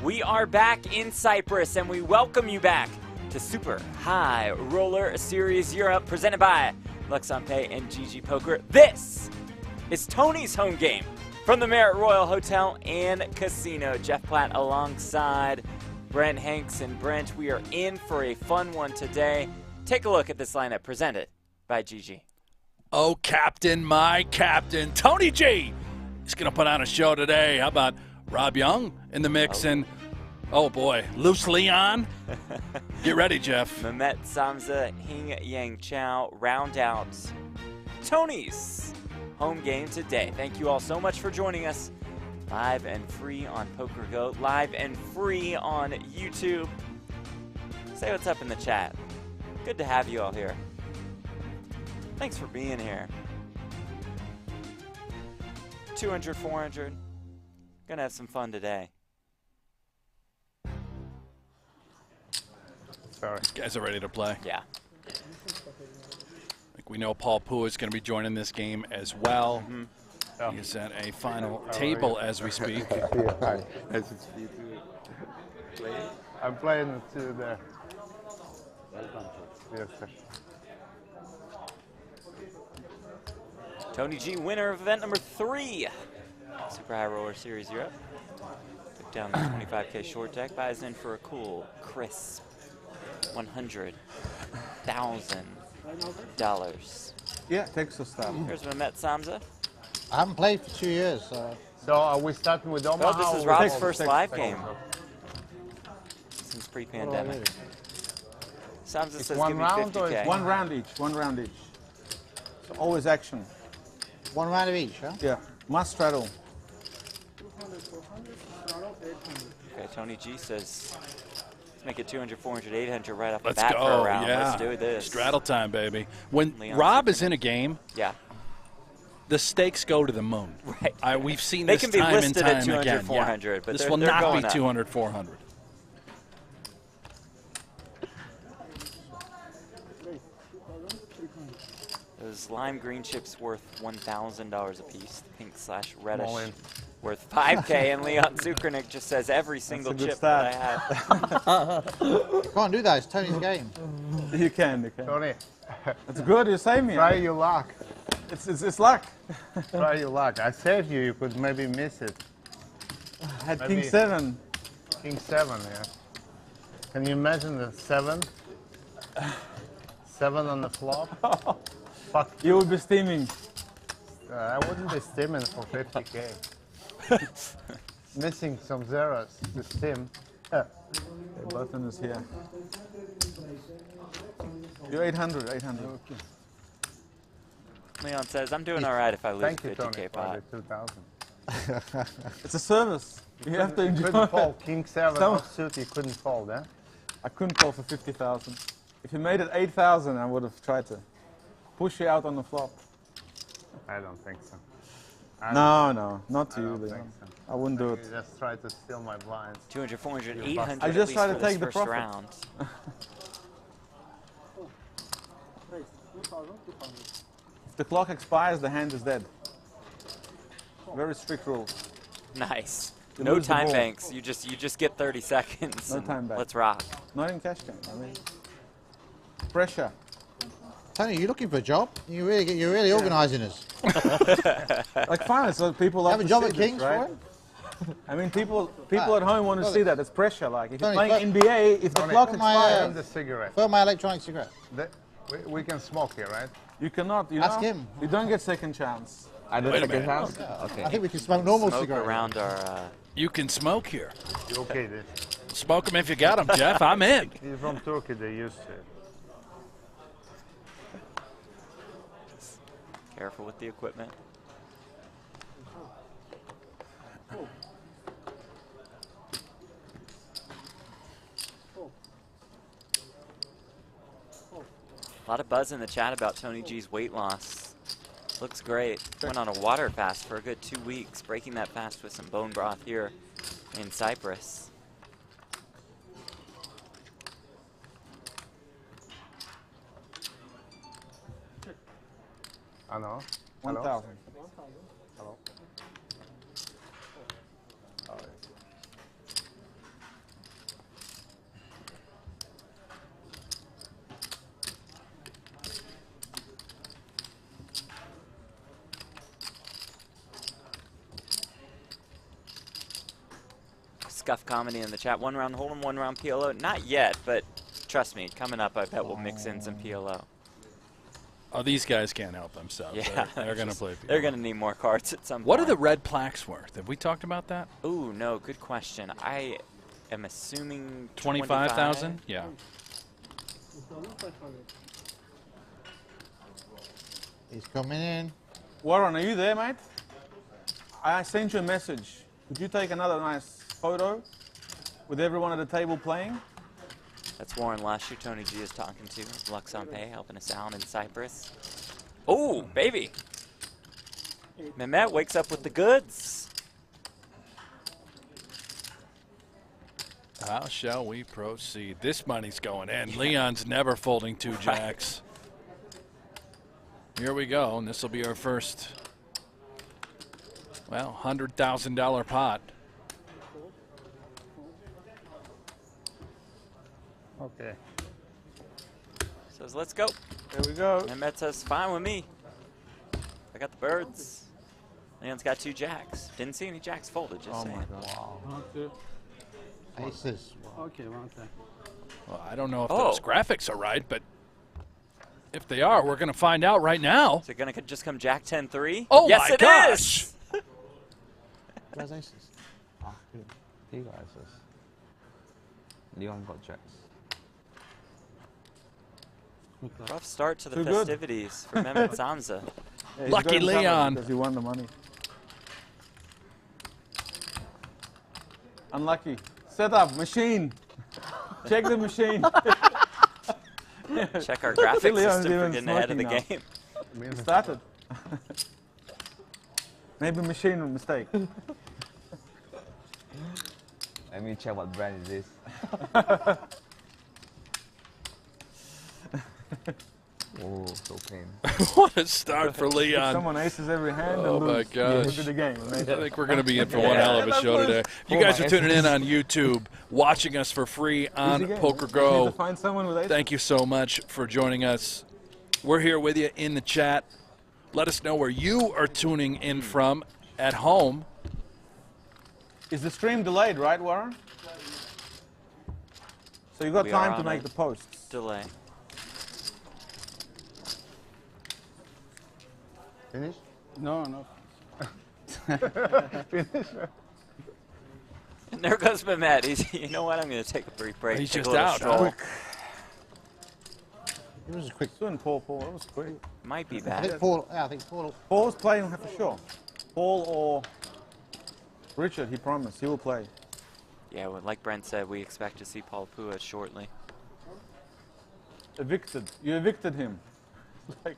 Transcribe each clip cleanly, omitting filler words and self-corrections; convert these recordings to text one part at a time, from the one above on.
We are back in Cyprus, and we welcome you back to Super High Roller Series Europe, presented by Luxon Pay and GG Poker. This is Tony's home game from the Marriott Royal Hotel and Casino. Jeff Platt alongside Brent, Hanks, and Brent. We are in for a fun one today. Take a look at this lineup presented by GG. Oh, Captain, my Captain, Tony G. He's going to put on a show today. How about Rob Yong in the mix? And, oh boy, Loose Leon. Get ready, Jeff. Mehmet Samza, Hing Yang Chow round out Tony's home game today. Thank you all so much for joining us. Live and free on PokerGO, live and free on YouTube. Say what's up in the chat. Good to have you all here. Thanks for being here. 200, 400. Gonna have some fun today. Sorry. These guys are ready to play. Yeah. I think we know Paul Pua is going to be joining this game as well. He's at a final table as we speak. Hi. Nice to see you. I'm playing it too there. Yes, Tony G, winner of event number 3. Super High Roller Series Europe. Took down the 25K short deck, buys in for a cool, crisp $100,000. Yeah, Texas style. Here's Mehmet Samza. I haven't played for 2 years, So are we starting with Omaha? Well, this is Rob's first live game since pre-pandemic. Samza says one give me round 50K. or it's One round each, one round each. So always action. one round of each, huh? Yeah, must straddle. Okay, Tony G says, let's make it 200, 400, 800 right off the Let's bat go. for a round. Yeah. Let's do this. Straddle time, baby. When Leon Rob is Superman. in a game, Yeah. the stakes go to the moon. Right. We've seen They this can be time and listed at time 200, again. 400, Yeah. but this they're will not going be up. 200, 400. Those lime green chips worth $1,000 a piece. The pink / reddish All in. worth 5K. And Leon Zukernick just says every single a good chip that I have. You can't do that, it's Tony's game. You can. Tony, It's good, you saved me. try your luck. It's luck. Try your luck. I saved you. You could maybe miss it. I had Maybe. King 7. King 7, yeah. Can you imagine the 7? 7 on the flop? Fuck. You will be steaming. I wouldn't be steaming for 50K. Missing some zeros to steam. The button is here. You're 800, 800. Okay. Leon says, I'm doing all right if I lose Thank you, 50K Tony, for pot. the 2,000. It's a service. You have to enjoy Couldn't it. fold. King 7 Some- offsuit, you couldn't fold, eh? I couldn't call for 50,000. If you made it 8,000, I would have tried to push you out on the flop. I don't think so. No, not to I you, don't Leon. think so. I wouldn't do You it. just try to steal my blinds. 200, 400, You're 800 I at just least try to for this take the first profit. round. If the clock expires, the hand is dead. Very strict rules. Nice. You No lose the time ball. banks. You just get 30 seconds. No and time bank. Let's rock. Not in cash game. I mean, pressure. Tony, you looking for a job? You're really organising us. Like fine, so people Have love a to job see at this, Kings right? for it? I mean, people at home want to see that. It's pressure. Like if you're Tony, playing NBA, if the Tony, clock put my, expires, And the cigarette. Fill my electronic cigarette. We can smoke here, right? you cannot. You Ask know, him. you don't get second chance. Wait a minute. I think we can smoke normal Smoke cigarettes. around our... You can smoke here. You okay, this? Smoke them if you got them, Jeff. I'm in. He's from Turkey, they used to it. Careful with the equipment. A lot of buzz in the chat about Tony G's weight loss. Looks great. Went on a water fast for a good 2 weeks, breaking that fast with some bone broth here in Cyprus. Hello? 1,000. Hello? Scuff Comedy in the chat. 1 round Hold'em, 1 round PLO. Not yet, but trust me, coming up, I bet we'll mix in some PLO. Oh, these guys can't help themselves. Yeah, they're going to play PLO. They're going to need more cards at some point. What are the red plaques worth? Have we talked about that? Ooh, no, good question. I am assuming 25,000? Yeah. He's coming in. Warren, are you there, mate? I sent you a message. Could you take another nice photo with everyone at the table playing? That's Warren Lush, who Tony G is talking to. Lux on Pay, helping us out in Cyprus. Oh, baby. Mehmet wakes up with the goods. How shall we proceed? This money's going in. Leon's never folding 2 jacks. Here we go, and this will be our first, well, $100,000 pot. Okay. Says, let's go. There we go. Mehmet says, fine with me. I got the birds. Leon's got 2 jacks. Didn't see any jacks folded, just Oh saying. my God. Wow. Aces. Okay, one time. Well, I don't know if Oh. those graphics are right, but if they are, we're going to find out right now. Is it going to just come Jack 10-3? Oh yes, my it gosh. is. Where's aces? He got aces. Leon got jacks. Rough start to the Too good. festivities for Mehmet Zamza. Yeah, he's Lucky got him covered Leon. because he won the money. Unlucky. Set up, machine. Check the machine. Check our graphic Leon's system for even getting ahead of the smoking game. It started. Maybe machine mistake. Let me check what brand is this. Oh, so pain. What a start for Leon. Someone aces every hand Oh and my lose. gosh. Look at the game. I think we're going to be in for one hell of a show today. If you guys are tuning in on YouTube, watching us for free on Easy game. PokerGO, Just need to find someone with aces. thank you so much for joining us. We're here with you in the chat. Let us know where you are tuning in from at home. Is the stream delayed, right, Warren? So you got We are time to on make a the posts. delay. Finish? No, no. And there goes Mehmet. He's, you know what? I'm going to take a brief break. He's take a just little out, stroll. huh? It was a quick. Soon, Paul. That was quick. Might be I bad. think Paul. Yeah, I think Paul. Paul's playing for sure. Paul or Richard, he promised. He will play. Yeah, well, like Brent said, we expect to see Paul Pua shortly. Evicted. You evicted him. Like,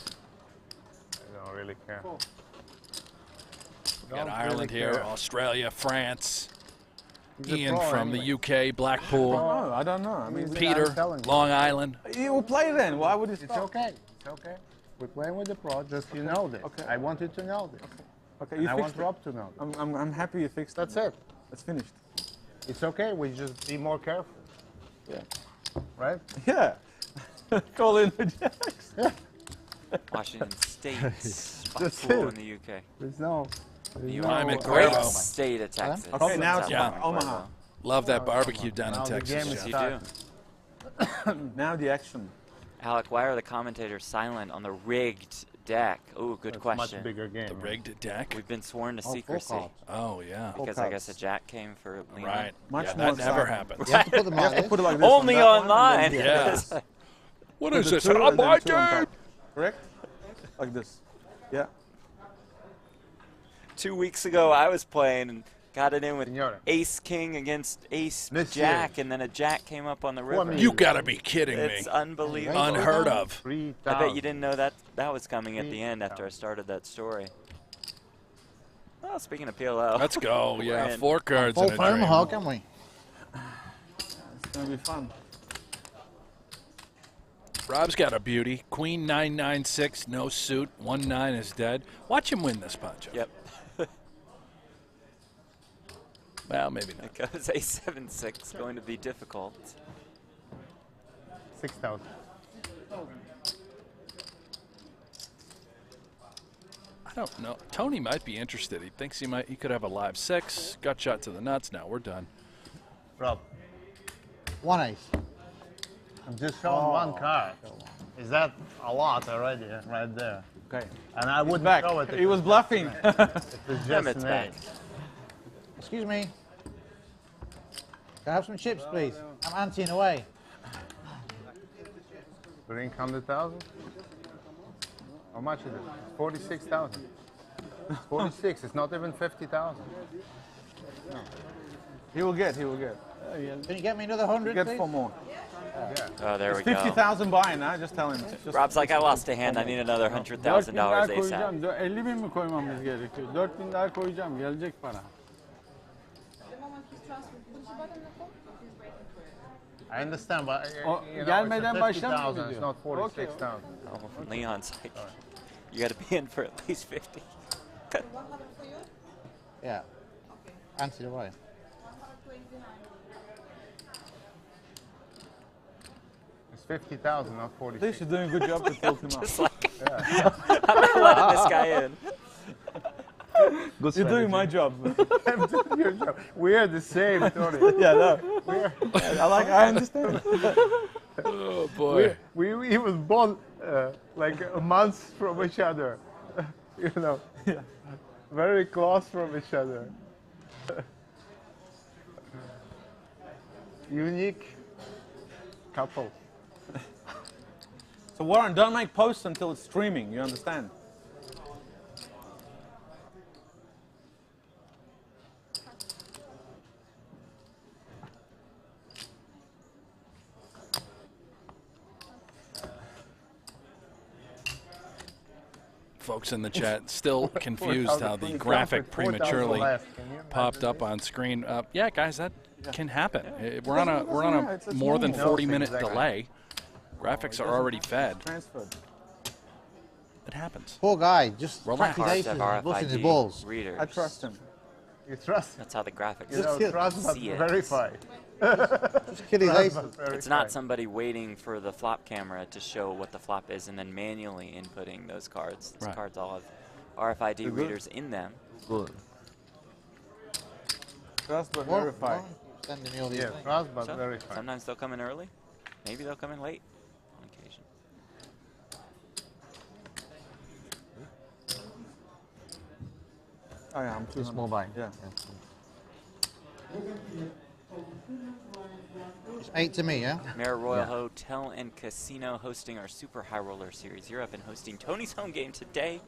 I don't really care. We got Don't Ireland really here, care. Australia, France, He's a Ian pro from anyway. the UK, Blackpool, no, I don't know. I mean, He's- Peter, I'm telling you. Long Island. he will play then. Why would he It's stop? okay. It's okay. We're playing with the pro. Just you know this. Okay. I want you to know this. Okay, And you I fixed want it. Rob to know. This. I'm happy you fixed That's it. it. It's finished. It's okay. We just be more careful. Yeah. Right? Yeah. Call in the jacks. Washington State. That's Blackpool it. in the UK. There's no. The no I'm at great Cuervo. state of Texas. Okay, now it's Yeah. Omaha. Love that barbecue down in Now the Texas. game Yes, is you do. starting. Now the action. Alec, why are the commentators silent on the rigged deck? Ooh, good It's question. much bigger game. The rigged deck. We've been sworn to full secrecy cards. Oh, yeah. because I guess a jack came for Leon. Right. Much Yeah, more that never exciting. happens. You have to put them You have like to this. put it like this. Only on that one, and online. then Yeah. What put is the this, two an and then online two on game? top. Correct? Like this. Yeah. 2 weeks ago, I was playing and got it in with Signore. ace king against ace Monsieur. jack, and then a jack came up on the river. me. You gotta be kidding me. It's unbelievable. Unheard of. 3,000. I bet you didn't know that was coming at the end after I started that story. Well, speaking of PLO. Let's go. We're Yeah, in. 4 cards Full in a for dream. Omaha, can we? It's going to be fun. Rob's got a beauty. Queen 996, no suit. 1-9 is dead. Watch him win this punch. Yep. Well, maybe not. It goes A7-6, going to be difficult. 6,000. I don't know. Tony might be interested. He thinks he could have a live 6. Gut shot to the nuts. Now we're done. Rob, 1 ace. I'm just showing one card. Is that a lot already right there? Okay. And I wouldn't Back. show it. if He was it bluffing. was just Emmett's an back. ace. Excuse me. Can I have some chips, please? I'm anteing away. Drink 100,000? How much is it? 46,000. It's 46. It's not even 50,000. He will get. He will get. Can you get me another 100, Get please? 4 more. Oh, there we go. 50,000 buying now. Just tell him. Just Rob's like, I lost a hand. I need another $100,000 ASAP. koyacağım. 50.000 mi koymamız gerekiyor? 4.000 daha koyacağım. Gelecek para. I understand, but O you know, gelmeden it's başlamıyor 50,000. It's diyor. not 46,000. Oh, Leon's like, you got to be in for at least 50. Yeah. Anteed away. It's 50,000, not At 46. least you're doing a good job to talk him up. Just like, I'm not letting this guy in. Good You're doing my job. I'm doing your job. We are the same, Tony. Yeah, no. I understand. Oh, boy. We was born like a month from each other. You know, very close from each other. Unique couple. So Warren, don't make posts until it's streaming. You understand? Folks in the chat still confused how the graphic 4,000 prematurely left. Can you popped imagine up on screen. Yeah, guys, that can happen. We're on a It's more than normal. 40-minute Exactly. delay. Graphics are already fed. Transferred. It happens. Poor guy, just Relax. cracked his Cards aces have and busting his RFID balls. readers. I trust him. You trust? That's how the graphics You know, Just trust but see it. verify. Just kill his Trust aces. but verify. It's not somebody waiting for the flop camera to show what the flop is and then manually inputting those cards. Those Right. cards all have RFID readers in them. Good. Trust but What? verify. Sending me all these Yeah, things. trust but So, verify. sometimes they'll come in early. Maybe they'll come in late on occasion. Oh yeah, I'm too It's more buying. Yeah. It's 8 to me, yeah? Mare Royal Hotel and Casino hosting our Super High Roller Series Europe and hosting Tony's home game today,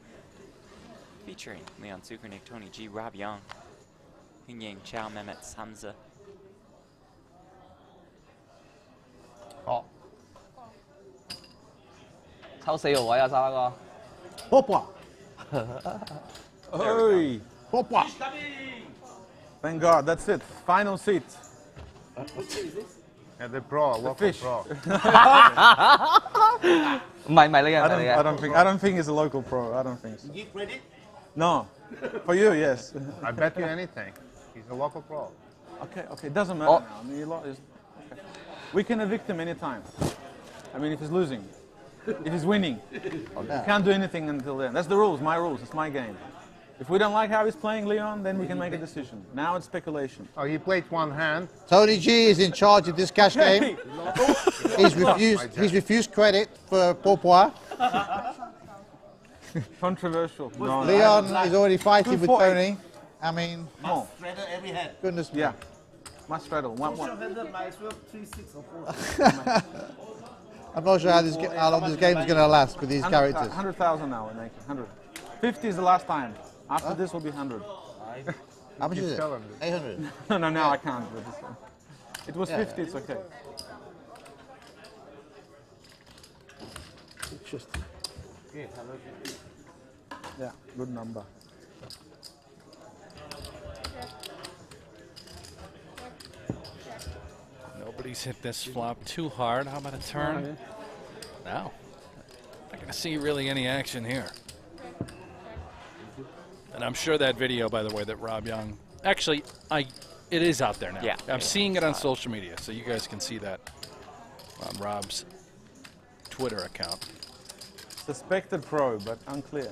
featuring Leon Sukernick, Tony G, Rob Yong, Hing Yang Chow, Mehmet Samza. Oh, 抽4個位啊，沙哥。 Hoppa! Hey! Hoppa! Thank God, that's it. Final seat. yeah, the pro, local fish. pro. 唔係呢個 I 唔係呢 don't think he's a local pro. I don't think so. You credit? No. For you, yes. I bet you anything. He's a local pro. Okay, doesn't matter Oh. now. I mean, okay. We can evict him anytime. I mean, if he's losing. If he's winning. You can't do anything until then. That's the rules, my rules. It's my game. If we don't like how he's playing Leon, then we can make a decision. Now it's speculation. Oh, he played one hand. Tony G is in charge of this cash game. He's refused credit for Pourpoint. Controversial. No, Leon is already fighting Good with point. Tony. I mean, No. goodness me. Yeah. Must straddle. One. I'm not sure how long this game is going to last with these characters. 100,000 now we're making. 100. 50 is the last time. After this will be 100. How much is it? telling me. 800. No, now I can't with this one. It was Yeah, 50, it's okay. Just Yeah, good number. Nobody's hit this flop too hard. How about a turn? No. Not going to see really any action here. And I'm sure that video, by the way, that Rob Young... Actually, it is out there now. Yeah. I'm seeing it on social media, so you guys can see that on Rob's Twitter account. Suspected pro, but unclear.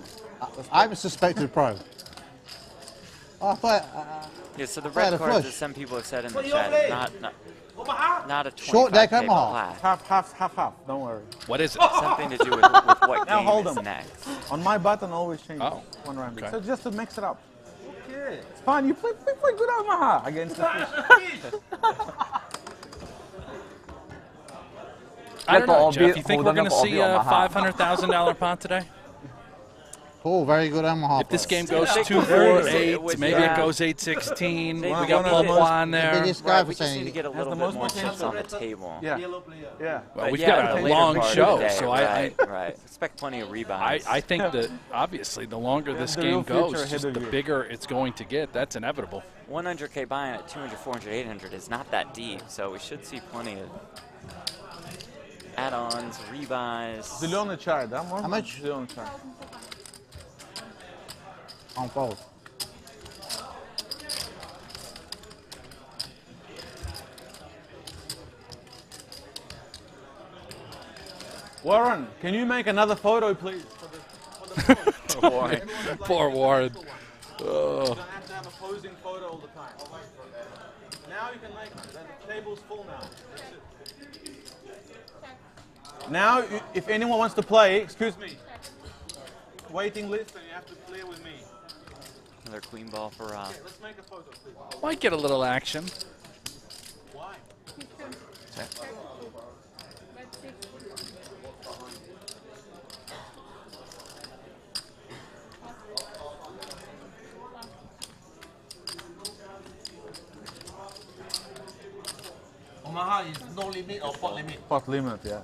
I'm a suspected pro. Oh, I thought, Yeah, so the I had red a cards, flush. as some people have said in the chat, not a 25K Short deck Omaha. Platt. Half. Don't worry. What is it? Something to do with what Now game hold is 'em. next. On my button, always change. Oh, one round. okay. So just to mix it up. Okay. It's fine. You play good Omaha against the fish. I don't know, Hold Jeff. You think on we're going to for see a Omaha. $500,000 pot today? Oh, very good Omaha. If this player. game goes Still, 2-4-8, with- maybe yeah. it goes 8-16. They- We they got need Paul to- on The there. biggest guy Right, for we just need saying to get a little the bit most more potential. chips on the table. Yeah. Well, But we've yeah, got the a later long part of show, the day, so right. Expect plenty of rebounds. I think that obviously the longer this the game real future goes, ahead just of the you. bigger it's going to get. That's inevitable. 100K buy-in at 200, 400, 800 is not that deep, so we should see plenty of add-ons, rebuys. Zilona chai. How much? Zilona chai. On fold. Warren, can you make another photo, please? Oh, boy. Poor Warren. You don't have to have a posing photo all the time. Now you can make it. The table's full now. Now, if anyone wants to play, excuse me, waiting list, and you have to clear with me. Another queen ball for Rob. Let's make a photo, please. Might get a little action. Why? Omaha is no limit or pot limit. Pot limit, yeah.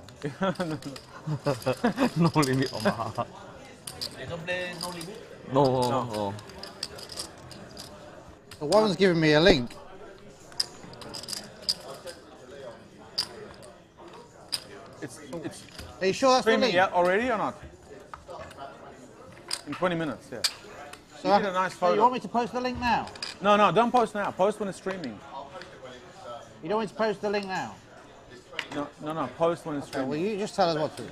No limit Omaha. They don't play no limit. No. The Warren's giving me a link. It's Are you sure that's the streaming link? yeah, already or not? In 20 minutes, yeah. So You did a nice so you photo. want me to post the link now? No, don't post now. Post when it's streaming. You don't want me to post the link now? No, post when it's Okay, well, streaming. you just tell us what to do.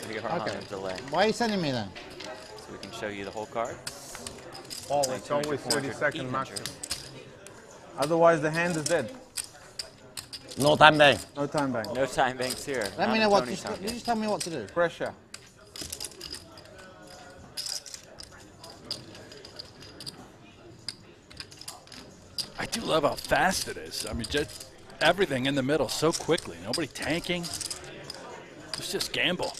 We are on Okay. a delay, Why are you sending me then? so we can show you the whole card. Always 30-second maximum. Otherwise, the hand is dead. No time bank. No time bank. No time banks here. Let Not me in know what. Tony's home You game. just tell me what to do. Pressure. I do love how fast it is. I mean, just everything in the middle so quickly. Nobody tanking. It's just gamble.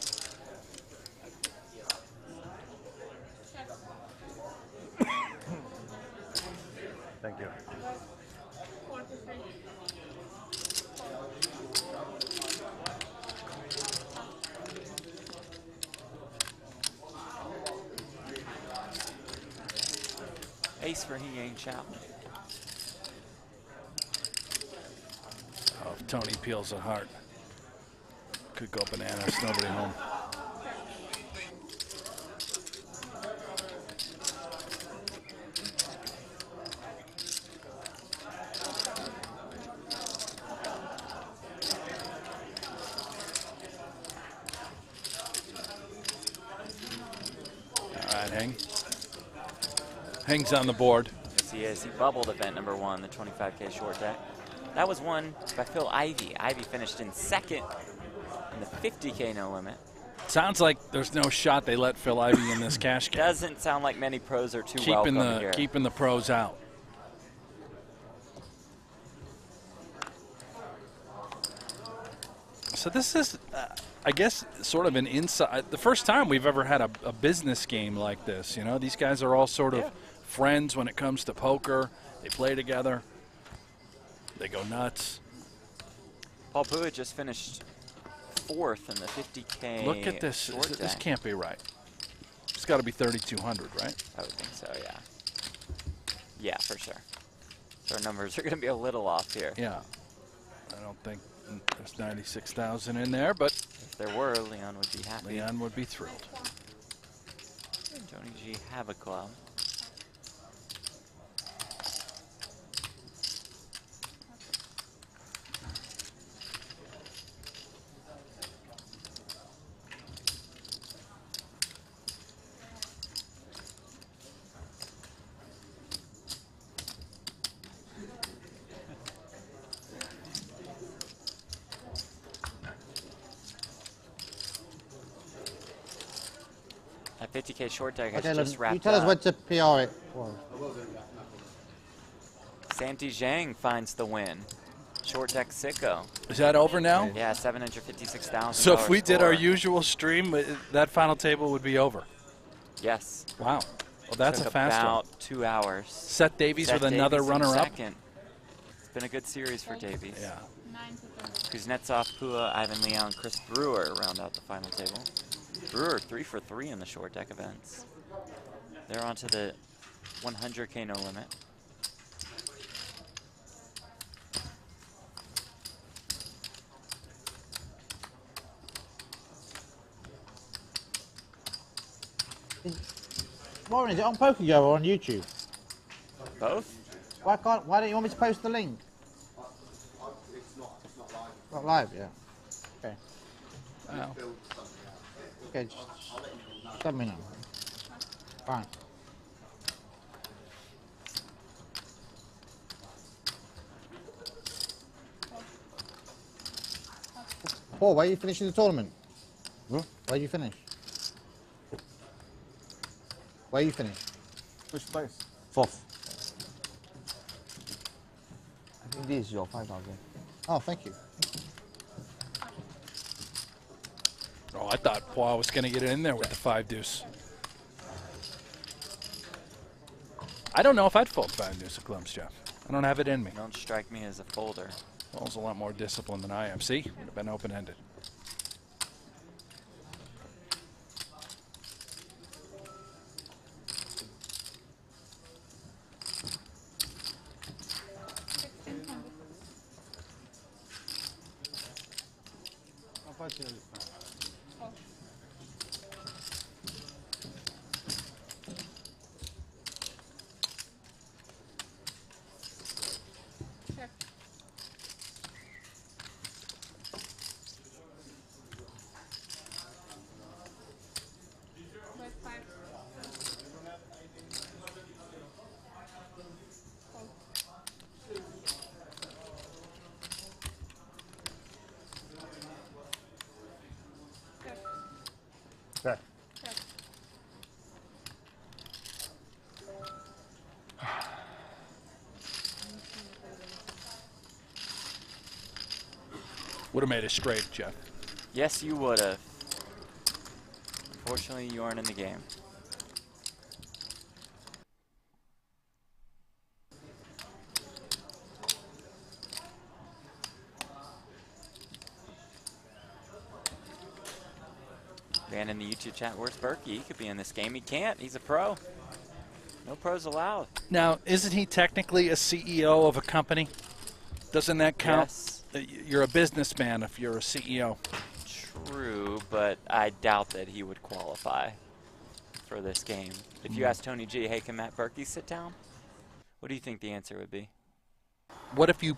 Thank you. Ace for He Yang Chow. Oh, if Tony peels a heart, could go bananas. Nobody home. All right, Heng. Heng's on the board. Yes, he is. He bubbled event number 1, the 25K short deck. That was won by Phil Ivey. Ivey finished in second in the 50K no limit. Sounds like there's no shot they let Phil Ivey in this cash game. Doesn't sound like many pros are too keeping welcome here. the pros out. So this is, I guess, sort of an inside. The first time we've ever had a business game like this. You know, these guys are all sort of friends when it comes to poker. They play together. They go nuts. Paul Pua just finished 4th in the 50K. Look at this. short This deck. can't be right. It's got to be 3,200, right? I would think so, yeah. Yeah, for sure. So our numbers are going to be a little off here. Yeah. I don't think there's 96,000 in there, but If there were, Leon would be happy. Leon would be thrilled. Tony G have a club. 50K short deck has Okay, just look, wrapped you tell us up. when to PR it. Well, Santi Zhang finds the win. Short deck Sicko. Is that over now? Yeah, 756,000. So if we did our score. usual stream, that final table would be over. Yes. Wow. Well, that's Took a fast one. about 2 hours. Seth Davies Seth with another Davies in runner-up. second. It's been a good series for Davies. Yeah. Kuznetsov, Pua, Ivan Leon, Chris Brewer round out the final table. Brewer 3 for 3 in the short deck events. They're on to the 100K no limit. Warren, is it on PokerGo or on YouTube? Both? Why don't you want me to post the link? It's not live, yeah. Okay. Wow. Okay, just let me know. Fine. Paul, where are you finishing the tournament? Where you finish? Where you finish? Which place? 4th. I think this is your 5,000. Oh, thank you. Oh, I thought Poir was going to get in there with the 5 deuce. I don't know if I'd fold 5 deuce of clubs, Jeff. I don't have it in me. Don't strike me as a folder. Paul's a lot more disciplined than I am. See? Would have been open-ended. Okay. Would have made it straight, Jeff. Yes, you would have. Unfortunately, you aren't in the game. Man in the YouTube chat, where's Berkey? He could be in this game. He can't. He's a pro. No pros allowed. Now, isn't he technically a CEO of a company? Doesn't that count? Yes. You're a businessman if you're a CEO. True, but I doubt that he would qualify for this game. If you ask Tony G, hey, can Matt Berkey sit down? What do you think the answer would be? What if you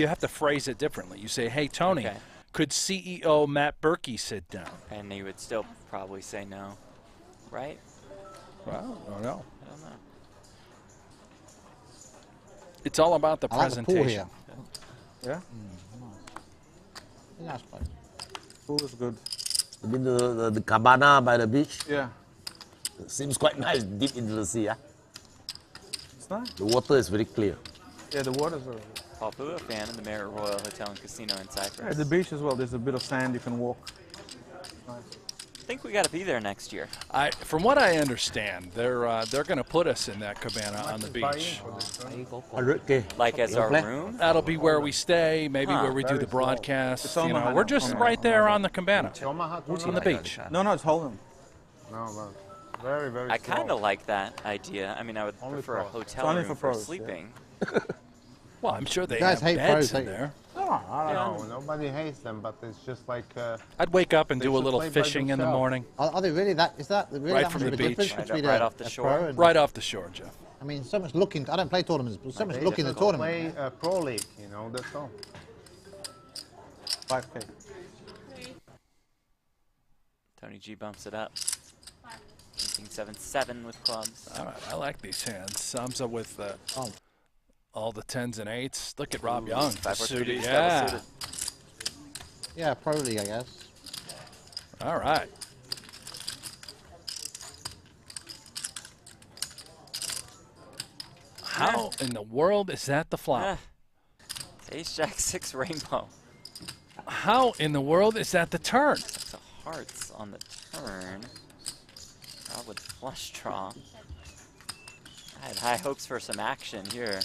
have to phrase it differently? You say, hey, Tony, Okay. could CEO Matt Berkey sit down? And he would still probably say no, right? Well, I don't know. I don't know. It's all about the I like the pool presentation. here. Yeah? Nice place. Pool is good. You been to the cabana by the beach? Yeah. Seems quite nice, deep into the sea. It's nice. The water is very clear. Yeah, the water's very good. Paul Pua, fan of the Marriott Royal Hotel and Casino in Cyprus. Yeah, the beach as well. There's a bit of sand you can walk. Nice. I think we got to be there next year. From what I understand, they're going to put us in that cabana on the beach. 100K. Like as You our play? room? That'll be where we stay, maybe Huh. where we do Very the small. broadcast. It's You Omaha know, we're now. just Omaha. right there on the cabana, Omaha on the tournament? beach. No, it's Holland. No, but very, very I small. kind of like that idea. I mean, I would Only prefer a pros. hotel It's only room for for pros, yeah. sleeping. Well, I'm sure they guys have hate beds pros, in don't you? there. No, I don't know. Nobody hates them, but it's just like I'd wake up and They do a should little play by fishing in the themselves. morning, Are they really that? Is that really Right that from much the of a difference beach. between Right a, off the a shore. pro and, right off the shore, Jeff. I mean, so much looking. I don't play tournaments, but so much looking at the tournament. play a pro league, you know. That's all. 5K. Tony G bumps it up. 7-7 with clubs. All right, I like these hands. Samsa with Oh. all the 10s and 8s. Look at Rob Young. 5-4-3 Suited, deuce, yeah. double suited. Yeah, pro league, I guess. All right. How in the world is that the flop? Ace Jack 6 rainbow. How in the world is that the turn? So hearts on the turn. Rob with flush draw. I had high hopes for some action here.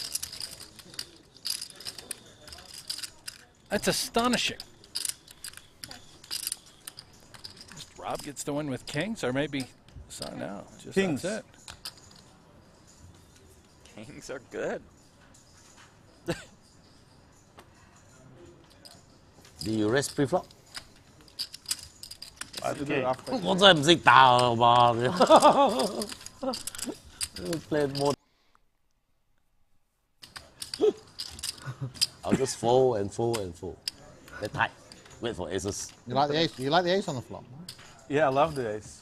That's astonishing. Just Rob gets the win with kings, or maybe, so no, just Kings. that's it. Kings are good. Do you rest pre-flop? I do it after. 我真係唔識打啊嘛！Play more. I'll just fold and fold and fold. They're tight. Wait for aces. You like the ace? You like the ace on the flop? Yeah, I love the ace.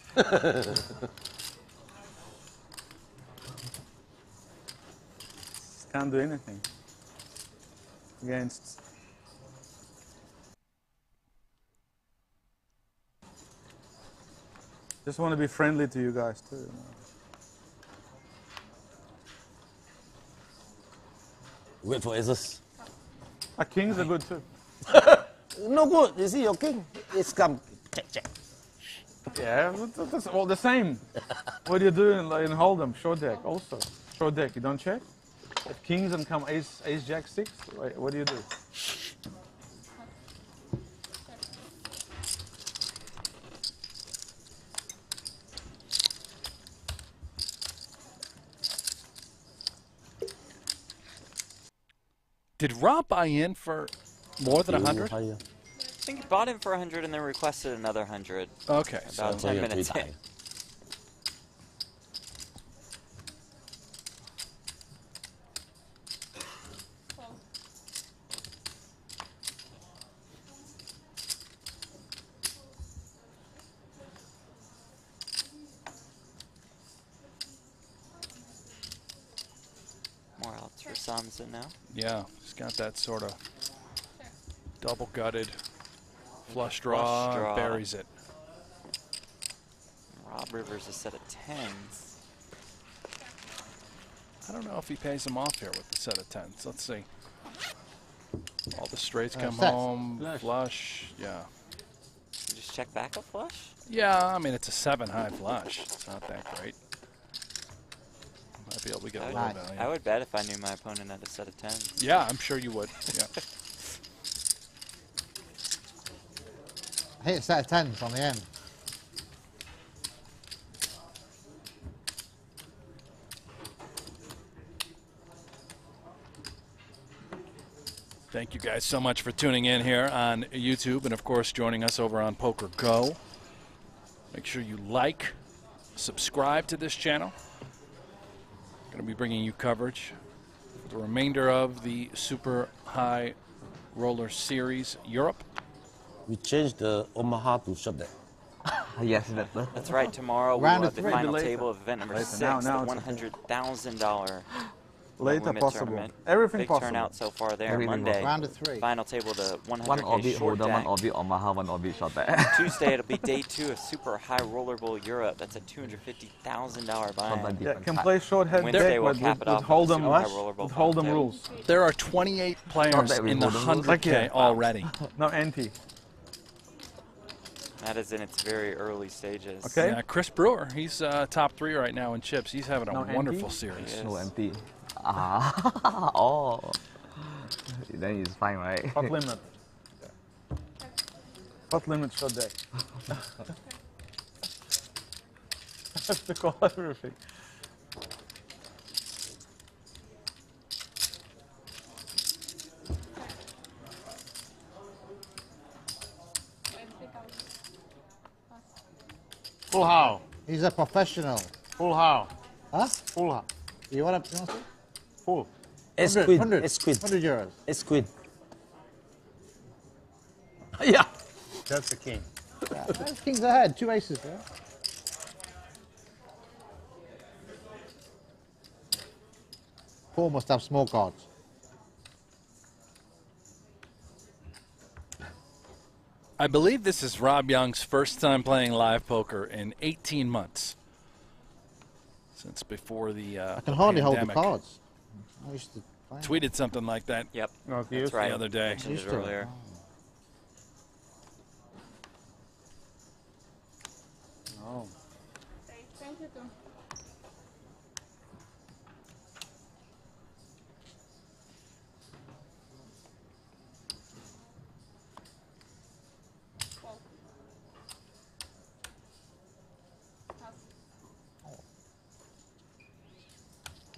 Can't do anything against. Just want to be friendly to you guys too. Wait for aces. Kings are good too. No good. You see your king. It's come. Check, check. Yeah, that's all the same. What do you do in hold'em? Short deck also. Short deck, you don't check? If kings and come ace jack 6, what do you do? Did Rob buy in for more than 100? Higher. I think he bought in for 100 and then requested another 100. Okay. About 10 minutes in. More outs for Samson now. Yeah, he's got that sort of double gutted flush draw, buries it. Rob Rivers a set of 10s. I don't know if he pays him off here with the set of 10s. Let's see. All the straights come home, flush, yeah. You just check back a flush? Yeah, I mean, it's a 7 high flush. It's not that great. Might be able to get a little value. I would bet if I knew my opponent had a set of 10s. Yeah, I'm sure you would. Yeah. I hit a set of 10s on the end. Thank you guys so much for tuning in here on YouTube and, of course, joining us over on PokerGO. Make sure you like, subscribe to this channel. Going to be bringing you coverage for the remainder of the Super High Roller Series Europe. We changed the Omaha to short deck. Yes, better. That's right. Tomorrow we'll have the final table of event number 6, the $100,000 later limit possible. tournament. Everything Big possible. turnout so far there. Everything Monday, Round of 3. final table, the 100K One orbit short holder, one deck. orbit Omaha, one orbit short deck. Tuesday it'll be day 2 of Super High Roller Bowl Europe. That's a $250,000 buy-in. Yeah, can play short head Wednesday deck we'll with cap it off hold'em with the Super High Roller Bowl final table. rules. There are 28 players that we in the hold them. 100K already. No anti. That is in its very early stages. Okay. Yeah, Chris Brewer, he's top 3 right now in chips. He's having a No wonderful empty? series. Yes. No empty. Ah, oh. Then it's fine, right? Hot limit. Hot limit short deck. I have to call everything. Full how? He's a professional. Full how? Huh? Full how? You want to see? Full. Ace 100, queen. 100, Ace queen. 100 euros. Ace queen. Yeah. That's the king. Yeah. There's kings ahead, 2 aces there. Paul must have small cards. I believe this is Rob Young's first time playing live poker in 18 months. Since before the I can hardly hold the pandemic. cards. I used to play. tweeted something like that Yep. Not That's used. right. the other day. Mentioned Used it to. earlier. Oh. Thank you too.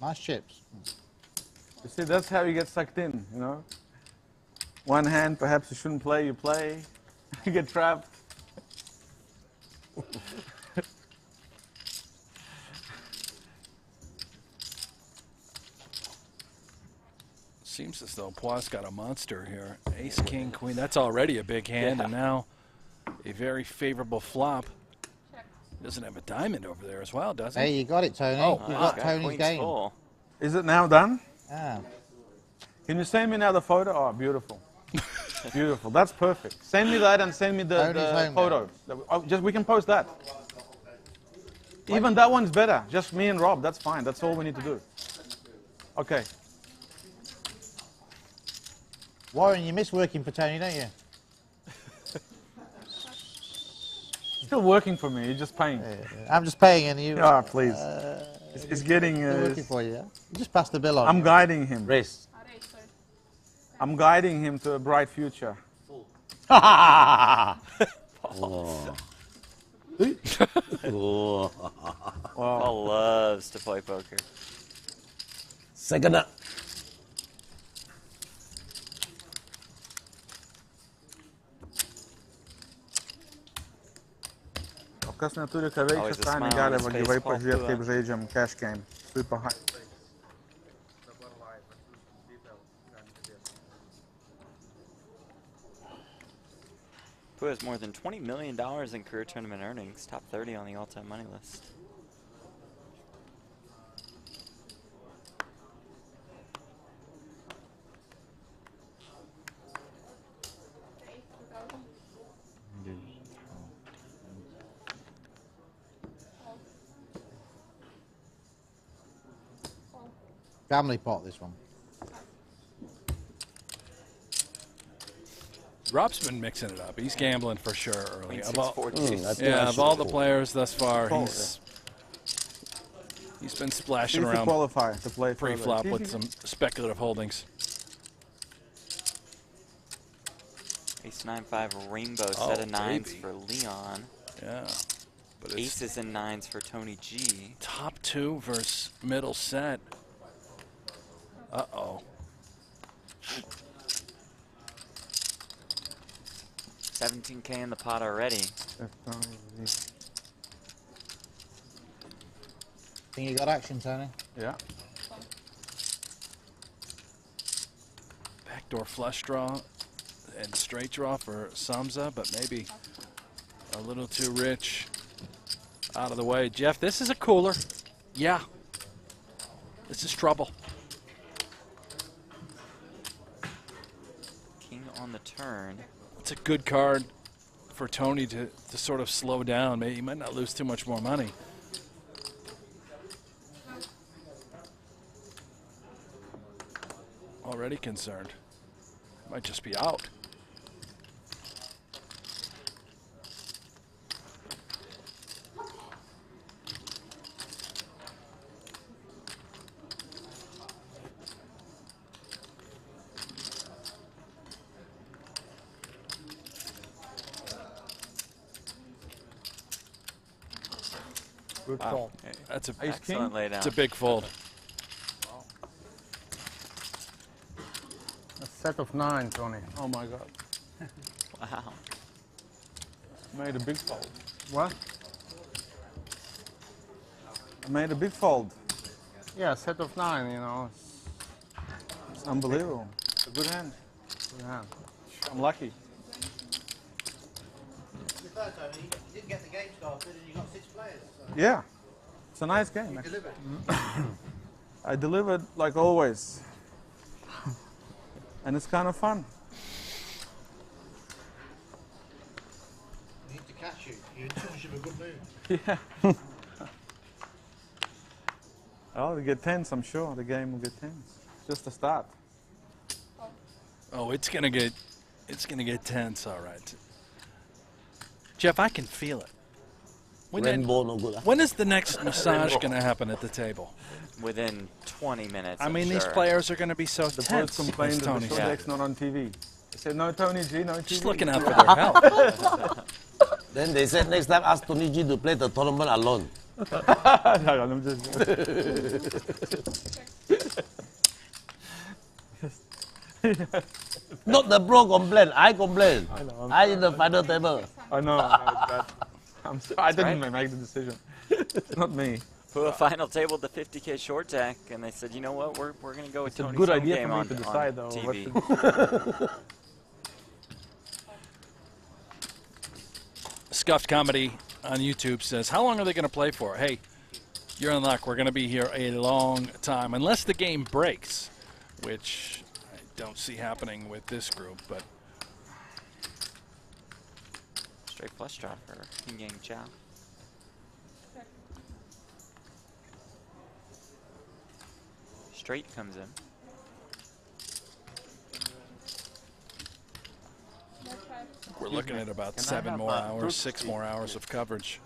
Nice chips. You see, that's how you get sucked in, you know? One hand, perhaps you shouldn't play, you play. You get trapped. Seems as though Poir's got a monster here. Ace, king, queen. That's already a big hand, and now a very favorable flop. Doesn't have a diamond over there as well, does he? Hey, you got it, Tony. Oh, you wow. got Tony's Queen's game. full. Is it now done? Yeah. Can you send me now the photo? Oh, beautiful. Beautiful. That's perfect. Send me that and send me the Tony's home photo. Just we can post that. Even that one's better. Just me and Rob. That's fine. That's all we need to do. Okay. Warren, you miss working for Tony, don't you? Still working for me. You're just paying. I'm just paying and you. Ah, please. It's getting. Still working for you. Yeah? You just pass the bill on. I'm guiding him. Race. I'm guiding him to a bright future. Oh. Paul loves to play poker. Second up. O kas neturi ką veikti, Always a Stani smile gali on his va face, gyvai Paul pažiūrėti, Pua. kaip žaidžiam cash game. Super high. Who has more than $20 million in career tournament earnings, top 30 on the all-time money list. Family pot, this one. Rob's been mixing it up. He's gambling for sure early. Queen Of 6, all, 4 deuce. of all the players thus far, he's been splashing Easy to around qualify to play for pre-flop the- with some speculative holdings. Ace 9-5 rainbow Oh, set of nines baby. for Leon. Yeah. But it's Aces and nines for Tony G. top two versus middle set. Uh-oh. 17K in the pot already. Think you got action, Tony? Yeah. Backdoor flush draw and straight draw for Samza, but maybe a little too rich. Out of the way. Jeff, this is a cooler. Yeah. This is trouble. King on the turn. It's a good card for Tony to sort of slow down. Maybe he might not lose too much more money. Already concerned. Might just be out. Good Wow. call. That's a Excellent laydown. It's a big fold. A set of 9, Tony. Oh my God. Wow. Made a big fold. What? I made a big fold. Yeah, set of 9, you know. It's unbelievable. It's a good hand. Good hand. I'm lucky. Tony, you didn't get the game started and you got 6 players. Yeah. It's a nice game. You actually. delivered. I delivered like always. And it's kind of fun. You need to catch you. You're in too much of a good mood. Yeah. Oh, we get tens, I'm sure. The game will get tens. just the start. Oh, it's gonna get tense. All right, Jeff, I can feel it. Rainbow no good. When is the next massage gonna happen at the table? Within 20 minutes. I mean, I'm these sure. players are gonna be so The boys tense. complained as that Tony the said. short deck's not on TV. They said, no, Tony G, no TV. Just looking out for their health. Then they said next time ask Tony G to play the tournament alone. I'm just... Not the pro complain, I complain. I in the final table. I know it's bad. I'm sorry, I didn't make the decision. It's not me. For a final table, the 50K short deck, and they said, you know what, we're going to go with It's a Tony's good home idea game for me on, to decide, on though. TV. Scuffed Comedy on YouTube says, how long are they going to play for? Hey, you're in luck. We're going to be here a long time, unless the game breaks, which I don't see happening with this group. But Straight flush draw for King Yang Chow. Straight comes in. we're looking at about 7 more hours, 6 more hours of coverage.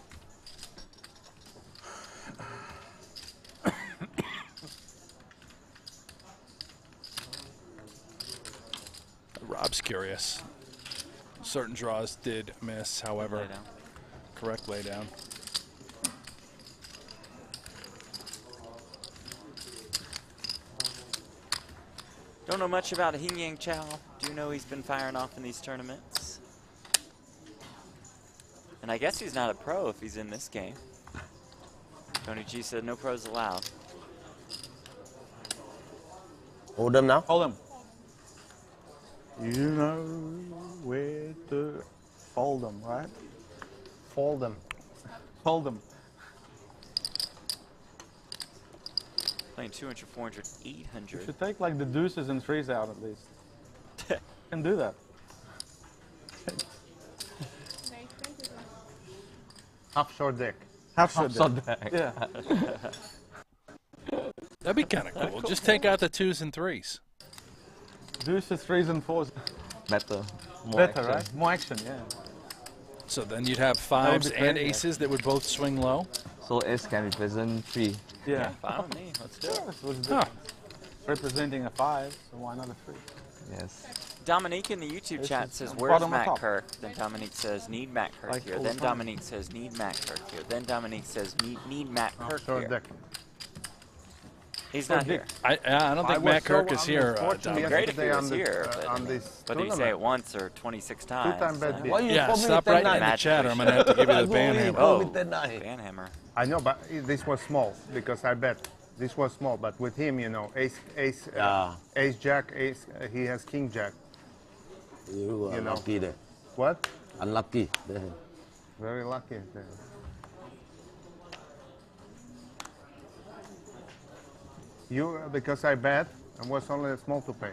Rob's curious. Certain draws did miss, however, Lay down. correct laydown. Don't know much about Hing Yang Chow. Do know he's been firing off in these tournaments. And I guess he's not a pro if he's in this game. Tony G said no pros allowed. Hold them now. Hold him. You know where to fold them, right? Fold them. Hold him. Playing 200, 400, 800. You should take like the deuces and threes out at least. You can do that. Half short deck. Half shot deck. Yeah. That'd be kind of cool. Just take out the 2s and 3s. Deuces, threes, and fours. Better. More Better, action. right? More action, yeah. So then you'd have 5s and aces that would both swing low. So ace can represent 3. Yeah. Fine with me. Let's do it. That's what's Huh. representing a 5, so why not a 3? Yes. Dominique in the YouTube chat says, on where's bottom or Matt top? Kirk? Then Dominique says, need Matt Kirk Like here. all the Then time. Dominique says, need Matt Kirk here. Then Dominique says, need Matt Kirk Short here. deck. He's not here. I don't think Matt Kirk is here. Dominic. Great if he yesterday was here, but on this whether you say it once or 26 times. Two-time bet so- bid. Why you Yeah, call me stop 10-9? writing in the Match chat or I'm fish. going to have to give you the Go ban in. hammer. Call Oh, me 10-9. Van Hammer. I know, but this was small because I bet. This was small, but with him, you know, ace, Yeah. ace, jack, ace. He has king, jack. You are You know. lucky there. What? Unlucky. Very lucky. You, because I bet, and was only small to pay.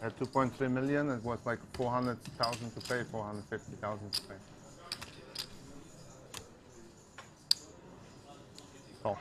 At 2.3 million, it was like 400,000 to pay, 450,000 to pay. Oh.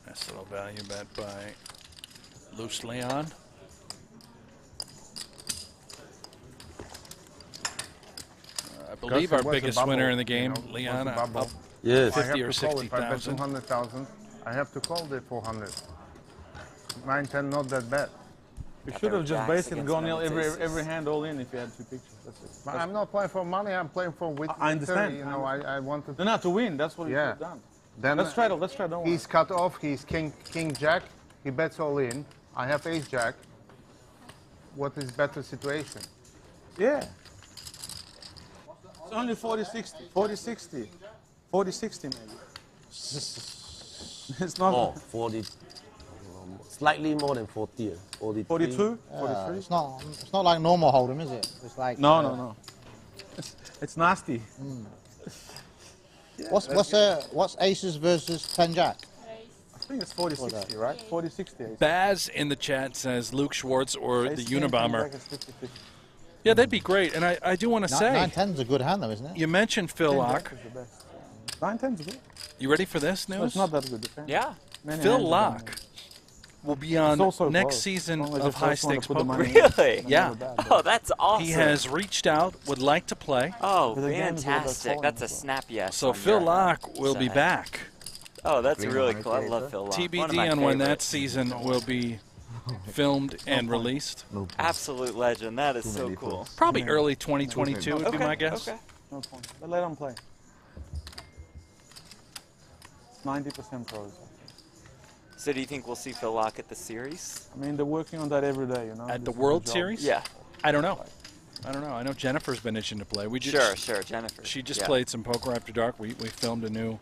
Nice little value bet by Loose Leon. I believe Because our it was a biggest bubble, winner in the you game, know, it was a Leon, bubble. up Yes. I 50 or have to call if I bet 60,000. 200,000. I have to call the 400. 9, 10, not that bad. You Got should their have just jacks basically against gone men's aces. every hand all in if you had 2 pictures. That's it. But I'm not playing for money. I'm playing for with. I understand. You know, I wanted. No, to win. That's what you Yeah. should have done. Then Let's try. Don't worry. he's cut off. He's king, jack. He bets all in. I have ace, jack. What is better situation? Yeah. It's only 40-60. 40-60. 40-60 maybe. It's not. Oh, 40. slightly more than 40. 43. 42? It's not like normal hold'em, is it? It's like No. It's nasty. What's aces versus 10 jack? I think it's 40-60, right? 40-60. Baz in the chat says Luke Schwartz or the Unabomber. Jack is 50-50. Yeah, that'd be great. And I do want to say, 9-10's a good hand, though, isn't it? you mentioned Phil Locke. Jack is the best. 9-10 is good. You ready for this No, news? it's not that good. Okay? Yeah. Many Phil hands are Locke better. will be on It's also next close. season As long as of the High first one to Stakes put the Poker. money in. Really? Yeah. Not bad, Oh, that's awesome. He has reached out, would like to play. Oh, But the game is a little bit fantastic. falling That's a as well. snap yes. So on Phil your Locke will be side. back. Oh, that's really cool. I love Phil Locke. One of TBD my on when that favorites. season will be filmed and released. Absolute legend. That is so cool. Probably early 2022 would be my guess. Okay. No point. But let them play. 90% pros. So do you think we'll see Phil Locke at the series? I mean, they're working on that every day, you know. At the This is World a job. Series? Yeah. I don't know. I know Jennifer's been itching to play. We just, Sure, Jennifer. She just Yeah. played some Poker After Dark. We filmed a new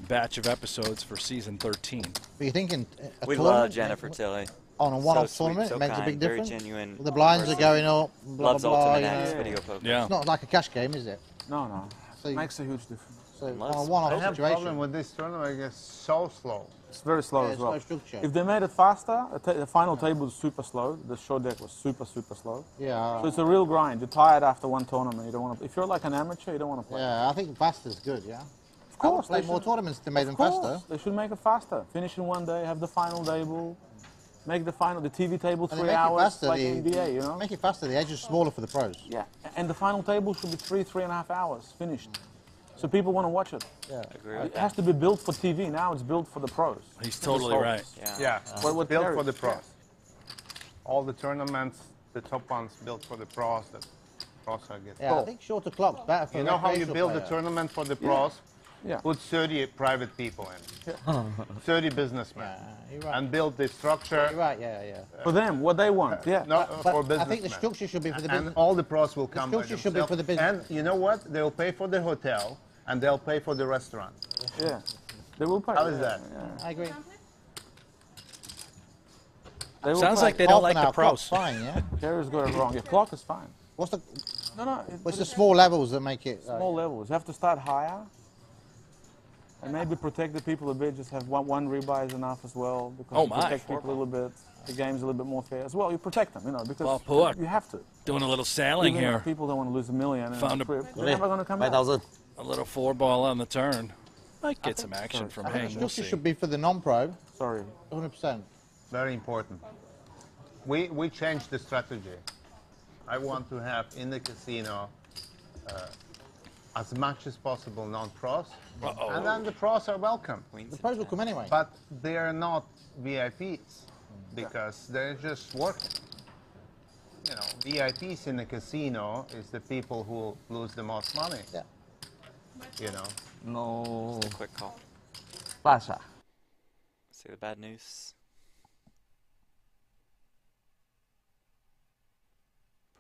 batch of episodes for season 13. But you're thinking a We tournament love Jennifer Tilly. on a one-off So sweet, tournament, so it makes a kind, big very difference. genuine The blinds are person. going up, blah, Loves blah, blah. Ultimate You X know. video poker. Yeah. It's not like a cash game, is it? No. So you- Makes a huge difference. So Unless- on a I one-off have a problem situation, with this tournament. It's so slow. It's very slow yeah, as well. it's no structure. If they made it faster, the final table was super slow. The short deck was super slow. Yeah, So it's a real grind. You're tired after one tournament. You don't want to. If you're like an amateur, you don't want to play. yeah. I think faster's good. Yeah. Of course, Play they more should- tournaments to make them Of course, faster. they should make it faster. Finish in one day. Have the final table. Make the TV table And they 3 make it hours, faster. like the, NBA. You know. Make it faster. The edge is smaller for the pros. Yeah, and the final table should be 3.5 hours finished. So people want to watch it. Yeah. Agree with It has to be built for TV. Now it's built for the pros. He's totally right. Yeah. Yeah, What built carries? for the pros. All the tournaments, the top ones built for the pros. That pros are getting. Yeah, I think shorter clock's better for You know how you recreational build a player. tournament for the pros? Yeah. Put 30 private people in, 30 businessmen, You're right. and build the structure. You're right. Yeah. For them, what they want. Yeah. No, But for I businessmen. think the structure should be for the And business. all the pros will come by structure should be themselves. for the business. And you know what? They'll pay for the hotel, and they'll pay for the restaurant. Yeah. They will pay. How is yeah, that? yeah. I agree. They will Sounds pay. like they don't Half like an the hour clock's pros. fine. Yeah. Kerry's got it wrong. Your clock is fine. What's the No. what's the small levels that make it? Small levels. You have to start higher. And maybe protect the people a bit. Just have one rebuy is enough as well. Because Oh, you my. protect people a little bit. The game's a little bit more fair as well. You protect them, you know, because Well, Puak. you have to. Doing a little sailing Even if here. people don't want to lose $1 million. Found in a- trip, they're never going to come back. 5,000. A little 4-ball on the turn. Might get some action from I think him. the We'll structure see. should be for the non-pro. Sorry. 100%. Very important. We changed the strategy. I want to have in the casino as much as possible non-pros, and then the pros are welcome. The pros will come anyway. But they are not VIPs because they're just working. You know, VIPs in the casino is the people who lose the most money. Yeah. You know. No. Quick call. Pasa. See the bad news.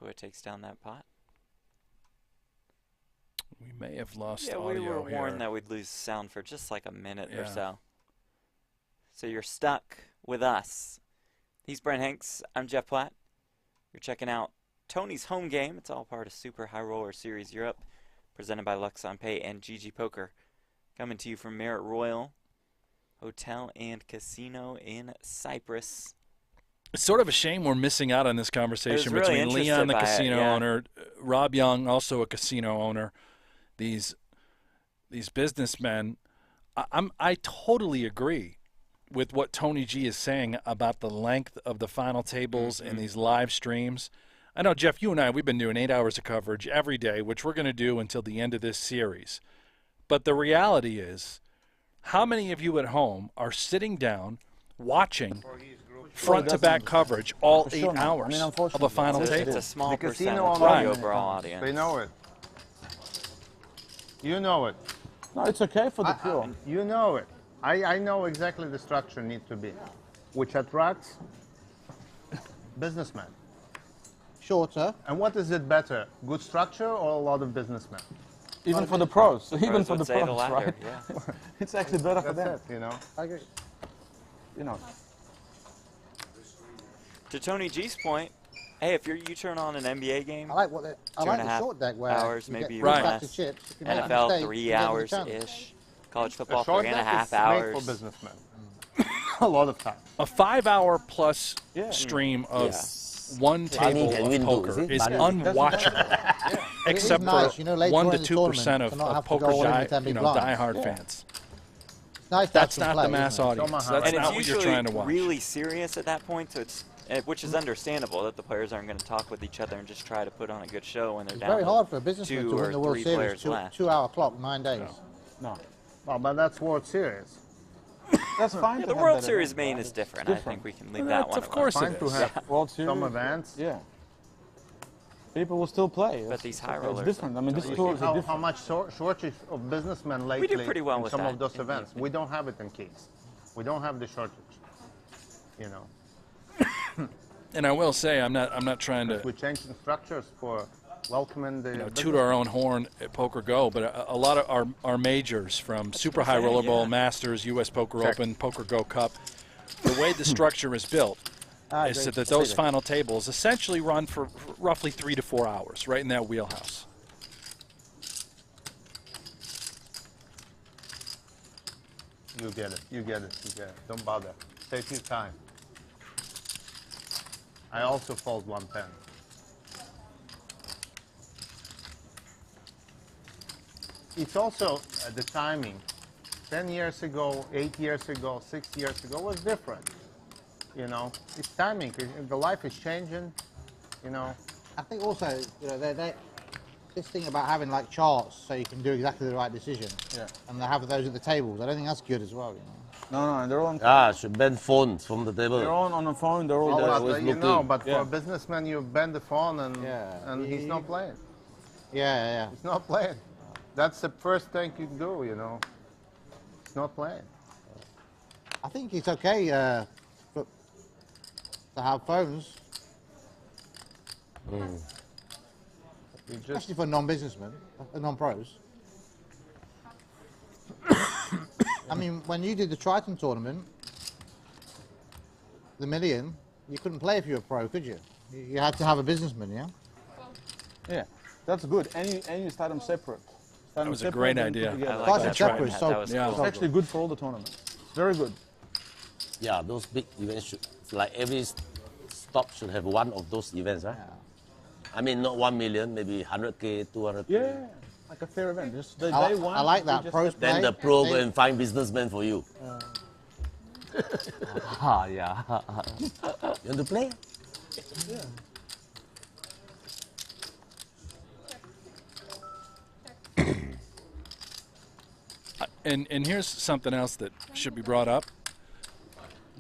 Pua takes down that pot. We may have lost Yeah, audio we were here. warned that we'd lose sound for just like a minute or Yeah. so. So you're stuck with us. He's Brent Hanks. I'm Jeff Platt. You're checking out Tony's Home Game. It's all part of Super High Roller Series Europe, presented by Lux on Pay and GG Poker. Coming to you from Marriott Royal Hotel and Casino in Cyprus. It's sort of a shame we're missing out on this conversation really between Leon, interested the by it, casino yeah. owner, Rob Young, also a casino owner. These businessmen. I totally agree with what Tony G is saying about the length of the final tables and these live streams. I know, Jeff, you and I, we've been doing 8 hours of coverage every day, which we're going to do until the end of this series. But the reality is, how many of you at home are sitting down watching front-to-back coverage all For 8 sure not. I hours mean, of a unfortunately, final It's table? a small The percentage casino of the online, overall audience. they know it. You know it. No, it's okay for the pure. You know it. I know exactly the structure needs to be, which attracts businessmen. Shorter. And what is it better, good structure or a lot of businessmen? Even for the pros. Even Pros for would the say the pros, latter, right? yeah. It's actually better for That's them. it, you know. I agree. You know. To Tony G's point, hey, if you turn on an NBA game, I like what I like the short deck where hours, you maybe get even Right. back to less. chips. If you make a NFL mistake, 3 you get another hours chance. ish. College A football short 3.5 deck is hours. made for businessmen. A lot of time. A 5-hour plus stream of one Barney table can of win too, poker see? is Barney- unwatchable, except nice, for you know, later 1 on to in the 2% tournament of, to not have to poker go all in with 10 big blinds. diehard fans. It's nice to That's have some not the play, mass isn't it? audience. Omaha. That's And not it's what you're usually trying to watch. really serious at that point, so it's which is understandable that the players aren't going to talk with each other and just try to put on a good show when they're It's down. very to hard for a businessman 2 to or win the World 3 Series. players left. 2-hour clock, 9 days. No. Well, but that's World Series. That's fine. Yeah, to the have World that Series event, main right? is It's different. I think we can leave Well, that one of alone. course Fine it to is. have World Series. some events. Yeah. People will still play. But these high It's rollers different. I mean, this tour is How different. much shortage of businessmen lately pretty well in with some that, of those in the events? We don't have it in Keys. We don't have the shortage. You know, And I will say, I'm not trying to we're changing structures for welcoming the. toot our own horn at PokerGo, but a lot of our majors, from Super High Roller Bowl, Masters, U.S. Poker Open, PokerGo Cup, the way the structure is built is that those final tables essentially run for roughly 3 to 4 hours, right in that wheelhouse. You get it. You get it. You get it. Don't bother. Take your time. I also fold 110. It's also the timing. 10 years ago, 8 years ago, 6 years ago was different. You know, it's timing. The life is changing. You know, I think also, you know, this thing about having like charts so you can do exactly the right decision. Yeah. And they have those at the tables. I don't think that's good as well. You know? No, they're on. Ah, should ban phones from the table. They're on the phone. They're all. oh, there. but, you know, but for a businessman, you bend the phone and he's not playing. Yeah. He's not playing. That's the first thing you do, you know. He's not playing. I think it's okay to have phones, You just especially for non-businessmen, non-pros. I mean, when you did the Triton tournament, the million, you couldn't play if you were a pro, could you? You had to have a businessman, yeah? Yeah, that's good. And you start them separate. That was a great idea. I like Triton that. Chopper is That so, was Yeah. It's actually good for all the tournaments. Very good. Yeah, those big events should, like every stop should have one of those events, right? I mean, not 1 million, maybe 100K, 200K. Yeah, like a fair event. Just the I, day one. I like you that. just Pros have- Then play, the pro go they- and find businessmen for you. Ah, yeah. You want to play? And here's something else that should be brought up.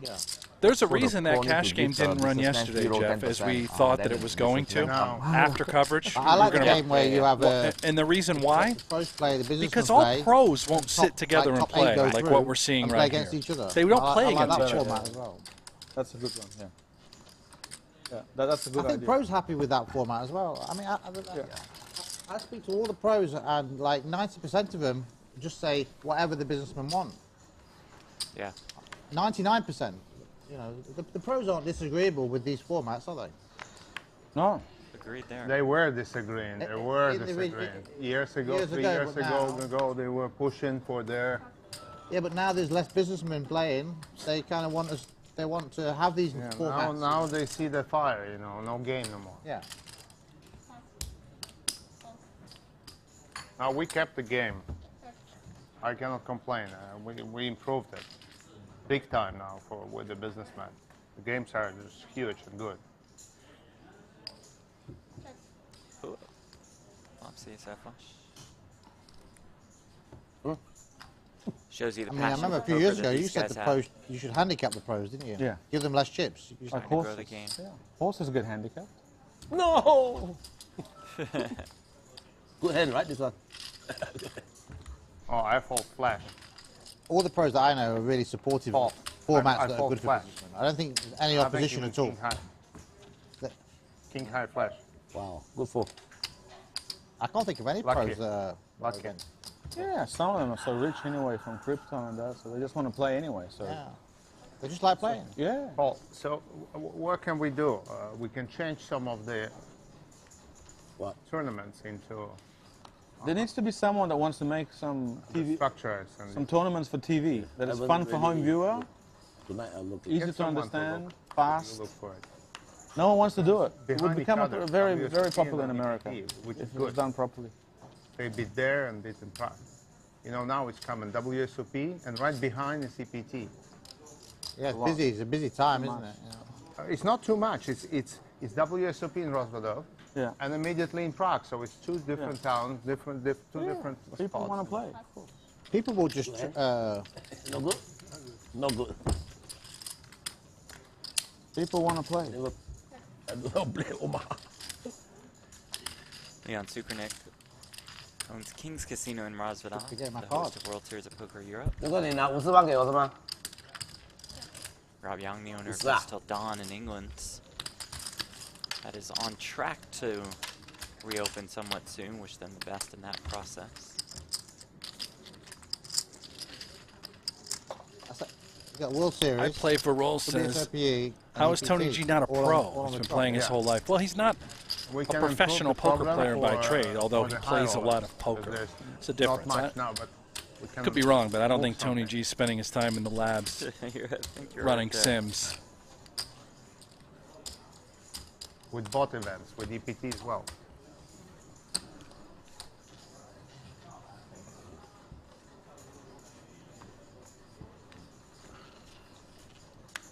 Yeah. There's a the reason that pro need cash to game give, didn't run businessman yesterday, hero Jeff, as we 10%. thought Then that it was it's going to. No. After coverage. I like we're the gonna- game where you have a And the reason why? pros play, the businessmen Because all play. pros won't top- sit together like and top 8 play go like through what we're seeing and right play against here. each other. They don't I play like against that each other. format as well. That's a good one. Yeah. Yeah, that's a good I think idea. pros happy with that format as well. I mean, I speak to all the pros, and like 90% of them just say whatever the businessmen want. Yeah. 99%. You know, the pros aren't disagreeable with these formats, are they? No. Agreed there. They were disagreeing. They were in the- disagreeing. Years ago, years 3 ago, years but ago, they were pushing for their. Yeah, but now there's less businessmen playing. They kind of want us. They want to have these Yeah, formats. now they see the fire, you know, no game no more. Yeah. Now we kept the game. I cannot complain. We improved it big time now with the businessmen. The games are just huge and good. Flopsy, is that flush? Shows you the I mean, I passion remember a for few poker years that ago you these said guys the have. pros. You should handicap the pros, didn't you? Yeah. Give them less chips. You Like Trying to grow horses. the game. Yeah. Horse is a good handicap. No! Good hand, right, this one? Oh, I fold flash. all the pros that I know are really supportive of formats I that are fold good for flat. businessmen. I don't think there's any I think opposition even at all. King high. That- King high flash. Wow, good for. I can't think of any Lucky. pros. Lucky. Yeah, some of them are so rich anyway from crypto and that, so they just want to play anyway. So Yeah. They just like playing. Yeah. Paul, so what can we do? We can change some of the What? tournaments into There needs to be someone that wants to make some TV, structures and some tournaments for TV that is fun for home viewer, Tonight I'll look at easy to someone to understand, look fast. look for it. No one wants to do it. It would Behind each become other, very, WSOP very popular in and America EPT, which if is it was good. done properly. They beat there and beat in Prague. You know, now it's coming WSOP, and right behind is EPT. Yeah, it's busy. It's a busy time, isn't it? It's not too much. It's WSOP in Rozvadov, Yeah. and immediately in Prague. So it's two different towns, two different People spots. want to play. People will just. No good? No good. People want to play. I don't play Omaha. Leon Sukernick owns King's Casino in Rosvadov, to get my the host card. of World Series of Poker Europe. 如果你拿50万给我是吗？ Rob Yong, the owner of What's that? Best Till Dawn in England, that is on track to reopen somewhat soon. Wish them the best in that process. You got World Series. I play for Rolls says, WSOP, how is Tony EPT, G not a all pro? on- all on He's the been top. playing his Yeah. whole life. Well, he's not We a can improve professional the poker program player by for, trade, although for he the plays a higher lot odds, of poker. because It's a there's difference. Not much I- now, but we can Could be wrong, but I don't improve think Tony something. G's spending his time in the labs I think you're running right there. sims. With both events, with EPT as well.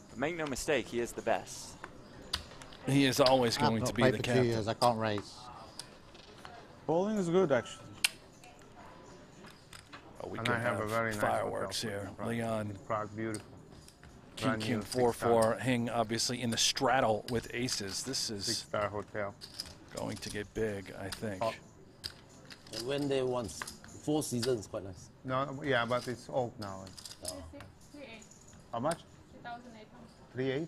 But make no mistake, he is the best. He is always I've going not to be played the for 2 captain. years. I can't race. Bowling is good, actually. Oh, we And do I have a very nice fireworks hotel here. in Prague. Leon, Prague, beautiful. King, Brand King, new 4-4, Hing obviously in the straddle with aces. This is Six-star hotel. going to get big, I think. Oh. And when they won 4 seasons, quite nice. No, yeah, but it's old now. 3,800. How much? 3,800. 3.8?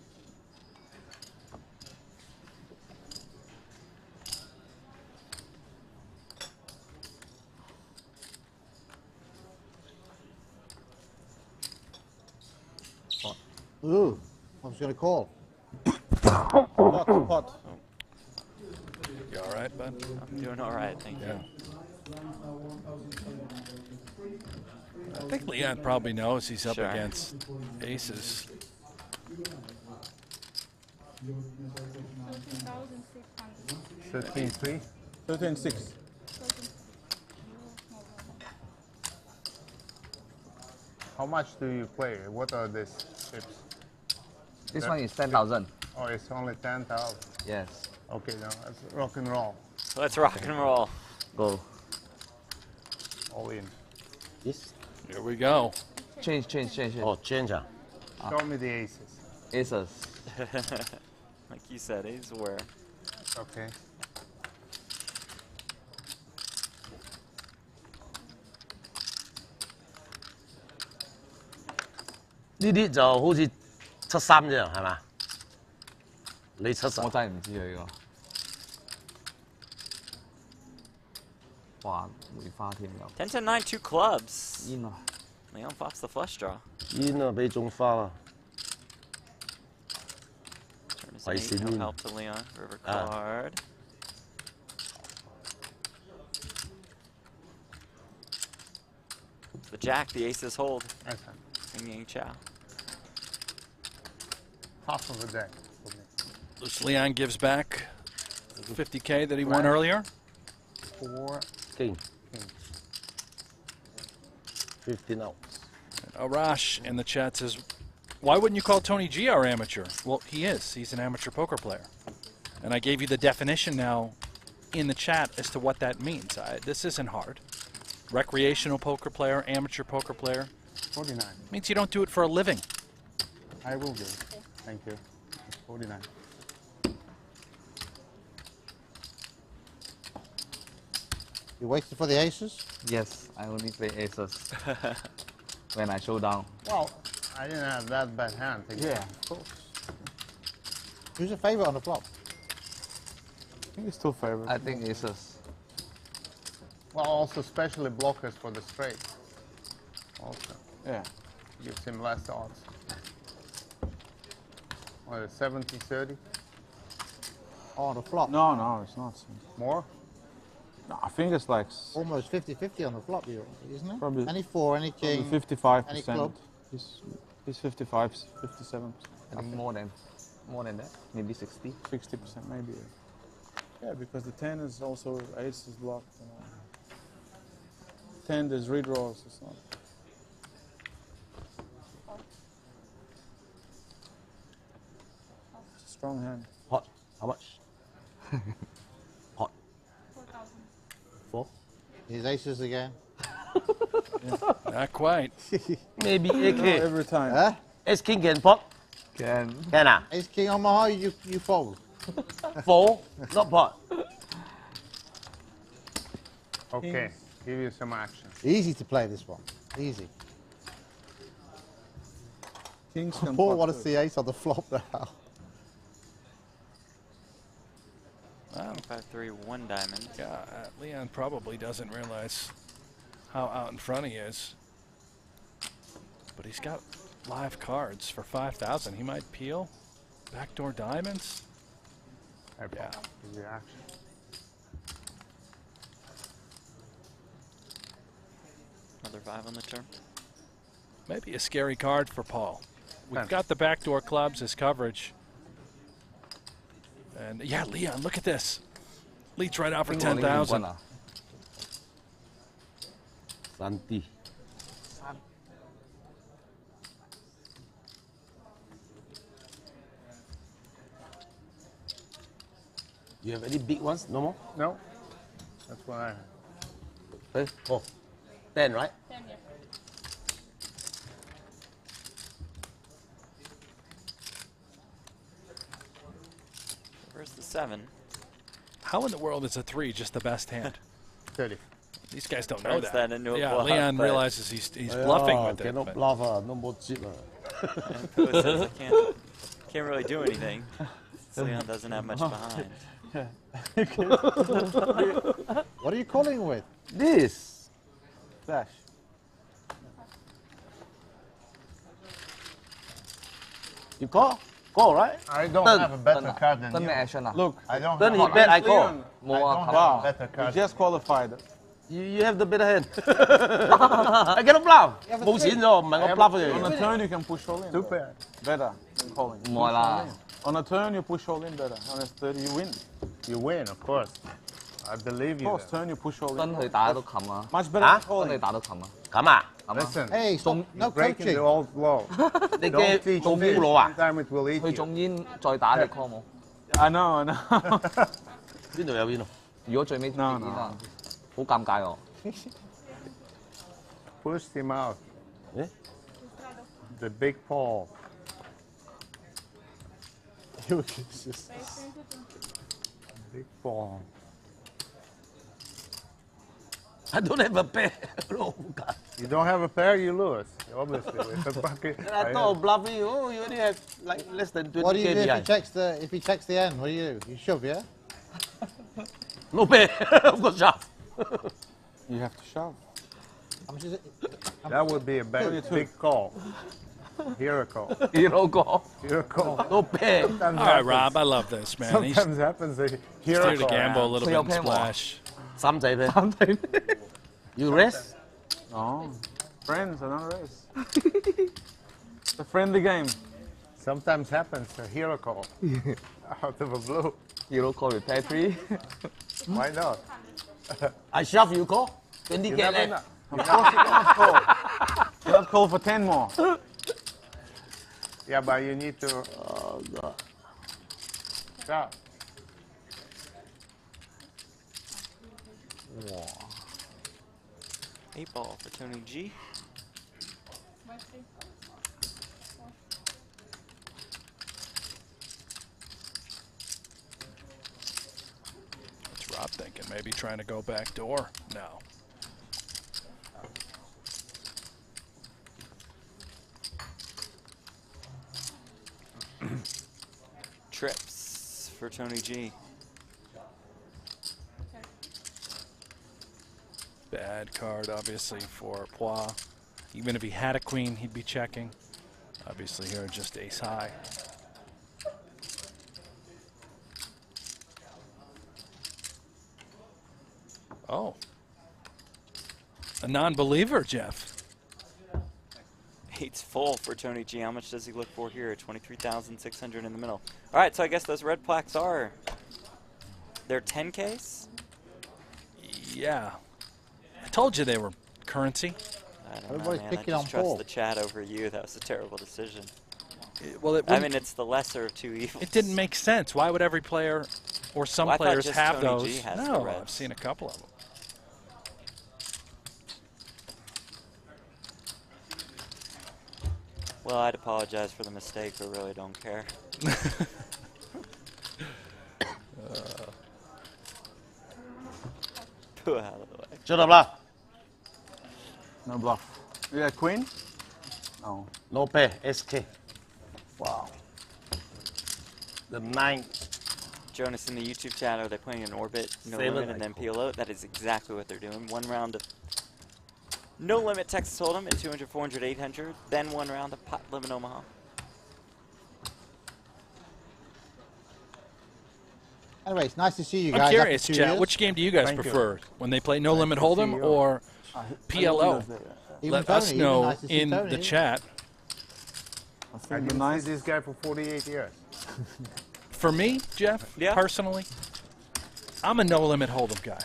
Ooh, I was going to call. Pot. You all right, bud? I'm doing all right, thank you. Yeah. I think Leon probably knows he's up Sure. against aces. 13,600. 13.3? 13-6. How much do you play? What are these chips? This one is 10,000. Oh, it's only 10,000. Yes. Okay, now that's rock and roll. Let's rock and roll. Go. All in. Yes? Here we go. Change. Oh, change. Show me the aces. Aces. Like you said, he's aware. Okay. This 啲就好似73啫，係嘛？你70。我真係唔知佢呢個。哇，梅花添又。 10 to 9, 2 clubs. 煙啊！ Leon flops the flush draw. 煙啊，俾種花啊！ Turn is an 8, Spicy no moon. help to Leon. River Ah. card. The jack, the aces hold. Okay. Yin Yang Chow. Half of the deck for me. Luce Leon gives back the 50K that he won Right. earlier. 4. King. 15 out. Arash in the chat says, why wouldn't you call Tony G our amateur? Well, he is. He's an amateur poker player. And I gave you the definition now in the chat as to what that means. This isn't hard. Recreational poker player, amateur poker player. 49. Means you don't do it for a living. I will do. Thank you. It's 49. You waited for the aces? Yes, I only play aces when I show down. Well, I didn't have that bad hand. Yeah, of course. Who's a favourite on the flop? I think it's still favorite. I think aces. Well, also especially blockers for the straight. Also Yeah. gives him less odds. What, 70-30? On the flop. No, no, it's not. More? No, I think it's like Almost 50-50 on the flop, isn't it? Probably- Any four, any king, 55%. any club. He's 55, 57%. I think more than that. Maybe 60. 60% maybe. Yeah, because the 10 is also ace is blocked. 10 there's redraws. It's not. It's a strong hand. Hot. How much? Hot. 4,000. 4? His aces again. Not quite. Maybe No, 8K. every time. Huh? Ace king can pot? Can. Can ah? Ace king Omaha, you fold. 4? Not pot. Okay, give you some action. Easy to play this one. Easy. Kings can Paul pot want to too. see ace on the flop now. Wow. 5-3, 1 diamond. Yeah, Leon probably doesn't realize how out in front he is. But he's got live cards for 5,000. He might peel. Backdoor diamonds. Hey, Paul, Yeah. give you action. Another 5 on the turn. Maybe a scary card for Paul. We've Ten. got the backdoor clubs as coverage. And yeah, Leon, look at this. Leads right out for 10,000. Santi. You have any big ones? No more? No? That's what I have. Hey, oh. 10, right? 10, yeah. Where's the 7? How in the world is a 3 just the best hand? 30. These guys don't know Turns that. that into a Yeah, bluff, Leon but- realizes he's bluffing with it. Cannot but- bluff, no more cheat. And Pua says I can't really do anything. Leon doesn't have much behind. What are you calling with? This. Flash. You call? Call, right? I don't Turn. have a better card than Turn you. the action ah. Look, I don't Then have, he bet, I call. Leon, I More don't have Wow. a better you card. just qualified. You have the better hand. I cannot bluff.冇錢咗，唔係我 bluff On 嘅。 a turn you can push all in. Two pair. Better than calling. More Push lah. all in. On a turn you push all in better. On a 30 you win. You win, of course. I believe Of you. course, then. turn you push all 真 in. 佢打到冚啊！ Much better Huh? than 真 calling. 你打到冚啊！咁啊，冚啊！ Listen, Hey, stop. No breaking the coaching. old law. 你 Don't 嘅 teach 做 me. 烏魯啊？ Sometime it will eat 佢 you. 中煙再打你 call 冇？ I know, I know. 邊度有邊度？如果最尾中煙啊，好尷尬喎！ Pushed him out. Eh? The big Paul. Big Paul. I don't have a pair. Oh, God. You don't have a pair, you lose. Obviously, with the bucket. And I thought of bluffing you. Oh, you only have like less than 20K What do you do if he behind. checks the end? What do? You shove, yeah? No pair. Of course, shove. You have to shove. How much is it? That would be a big call. Hero call. Hero call. Hero call. No pair. Sometimes All right, happens. Rob, I love this, man. He's Sometimes happens a here hero to call. gamble a little So bit and you're paying splash. 三仔咩？You rest? No. Friends, another race. It's a friendly game. Sometimes happens a hero call. Out of a blue. Hero call with pair 3. Why not? I shove, you call? 20K You never left. know. Of course you cannot call. You cannot call for 10 more. Yeah, but you need to. Oh, God. Yeah. 8 ball for Tony G. What's Rob thinking? Maybe trying to go back door? No. Trips for Tony G. Bad card, obviously, for Pois. Even if he had a queen, he'd be checking. Obviously, here, just ace high. Oh. A non-believer, Jeff. Eight's full for Tony G. How much does he look for here? 23,600 in the middle. All right, so I guess those red plaques are, they're 10Ks? Yeah. I told you they were currency. I don't Everybody's know, man. I picking just on trust Paul. the chat over you. That was a terrible decision. Well, it I wouldn't- mean, it's the lesser of two evils. It didn't make sense. Why would every player or some Well, I thought players just have Tony G those? has the No, reds. I've seen a couple of them. Well, I'd apologize for the mistake, but really don't care. Put out of the way. Shut up, bluff. No bluff. You got queen? No. No pair. SK. Wow. The 9. Jonas in the YouTube chat, are they playing an orbit, no Seven, limit, and then PLO? That is exactly what they're doing. One round of no limit Texas Hold'em at 200, 400, 800. Then one round of pot limit Omaha. Anyway, it's nice to see you guys. I'm after curious, 2 chat. years. Which game do you guys Thank you. prefer? When they play No Limit to see Hold'em you. or PLO? Even Let Tony, us even know nice to see in Tony. the chat. I I think the didn't nice. see this guy for 48 years. For me, Jeff, Yeah. personally, I'm a No Limit Hold'em guy.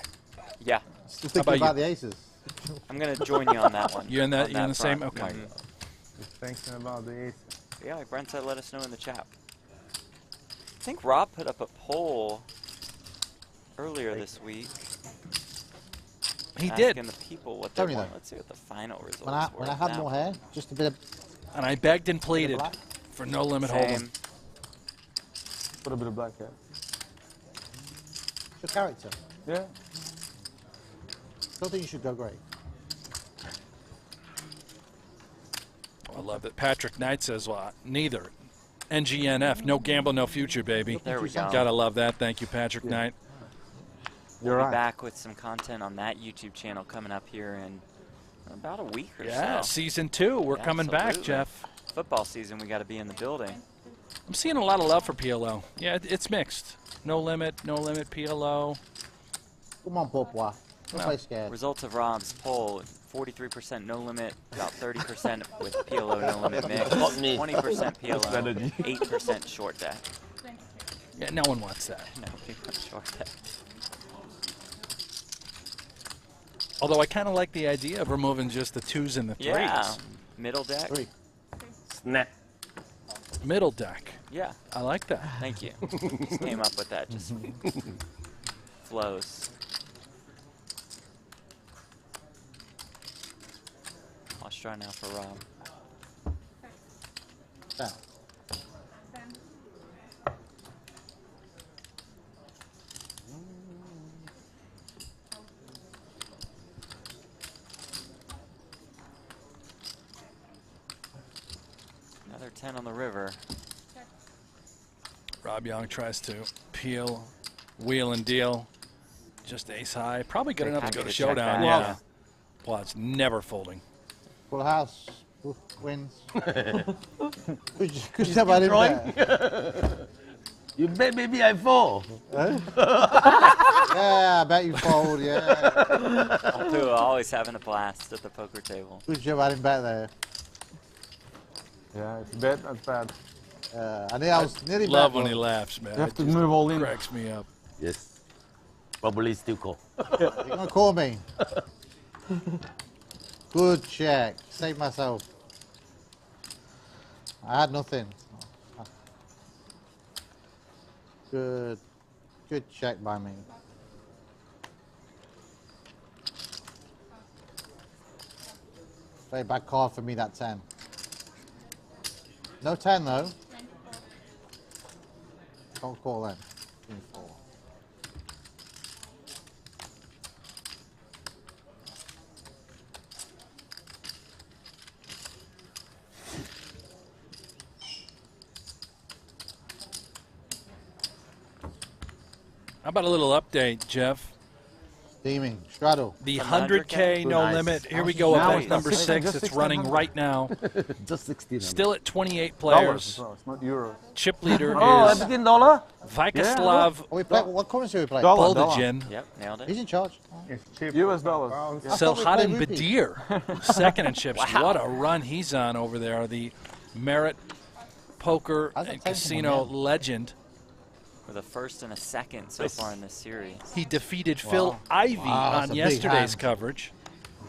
Yeah, Still How thinking about about the aces. I'm going to join you on that one. You in that? on You in the same? front. Okay. Mhm. Just thinking about the ace. Yeah, like Brent said, let us know in the chat. I think Rob put up a poll earlier this week. He did, asking the people what they Tony, want. though. Let's see what the final results When I were had now. more hair, just a bit of and I begged and pleaded black. for No Limit Hold'em. Same. Put a bit of black here. your character. Yeah. Don't think you should go great. I love that. Patrick Knight says, well, neither. NGNF, no gamble, no future, baby. There we go. Gotta love that. Thank you, Patrick Knight. We'll You're be right. back with some content on that YouTube channel coming up here in about a week or Yeah, so. season 2. We're coming back, Absolutely. Jeff. Football season, we got to be in the building. I'm seeing a lot of love for PLO. Yeah, it's mixed. No limit, PLO. Come on, Pourpois. Don't Well, play scared. Results of Rob's poll: 43% no limit, about 30% with PLO no limit mix, Not me. 20% PLO, 8% short deck. Yeah, no one wants that. No, we want short deck. Although I kind of like the idea of removing just the 2s and the 3s. Yeah, middle deck. Three. Snap. Middle deck. Yeah, I like that. thank you. Just came up with that. Just flows. I'll try now for Rob. Down. Another 10 on the river. Rob Young tries to peel, wheel and deal. Just ace high. Probably good enough to go to Happy check showdown. that, Yeah. Well, it's never folding. Full house. Wins. Good job, I didn't bet. You bet maybe I fall. Yeah, I bet you fold, yeah. Altua always having a blast at the poker table. Good job, I didn't bet there. Yeah, if you bet, that's bad. I was nearly Love bet, when he but laughs, man. You have It to just move all in. cracks me up. Yes. Probably still call. You're going to call me. Good check. Save myself. I had nothing. Good check by me. Very bad card for me, that 10. No 10 though. Don't call then. Give me 4. How about a little update, Jeff? Teaming. Straddle. The From the 100K no Nice. limit. Here we go. Now Event it's number just 6. It's 1600. running right now. Just 16. Still at 28 Dollars players. as well. It's not euros. Chip leader Oh, is everything dollar? Vyacheslav Oh, we play, what currency are we playing? Dollar. Boldajin. Yep, nailed it. He's in charge. It's cheap. US dollars. Pounds. I thought we played Selhadin rupee. Badir, second in chips. Wow. What a run he's on over there. The Merit Poker How's that and taken Casino him, legend. With a first and a second so far in this series. He defeated Phil Ivey Wow, that's on a big yesterday's hand. coverage.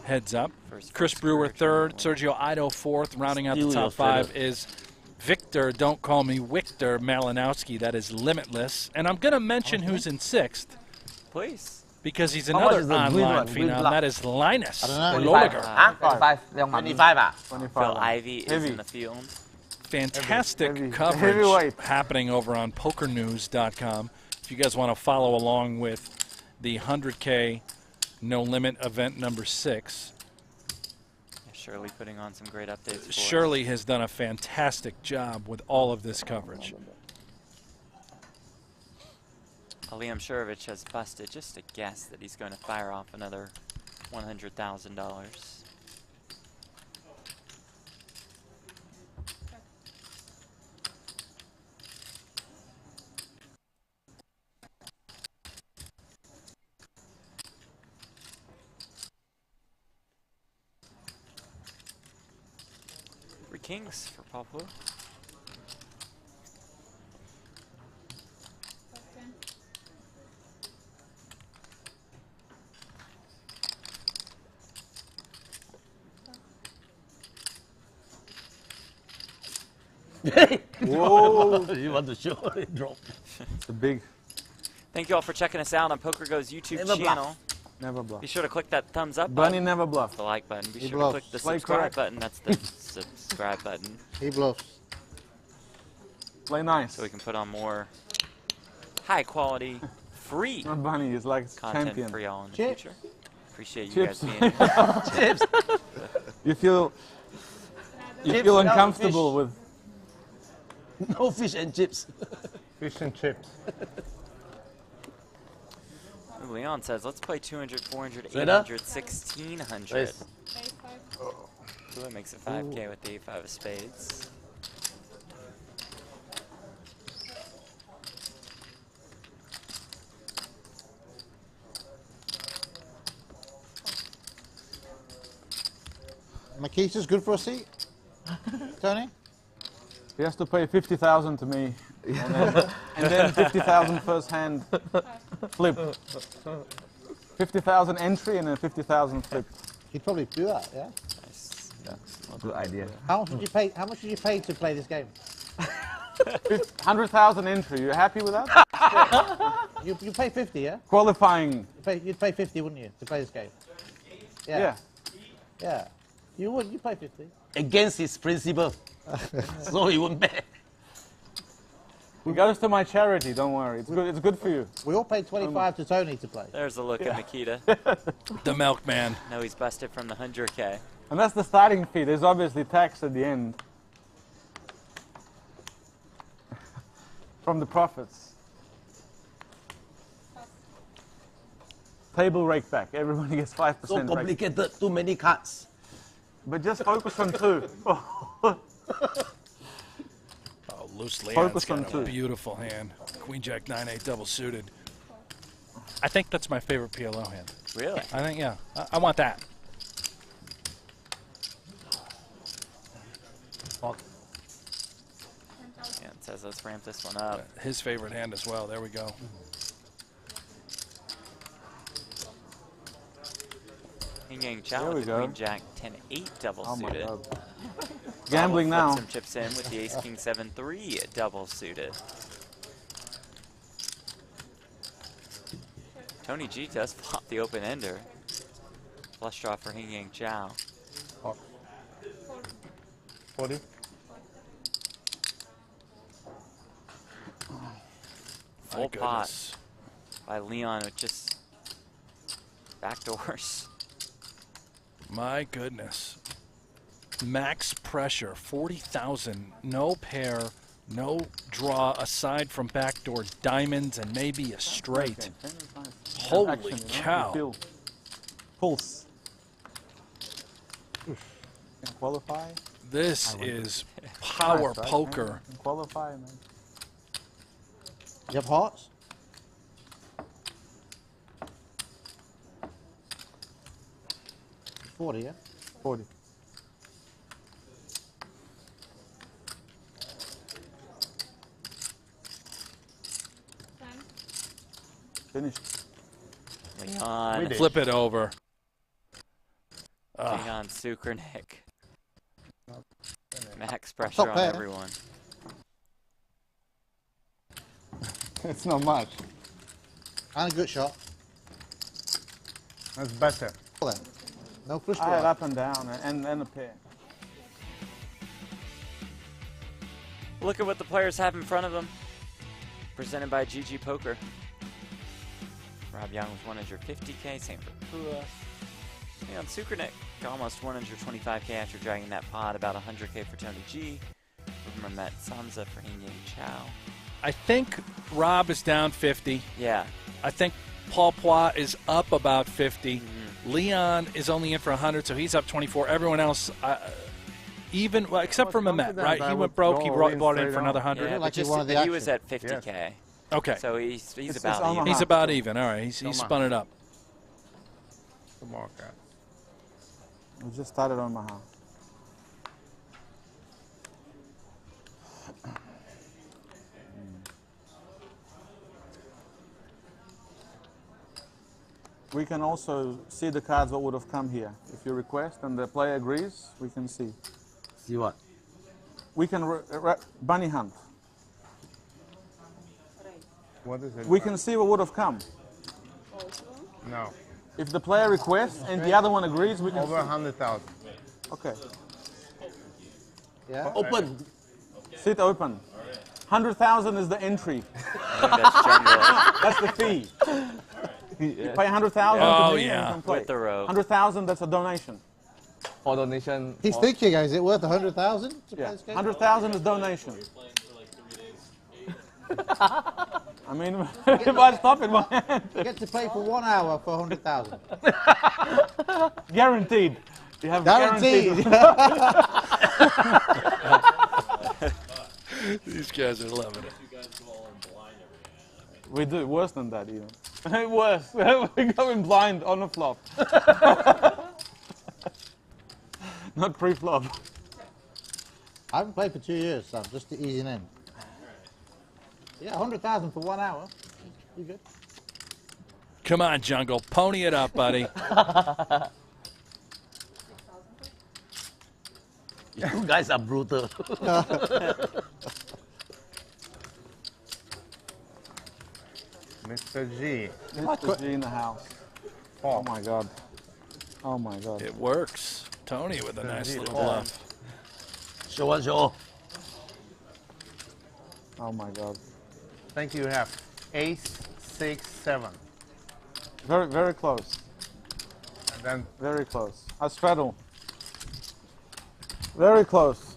Heads up. First Chris Brewer third, Sergio Ido fourth. Rounding out the Still top your 5 setup. is Victor, don't call me Victor Malinowski. That is limitless. And I'm going to mention who's in 6th Please. because he's How much another is the green online one? Green phenom. block? That is Linus I don't know. Loliger. Huh? 25 Leong Mặn. 25 ah? 25. Phil Ivey is Heavy. in the field. Fantastic Heavy- coverage heavyweight. happening over on PokerNews.com. If you guys want to follow along with the 100K No Limit event number 6, Shirley putting on some great updates for us. Shirley has done a fantastic job with all of this coverage. Liam Shurovich has busted just a guess that he's going to fire off another $100,000. Three kings for Papu. Whoa. You want to show it drop? It's a big. Thank you all for checking us out on PokerGo's YouTube Never bluff. channel. Never bluff. Be sure to click that thumbs up Bunny button. never bluff. The like button. Be He sure bluffs. to click the Play subscribe correct. button. That's the subscribe button. He bluffs. Play nice. So we can put on more high quality, free Not Bunny, it's like content champion. for y'all in the Chips. future. Appreciate you Chips. guys being here. Chips. You feel Chips feel without uncomfortable fish. with No fish and chips. Fish and chips. Leon says, let's play 200, 400, Straight up? 800, 1600. Nice. So it makes it 5K with the 8-5 of spades. Makita's good for a seat. Tony? he has to pay 50,000 to me, and then 50,000 first hand flip. 50,000 entry and then 50,000 flip. He'd probably do that, yeah? Nice. Good idea. How much did you pay? How much did you pay to play this game? 100,000 entry. You happy with that? You pay 50, yeah? Qualifying. You'd pay 50, wouldn't you, to play this game? Yeah. Yeah. You would. You pay 50. Against his principle. So he won't bet. It goes to my charity. Don't worry. It's good. It's good for you. We all paid 25 to Tony to play. There's a look at Nikita. The milkman. No, he's busted from the 100K. And that's the starting fee. There's obviously tax at the end from the profits. Table rake back. Everybody gets 5% So rake. complicated, too many cards. But just focus on 2. Oh, loose Leon's Focus on got a 2. beautiful hand. Queen Jack 9-8 double suited. I think that's my favorite PLO hand. Really? I think, yeah. I want that. Yeah, it says let's ramp this one up. His favorite hand as well. There we go. Yin Yang Chow There we with the go. Queen Jack 10-8 double Oh my suited. God. Bravo Gambling flips now. some chips in with the Ace King 7-3 double suited. Tony G does flop the open ender. Flush draw for Yin Yang Chow. 40. My Full pot goodness. by Leon with just backdoors. My goodness. Max pressure, 40,000. No pair, no draw aside from backdoor diamonds and maybe a straight. Holy action, you know? You cow. feel pulse. Can qualify. This is power Nice, right, poker. man? Can qualify, man. You have hearts? $40, yeah? 40. Finished. Leon. did. Flip it over. Leon Sukernick. Max pressure Top on pair. everyone. It's not much. And a good shot. That's better. Well then, no flush I had draw. up and down and a pair. Look at what the players have in front of them. Presented by GG Poker. Rob Yong with 150K, same for Pua. Leon Sukernick, almost 125K after dragging that pot, about 100K for Tony G. Met Sansa for Yin Chow. I think Rob is down 50. Yeah. I think Paul Poit is up about 50. Leon is only in for 100, so he's up 24. Everyone else, even, well, except for Mehmet, confident right? I He would went broke. He go brought in in straight for another on. 100. Yeah, like but he just, wanted the he was at action. 50K. Okay. So he's It's about Omaha. even. He's about even. All right. He's Come on. spun it up. Some more cards. We just started Omaha. We can also see the cards that would have come here. If you request and the player agrees, we can see. See what? We can bunny hunt. What is it? We can see what would have come. No. If the player requests and the other one agrees, we can Over 100,000. Okay. Yeah? Open. Sit open. 100,000 is the entry. I think that's jungle. That's the fee. You pay 100,000 Oh, to me yeah. and you can play. With the rope. 100,000, that's a donation. For donation. He's thinking, is it worth 100,000 to play Yeah. this game? 100,000 is donation. I mean, if I stop in my hand, You get to play for 1 hour for 100,000. guaranteed. You have Guaranteed. These guys are loving it. We do worse than that even. Worse. We go in blind on the flop. Not pre-flop. I haven't played for 2 years, so I'm just easing in. Yeah, 100,000 for 1 hour. You good? Come on, Jungle. Pony it up, buddy. You guys are brutal. Mr. G. Mr. G in the house. Oh my god. Oh my god. It works. Tony with a nice little bluff. Show one, show. Oh my god. Thank you. You have ace, 6, 7. Very, very close. And then Very close. I straddle. Very close.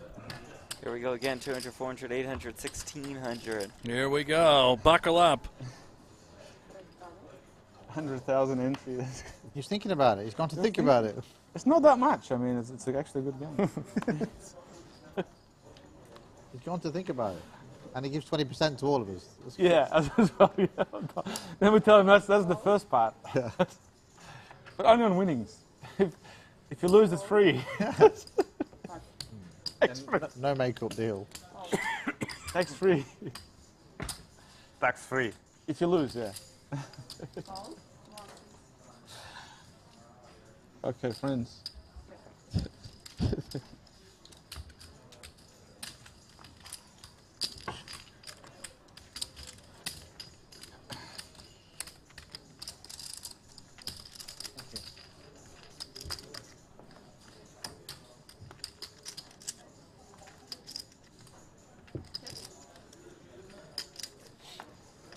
Here we go again. 200, 400, 800, 1,600. Here we go. Buckle up. 100,000 entry. He's thinking about it. He's going to think about it. It's not that much. I mean, it's actually a good game. He's going to think about it. And he gives 20% to all of us. That's good. Yeah, as well, yeah. Then we tell him that's the first part. Yeah. But only on winnings. If you lose, it's free. No makeup deal. Tax free. tax free. If you lose, yeah. Okay, friends.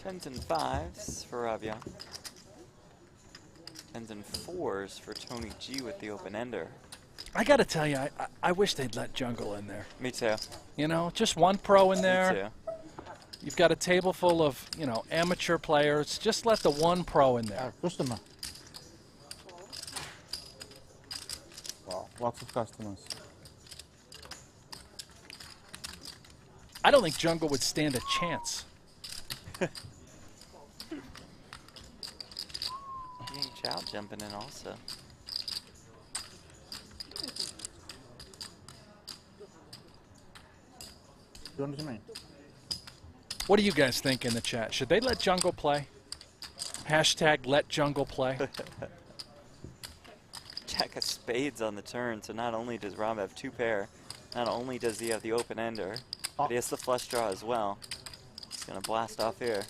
Tens and fives for Rob Yong. Tens and fours for Tony G with the open ender. I got to tell you, I wish they'd let Jungle in there. Me too. You know, just one pro in Me there. too. You've got a table full of, you know, amateur players. Just let the one pro in there. Customer. Wow, lots of customers. I don't think Jungle would stand a chance. Chow jumping in also. You understand me? What do you guys think in the chat? Should they let Jungle play? Hashtag let Jungle play. Jack of spades on the turn, so not only does Rob have 2 pair, not only does he have the open ender, but he has the flush draw as well. He's gonna blast off here.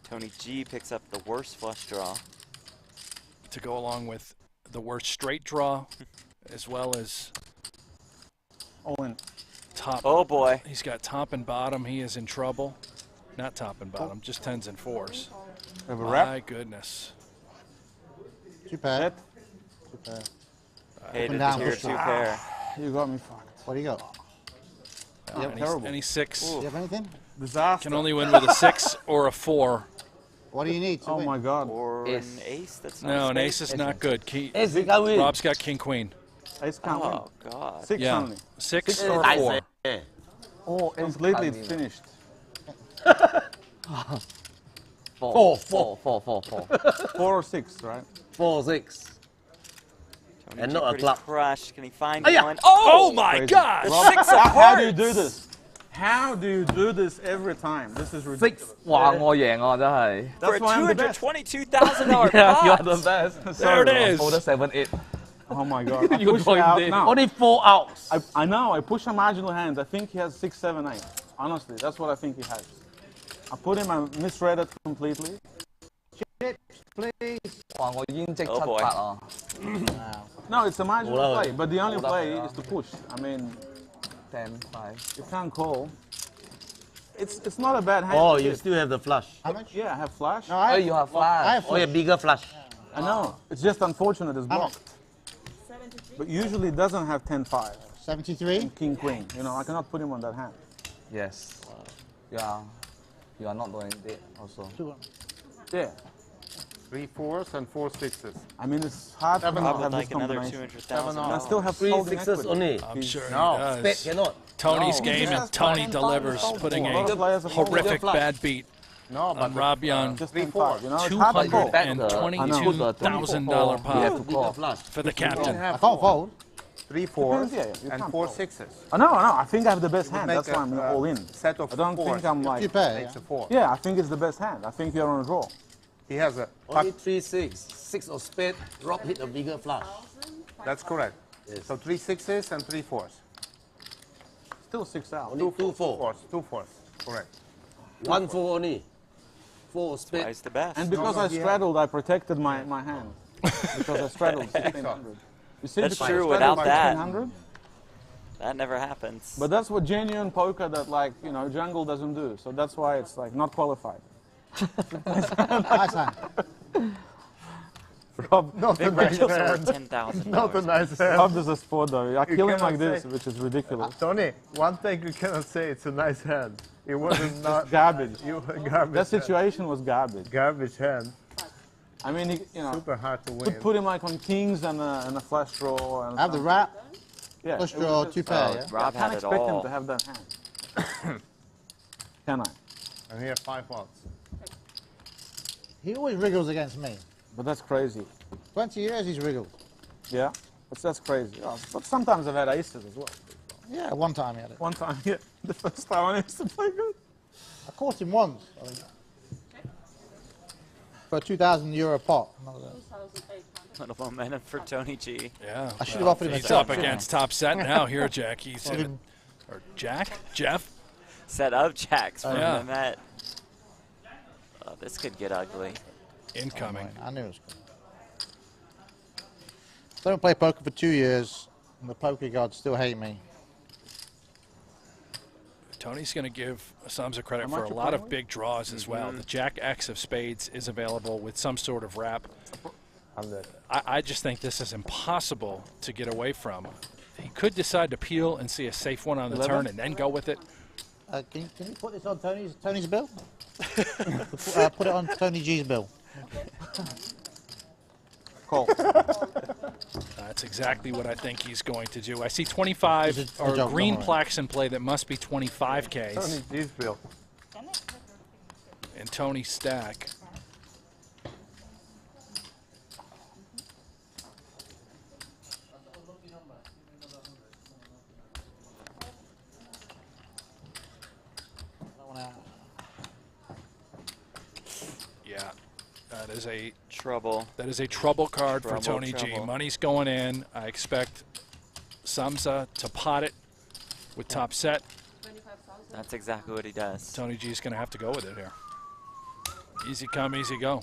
Tony G picks up the worst flush draw. To go along with the worst straight draw, as well as All in. top. Oh boy. He's got top and bottom. He is in trouble. Not top and bottom, just 10s and 4s. Have a My wrap. goodness. 2 pair. Bet. 2 pair. Hated down to hear push 2 that. pair. You got me fucked. What do you got? Any 6. Do you have anything? Disaster. Can only win with a 6 or a 4. What do you need to Oh win? my God. Or Ace. an ace, that's not No, a an spade. ace is not good. Ace, you can't win. Rob's got king queen. Ace can't Oh god. win. 6 Yeah, only. 6 or Nice, 4. eh? Oh, completely it's finished. 4. 4 or 6, right? 4, 6. Tony And G not a pretty club. crushed. Can he find Aya. one? Oh my Crazy. God! Rob, 6 of how do you hearts. do this? How do you do this every time? This is ridiculous. 6，哇！我贏啊，真係。 For a That's why I'm the best. $222,000 Yeah, you are pot. the best. There it is. Hold 7, 8. Oh my God. I You push go it out in there. now. Only 4 outs. I know. I push a marginal hand. I think he has 6, 7, 8. Honestly, that's what I think he has. I put him. I misread it completely. Please. 哇！我已經積 Oh 7、 boy. 8啊。 No, it's a marginal Well, play, but the only well, play yeah. is to push. I mean, 10、5。 you can't call. It's not a bad hand. Oh, to you hit. still have the flush. How much? Yeah, I have flash. No, Oh, you have I flash. have Oh, yeah, bigger flush. I know. It's just unfortunate it's How much? blocked. But usually it doesn't have 10-5 73. and king queen. You know, I cannot put him on that hand. Yes. You are not doing it also. 2. Yeah. 3 4s and 4 6s. I mean, it's hard to Seven not off. have this Like another combination. $200,000. I still have 3 folding 6s equity. only. I'm sure No. he Spade does. cannot. Tony's No. game, and Just Tony 10-5 delivers, fold. putting A lot of players a have folded horrific flush. bad beat No, but on Rob Young. Just 3 10-5. You know, it's hard to call. $222,000 pot Bigger flush. for the captain. I can't fold. 3 4s Depends, yeah, you and can't 4 fold. 6s. I know. I think I have the best hand. Make That's why I'm all in. Set of I don't 4s. think I'm 2 like. pair. Makes a 4. Yeah, I think it's the best hand. I think you're on a draw. He has a. Only 3 6. 6 of spade. Rob hit a bigger flush. That's correct. Yes. So 3 6s and 3 4s. Still 6 out. Only 2 4. 4s. 2 4s. Correct. 1 4 only. 4 spade. Twice the best. And because I straddled, I protected my hand. Because I straddled 1600. You see, That's because I true, straddled without by that. 1600. That never happens. But that's what genuine poker that, like, you know, jungle doesn't do. So that's why it's like not qualified. Nice hand. Rob, Not a Big Brent nice just over hand. $10,000. Not a nice hand. Rob is a sport though. I kill him cannot like this, say- which is ridiculous. Tony, one thing you cannot say, it's a nice hand. It wasn't not Garbage. You garbage. That hand. situation was garbage. Garbage hand. I mean, you know, Super hard to win. put him like on kings and a flash draw. And I have the wrap. yeah, Flush it was draw, just- 2 pair. Oh, Yeah? Rob I can't had it expect him all. to have that hand. Can I? And here 5 outs. He always wriggles against me. But that's crazy. 20 years he's wriggled. Yeah, that's crazy. Oh, but sometimes I've had aces as well. Yeah, one time he had it. One time, yeah, the first time I used to play good. I caught him once. I think. For a €2,000 pot. None of that. Little momentum for Tony G. Yeah. I should have offered him a He's top, up shouldn't I? against top set now. Here, Jack. He's or Jack? Jeff? Set of jacks from Yeah. the Met. Oh, this could get ugly. Incoming. I knew it was coming. Don't play poker for 2 years, and the poker gods still hate me. Tony's going to give Samsa credit How for much a you lot playing of big draws as well. The Jack X of spades is available with some sort of wrap. I just think this is impossible to get away from. He could decide to peel and see a safe one on the 11? turn and then go with it. Can you put this on Tony's bill? Put it on Tony G's bill. Call. That's exactly what I think he's going to do. I see 25 It's a or joke, green don't worry. plaques in play that must be 25Ks Tony G's bill. in Tony's stack. Yeah, that is a Trouble. trouble card for Trouble, Tony G. trouble. Money's going in. I expect Samsa to pot it with top set. 25,000. That's exactly what he does. Tony G's going to have to go with it here. Easy come, easy go.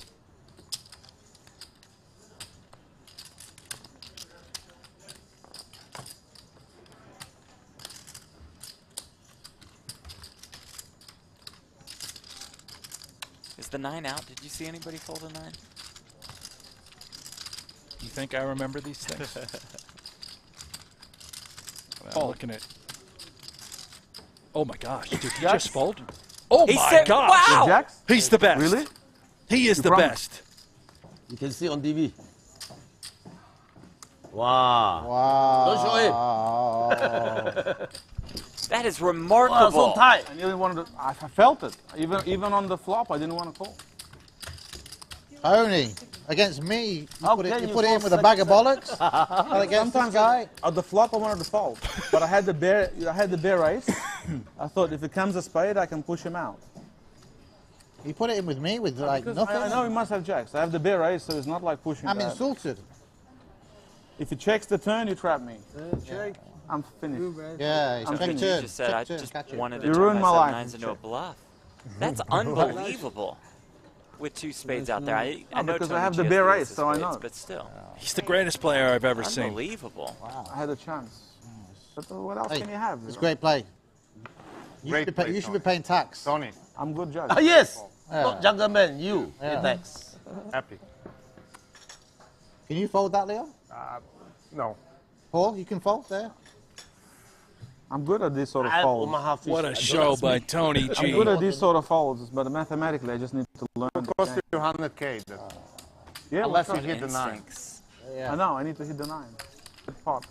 Is the 9 out? Did you see anybody fold a 9? You think I remember these things? I'm looking at. Oh my gosh! Did he just fold? Oh He my said- gosh! wow! Jacks? He's the best. Really? He is You the promise? best. You can see on TV. Wow. Wow. Don't show it. That is Wow, remarkable. so tight. I nearly wanted to. I felt it. Even on the flop, I didn't want to call. Tony, against me, you How put can it, you you put it in fall with a bag of bollocks. And against this Sometimes guy. at the flop I wanted to fold, but I had the bear ace. I thought if it comes a spade, I can push him out. You put it in with me with like Because nothing. I know he must have jacks. I have the bear ace, so it's not like pushing. I'm bad. insulted. If he checks the turn, you trap me. I'm finished. Yeah, it's I'm check finished. You turn. just said check I turn, just catch it. wanted to You turn ruined my seven life. nines into a Check. bluff. That's unbelievable. With 2 spades out there, I know because I Tony have G the has bear ace ace, of so I spades, know. But still, He's the greatest player I've ever seen. unbelievable. I had a chance. But what else Hey, can you have? it's great play. You, Great should, be play, you should be Tony. paying tax. Tony, I'm good judge. Ah, yes. Yeah. Not younger man, you. Yeah. Next. happy. Can you fold that, Leo? No. Paul, you can fold there? I'm good at this sort of I have folds. Omaha fish. What I a don't show ask by me. Tony I'm G. good at these sort of folds, but mathematically I just need to learn. It the costs game. you 100K. Yeah, Unless what's you up? hit the 9. Instincts. I know, I need to hit the 9. Good pot.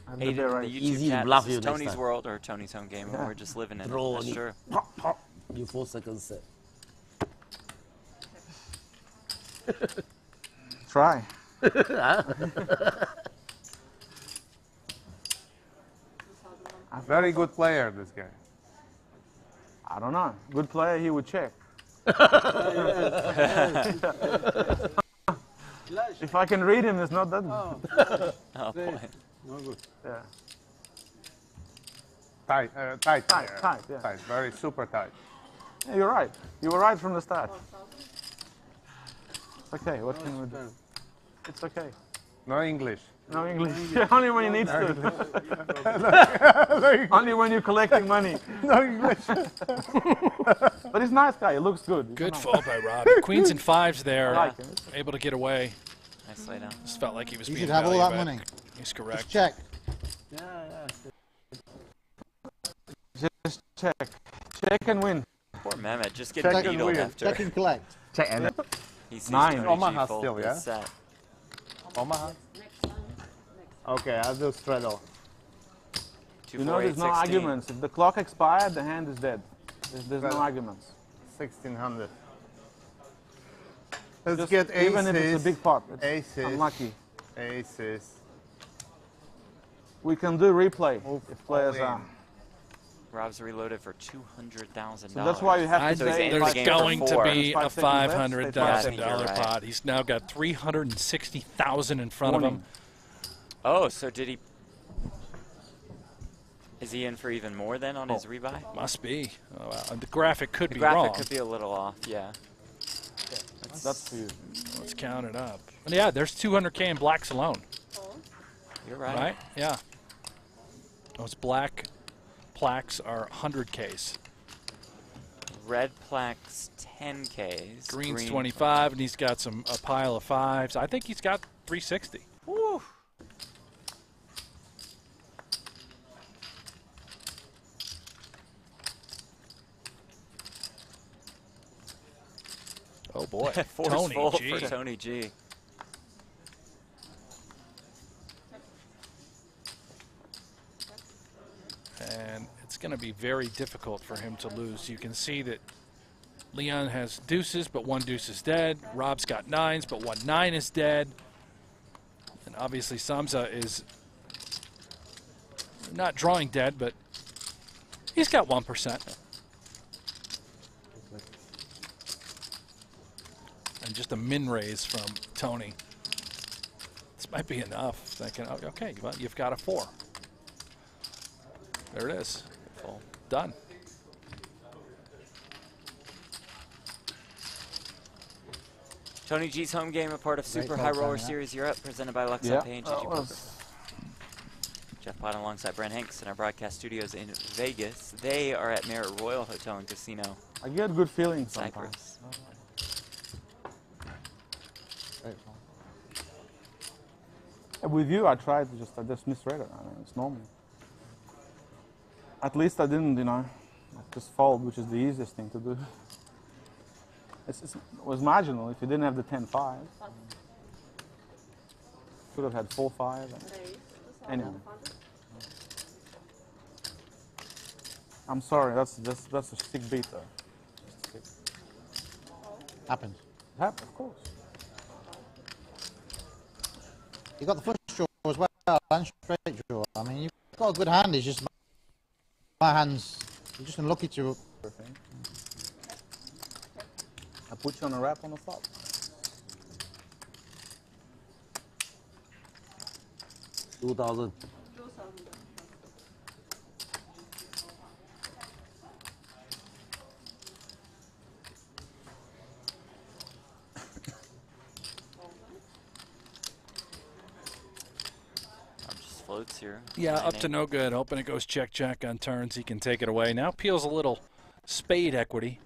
I have the Aiden bear in the ace. YouTube Easy chat, bluff this is you next Tony's time. world or Tony's home game, and Yeah. we're just living in it. Throw That's on it. true. Pop, pop. You 4 seconds set. Try. Very good player, this guy. I don't know. Good player, he would check. If I can read him, it's not that. Oh boy. Yeah. Tight, tight, Tight, tight, yeah. tight. Very super tight. Yeah, you're right. You were right from the start. Okay, what can we do? It's okay. No English. No English. Only when you need to. Only when you're collecting money. No English. But he's a nice guy. He looks good. He's Good nice. fold by Robbie. Queens and fives there. I like him. Able to get away. Nice lay down. Just felt like he was You being should have all value that bet. money. He's correct. Just check. Just check. Check and win. Poor Mehmet, just Check getting and needled win. after Check and collect. Check and he sees 9. Tony G Omaha fold still, this yeah? set. Omaha? Okay, I'll do straddle. 2, You 4, know, 8, there's no 16. arguments. If the clock expired, the hand is dead. There's no Well, arguments. 1600. Let's Just get aces. even if it's a big pot. It's Aces. unlucky. Aces. We can do replay Move if players all in. are. Rob's reloaded for $200,000. So that's why you have I to So he's say in the there's game going for to 4. be a 5 seconds left, $500,000 Yeah, I think you're right. pot. He's now got $360,000 in front of him. Warning. Oh, so did he? Is he in for even more then on his rebuy? Must be. Oh, wow. The graphic could The be graphic wrong. could be a little off, yeah. That's for you. Let's count it up. And yeah, there's 200K in blacks alone, You're right. right? Yeah. Those black plaques are 100Ks. Red plaques 10Ks. Green's green 25, and he's got a pile of fives. I think he's got 360. Woo. Oh boy, Forceful Tony G. for Tony G. And it's going to be very difficult for him to lose. You can see that Leon has deuces, but one deuce is dead. Rob's got nines, but one nine is dead. And obviously Samsa is not drawing dead, but he's got 1%. And just a min raise from Tony. This might be enough. Thinking, okay, well, you've got a 4. There it is. Full. Done. Tony G's home game, a part of Super Great High call, Roller Tony, Series Europe, presented by Lux Yeah, on Pay and GG Poker. Jeff Platt alongside Brent Hanks in our broadcast studios in Vegas. They are at Marriott Royal Hotel and Casino, I get good feelings sometimes. Cyprus. Great call. With you, I just misread it. I mean, it's normal. At least I didn't, just fold, which is the easiest thing to do. It was marginal if you didn't have the 10-5. Could have had 4-5. Anyway. I'm sorry, that's a sick beat though. Happens. It happened, of course. You got the flush draw as well and straight draw. I mean, you've got a good hand. It's just my hands. You're just unlucky to. I put you on a wrap on the flop. $2,000. Just floats here. Yeah, up to no good. Hoping it goes check on turns. He can take it away. Now peels a little spade equity.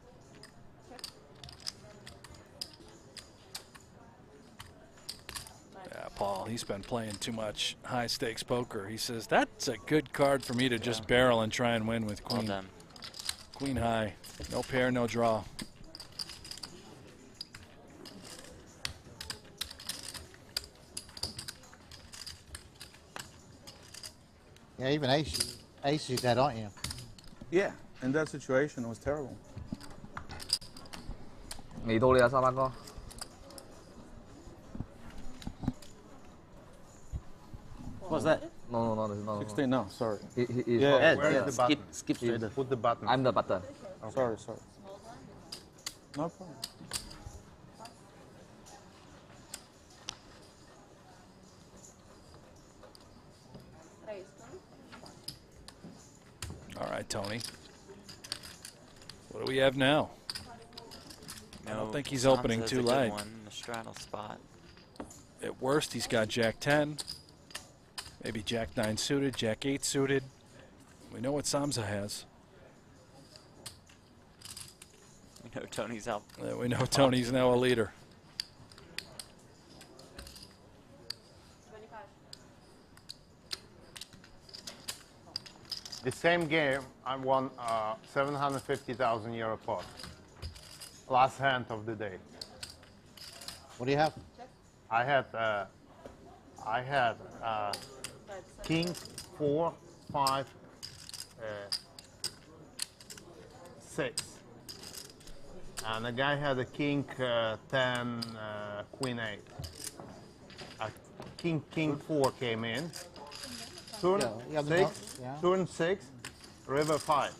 Yeah, Paul, he's been playing too much high stakes poker. He says that's a good card for me to just barrel and try and win with Well queen. done. Queen high. No pair, no draw. Yeah, even ace is dead, aren't you? Yeah, in that situation, it was terrible. 未到你啊，三班哥。 What's that? No. 16, no, sorry. He Yeah, Ed, Where is yeah, the button? skip straight. Put the button. I'm the button. Sorry. No problem. All right, Tony. What do we have now? I don't think he's opening Sansa's too a good light. one, the straddle spot. At worst, he's got Jack 10, maybe Jack 9 suited, Jack 8 suited. We know what Samsa has. We know Tony's out. We know Tony's now a leader. The same game, I won 750,000 euro pot. Last hand of the day. What do you have? I had king 4, 5, 6, and the guy had a king 10, queen 8. King 4 came in. Turn Yeah, 6, yeah. turn 6, river 5.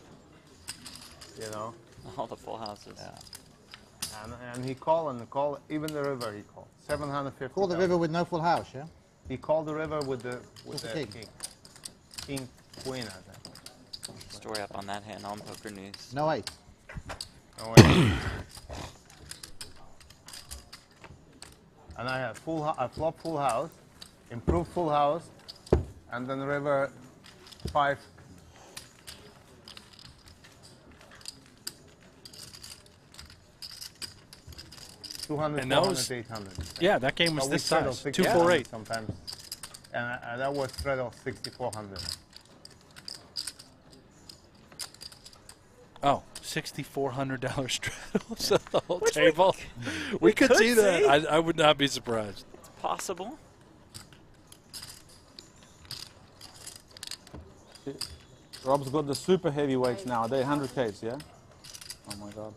You know, All the full houses. and he called and called. Even the river he called. 750. Call the river with no full house, yeah? He called the river with the king. King, queen, I think. Story up on that hand on Poker News. No 8. Oh, wait. And I had I flop full house, improved full house, and then river 5. And those- 800. Yeah, that game was We this straddle size, 6,400 248. sometimes, and that was straddle 6,400. Oh, $6,400 straddles on the whole table. We could see that. I would not be surprised. It's possible. Rob's got the super heavyweights now. They're 100Ks, yeah? Oh my God.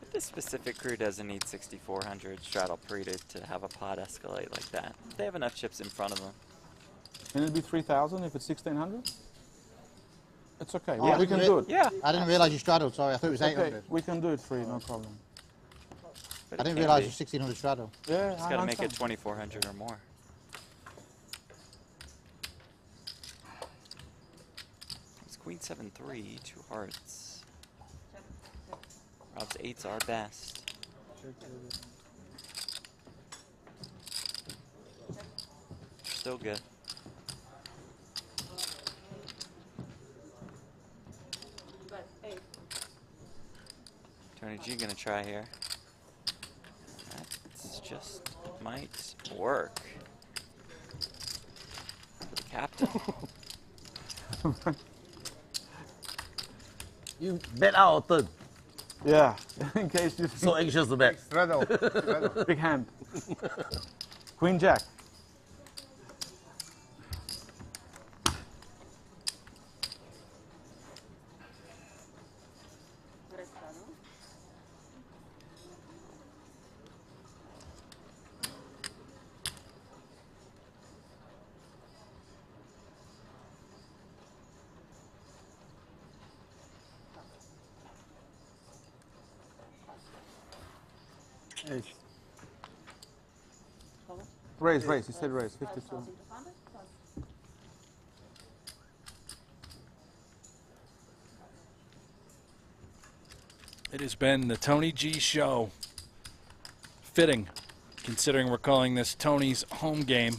But this specific crew doesn't need 6,400 straddle pre to have a pot escalate like that. They have enough chips in front of them. Can it be 3,000 if it's 1,600? It's okay. Oh, we can do it. Yeah. I didn't realise you straddled. Sorry, I thought it was Okay, 800. we can do it free, no problem. But I it didn't can realise be. you 1,600 straddle. Yeah, It's got to make it 2,400 or more. It's Queen 7-3, 2 hearts. Rob's 8s are best. Still good. Tony G gonna try here. That's just might work. For the captain. You bet out or turn. Yeah, in case you So anxious to bet. Straddle. Straddle. big hand. Queen Jack. Raise, raise. He said raise. 52. It has been the Tony G Show. Fitting, considering we're calling this Tony's home game.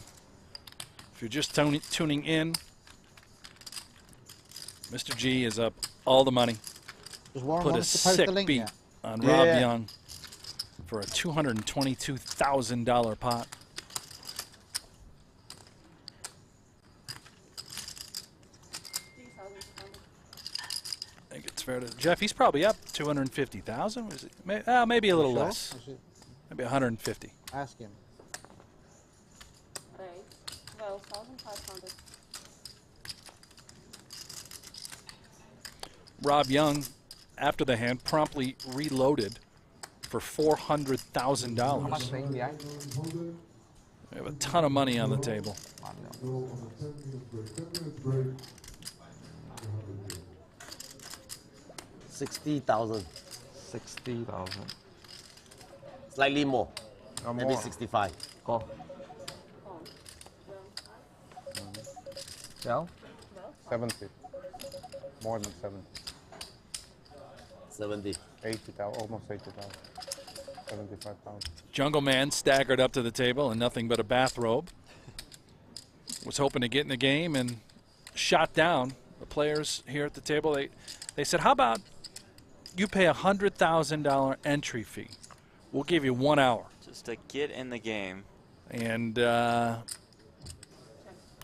If you're just tuning in, Mr. G is up all the money. Does Warren Put want a us to post the sick link beat yet? on Yeah. Rob Young for a $222,000 pot. I think it's fair to Jeff. He's probably up 250,000. Was it? Maybe a little Sure? less. Is it- Maybe 150. Ask him. 12,500. Rob Young, after the hand, promptly reloaded for $400,000. We have a ton of money on the table. 60,000. 60,000. Slightly more. No Maybe more. 65. Call. Yeah. 70. More than 70. 70. 80,000. Almost 80,000. 75,000. Jungle Man staggered up to the table in nothing but a bathrobe. Was hoping to get in the game and shot down. The players here at the table, they said, how about you pay a $100,000 entry fee? We'll give you 1 hour. Just to get in the game. And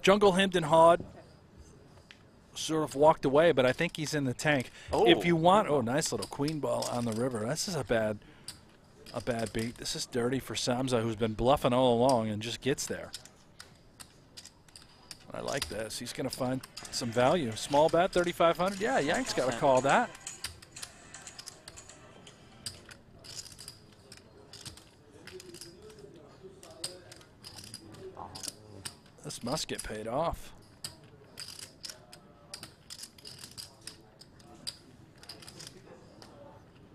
Jungle hemmed and hawed, sort of walked away, but I think he's in the tank. Oh. If you want, nice little queen ball on the river. This is a bad beat. This is dirty for Samza, who's been bluffing all along and just gets there. I like this. He's going to find some value. Small bet, 3,500. Yeah, Yank's got to call that. This must get paid off.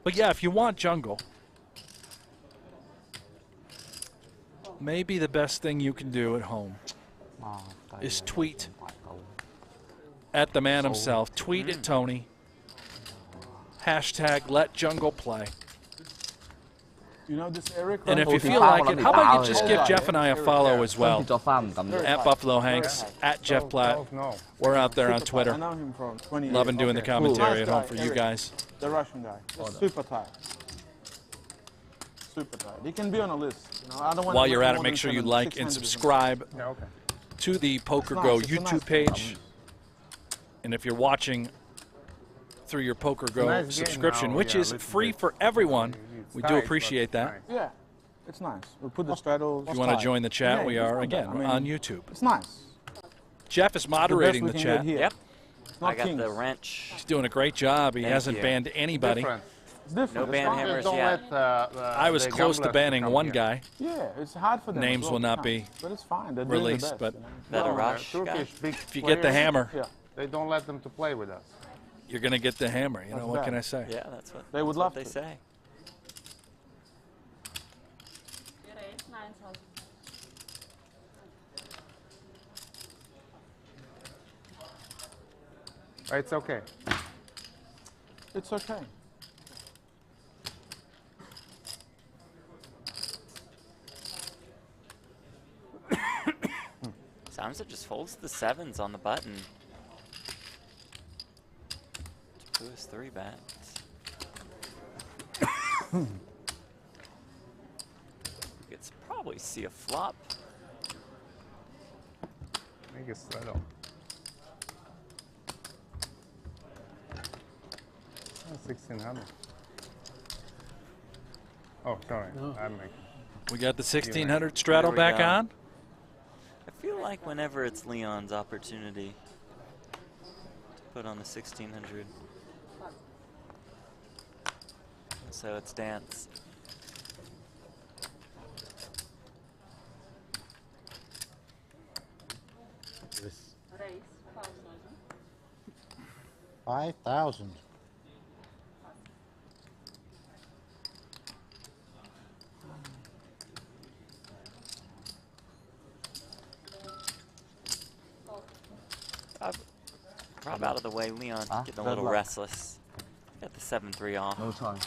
But yeah, if you want jungle, maybe the best thing you can do at home is tweet at the man himself. Tweet at Tony. Hashtag let jungle play. You know this Eric? And if you Right? feel like it, how about you just give Jeff and I a follow as well? Cho fan cầm được. At Buffalo Hanks, at Jeff Platt. No. We're out there on Super tight. Twitter. I know him from 20 years. Loving doing the Okay. commentary Nice at home guy, for you Eric. guys. The Russian guy. Super tight. Super tight. He can be on a list. You know, I don't want While to you're make at it, more make than sure you 700, like and 600 subscribe Yeah, okay. to the PokerGO nice, it's a YouTube nice page. And if you're watching through your PokerGo Nice game subscription, now, which yeah, is little free bit. for everyone, It's we tight, do but appreciate that. nice. Yeah, it's nice. We put the straddles. If you want to join the chat, Yeah, we it's are, not again, bad. I mean, on YouTube. It's nice. Jeff is moderating the we can get chat. here. Yep. It's not I got kings. the wrench. He's doing a great job. He Thank hasn't you. banned anybody. Different. It's different. No it's ban fine. hammers Don't yet. let I was the close to gamblers banning come one here. guy. Yeah, it's hard for them. Names as well will not sometimes. be But it's fine. They're doing released, the best, but you know? That a No, rush guy? Turkish big if you get the players, hammer, Yeah, they don't let them to play with us. you're going to get the hammer. You know, That's what bad. can I say? Yeah, that's what They would that's love what they to. say. Your ace, 9,000. It's okay. it's okay. Sometimes it just folds the sevens on the button. To boost 3 bets. You could probably see a flop. Make it settle. 1600. Oh, sorry. I'm making. We got the 1600 straddle There we back go. on. I feel like whenever it's Leon's opportunity to put on the 1600. So it's dance. Raise, 5,000. 5,000. Rob out of the way, Leon. Huh? Getting a Good little luck. restless. Got the 7-3 off. No chance.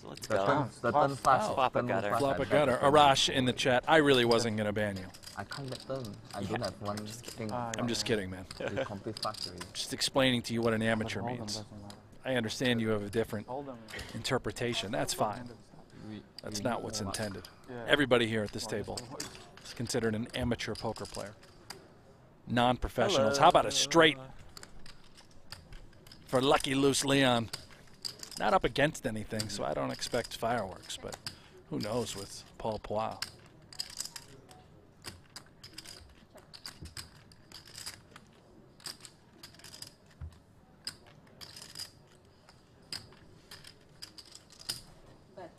So let's The go. turn fast. Flop a turn gutter. fast, Flop I a gutter. bet the turn. Arash in the chat. I really wasn't going to ban you. I can't bet turn. I don't have one thing. I'm just kidding, man. We complete fast already. Just explaining to you what an amateur Hold them means. doesn't matter. I understand you have a different Hold them. interpretation. That's fine. That's not what's intended. Yeah. Everybody here at this table is considered an amateur poker player. Non-professionals. How about a straight for lucky loose Leon? Not up against anything, so I don't expect fireworks, but who knows with Paul Pois. Bet.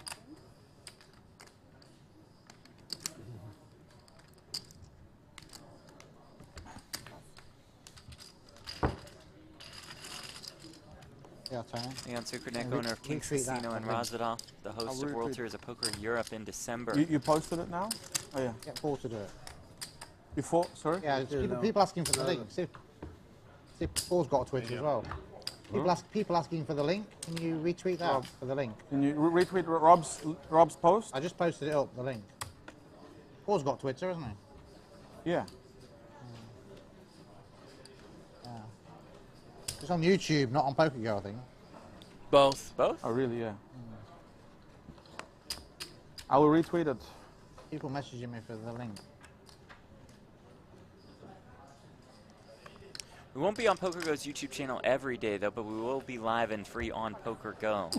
Yeah, Tony. Leon Sukernick, And owner of King's retweet that, Casino in I think. Rosendal, the host of World Series of Poker Europe in December. You posted it now? Oh yeah. Get Paul to do it. Before, sorry? Yeah, people asking for the link. See, Paul's got a Twitter as well. People asking for the link. Can you retweet that for the link? Can you retweet Rob's post? I just posted it up, the link. Paul's got Twitter, hasn't he? Yeah. It's on YouTube, not on PokerGo, I think. Both. Both? Oh really? Yeah. I will retweet it. People messaging me for the link. We won't be on PokerGo's YouTube channel every day, though, but we will be live and free on PokerGo.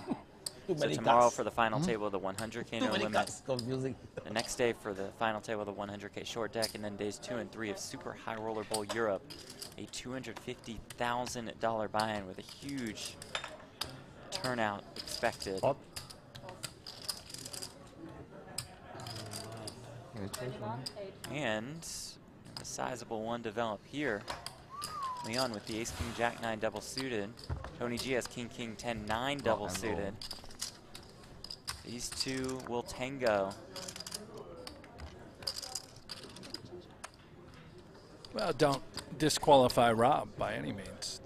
So many tomorrow cards. for the final table of the 100K Too no many limit. cards. Confusing. The next day for the final table of the 100K short deck, and then days 2 and 3 of Super High Roller Bowl Europe, a $250,000 buy-in with a huge turnout expected. Hot. And a sizable one develop here. Leon with the Ace King Jack 9 double suited. Tony G has King King 10 9 double suited. These two will tango. Well, don't disqualify Rob by any means.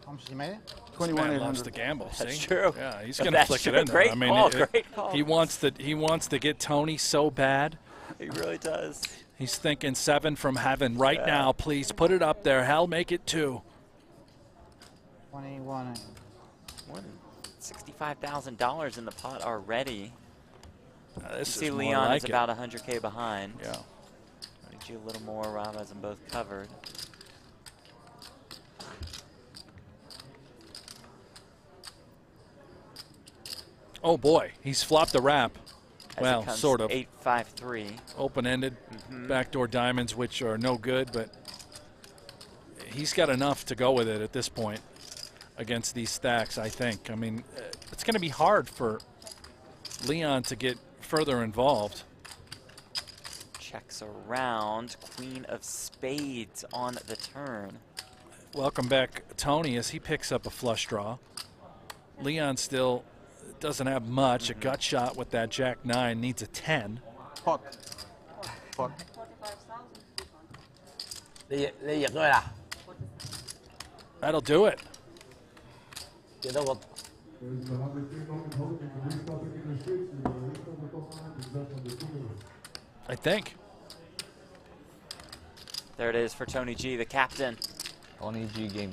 How much did you made it? This man loves to gamble. That's see? true. Yeah, he's But going to that's flick true. it in there. Great I mean, call, great call. he wants to get Tony so bad. He really does. He's thinking 7 from heaven right now. Please put it up there. Hell, make it 2. 21. More than $65,000 in the pot already. You This see is more Leon like is it. about 100K behind. Yeah. Tony G a little more. Rob has them both covered. Oh boy, he's flopped the wrap. As Well, it comes sort of. 8-5-3. Open-ended backdoor diamonds, which are no good, but he's got enough to go with it at this point against these stacks, I think. I mean, it's going to be hard for Leon to get further involved. Checks around. Queen of spades on the turn. Welcome back, Tony, as he picks up a flush draw. Leon still doesn't have much. A gut shot with that Jack-9, needs a 10. Pot. Pot. 45,000. That'll do it. I think. There it is for Tony G, the captain. Tony G game.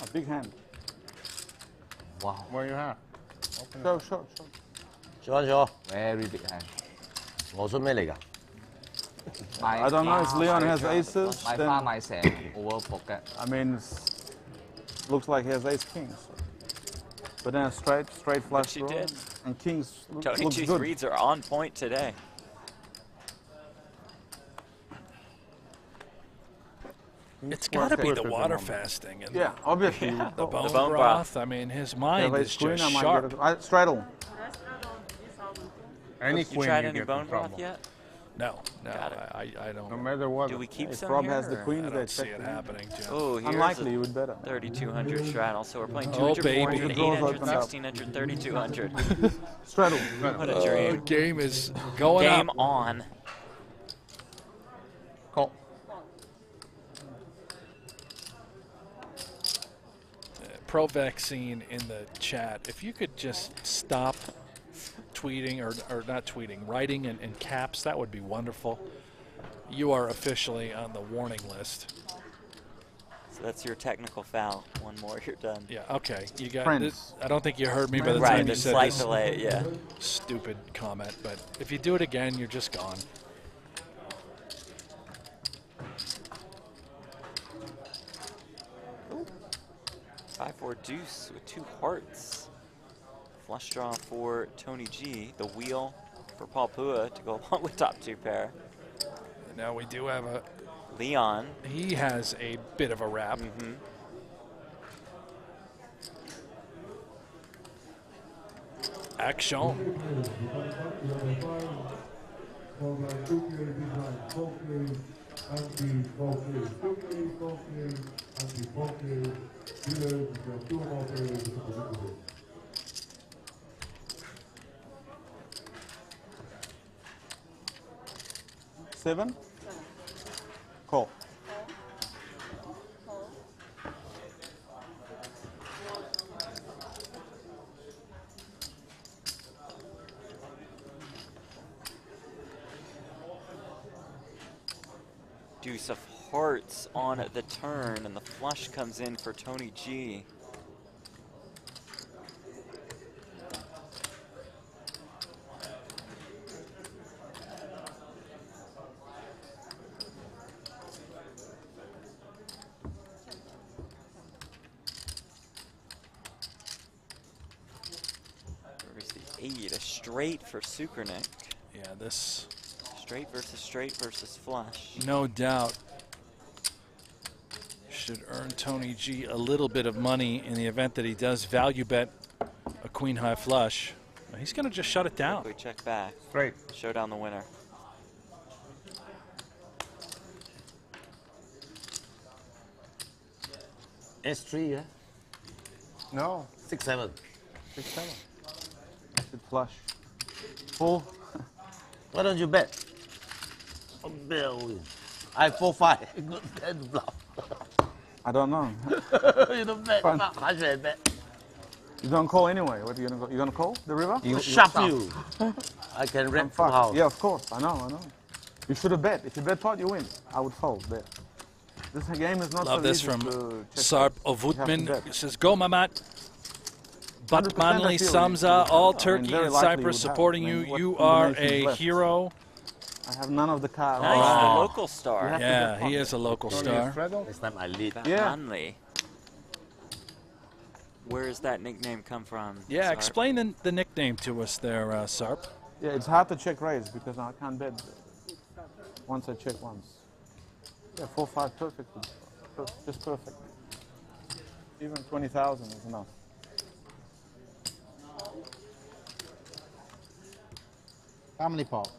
A big hand. Wow. What do you have? Show. Show. Very big hand. 我出咩嚟㗎？ I don't know if Leon has aces. My then, 花買成 over pocket. I mean, looks like he has ace kings. But then a straight flush she draw. did. And kings Tony looks G's good. reads are on point today. It's got to be the water fasting. And Yeah, obviously. the bone, bone broth. I mean, his mind is just sharp. Straddle. Any You queen tried you any get bone in broth trouble. yet? No, Got it. I don't. No matter what. Do we keep If some Rob here? has the or- queen, I they don't see check. it happening, Jim. Oh, here's Unlikely, a you would better. 3,200 straddle. So we're playing Oh, 200, baby. 400, Draws 800, open up. 1,600, 3,200. Straddle. What a dream. Game is going Game up. on. Call. Pro Vaccine in the chat. If you could just stop tweeting or not tweeting, writing in caps, that would be wonderful. You are officially on the warning list. So that's your technical foul. One more, you're done. Yeah, okay. You got Friends. this. I don't think you heard me by the Right, time the you said slight this delay, yeah. stupid comment, but if you do it again, you're just gone. Ooh. 5-4 deuce with 2 hearts. Flush draw for Tony G. The wheel for Paul Pua to go along with top 2 pair. Now we do have a Leon. He has a bit of a wrap. Action. Seven. Call. Deuce of hearts on the turn, and the flush comes in for Tony G. Where's the 8? A straight for Sukernick. Yeah, this Straight versus flush. no doubt should earn Tony G a little bit of money in the event that he does value bet a queen high flush. He's going to just shut it down. We check back. Great. Show down the winner. S3, yeah? No. 6-7. 6-7. Good flush. Full. Why don't you bet? I 4-5. Good bet, bluff. I don't know. You don't bet. Fine. How should I bet? You don't call anyway. What are you gonna go? You gonna call the river? Shove you. I can I'm rent fucked. house. Yeah, of course. I know. You should have bet. If you bet pot, you win. I would fold there. This game is not Love so this easy from to check Sarp out. You have to Ovutman. bet. He says, "Go, Mamat." 100% Batmanli I feel Samza, you- all I mean, Turkey very and likely Cyprus you would have. supporting I mean, you. what You are combinations a left? hero. I have none of the cards. Nice, Wow. the local star. have to Yeah, bet he pot. is a local Tony star. Straddle? Next time I lead. Yeah. Manley. Where does that nickname come from? Yeah, Sarp? explain the nickname to us there, Sarp. Yeah, it's hard to check raise because I can't bet once I check once. Yeah, 4-5 perfect. Just perfect. Even 20,000 is enough. Family pot.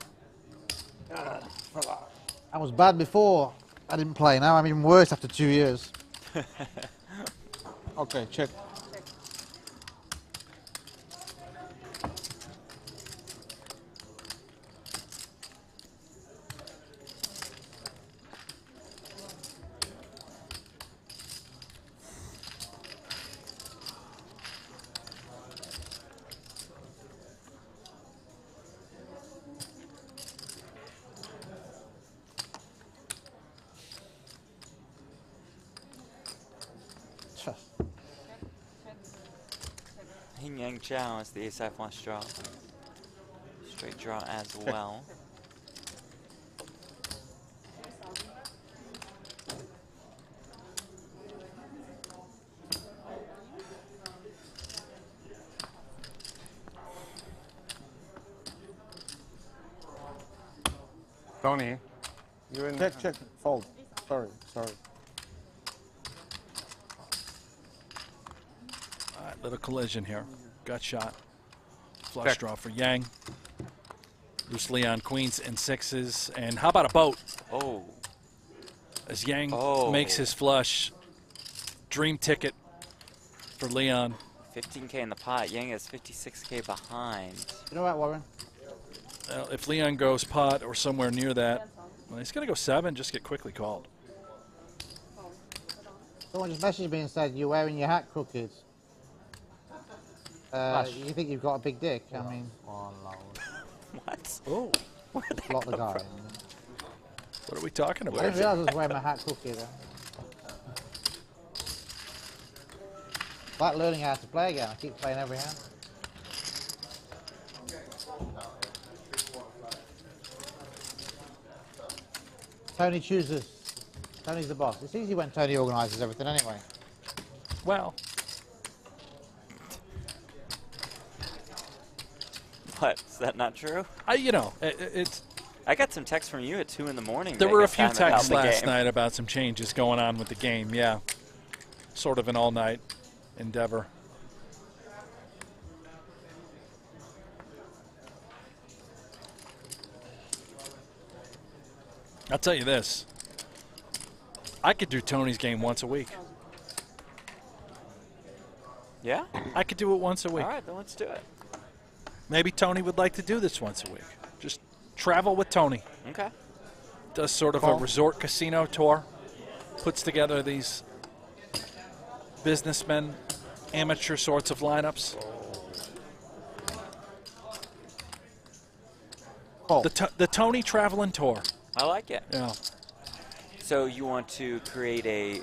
I was bad before I didn't play. Now I'm even worse after 2 years. Okay, check. Hing Yang Chow is the ace-high flush draw. Straight draw as well. Tony, you're in. Check. Fold. Sorry. All right, little collision here. Gut shot. Flush Check. draw for Yang. Loose Leon, queens and sixes. And how about a boat? Oh. As Yang Oh. makes his flush. Dream ticket for Leon. 15K in the pot. Yang is 56K behind. You know what, Warren? Well, if Leon goes pot or somewhere near that, well, he's going to go 7, just get quickly called. Someone just messaged me and said, you're wearing your hat crooked. You think you've got a big dick? I mean, What? Oh, block the guy. what are we talking I about? didn't realize I was wearing my hat crooked. It's like learning how to play again. I keep playing every hand. Tony chooses. Tony's the boss. It's easy when Tony organises everything anyway. Well, What? Is that not true? it's. I got some texts from you at 2 in the morning. There were a Vegas few time about texts the last game. night about some changes going on with the game. Yeah, sort of an all-night endeavor. I'll tell you this. I could do Tony's game once a week. Yeah? I could do it once a week. All right, then let's do it. Maybe Tony would like to do this once a week. Just travel with Tony. Okay. Does sort of a resort casino tour. Puts together these businessmen, amateur sorts of lineups. The Tony traveling tour. I like it. Yeah. So you want to create a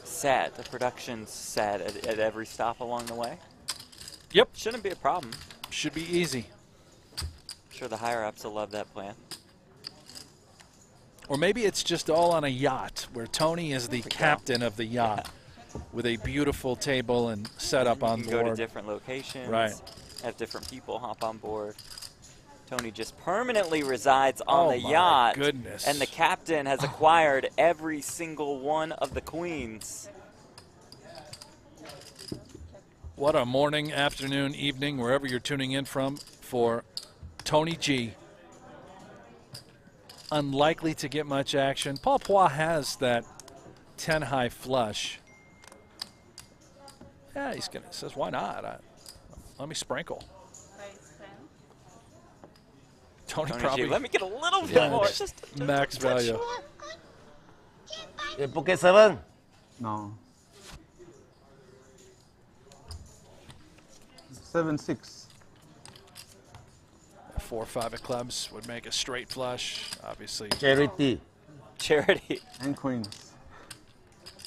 production set at every stop along the way? Yep. Shouldn't be a problem. Should be easy. I'm sure the higher-ups will love that plan. Or maybe it's just all on a yacht where Tony is the captain of the yacht with a beautiful table and setup on You can board. go to different locations. Right. Have different people hop on board. Tony just permanently resides on Oh the my yacht. goodness. And the captain has acquired every single one of the queens. What a morning, afternoon, evening, wherever you're tuning in from, for Tony G. Unlikely to get much action. Paul Poix has that 10 high flush. Yeah, says, why not? Let me sprinkle. Tony Tony probably. G, let me get a little bit more. Just max value. Poker 7? No. 7-6. 4 or 5 of clubs would make a straight flush, obviously. Charity. Charity. And queens.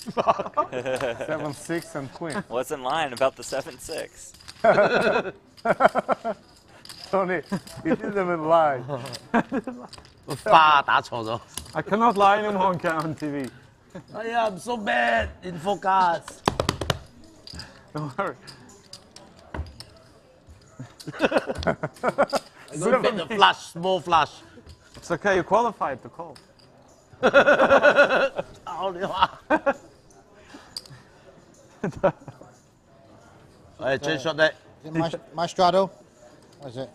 7-6 and queen. Wasn't lying about the 7-6. Tony, you didn't even lie. 花打錯咗。 I cannot lie anymore on TV. Oh yeah, I'm so bad in focus. Don't worry. Don't bet the flush, small flush. It's okay, you qualified to call. Alright, change shot deck. Is it my straddle? What is it?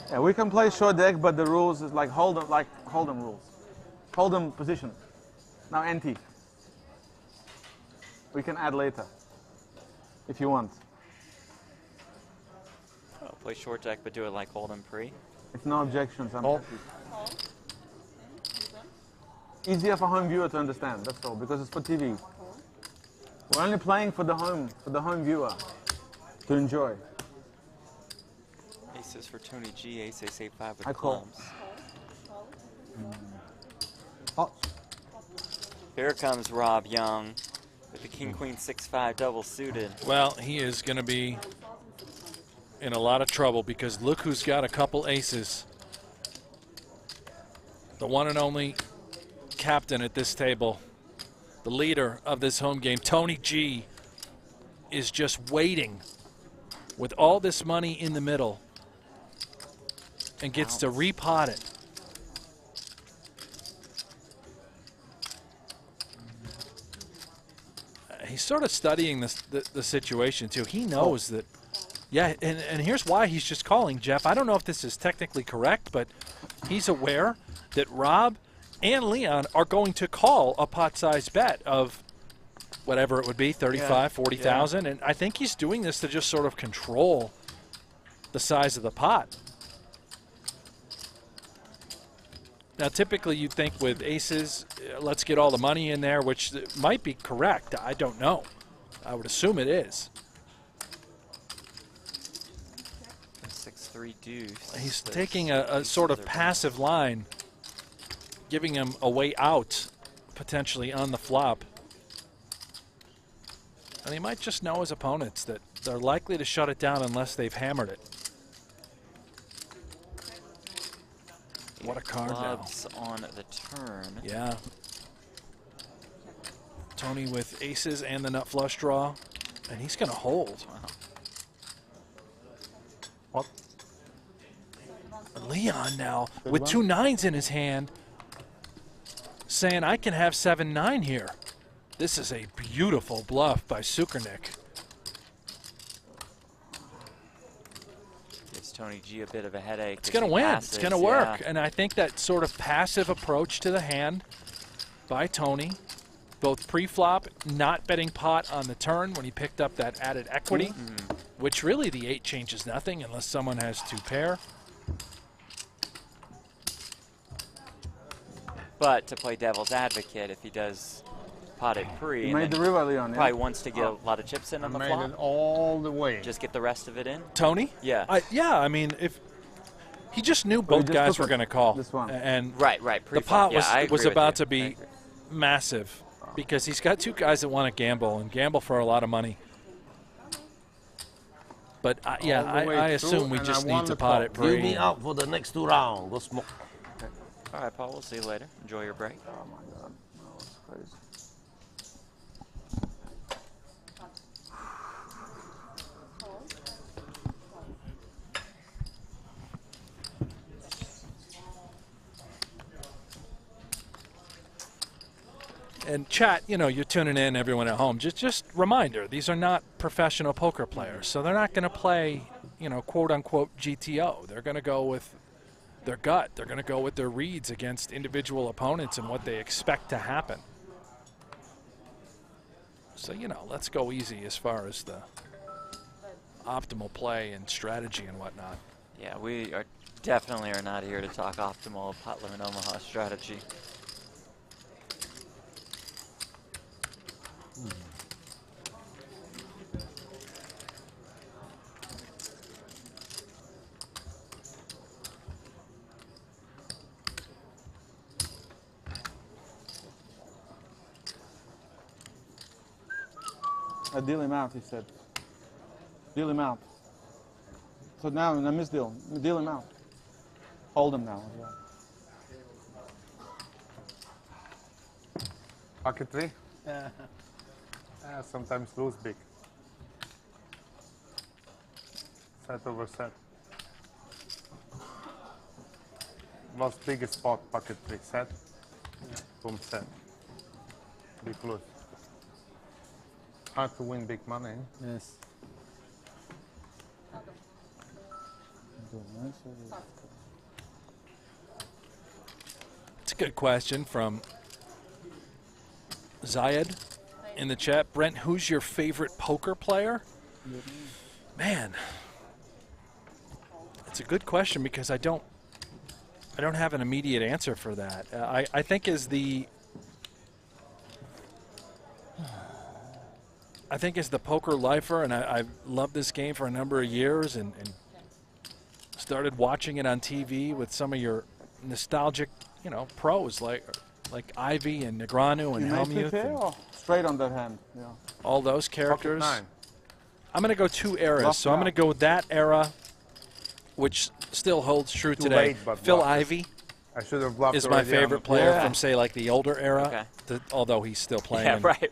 Yeah, we can play short deck, but the rules is like Hold'em rules. Hold'em position. Now ante. We can add later, if you want. Oh, play short deck, but do it like Hold'em pre. If no objections, I'm Oh. happy. Easier for home viewer to understand, that's all, because it's for TV. We're only playing for the home viewer to enjoy. Aces for Tony G, ace, ace, 8-5 with I call. clubs. Pots. Here comes Rob Young with the king, queen, 6-5 double suited. Well, he is going to be in a lot of trouble because look who's got a couple aces. The one and only captain at this table, the leader of this home game, Tony G, is just waiting with all this money in the middle and gets to repot it. He's sort of studying the situation too. He knows that, yeah, and here's why he's just calling, Jeff. I don't know if this is technically correct, but he's aware that Rob and Leon are going to call a pot-sized bet of whatever it would be, 35, 40,000, and I think he's doing this to just sort of control the size of the pot. Now, typically you'd think with aces, let's get all the money in there, which might be correct. I don't know. I would assume it is. 6-3 deuce. He's taking a sort of passive line, giving him a way out, potentially on the flop. And he might just know his opponents that they're likely to shut it down unless they've hammered it. What a card now. Clubs on the turn. Yeah. Tony with aces and the nut flush draw, and he's going to hold. What? Leon now with 2 9s in his hand, saying I can have 7-9 here. This is a beautiful bluff by Sukernick. Gives Tony G a bit of a headache. It's going to win. It's going to work. And I think that sort of passive approach to the hand by Tony, both pre-flop, not betting pot on the turn when he picked up that added equity, which really the 8 changes nothing unless someone has 2 pair. But to play devil's advocate, if he does pot it pre, You made the river, Leon. probably wants to get a lot of chips in on the Made flop. it all the way. Just get the rest of it in. Tony? Yeah. I mean, if he just knew Well, he both just guys took were it. going to call. This one. And Right. the Pre-flop. pot Yeah, I was agree with about you. to I be agree. massive because he's got 2 guys that want to gamble and gamble for a lot of money. But yeah, All the way I through, assume we and just I need won to the pot call. it View pre. me out for the next 2 rounds. Go smoke. All right, Paul. We'll see you later. Enjoy your break. Oh my God, no, it's crazy. And chat, you know, you're tuning in, everyone at home. Just reminder, these are not professional poker players, so they're not going to play, you know, quote unquote GTO. They're going to go with their gut. They're going to go with their reads against individual opponents and what they expect to happen. So, you know, let's go easy as far as the optimal play and strategy and whatnot. Yeah, we are definitely are not here to talk optimal Potler and Omaha strategy. Deal him out, he said. Deal him out. So now in a misdeal, deal him out. Hold him now as well. Pocket 3? Sometimes lose big. Set over set. Lost biggest spot, pocket 3 set. Boom set. Big lose. Hard to win big money. Yes. It's a good question from Zayed in the chat. Brent, who's your favorite poker player? Man, it's a good question because I don't have an immediate answer for that. I think as the poker lifer, and I've loved this game for a number of years, and started watching it on TV with some of your nostalgic, pros like Ivy and Negreanu and Helmuth. Or straight on that hand. Yeah. All those characters. Pocket 9. I'm going to go 2 eras, Bluff so I'm going to go with that era, which still holds true Too today. late, but Phil bluffed. Ivy I should have bluffed is my already on favorite the player Yeah. from, say, like the older era, Okay. although he's still playing Yeah, in right.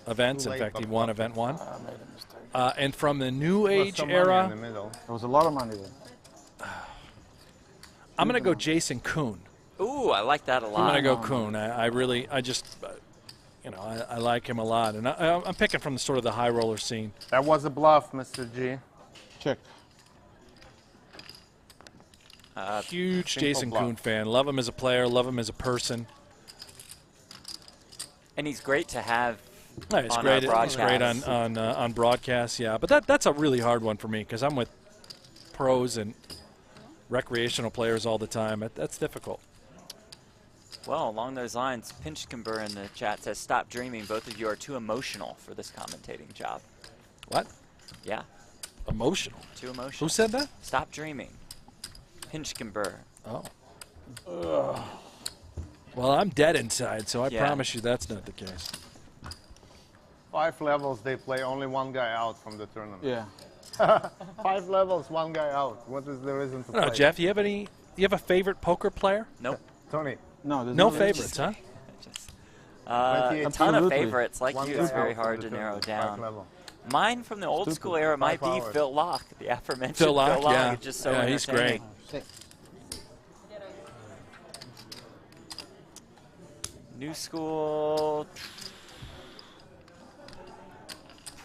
events. Too In late, fact, he but won bluffed. event 1. I made a mistake. And from the New Plus Age some money in the era, middle. There was a lot of money there. I'm going to go Jason Kuhn. Ooh, I like that a I'm lot. going to go Kuhn. I like him a lot. And I'm picking from the sort of the high roller scene. That was a bluff, Mr. G. Check. Huge simple Jason bluff. Kuhn fan. Love him as a player. Love him as a person. And he's great to have Yeah, it's on great. our It's great broadcasts. on broadcast. Yeah, but that's a really hard one for me because I'm with pros and recreational players all the time. That's difficult. Well, along those lines, Pinchkember in the chat says, "Stop dreaming. Both of you are too emotional for this commentating job." What? Yeah, Emotional. too emotional. Who said that? Stop dreaming. Pinchkember. Oh. Well, I'm dead inside, so I Yeah. promise you that's not the case. 5 levels, they play only one guy out from the tournament. Yeah. 5 levels, one guy out. What is the reason to I don't know, play? Jeff, you have a favorite poker player? Nope. Tony, No, there's No no favorites, huh? Just, a 28. ton of Absolutely. favorites. Like one you, guy it's very out from hard the to narrow tournament, 5 down. level. Mine from the old school era might 5 be hours. Phil Locke, the aforementioned Phil Locke, yeah. It's just so Yeah, he's great. entertaining. 6. New school,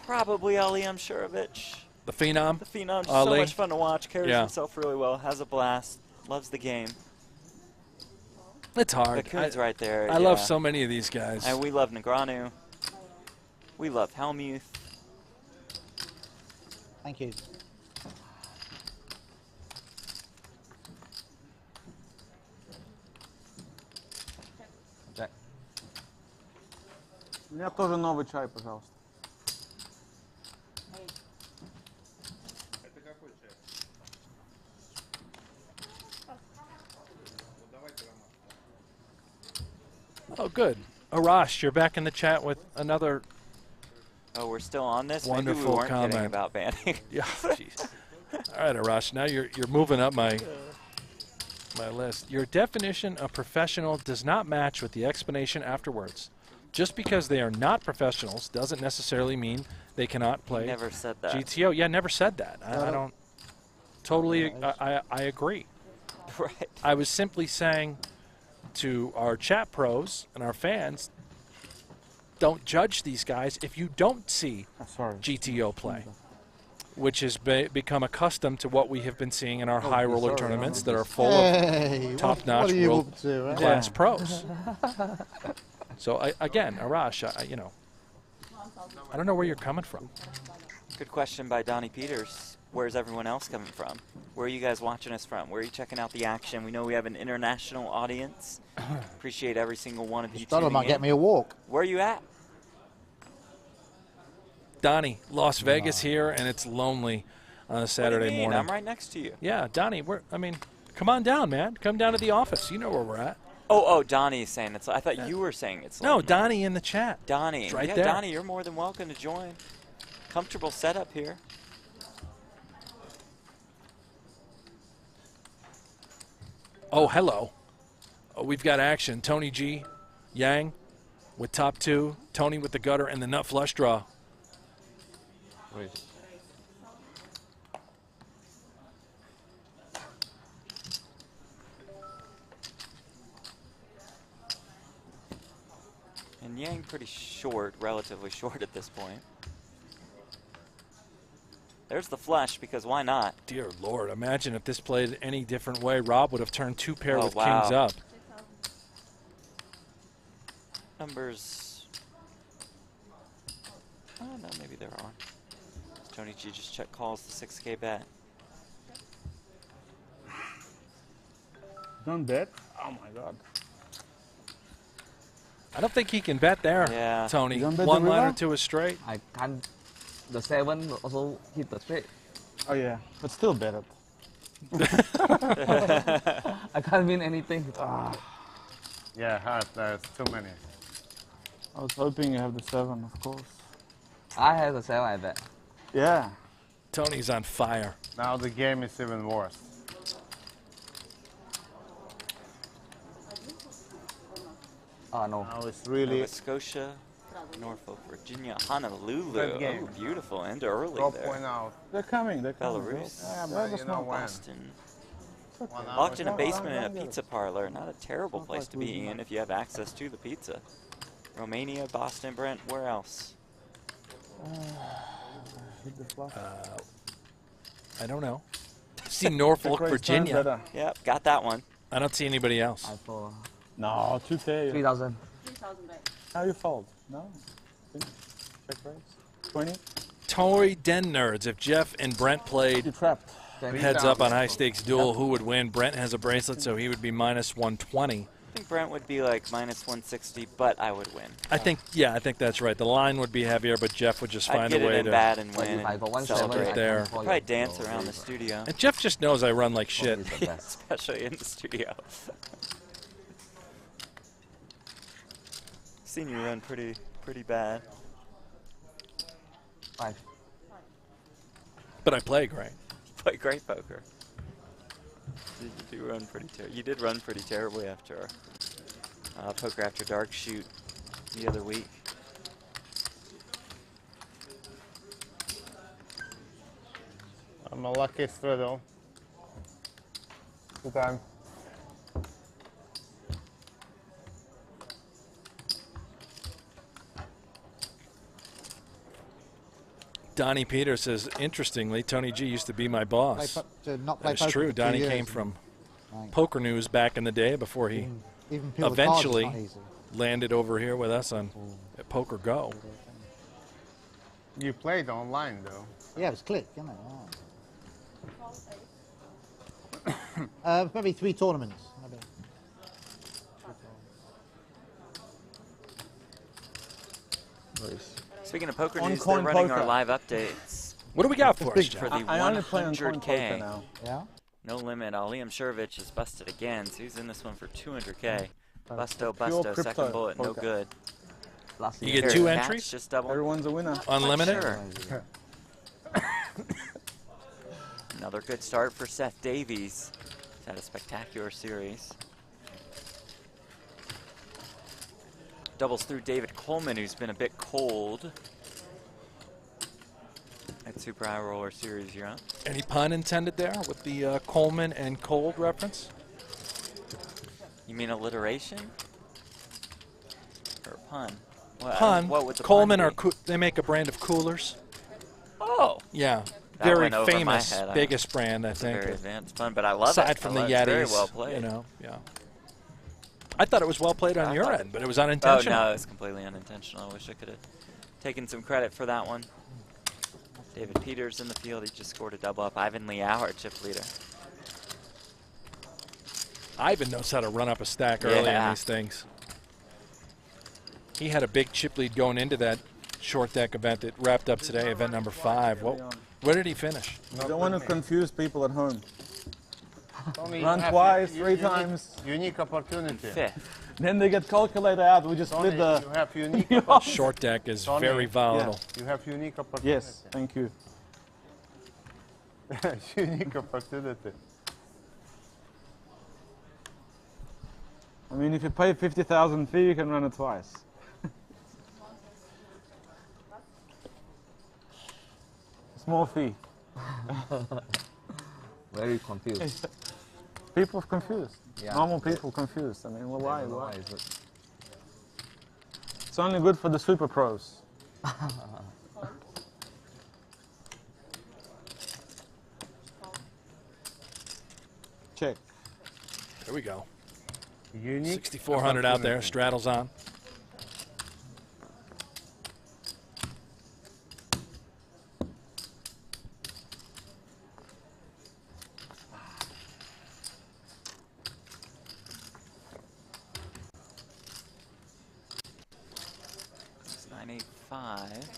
probably Ali Amshurovich. The Phenom? The Phenom, just so Ali. much fun to watch. Carries Yeah. himself really well. Has a blast. Loves the game. It's hard. The Kuhn's right there. I love yeah. so many of these guys. And we love Negreanu. We love Helmuth. Thank you. У меня тоже новый чай, пожалуйста. Oh, good. Arash, you're back in the chat with another. Oh, we're still on this? Maybe Wonderful we weren't kidding comment. about banning. Yeah, jeez. All right, Arash, now you're moving up my list. Your definition of professional does not match with the explanation afterwards. Just because they are not professionals doesn't necessarily mean they cannot play Never said that. GTO. Yeah, never said that. I don't totally. I agree. Right. I was simply saying to our chat pros and our fans, don't judge these guys if you don't see Sorry. GTO play, which has become accustomed to what we have been seeing in our high roller tournaments that are full Hey, of top-notch what are you world up to, eh? class pros. So again, Arash, I don't know where you're coming from. Good question by Donnie Peters. Where's everyone else coming from? Where are you guys watching us from? Where are you checking out the action? We know we have an international audience. Appreciate every single one of you Thought it tuning might in. get me a walk. Where are you at? Donnie, Las Vegas here, and it's lonely on a What do Saturday you mean? morning. I'm right next to you. Yeah, Donnie, come on down, man. Come down to the office. You know where we're at. Oh, Donnie's saying it's. I thought you were saying it's. No, lonely. Donnie in the chat. Donnie. It's right yeah, there. Donnie, you're more than welcome to join. Comfortable setup here. Oh, hello. Oh, we've got action. Tony G, Yang with top 2, Tony with the gutter, and the nut flush draw. And Yang pretty short, relatively short at this point. There's the flush, because why not? Dear Lord, imagine if this played any different way. Rob would have turned 2 pair with wow. kings up. Numbers. Oh, no, maybe they're on. Tony G just check calls the 6K bet. Don't bet? Oh my god. I don't think he can bet there, Yeah. Tony. You don't bet the One liner river? to a straight. I can't. The 7 also hit the straight. Oh yeah, but still bet it. I can't win anything. Yeah, hard. There's too many. I was hoping you have the 7, of course. I have the 7, I bet. Yeah. Tony's on fire. Now the game is even worse. Oh no. Now it's really Nova Scotia, Norfolk, Virginia, Honolulu. Good game. Oh, beautiful. End early top there. point out. They're coming. They're coming. Belarus. Yeah, Yeah, but that's you know not when. Boston. 1 hour. Locked in a No, basement in a don't get it. pizza parlor. Not a terrible Not place like to be losing in if you have access to the pizza. Romania, Boston, Brent, where else? Hit the flush. I don't know. See Norfolk, Check raise turn Virginia. better. Yep, got that one. I don't see anybody else. I for No, 2K. 3,000. 3,000 baht. How you fold? No. Check raise. 20. Tory Den Nerds. If Jeff and Brent played You trapped. heads up on high stakes duel, who would win? Brent has a bracelet, so he would be minus 120. I think Brent would be like minus 160, but I would win. I think that's right. The line would be heavier, but Jeff would just I'd find get a it way in to. bad and But win if I got and 1 celebrate. 7, there. I can call Probably you. dance So, around the studio, And Jeff just knows I run like shit. is the best. especially in the studio. Seen you run pretty bad. 5. But I play great. Play great poker. You do run pretty you did run pretty terribly after our Poker After Dark shoot the other week. I'm a lucky straddle. Good time. Donnie Peter says, interestingly, Tony G used to be my boss. To not play That's poker true. for 2 Donnie years came and, from like, Poker News back in the day before he even peel the cards is eventually not easy. landed over here with us on at PokerGo. You played online though. Yeah, it was click, isn't it? Maybe 3 tournaments. Maybe. Speaking of poker On news, they're coin running poker. our live updates What do we got for us, for Jeff? the I only play on coin poker 100K. now. Yeah. No limit. Liam Shervich is busted again, so he's in this one for 200K. Busto, Pure Busto, crypto second bullet, no poker. good. Last You year. get 2 Cats entries? Just double. Everyone's a winner. Unlimited? Sure. Another good start for Seth Davies. He's had a spectacular series. Doubles through David Coleman, who's been a bit cold at Super High Roller Series. You're on. Any pun intended there with the Coleman and cold reference? You mean alliteration? Or pun? What, Pun. What would the Coleman pun are be? they make a brand of coolers. Oh! Yeah. That Very went over my famous, head. biggest brand, I It's a think. very advanced pun, but I love it. Aside from the I love it. It's Yetis, very well played. you know, yeah. I thought it was well played on I your thought- end, but it was Oh, unintentional. no, it's completely unintentional. I wish I could have taken some credit for that one. David Peters in the field. He just scored a double up. Ivan Liao, our chip leader. Ivan knows how to run up a stack early in Yeah. these things. He had a big chip lead going into that short deck event that wrapped up today, event number 5. Where did he finish? You don't want to confuse people at home. Only you Run have twice, u- 3 unique- times. Unique opportunity. Fifth. Then they get calculator out. We just Tony, split the. you have unique opportunity. Short deck is Tony, very volatile. You have unique opportunity. Yes, thank you. Unique opportunity. I mean, if you pay 50,000 fee, you can run it twice. Small fee. Very confused. People confused. Yeah. Normal people confused. I mean, well, why? I don't know Why? is it. It's only good for the super pros. Check. There we go. Unique. 6,400 out there. Straddle's on. It's 985.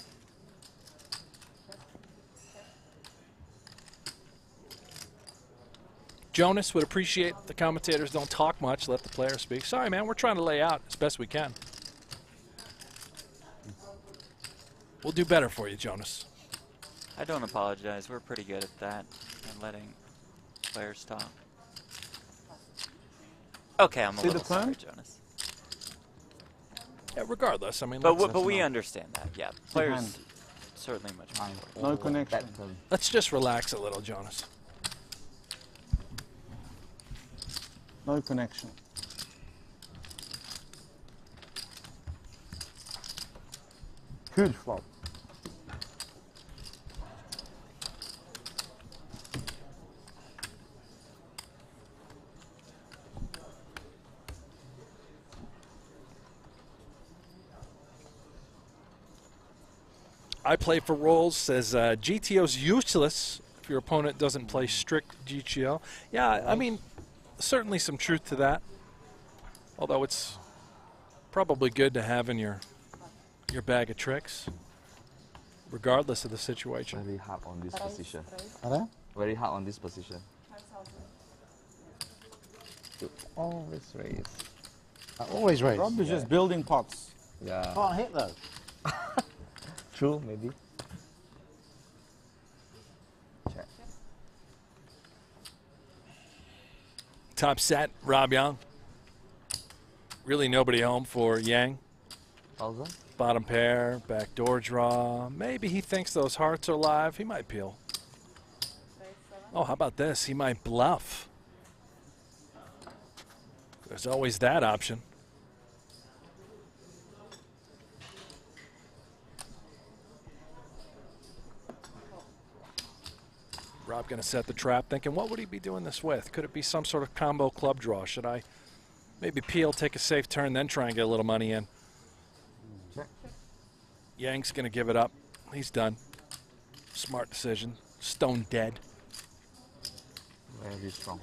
Jonas would appreciate the commentators don't talk much, let the players speak. Sorry, man, we're trying to lay out as best we can. We'll do better for you, Jonas. I don't apologize. We're pretty good at that and letting players talk. Okay, I'm a See the little sorry, plan? Jonas. Yeah, regardless, I mean, But let's, but we understand that. Yeah, players certainly much more important. No connection. let's just relax a little, Jonas. No connection. Huge flop. I play for rolls, says GTO's useless if your opponent doesn't play strict GTO. Yeah, I mean, certainly some truth to that. Although it's probably good to have in your bag of tricks, regardless of the situation. Very hard on this position. Hello? Very hard on this position. 5,000. Always raise. I always raise. Rob is just building pots. Yeah. Can't hit though. True, maybe. Check. Top set, Rob Yong. Really nobody home for Yang. 1,000. Bottom pair, backdoor draw. Maybe he thinks those hearts are live. He might peel. Oh, how about this? He might bluff. There's always that option. Rob going to set the trap, thinking, what would he be doing this with? Could it be some sort of combo club draw? Should I maybe peel, take a safe turn, then try and get a little money in? Check. Yang's going to give it up. He's done. Smart decision. Stone dead. Very strong.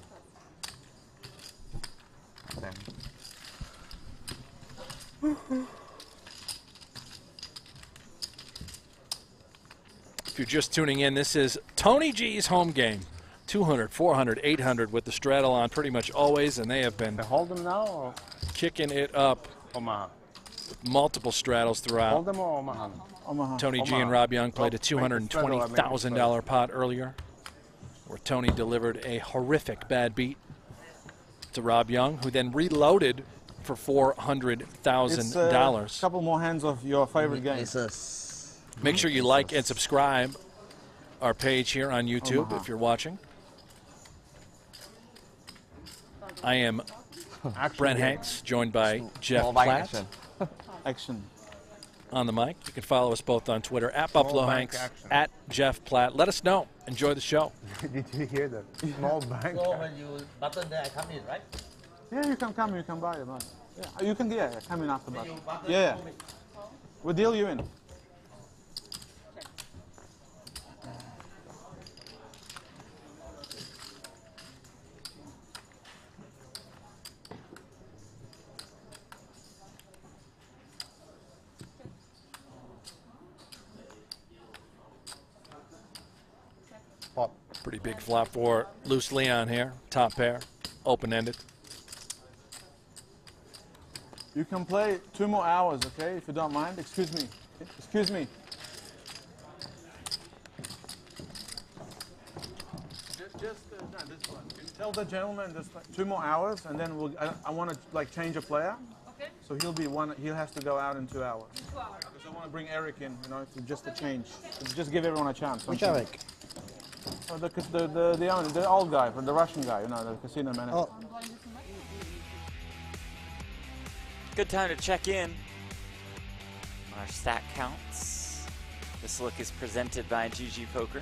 Then. If you're just tuning in, this is Tony G's home game. 200, 400, 800 with the straddle on pretty much always, and they have been Hold them now or kicking it up. Omaha? Multiple straddles Hold throughout. them or Omaha? Omaha. Tony G and Omaha. Rob Young played a Oh, make the straddle, I make the $220,000 pot earlier, where Tony delivered a horrific bad beat to Rob Young, who then reloaded for It's $400,000. a couple more hands of your favorite game. Make sure you like and subscribe our page here on YouTube Omaha. if you're watching. I am Brent Hanks, joined by Jeff Small buying Platt action. Action. on the mic. You can follow us both on Twitter, at Buffalo bank Hanks, action. at Jeff Platt. Let us know. Enjoy the show. Did you hear that? Small bank. So when you button there, I come in, right? Yeah, you can come. You can buy it. Man. Yeah, you can. Yeah, come in after that. You button Yeah. for me. We'll deal you in. Pop. Pretty big flop for Loose Leon here. Top pair, open-ended. You can play 2 more hours, okay, if you don't mind. Excuse me. Excuse me. Tell the gentleman just like 2 more hours, and then we'll. I want to like change a player. Okay. So he'll be one. He has to go out in 2 hours. 2 hours. Because I want to bring Eric in, you know, to just a change. To just give everyone a chance. Which Eric? Oh, the owner, the old guy, the Russian guy, you know, the casino manager. Oh, I'm going this much. Good time to check in. our stack counts. This look is presented by GG Poker.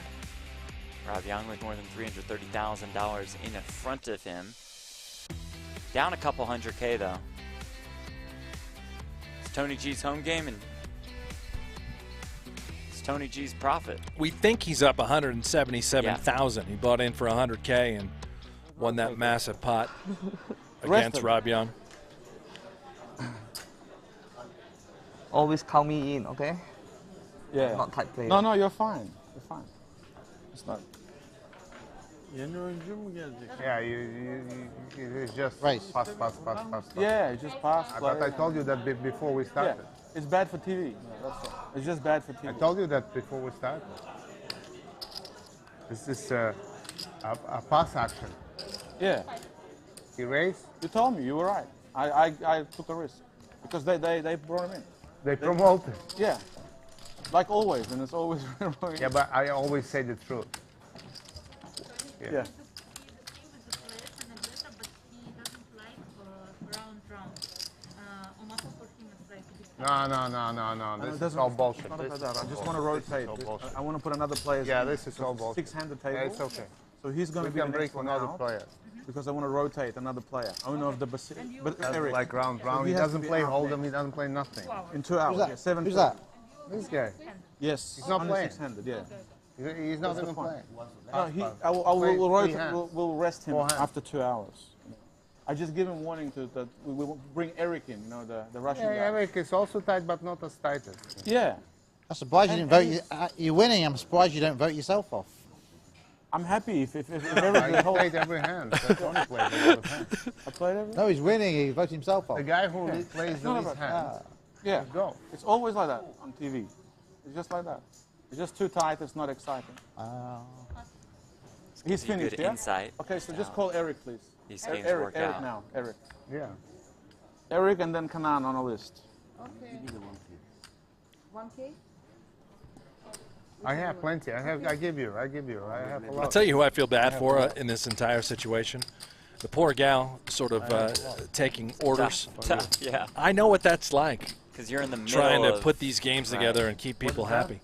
Rob Yong with more than $330,000 in front of him. Down a couple hundred K though. It's Tony G's home game and it's Tony G's profit. We think he's up 177,000. He bought in for 100K and won that massive pot against Rob Yong. Always count me in, okay? Yeah. Not tight play. No, you're fine. You're fine. It's not. Yeni oyuncu mu gelecek? Yeah, it's just Race. pass. Yeah, it just passed. But I told you that before we Yeah, started. it's bad for TV. That's all. It's just bad for TV. I told you that before we started. This is a pass action. Yeah, He raised, you told me. You were right. I took a risk because they brought him in. they promoted. Yeah, like always, and it's always. Yeah, but I always say the truth. Yeah. No. This is all bullshit. Not This like is that. I all just want to bullshit. This rotate. is all bullshit. I want to put another player. Yeah, this is all bullshit. Six-handed table. Yeah, it's okay. So he's going We to be can the break next one another out player. because I want to rotate another player. I don't know if the but That's Eric like round. he He has to doesn't be play out hold'em. He doesn't play nothing. in 2 hours. Who's that? Yeah, 7. Who's that? This guy, Yes, He's not only playing. six-handed. Yeah. he's not That's the going to point. play. No, I will Play rotate. free hand. We'll rest him Four hand. after 2 hours. I just give him warning that we will bring Eric in. You know the Russian Yeah, guy. Eric is also tight, but not as tight as. Yeah. I'm surprised you didn't vote. You're winning. I'm surprised you don't vote yourself off. I'm happy if Eric He will hold. played every hand. That's only played a lot of hands. I played every. No, he's winning. He voted himself off. The guy who plays the No, least but- hands, Yeah. go. It's always like that on TV. It's just like that. It's just too tight. It's not exciting. He's Give you finished, good yeah? insight. Okay, so just call Eric, please. These games Eric, work Eric out. now. Eric. Yeah. Eric and then Kanan on a list. Okay. 1K? I have plenty. I give you. I have a lot. I'll tell you who I feel bad for in this entire situation. The poor gal sort of taking orders. Tough, yeah. I know what that's like, Because you're in the middle trying to of- put these games together and keep people happy.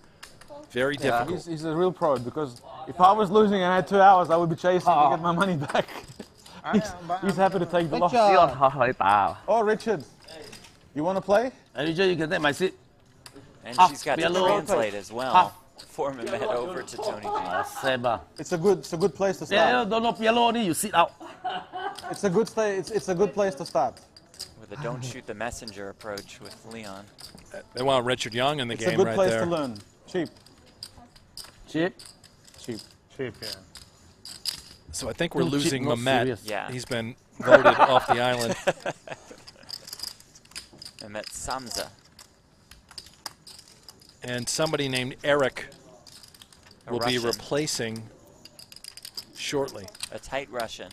Very Yeah, difficult. he's a real pro because if I was losing and I had 2 hours, I would be chasing to get my money back. He's happy to take the loss. 呢個學你打。 Oh, Richard, you want to play? Richard, you can take my seat. And Half she's got to yellow. translate as well. Half. For Mehmet over to Tony G. Seba. It's a good place to Yeah, start. don't know yellow only, you sit out. It's a good it's a good place to start. With a don't shoot the messenger approach with Leon. They want Richard Young in the It's game a good right place there. to learn. Cheap. Cheap. Cheap. Cheap, yeah. So I think we're Too cheap, losing not Mehmet. serious. Yeah. He's been voted off the island. Mehmet Samza. And somebody named Eric A will be Russian. replacing shortly. A tight Russian.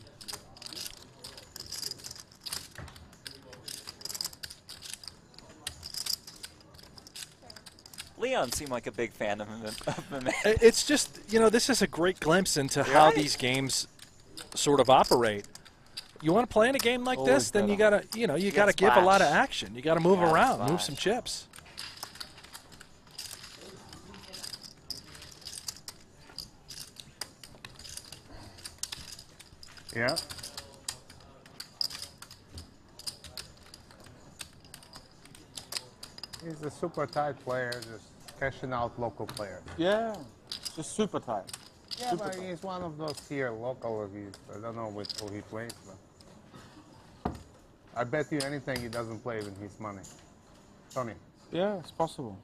Leon seemed like a big fan of Mehmet. It's just, this is a great glimpse into how these games sort of operate. You want to play in a game like this, then you gotta, you gotta give a lot of splash. action. You gotta move Gotta around, move splash. some chips. Yeah. He's a super tight player, just cashing out local players. Yeah. Just super tight. Yeah, Super but tight. he's one of those here local. I don't know with who he plays, but I bet you anything he doesn't play with his money. Tony. Yeah, it's possible.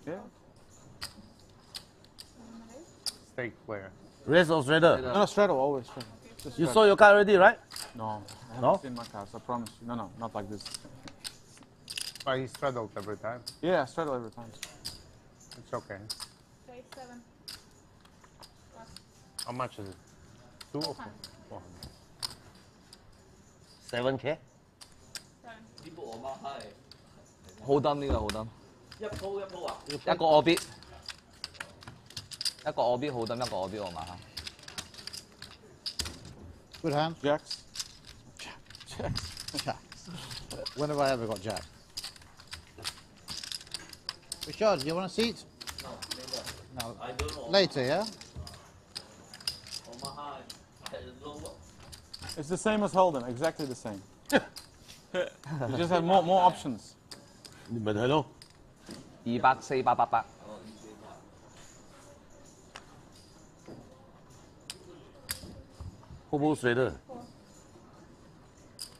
Yeah. Stake player. Raise or trader? No, straddle always. Straddle. Just You straddle. saw your card already, right? No, I haven't No? seen my cards. I promise you. No, not like this. But he straddled every time. Yeah, straddle every time. It's okay. Okay, 7. How much is it? 2 or 4? 7K? 好燈呢個好燈。一個我必，一個我必好燈，一個我必我馬下。 Good hand. Jacks. When have I ever got jack? Richard, do you want a seat? No. Later, yeah? It's the same as Hold'em, exactly the same. You just have more options. 你咪睇咯。 200、400、800。 好唔好水咧？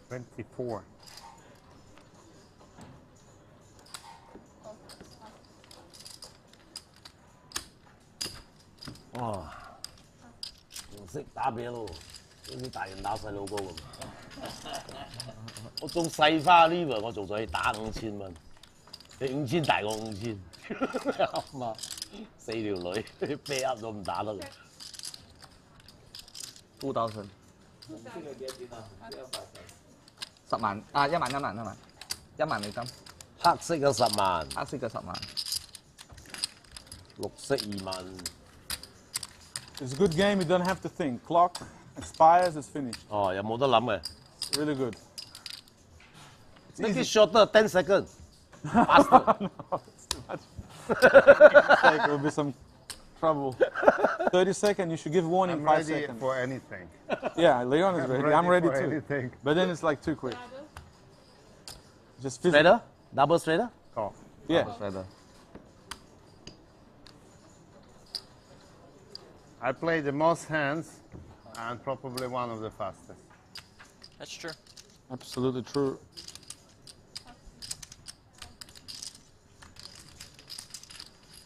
24. Wow. 唔識打啤咯，好似大人打細路哥咁。我中細花呢輪我仲可以打5000蚊，你5000大過5000，啱4條女啤噏都唔打得。2000。10萬啊，1萬，1萬美金。黑色嘅10萬，黑色嘅10萬。綠色2萬。 It's a good game. You don't have to think. Clock expires, it's finished. 哦，又冇得諗嘅。It's really good. Make it shorter, 10 seconds. Faster. No, it's too much. Like, there will be some trouble. 30 seconds, you should give warning. I'm 5 ready seconds. for anything. Yeah, Leon is ready. I'm ready for too. anything. But then it's like too quick. Just Straighter? Double straighter? Oh. Yeah. I play the most hands and probably one of the fastest. That's true. Absolutely true.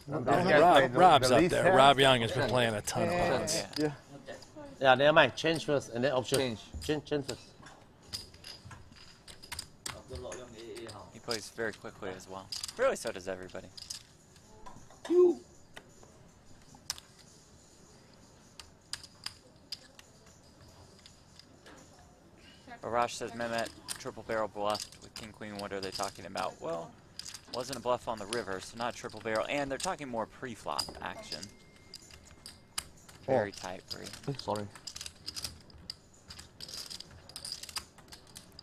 Rob's up there. Rob Yong has been playing a ton of pots. Yeah. Yeah, never mind. Change first and then option. Change first. He plays very quickly as well. Really, so does everybody. Arash says Mehmet triple barrel bluffed with king queen. What are they talking about? Well, wasn't a bluff on the river, so not triple barrel, and they're talking more pre-flop action. Very tight pre. Sorry.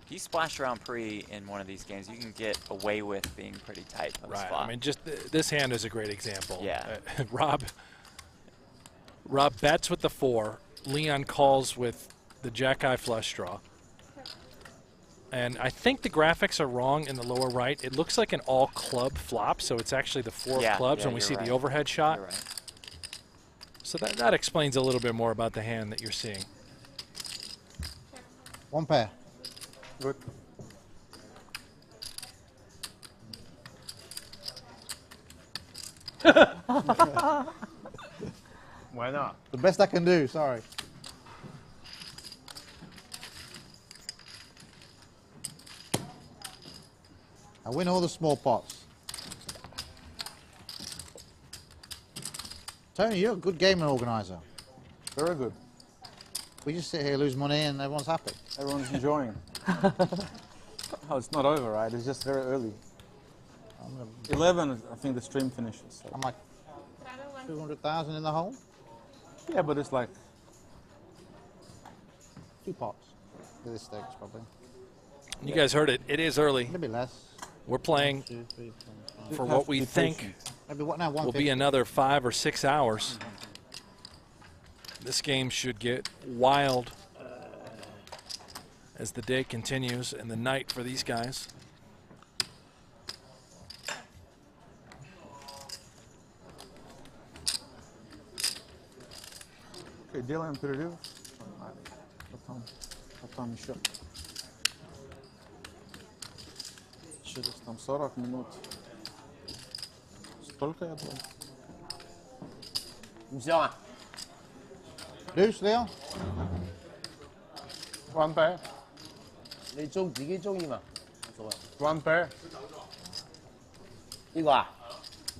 If you splash around pre in one of these games, you can get away with being pretty tight post Right. flop. I mean, just this hand is a great example. Yeah. Rob bets with the 4. Leon calls with the jack-eye flush draw. And I think the graphics are wrong in the lower right. It looks like an all-club flop, so it's actually the 4 of clubs when we see the overhead shot. You're right. So that explains a little bit more about the hand that you're seeing. One pair. Good. Why not? The best I can do, sorry. I win all the small pots. Tony, you're a good game organizer. Very good. We just sit here, lose money, and everyone's happy. Everyone's enjoying. Oh, it's not over, right? It's just very early. 11, I think the stream finishes. So. I'm like 200,000 in the hole. Yeah, but it's like 2 pots. With this stakes, probably. You guys heard it. It is early. Maybe less. We're playing 2, 3, 4, 5. for what we think Maybe what now? will be another 5 or 6 hours. This game should get wild as the day continues and the night for these guys. Okay, делаем перерыв. Потом еще. Через там 40 минут. Столько, я думаю. 唔想啊？ Deuce, Leon? One pair. 你自己中意嘛？冇所謂。 One pair. 呢個啊，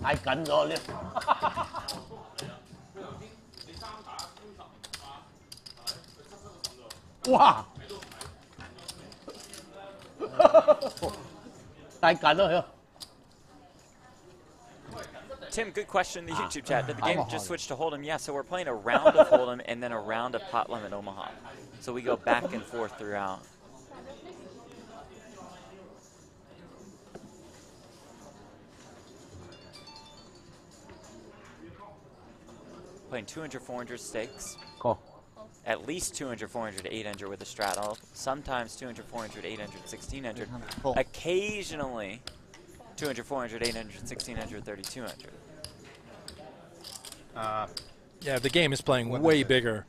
太緊咗呢。哇！太緊咯佢。 Tim, good question in the YouTube chat. Did the game just switch to Hold'em? Yeah, so we're playing a round of Hold'em and then a round of Pot Limit Omaha. So we go back and forth throughout. playing 200, 400 stakes. Call. At least 200, 400, 800 with a straddle. Sometimes 200, 400, 800, 1600. Call. Occasionally 200, 400, 800, 1600, 3200. Yeah, the game is playing way bigger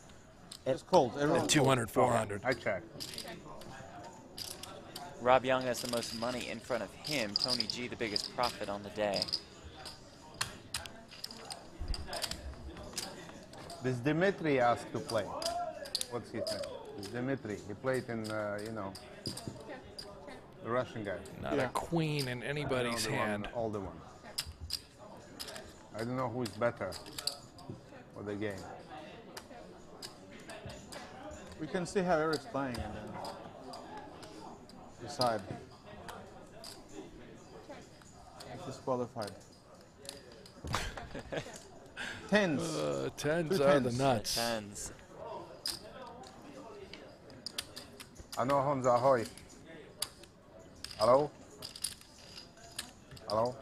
It's cold. than Everyone 200, 400. I check. Rob Yong has the most money in front of him. Tony G, the biggest profit on the day. This Dimitri asked to play. What's his name? This Dimitri. He played in, you know, the Russian guy. Not a queen in anybody's The one, hand. the older one. I don't know who is better for the game. We can see how Eric's playing and then decide. He's disqualified. Tens. Tens Two are the tens. nuts. Tens. Ano, Honza, ahoy. Hello? Hello?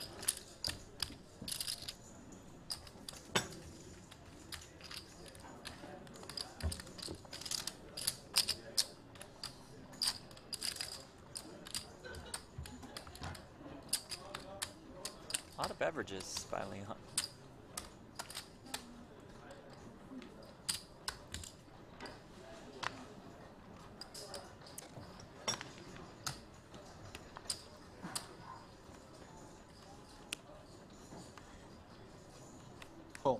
A lot of beverages by Leon. Cool.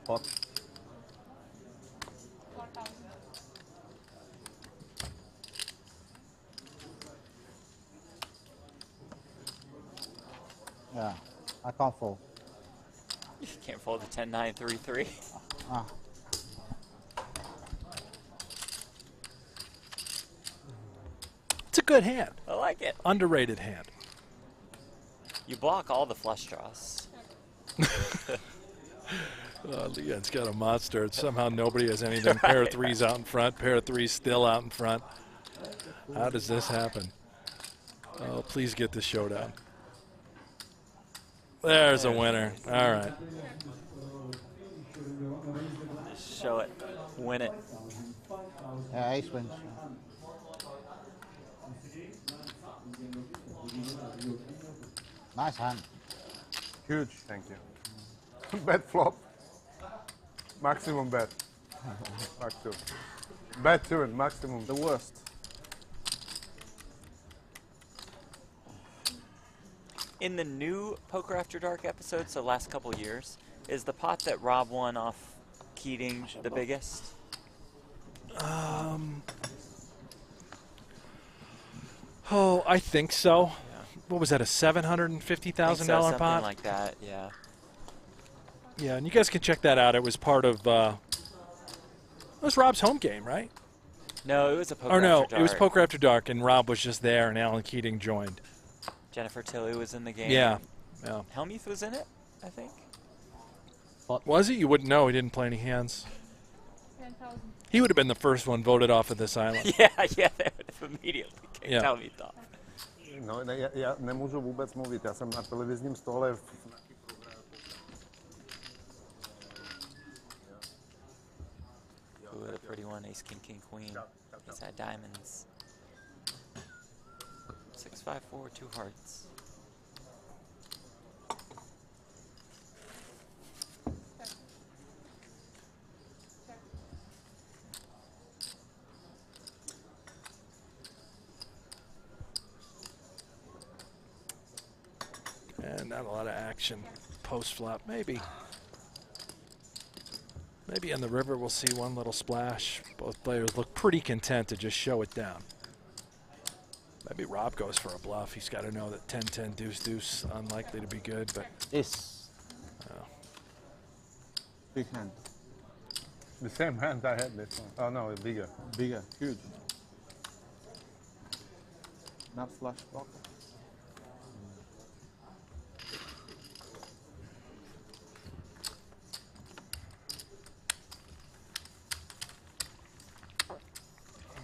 Pot. 4,000. Yeah, I can't fold. You can't fold the 10-9-3-3. Ah, It's a good hand. I like it. Underrated hand. You block all the flush draws. Leon's got a monster. Somehow nobody has anything. Pair of threes out in front. Pair of threes still out in front. How does this happen? Oh, please get the showdown. There's a winner. All right. Show it. Win it. yeah, ace wins. Nice hand. Huge. Thank you. Bet flop. Maximum bet. Max two. Bet turn. Maximum. The worst. In the new Poker After Dark episodes, so last couple years, is the pot that Rob won off Keating the biggest? Oh, I think so. What was that, a $750,000 Something pot? like that, yeah. Yeah, and you guys can check that out. It was part of, it was Rob's home game, right? No, it was a Poker Or no, After Dark. it was Poker After Dark, and Rob was just there, and Alan Keating joined. Jennifer Tilly was in the game. Yeah, yeah. Helmuth was in it, I think. Was he? You wouldn't know. He didn't play any hands. 10,000. He would have been the first one voted off of this island. Yeah, they would have immediately kicked Yeah. Helmuth off. No, já nemůžu vůbec mluvit. Já jsem na televizním stole. Ooh, what a pretty one. Ace, king, king, queen. Ace high diamonds. 6, 5, 4, 2 hearts. And not a lot of action post flop. Maybe. Maybe on the river we'll see one little splash. Both players look pretty content to just show it down. Maybe Rob goes for a bluff. He's got to know that 10-10 deuce-deuce unlikely to be good, but Ace. Big hand. The same hand I had this one. Oh no, it's bigger. Bigger. Huge. Not flush block.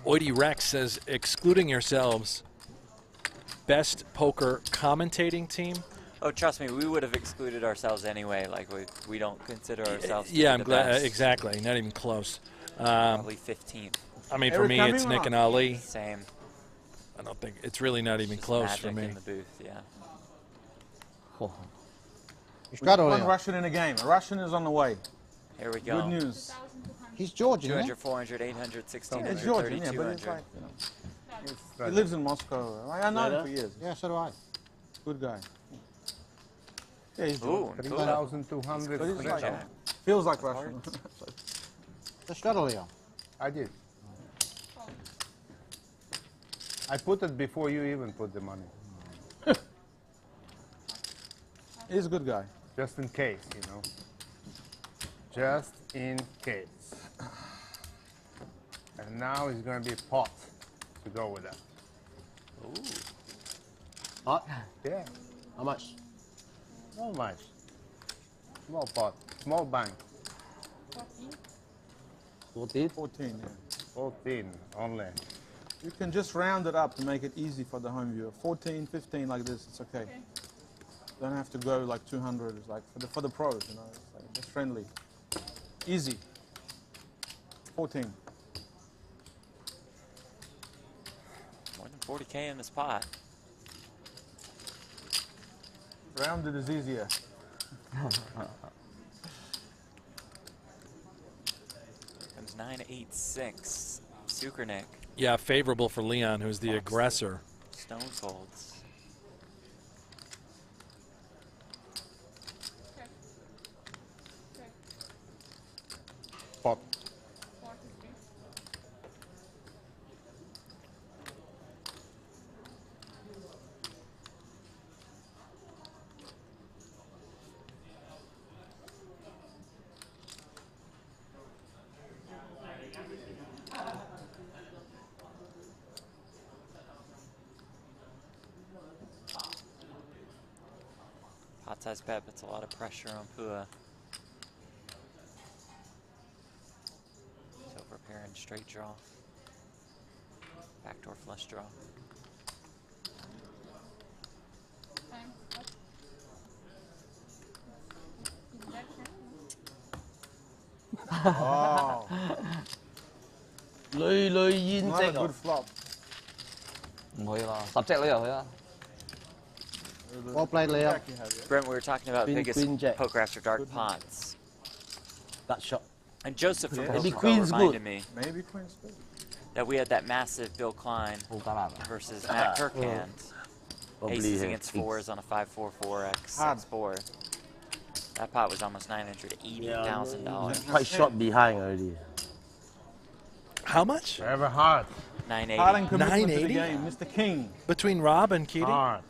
Oidy Rex says, excluding yourselves, best poker commentating team. Oh, trust me, we would have excluded ourselves anyway. Like we don't consider ourselves. To Yeah, be I'm the glad. best. Exactly, not even close. Probably 15th. I mean, for Eric me, Cumming it's or Nick not? and Ali. Same. I don't think it's really not even Just close magic for me. in the booth, yeah. Oh. He's We got straddle one here. Russian in a game. A Russian is on the way. Here we go. Good news. He's Georgian, isn't 200, 400, 800, Yeah, 1600, it's Georgian, 30, yeah, but it's 200. like, he lives in Moscow. I know him for years. he? Yeah, so do I. Good guy. Yeah, he's Ooh, Georgian. cool. 3,200. But he's like, Jack. feels like Russian. The straddle here. I did. I put it before you even put the money, He's a good guy. just in case, you know. Just in case. And now it's going to be pot to go with that. Hot? Yeah, How much? not much. Small pot, small bank. 14? 14, yeah. 14 only. You can just round it up to make it easy for the home viewer. 14, 15 like this, it's okay. Don't have to go like 200. It's like for the pros, you know. It's like it's friendly, easy. 14. More than 40K in this pot. Rounded is easier. Comes 986. Sukernick. Yeah, favorable for Leon, who's the aggressor. Stone folds. Pot. Pot size bet puts a lot of pressure on Pua. So preparing straight draw. Backdoor flush draw. Oh, Lười lười yên not a chết good flop. 唔會啦，10隻女又去啦。 Well played, Leo. Jack you have, yeah? Brent, we were talking about Queen- biggest queen jack. poker after dark pots. That shot. And Joseph from Maybe PokerGO queen's reminded good. me Maybe Queen's good. that we had that massive Bill Klein 好得啦。 versus Matt Kirkhand. Probably Aces have against kings. fours on a 5-4-4x Hard. X4. That pot was almost $980,000. Quite short behind already. How much? Ever hard. Hard and 980. commitment to the 980? game. Mr. King. Between Rob and Keating? Hard.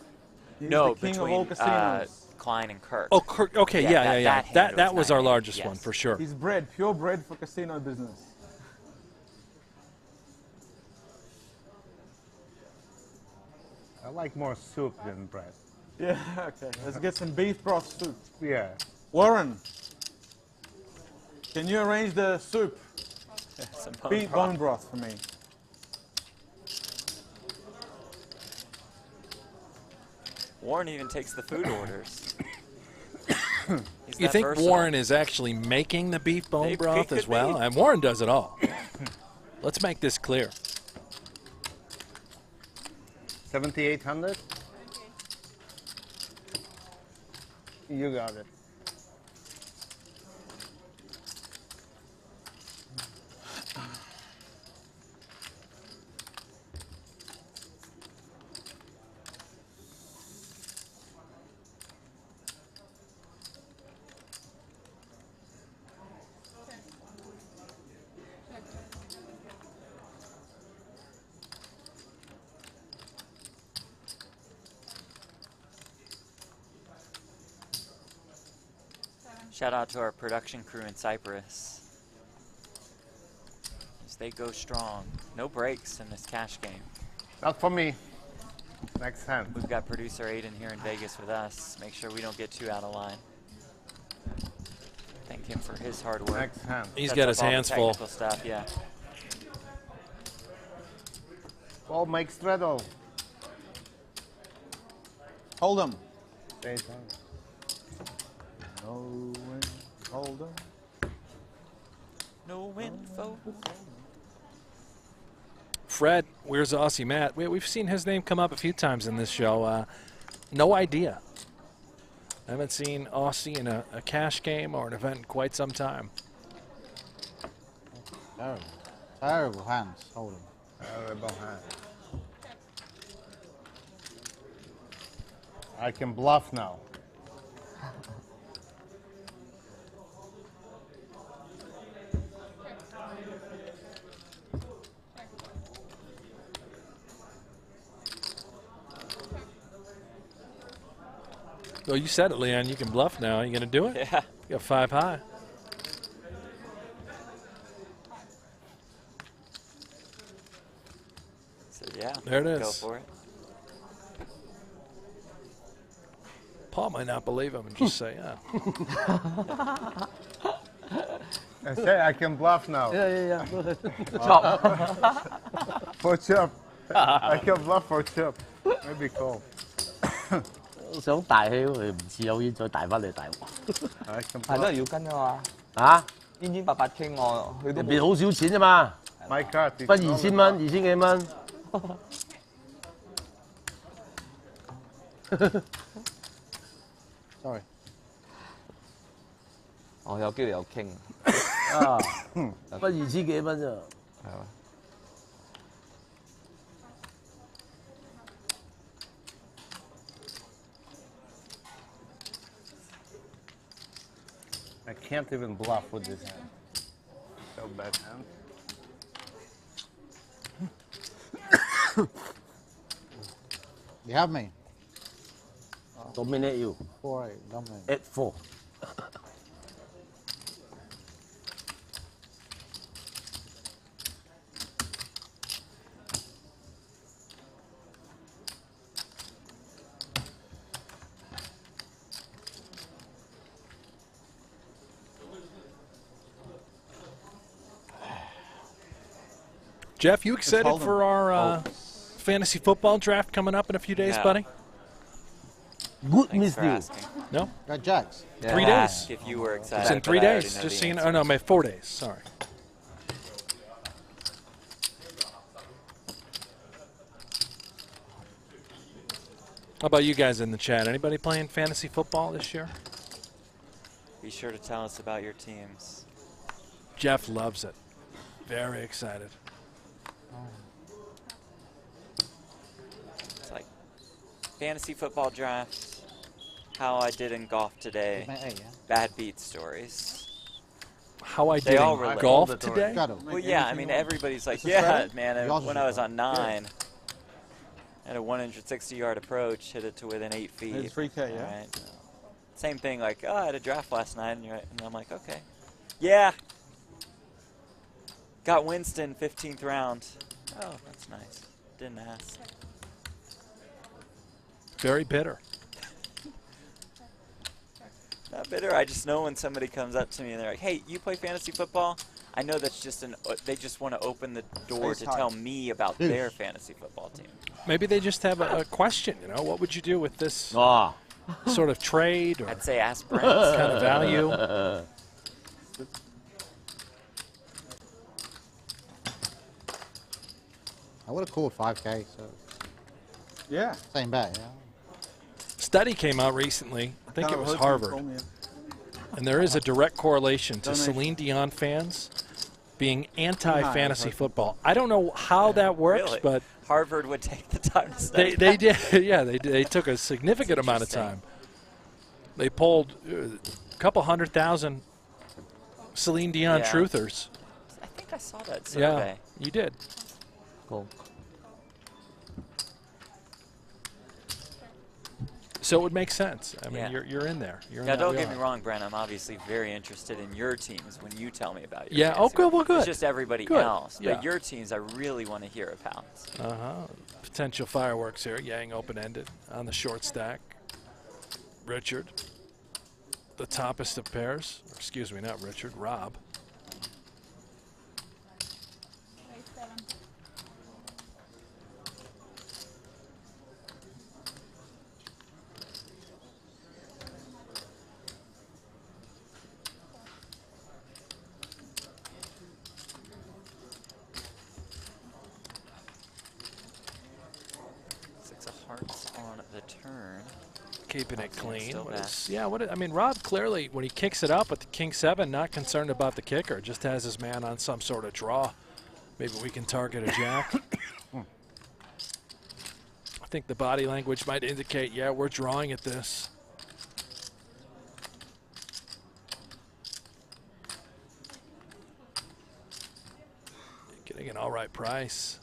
He's No, the king between of all casinos. Klein and Kirk. Oh, Kirk, okay, Yeah, yeah, that- yeah, yeah. that hand That was was our 980, largest yes. one for sure. He's bred, pure bred for casino business. I like more soup than bread. Yeah, okay. Let's get some beef broth soup. Yeah. Warren, can you arrange the soup? Some bone Beef broth. bone broth for me. Warren even takes the food orders. He's You that think versatile. Warren is actually making the beef bone Maybe broth could as well? be. And Warren does it all. Let's make this clear. 7,800? You got it. Shout out to our production crew in Cyprus. As they go strong. No breaks in this cash game. Not for me. Next hand. We've got producer Aiden here in Vegas with us. Make sure we don't get too out of line. Thank him for his hard work. Next hand. He's Sets got up his all the hands full. technical stuff, yeah. Ball makes straddle. Hold them. Stay down. No win. Hold them. No info. Fred, where's Aussie Matt? We've seen his name come up a few times in this show. No idea. I haven't seen Aussie in a cash game or an event in quite some time. Terrible. Terrible hands. Hold them. Terrible hand. I can bluff now. Well, you said it, Leon. You can bluff now. Are you going to do it? Yeah. You got 5 high. So yeah. There it is. Go for it. Paul might not believe him and just say, yeah. I say I can bluff now. Yeah. Chop. For chip. I can bluff for chip. Maybe call. 想大氣佢唔似有煙再大翻嚟大鑊。 I can 係都係 bluff. 要跟㗎嘛，啊？煙煙白白傾我，佢都入邊好少錢啫嘛， My card. 分2000蚊，2000幾蚊。Sorry. 我有機會有傾，啊，分2000幾蚊啫。係嘛？ I can't even bluff with this hand. So bad hand. You have me. Dominate you. 4-8. Dominate. 8-4. Jeff, you excited hold 'em. for our fantasy football draft coming up in a few days, Yeah. buddy? Good Thanks miss for you. asking. No? Got jacks. 3 Yeah. days. If you were excited. It's in 3 but I already days. know Just the so you know. answer. Oh, no, my 4 days. Sorry. How about you guys in the chat? Anybody playing fantasy football this year? Be sure to tell us about your teams. Jeff loves it. Very excited. It's like fantasy football draft, how I did in golf today, Mate, hey, yeah. bad beat stories. How I They did all in relate. golf today? Got 'em. Well, yeah, I mean, everybody's like, This is yeah, Friday? man, Yours when is I was Friday. on 9, I had a 160-yard approach, hit it to within 8 feet. It's 3K, yeah? All right. Same thing, like, oh, I had a draft last night, and, and I'm like, okay. Yeah. Got Winston 15th round. Oh, that's nice. Didn't ask. Very bitter. Not bitter. I just know when somebody comes up to me and they're like, "Hey, you play fantasy football?" I know that's just they just want to open the door to tell me about their fantasy football team. Maybe they just have a question, you know? What would you do with this Oh. sort of trade or I'd say ask Brent. kind of value? I would have called 5K, so Yeah. same bet, yeah. Study came out recently. I think Kind it of was hurts when you Harvard. call me. And there is a direct correlation to Donation. Celine Dion fans being anti-fantasy football. I don't know how that works, Really? but Harvard would take the time to study. they did. Yeah, they took a significant amount of interesting. time. They polled a couple 100,000 Celine Dion Yeah. truthers. I think I saw that survey. Yeah, you did. Cool. So it would make sense. I mean, Yeah. you're in there. You're in Now, that don't get me wheelhouse. wrong, Brent. I'm obviously very interested in your teams when you tell me about your Yeah, fantasy good, well, good. It's just everybody Good, else. yeah. But your teams, I really want to hear about. Potential fireworks here. Yang open-ended on the short stack. Richard, the toppest of pairs. Or excuse me, not Richard, Rob. Keeping it clean. still What back. is- yeah, I mean, Rob clearly, when he kicks it up with the king 7, not concerned about the kicker, just has his man on some sort of draw. Maybe we can target a jack. I think the body language might indicate, yeah, we're drawing at this. Getting an all right price.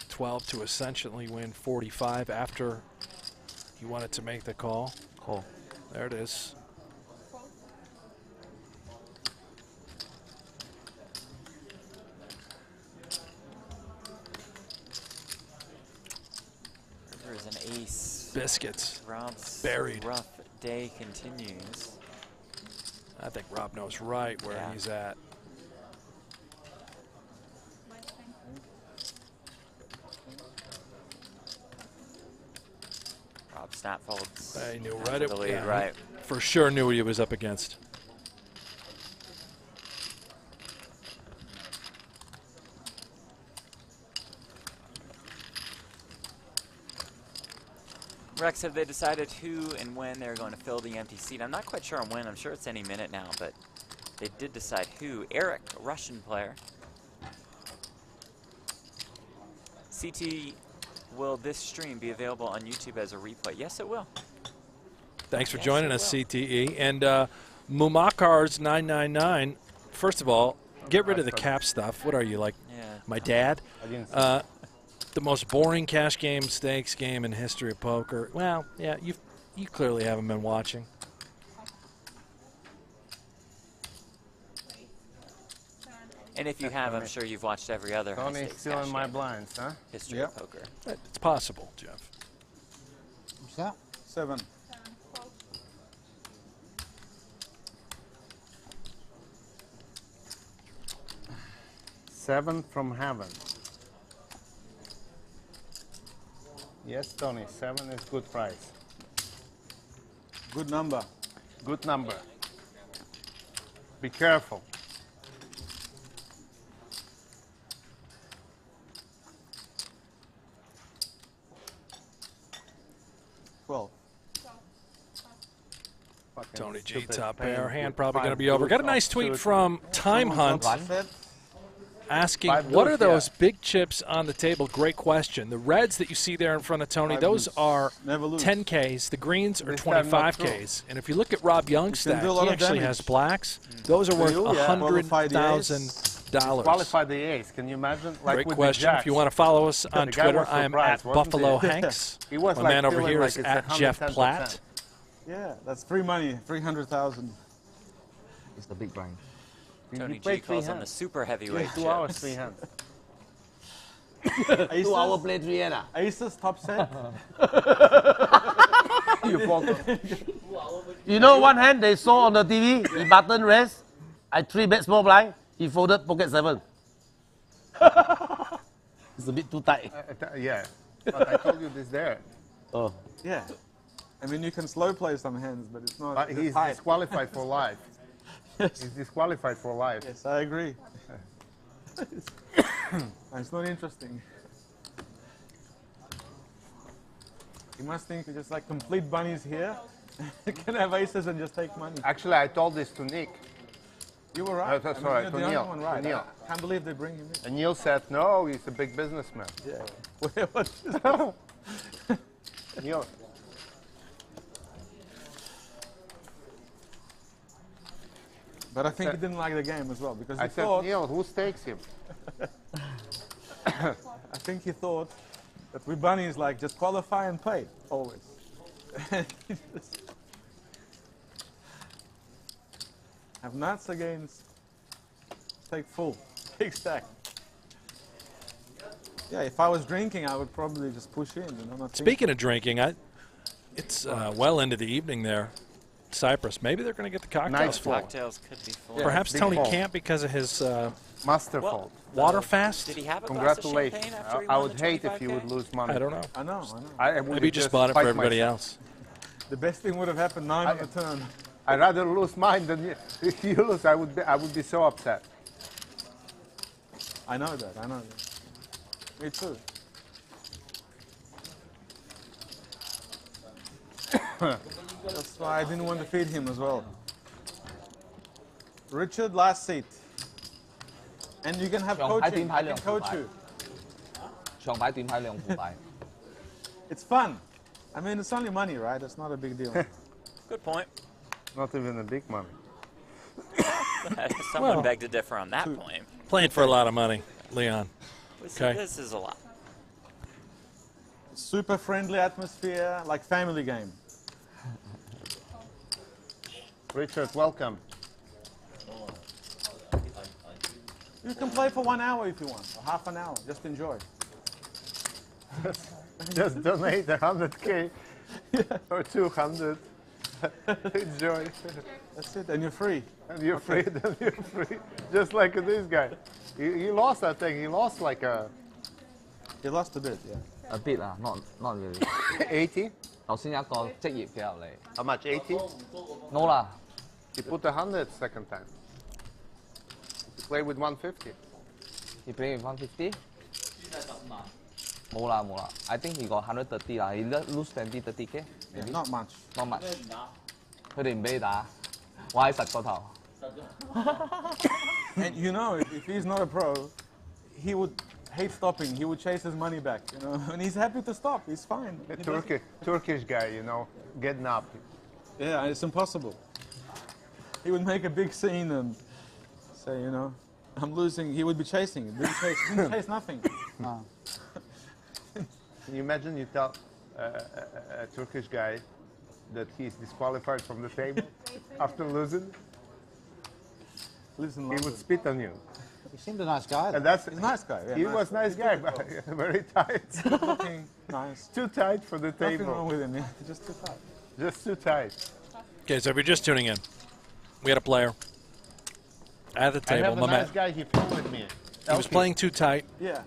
12 to essentially win 45 after he wanted to make the call. Call. There it is. River is an ace. Biscuits. Rob's Buried. rough day continues. I think Rob knows right where Yeah. he's at. Rob snap folds. I knew Down right to it. the lead, Yeah, right. For sure knew what he was up against. Rex, have they decided who and when they're going to fill the empty seat? I'm not quite sure on when. I'm sure it's any minute now, but they did decide who. Eric, a Russian player. CT, will this stream be available on YouTube as a replay? Yes, it will. Thanks for Yes, joining it us, will. CTE. And Mumakars 999. First of all, get rid of the cap stuff. What are you, like Yeah. my dad? I didn't see The most boring cash game, stakes game in history of poker. Well, yeah, you clearly haven't been watching. And if you have, I'm sure you've watched every other high Tony's stakes still cash in my game blinds, huh? history Yep. of poker. It's possible, Jeff. What's that? 7. Seven from heaven. Yes, Tony, 7 is good price. Good number. Good number. Be careful. Well, Fucking Tony G, stupid top pain. pair. Hand Good probably going to five be over. good Got a nice off tweet suit. from Time Hunt asking, Five what good, are those yeah. big chips on the table? Great question. The reds that you see there in front of Tony, Five those loose. are Never lose. 10Ks. The greens are This time not 25Ks. And if you look at Rob Young's You can stack, do a lot he of actually damage. has blacks. Those are worth you? Yeah. $100,000. Qualify the ace. Can you imagine? Like Great with question. The If you want to follow us on The guy Twitter, was I am surprised, at wasn't Buffalo he? Hanks. He was My like man over feeling here like is it's at Jeff 110%. Platt. yeah, that's free money. 300,000. It's the big blind. Tony You G played calls three on the hands. super heavyweight 2 hours, chips. 3 hands. Aces, 2 hour play 3 hand. aces top set. You fold. You know, one hand they saw on the TV, he button raise. I 3-bet small blind. He folded pocket 7. It's a bit too tight. Yeah. But I told you this there. Oh. Yeah. I mean, you can slow play some hands, but it's not. But it's he's tight. disqualified for life. He's disqualified for life. Yes, I agree. It's not interesting. You must think just like complete bunnies here. You can have aces and just take money. Actually, I told this to Nick. You were right. That's I mean, right, you're to the only Neil, one to right. Neil. I can't believe they bring him in. And Neil said, no, he's a big businessman. Yeah. What's this? Neil. But I think he didn't like the game as well because he I said, thought. Neil, who stakes him? I think he thought that we bunnies like just qualify and pay always. Have nuts against take full, take stack. Yeah, if I was drinking, I would probably just push in. You know, not think. Speaking of drinking, it's well into the evening there. Cyprus. Maybe they're going to get the cocktails Nice full. Cocktails could be full. Yeah. Perhaps big Tony fault. can't because of his Masterful. water fast. Did he have a glass of Congratulations. champagne after he I won would the hate if you 25K? would lose money. I don't know. I know. I would Maybe he just bought it for spite everybody myself. else. The best thing would have happened 9 on the turn. I'd rather lose mine than you. If you lose, I would be so upset. I know that. I know that. Me too. That's why I didn't want to feed him as well. Richard, last seat. And you can have 長牌 coaching. 短牌 I 兩 can 副 coach 牌 you.，長牌短牌兩副牌。 It's fun. I mean, it's only money, right? It's not a big deal. Good point. Not even a big money. Someone Well- begged to differ on that point. Playing for a lot of money, Leon. Okay. This is a lot. Super friendly atmosphere, like family game. Richard, welcome. You can play for 1 hour if you want, or half an hour. Just enjoy. Just donate 100K or 200. Enjoy. That's it, and you're free. And you're free, then you're free. Just like this guy. He lost, I think. He lost like a You lost a bit, yeah. A bit 啊，not really。 80. 頭先有一個職業嘅入嚟 How much? 80? ，no 啦， He put 100 second time. He played with 150. he play with 150。冇啦冇啦，I think he got 130啦，he lose 20-30K。 Yeah, not much. not much。佢哋唔俾你打，我係實個頭。 And you know, if he's not a pro, he would hate stopping. He would chase his money back, you know. And he's happy to stop. He's fine. A Turkish guy, you know, getting up. Yeah, it's impossible. He would make a big scene and say, you know, I'm losing. He would be chasing. Didn't chase nothing. Can you imagine you tell a Turkish guy that he's disqualified from the table after losing? Lives in He London. would spit on you. He seemed a nice guy. And that's He's a nice guy. Yeah, he nice. was nice guy, but very tight. Looking nice. Too tight for the Nothing wrong table. with him. Yeah. Just too tight. Just too tight. Okay, so if you're just tuning in, we had a player at the I table, have a nice Mamet. guy. He flew with me. He was playing too tight. Yeah.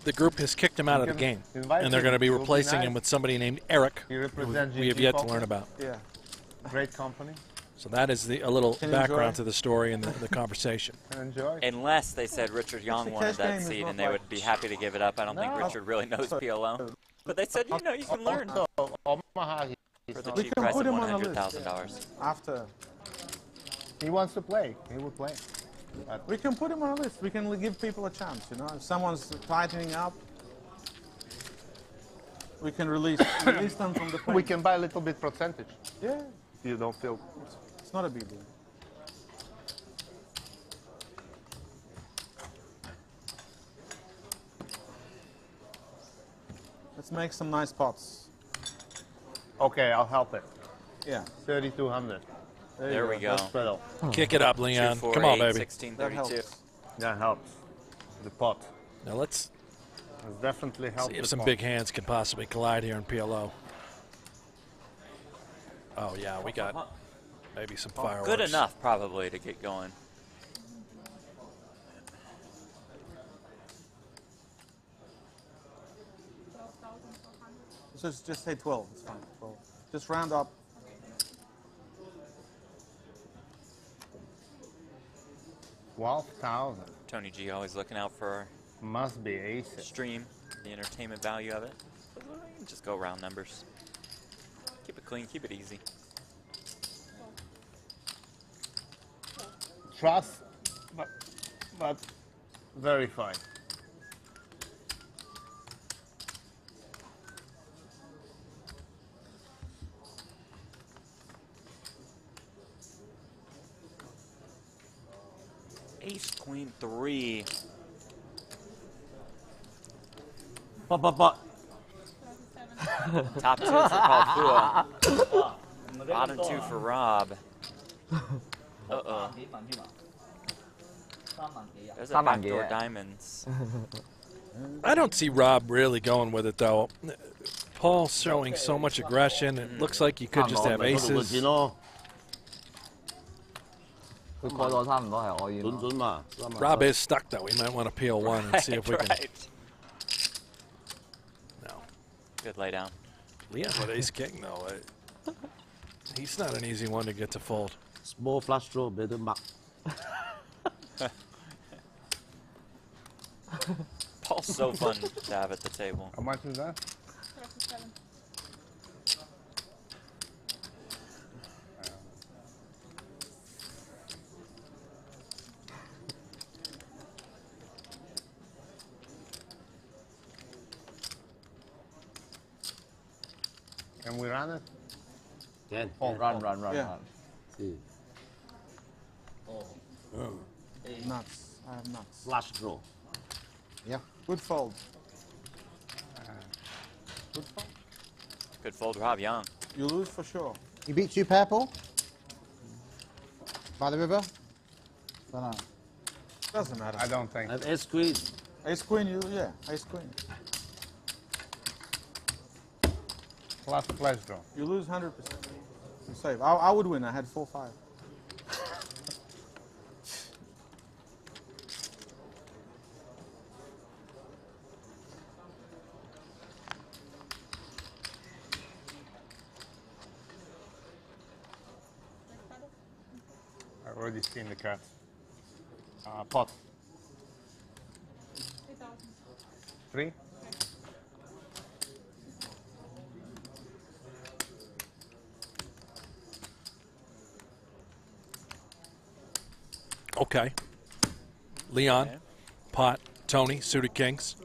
The group has kicked him out of the game, and they're going to be He'll be replacing nice. him with somebody named Eric, He who represents we have GG yet to Poker. learn about. Yeah. Great company. So that is a little Can you background enjoy? to the story and the conversation. Enjoy. Unless they said Richard Young wanted cash game that is seat not and they like- would be happy to give it up. I don't think No. Richard really knows PLO. But they said, you know, you can learn So Omaha, for the We cheap can price put of him on the list. $100,000. After. he wants to play. He would play. We can put him on a list. We can give people a chance, you know. If someone's tightening up, we can release them from the plane. We can buy a little bit percentage. Yeah, You don't feel. it's not a big deal. Let's make some nice pots. Okay, I'll help it. Yeah. 3,200. There we go. Let's pedal. Kick it up, Leon. 2, 4, Come on, 8, baby. 16, That 32. helps. That helps. The pot. Now let's It's definitely helps. see if the some pot. big hands can possibly collide here in PLO. Oh, yeah, we got maybe some fireworks. Good enough, probably, to get going. Just say 12. It's fine. 12. Just round up. $12,000. Tony G always looking out for our Must be ace. stream, the entertainment value of it. Just go round numbers. Keep it clean, keep it easy. Trust, but verify. Ace, queen, 3. But. Top 2 for Paul Pua. Bottom 2 for Rob. Uh-oh. There's a 3萬幾 backdoor 啊 diamonds. I don't see Rob really going with it, though. Paul's showing so much aggression. It looks like he could just have aces. 錢咯，佢過咗差唔多係我要。準嘛。 Rob is stuck, though. We might want to peel one and see if we can. Right. No. Good lay down. Leon with ace king, though. He's not an easy one to get to fold. Small flush draw, better mark. Paul's so fun to have at the table. How much is that? 37. And we run it? Can. Run. Yeah. See. Nuts. I have nuts. Flush draw. Yeah. Good fold. Good fold, Rob Young. You lose for sure. You beat 2 pair, Paul? By the river? Don't know. Doesn't matter. I don't think. I have ace queen. Ace queen, yeah, ace queen. Plus flash draw. You lose 100%. You save. I would win. I had 4-5. I've already seen the cards. Pot. 3,000. 3? Okay. Leon, Okay. pot, Tony, suited kings.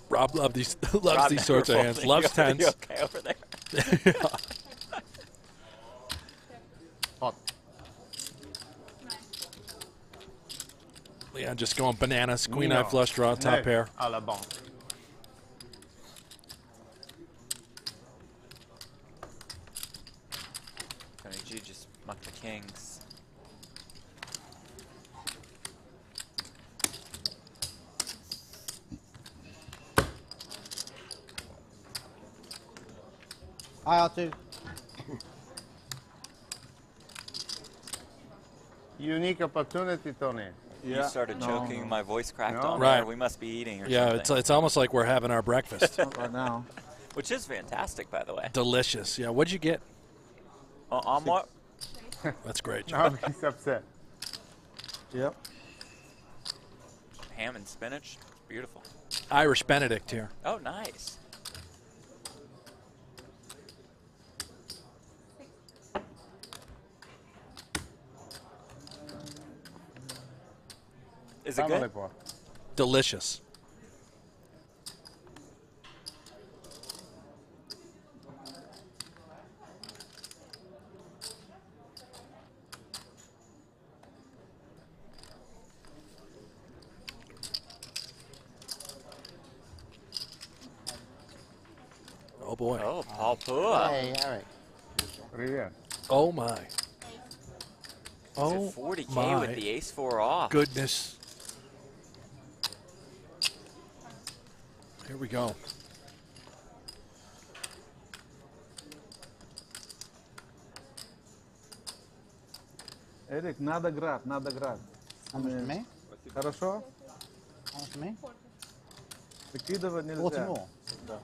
Rob loves these Rob these sorts of never hands. folding. Loves You tens. okay over there? Pot. 9. Leon just going bananas. Queen No. eye flush draw, top Neuf pair. à la banque. Tony G just mucked the kings. IR2. Unique opportunity, Tony. You started choking, my voice cracked No. on Right. there. We must be eating or Yeah, something. it's almost like we're having our breakfast. Not right now. Which is fantastic, by the way. Delicious. Yeah, what'd you get? On what? That's great. Now he's upset. Yep. Ham and spinach. Beautiful. Irish Benedict here. Oh, nice. Is it Family good? pot. Delicious. Oh boy. Oh, Paul Pua. Hey, Eric. Привет. Oh my. He's Oh at 40K my with the ace-4 off. goodness. Here we go. Эрик, надо град. How much to me? Хорошо? How much to me? Выкидывать 40 нельзя. more. Да.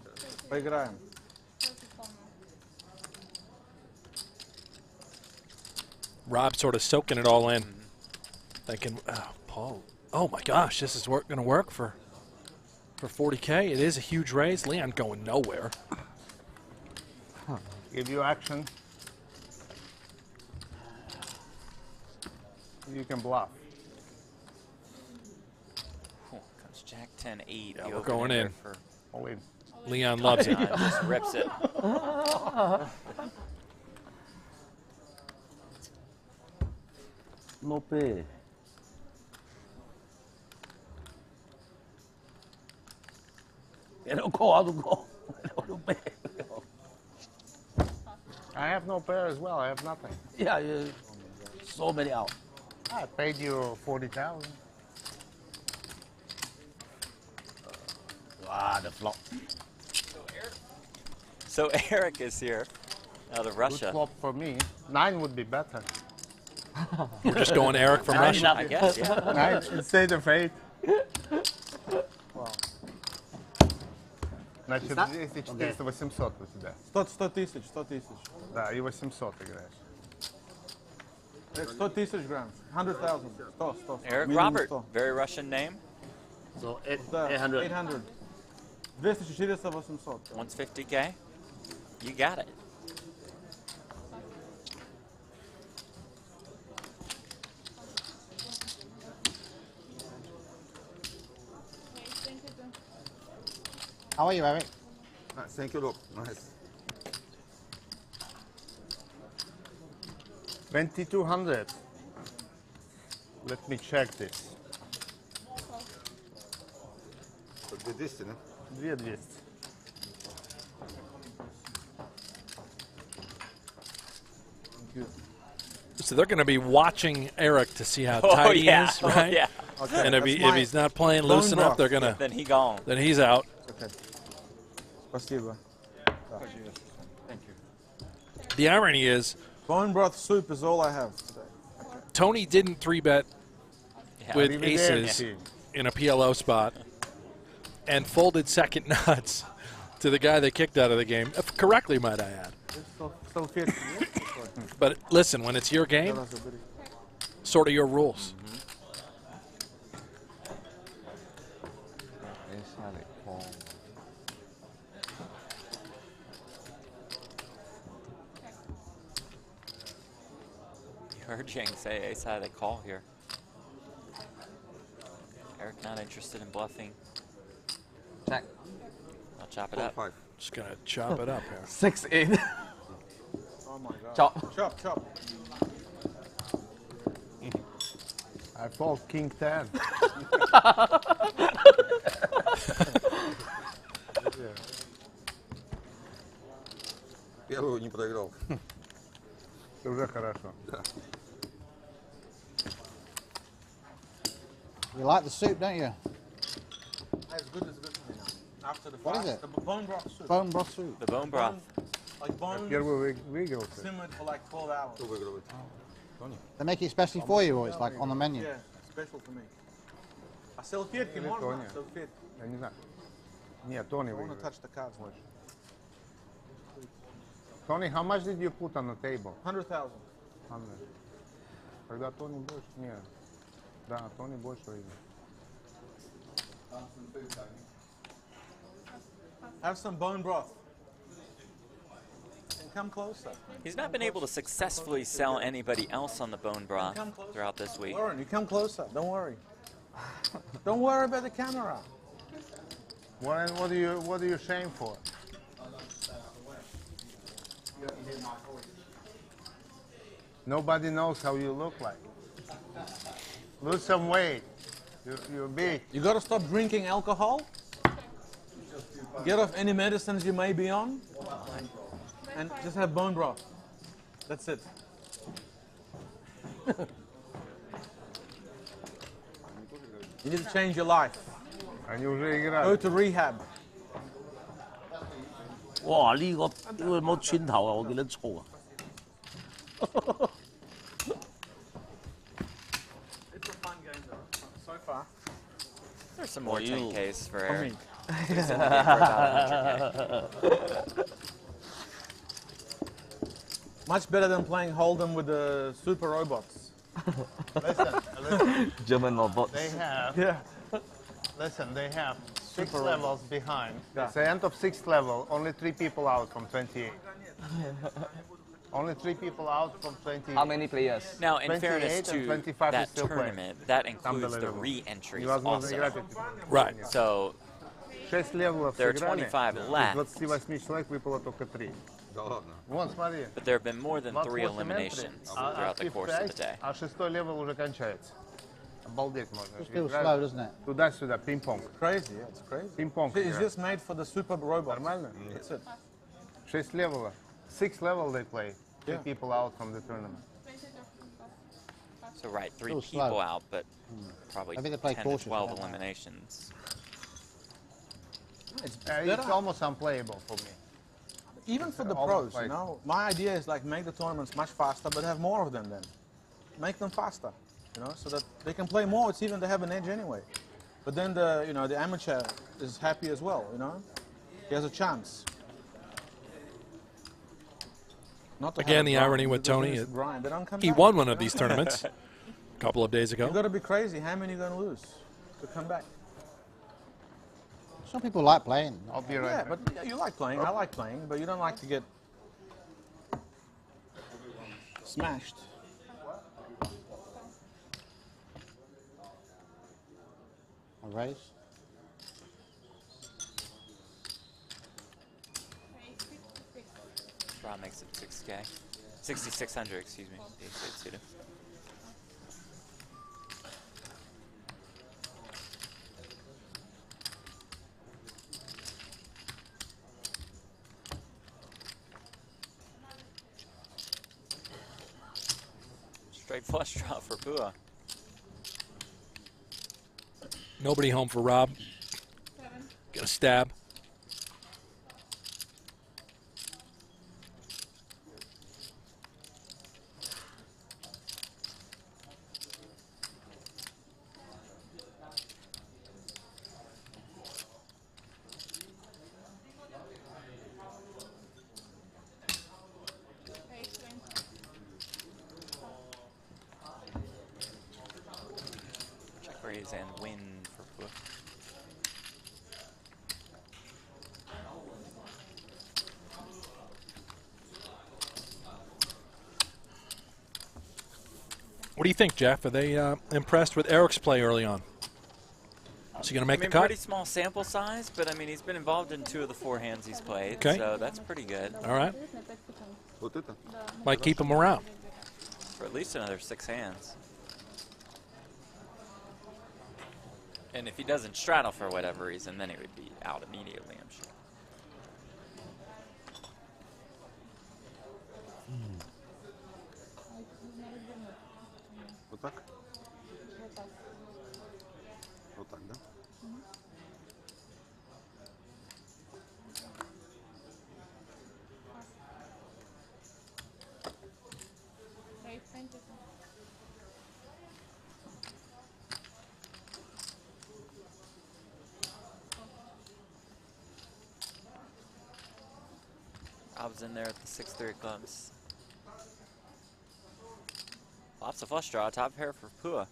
Поиграем. 34 more. Rob sort of soaking it all in. Thinking, oh, Paul. Oh my gosh, this is going to work for 40K. It is a huge raise. Leon going nowhere. Give you action. You can bluff. Comes Jack 10-8. Yeah, The we're going opener in. For All in. Leon loves it. just rips it. No pay. They don't go out to go. They don't pay. I have no pair as well. I have nothing. Yeah, you, so many out. I paid you 40,000. Wow, the flop. So Eric is here out of Good Russia. flop for me. 9 would be better. We're just going Eric from Russia. I guess, yeah. 9 instead of 8. Значит, 200, 400, 800 у тебя. 100 тысяч. Да, и 800 играешь. 100 тысяч грамм. 100,000. 100. Eric Minimum Robert, 100. very Russian name. So Да, 800. 800. 200, 400, 800. Wants 50K. You got it. How are you, Eric? Nice, thank you, look. Nice. 2200. Let me check this. So 200, ne? 2200. So they're going to be watching Eric to see how tight he is, right? Oh, yeah. Okay, And if he's not playing loose bone enough, broth. they're going to. Then he gone. Then he's out. Okay. Спасибо. Thank you. The irony is, Bone broth soup is all I have today. Tony didn't 3-bet with Arrivederci. aces in a PLO spot and folded second nuts to the guy they kicked out of the game. Correctly, might I add. Still fit. But listen, when it's your game, sort of your rules. Ace high, they call. You heard Jing say ace high, they call here. Eric not interested in bluffing. Check. I'll chop it up. 5. Just going to chop it up here. 6-8. Oh my God. Chop. Chop, chop. I fold king 10. Первую не проиграл. Это уже хорошо. You like the soup, don't you? It's good for me now. After the What fast, is it? the bone broth soup. Bone broth soup. The bone broth. Like bones Первый выиграл. simmered for like 12 hours. Кто выигрывает? They make it especially for you, or it's like on the menu? Yeah, special for me. А салфетки Или можно? Тоня. Салфетки. Я не знаю. Нет, Тони I want to выиграл. touch the cards much. Tony, how much did you put on the table? 100,000. 100. Тогда Тони больше. Нет. Да, Тони больше выиграл. Have some bone broth. And come closer. He's not been able to successfully sell anybody else on the bone broth throughout this week. Lauren, you come closer. Don't worry. Don't worry about the camera. What are you ashamed for? Nobody knows how you look like. Lose some weight. You're big. You got to stop drinking alcohol. Get off any medicines you may be on. And just have bone broth. That's it. You need to change your life. Они уже Go играют. to rehab. 哇！呢個有冇穿頭啊？我記得錯啊！ It's a fun game though, so far. There's some more For you. 10Ks for For Eric. me. He's in the game for about 100K. Much better than playing Hold'em with the super robots. Listen, German robots. they have. Yeah. Listen, they have 6 Super levels behind. Yeah. It's the end of 6th level. Only 3 people out from 28. Only 3 people out from 28. How many players? Now, in 28 fairness and to 25 is that still playing. tournament, that includes the Unbelievable. re-entries Невозможно also. играть. Right. So 6 левелов There are сыграли. 25 left. Из 28 человек выпало только 3. Да ладно. Вон, смотри. but there have been more than 3 28 eliminations entry. throughout the Active course of the price, day. А 6-й левел уже кончается. Обалдеть можно. Just feels Играть slow, doesn't it? Туда-сюда, пинг-понг. Crazy, yeah, it's crazy. Пинг-понг. It's играть. just made for the super robots. Нормально? That's it. 6 левела. 6 level they play. 3 Yeah. people out from the tournament. So right, 3 Still people slow. out, but probably I think they play 10 to cautious, 12 don't they? eliminations. It's almost unplayable for me. Even for the Almost pros, like- you know, my idea is like make the tournaments much faster, but have more of them then. Make them faster, you know, so that they can play more. It's even they have an edge anyway. But then the, you know, the amateur is happy as well, you know. He has a chance. Not to Again, have a the grind, irony with because Tony, when it's grind, they don't come He back, won you one of know? these tournaments a couple of days You ago. got to be crazy. How many are you going to lose to come back? Some people like playing. I'll be right Yeah, back. but you like playing. I like playing, but you don't like to get smashed. A raise. Rob makes it 6K. 6,600, excuse me. The ace-8 suited. Straight flush draw for Pua. Nobody home for Rob. Get a stab. Check raise and win for Pua. What do you think, Jeff? Are they impressed with Eric's play early on? Is he going to make the cut? Pretty small sample size, but I mean, he's been involved in 2 of the 4 hands he's played, Okay. so that's pretty good. All right. Вот это? Might keep him around. For at least another 6 hands. And if he doesn't straddle for whatever reason, then he would be out immediately, I'm sure. Вот так? Вот так, да? Rob's in there at the 6-3 clubs. Lots of flush draw, top pair for Pua.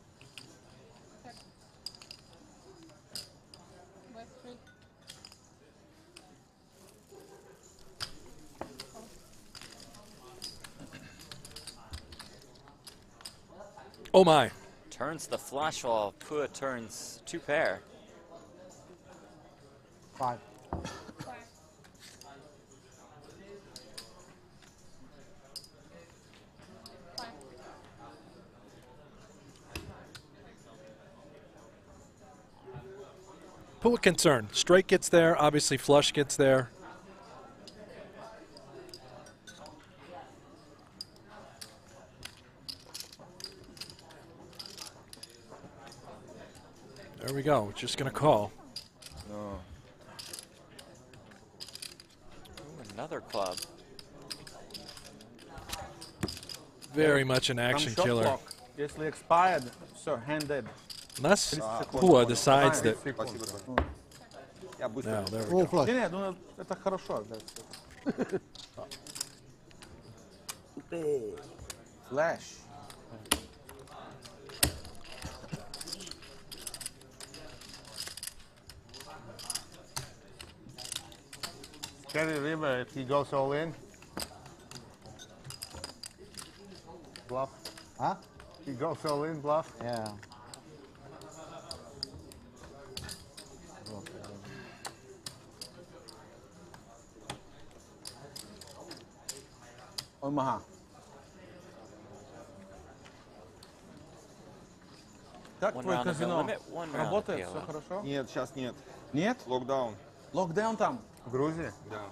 Oh my. Turns the flush while Pua turns 2 pair. 5. Pua concern. Straight gets there. Obviously, flush gets there. There we go. Just going to call. No. Ooh, another club. Very much an action Shot killer. clock. Basically expired, so handed. Unless Pua decides that. Спасибо. Я No, быстро. there we Full go. flush. Не, ну это хорошо. Flash. Scary river, if he goes all in. Bluff. Huh? He goes all in, bluff. Yeah. Omaha. Как One твой round of the казино? limit, one round of Работает? PLO. Все хорошо? Нет, сейчас нет. Нет? Локдаун. Локдаун там? В Грузии? Да.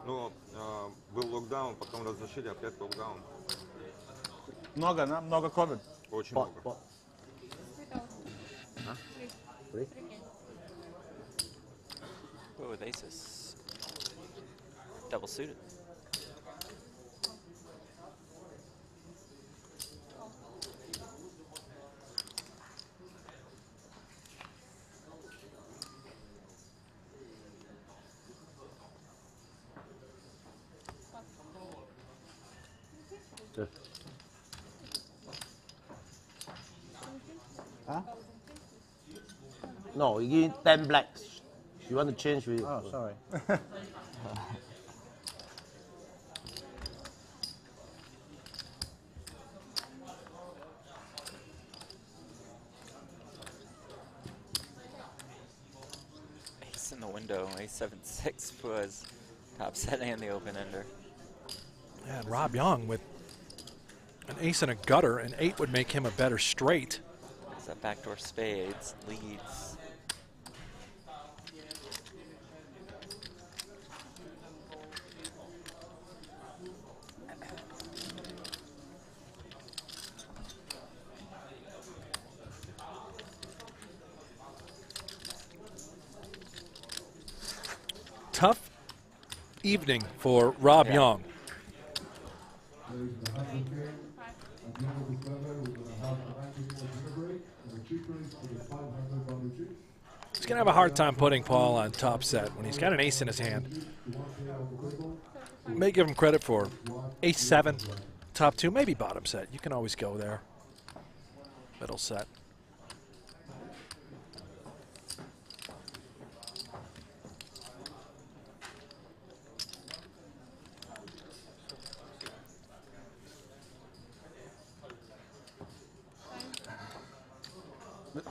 Ну, был локдаун, потом разрешили, опять локдаун. Много, да? Много ковид. Очень много. Pua with aces. Double suited. Huh? No, you give 10 blacks. You want to change with. Oh, sorry. Ace in the window, ace 7-6 Pua's top set and the open ender. And Rob Yong with an ace and a gutter, and 8 would make him a better straight. Is that backdoor spades leads? Tough evening for Rob Yong. He's going to have a hard time putting Paul on top set when he's got an ace in his hand. May give him credit for ace 7, top 2, maybe bottom set. You can always go there. Middle set.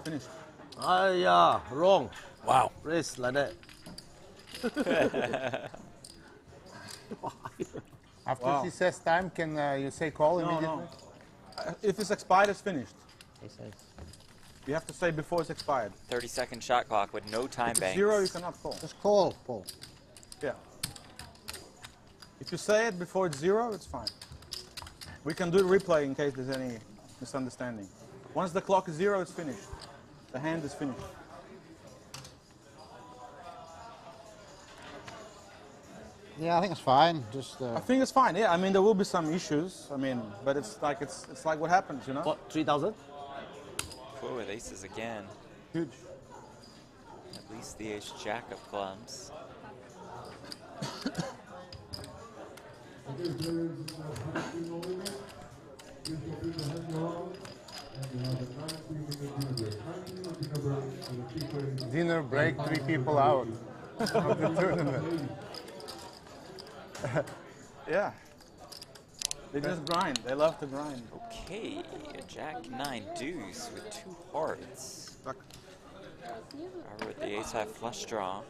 Finished. Yeah, wrong. Wow. Raise like that. After he says time, can you say call immediately? No. If it's expired, it's finished. You have to say before it's expired. 30-second shot clock with no time If it's banks. 0, you cannot call. Just call, Paul. Yeah. If you say it before it's 0, it's fine. We can do a replay in case there's any misunderstanding. Once the clock is 0, it's finished. The hand is finished. Yeah, I think it's fine. Just I think it's fine. Yeah, I mean there will be some issues. I mean, but it's like what happens, you know. What, 3,000? Whoa, with aces again. Huge. At least the ace jack of clubs. Dinner break, 3 people out of the tournament. Yeah. They just grind. They love to grind. Okay, a jack 9 deuce with 2 hearts. However, with the ace high flush draw.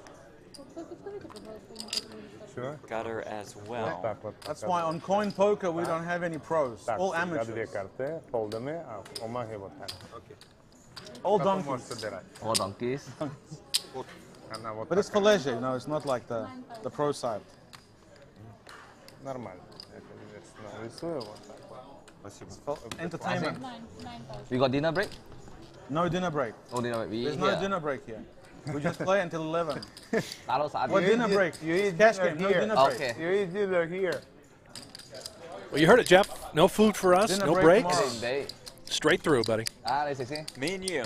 Sure. Gutter as well. That's why on coin poker we don't have any pros. All amateurs. All donkeys. All donkeys. But it's for leisure, you know. It's not like the pro side. Нормально. Рисую вот так вот. Entertainment. We got dinner break? No dinner break. Oh, dinner break. There's no dinner break here. We just play until 11. What What dinner break? You eat Cash dinner game, no here. dinner break. Okay. You eat dinner here. Well, you heard it, Jeff. No food for us, Dinner no break breaks. tomorrow. Straight through, buddy. Ah, đây Sexy. Me and you.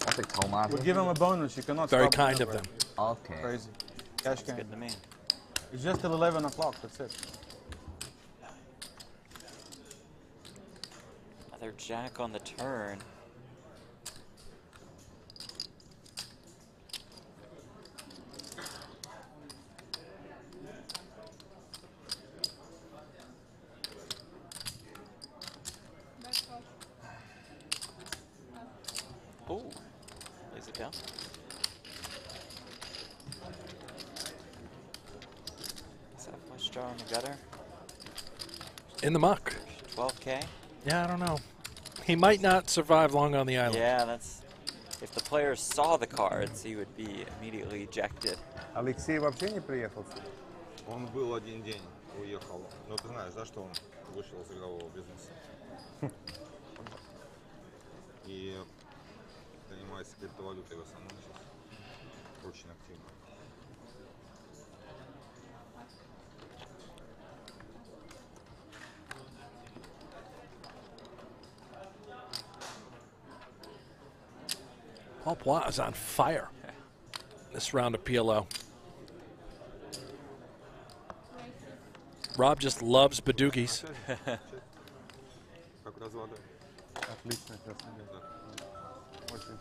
I'll take Thomas. We give them a bonus. You cannot Very stop kind dinner of them. break. Okay. Crazy. Cash It's game. good to me. It's just till 11 o'clock. That's it. Another jack on the turn. Oh, lays it down. Is that flush draw on the gutter? In the muck. 12K? Yeah, I don't know. He might not survive long on the island. Yeah, that's... If the player saw the cards, he would be immediately ejected. Алексей вообще не приехал сюда? Он был 1 день, уехал. Но ты знаешь, да, что он вышел из игрового бизнеса. И занимается криптовалютой в основном сейчас. Очень активно. Paul Platt is on fire this round of PLO. Rob just loves badoogies. Как разлада? Отлично, красавец. Очень.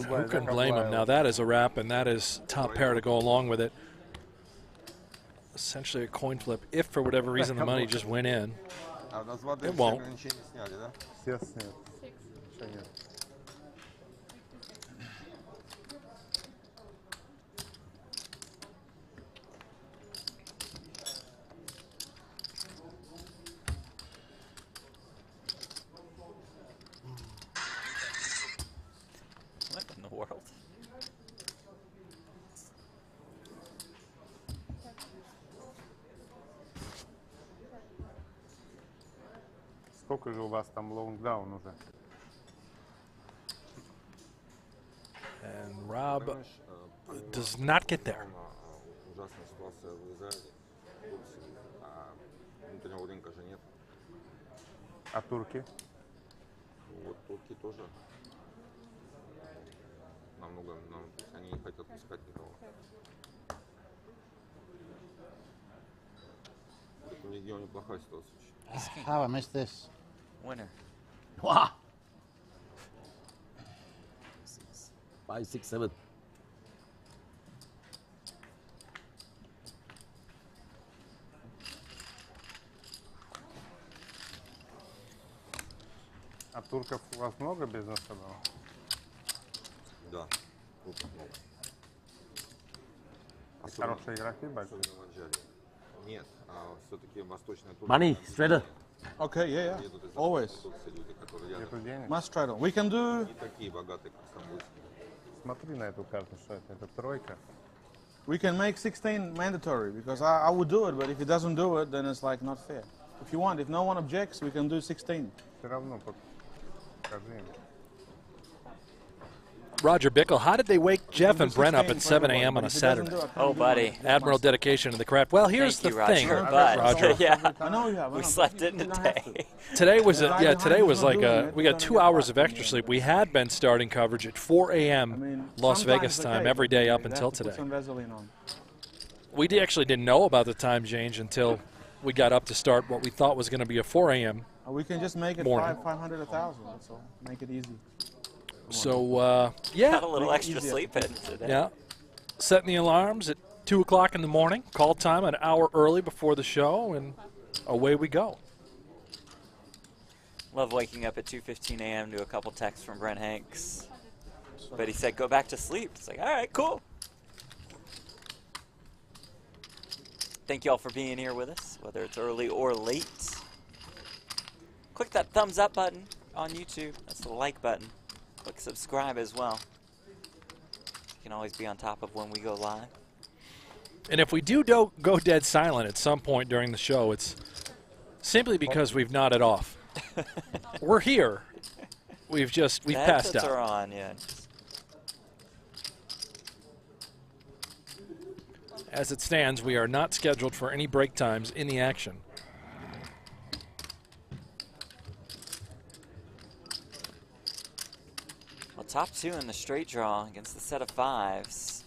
Who can blame him? Now that is a wrap, and that is top pair to go along with it. Essentially a coin flip. If for whatever reason the money just went in, А разлады it все won't. ограничения сняли, да? Все снял. Что нет? What in the world? Сколько же у вас там лонгдаун уже? And Rob Понимаешь, does not get there. ужасная ситуация в Израиле, в Турции, а внутреннего рынка же нет. А турки? Вот турки тоже намного, то есть они не хотят пускать никого. В этом регионе плохая ситуация. How I missed this. Winner. Wow. 5, 6, 7. А турков у вас много бизнеса было? Да, турков много. Хорошие игроки большие? Особенно в Анжеле. Нет, все-таки восточная Турция. Money, straightaway. Okay, yeah, yeah. Едут из Always. Турции люди, которые рядом. Нету денег? Must straddle. We can do. Не такие богатые, как стамбульские. Смотри на эту карту, что это? Это тройка. We can make 16 mandatory because I would do it, but if he doesn't do it, then it's like not fair. If you want, if no one objects, we can do 16. Все равно покажи им. Roger Bickle, how did they wake Jeff and Brent up at 7 a.m. on a Saturday? Oh, buddy. Admiral dedication to the craft. Well, here's Thank the you, thing, Roger. But, Roger. yeah, I know you have. we slept in today. Today was today was like we got 2 hours of extra sleep. We had been starting coverage at 4 a.m. Las Vegas time every day up until today. We actually didn't know about the time change until we got up to start what we thought was going to be a 4 a.m. We can just make it morning. 500, 1,000. That's all. Make it easy. So yeah, Got a little extra sleep in today. yeah. Setting the alarms at 2 o'clock in the morning. Call time an hour early before the show, and away we go. Love waking up at 2:15 a.m. to a couple texts from Brent Hanks. But he said, go back to sleep. It's like, all right, cool. Thank you all for being here with us, whether it's early or late. Click that thumbs up button on YouTube. That's the like button. Click subscribe as well. You can always be on top of when we go live. And if we do go dead silent at some point during the show, it's simply because we've nodded off. We're here. We've passed out. Are on, yeah. As it stands, we are not scheduled for any break times in the action. Well, top two in the straight draw against the set of fives.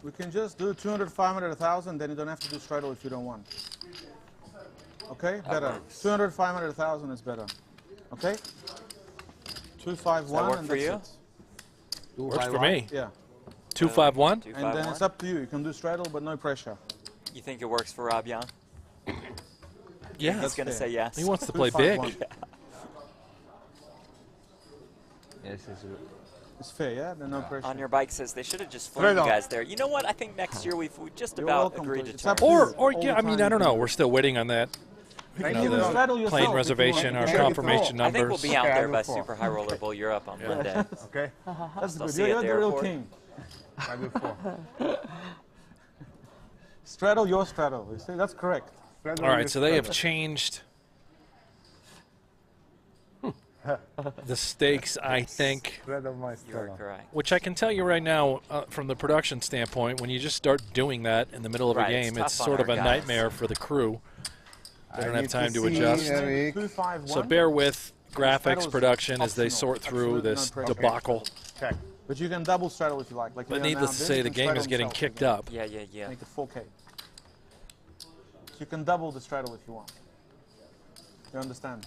We can just do 200, 500, 1,000, then you don't have to do straddle if you don't want. Okay, better. 200, 500, 1,000 is better. Okay? 2, 5, 1, work and for that's you? it. Works for me. Yeah. 251. And then it's up to you. You can do straddle, but no pressure. You think it works for Rob Yong? Yeah, He's going to say yes. he wants to play 2, 5, big. 1. Yes, it's good. It's fair, yeah? Then no pressure. On your bike says they should have just flown you guys there. You know what? I think next year we just You're about welcome, agreed please. to It's turn. up to you. Or All yeah, the I mean, time I don't you know. can We're still waiting on that. You You can know, straddle the yourself plane if you reservation, want. our Okay, confirmation I think we'll numbers. be out Okay, there I'll by do four. Super High Roller Bull Europe on Monday. Okay? That's I'll good. see you You're at the the real airport. king. I do 4. Straddle your straddle. You see, that's correct. Straddle All right, with so they have straddle. changed the stakes, I think, Straddle my You are straddle. correct. which I can tell you right now from the production standpoint, when you just start doing that in the middle of Right, a it's game, tough it's on sort of our a guys. nightmare for the crew. They don't have time to adjust. Eric. 2, 5, 1. So bear with graphics Straddle's production as they optional. sort through Absolutely this no pressure. debacle. Check. But you can double straddle if you like. But you are needless now to say, this the and game straddle is getting himself kicked again. up. Yeah. Make it 4K. You can double the straddle if you want. You understand?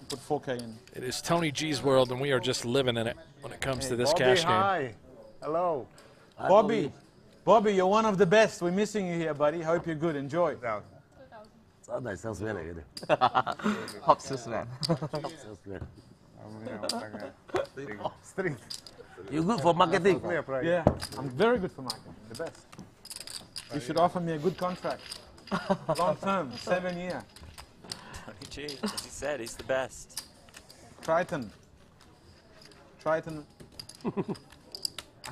Put 4K in. It is Tony G's world, and we are just living in it when it comes to this Bobby, cash game. hi. Hello. Bobby, Bobby, you're one of the best. We're missing you here, buddy. Hope you're good. Enjoy. 找大 salesman 嚟嘅啫。 Top salesman. Top salesman. Street. You good for marketing? Yeah, I'm very good for marketing. The best. You should offer me a good contract. Long term, 7 year. Tony G, as he said, he's the best. Triton. Triton. I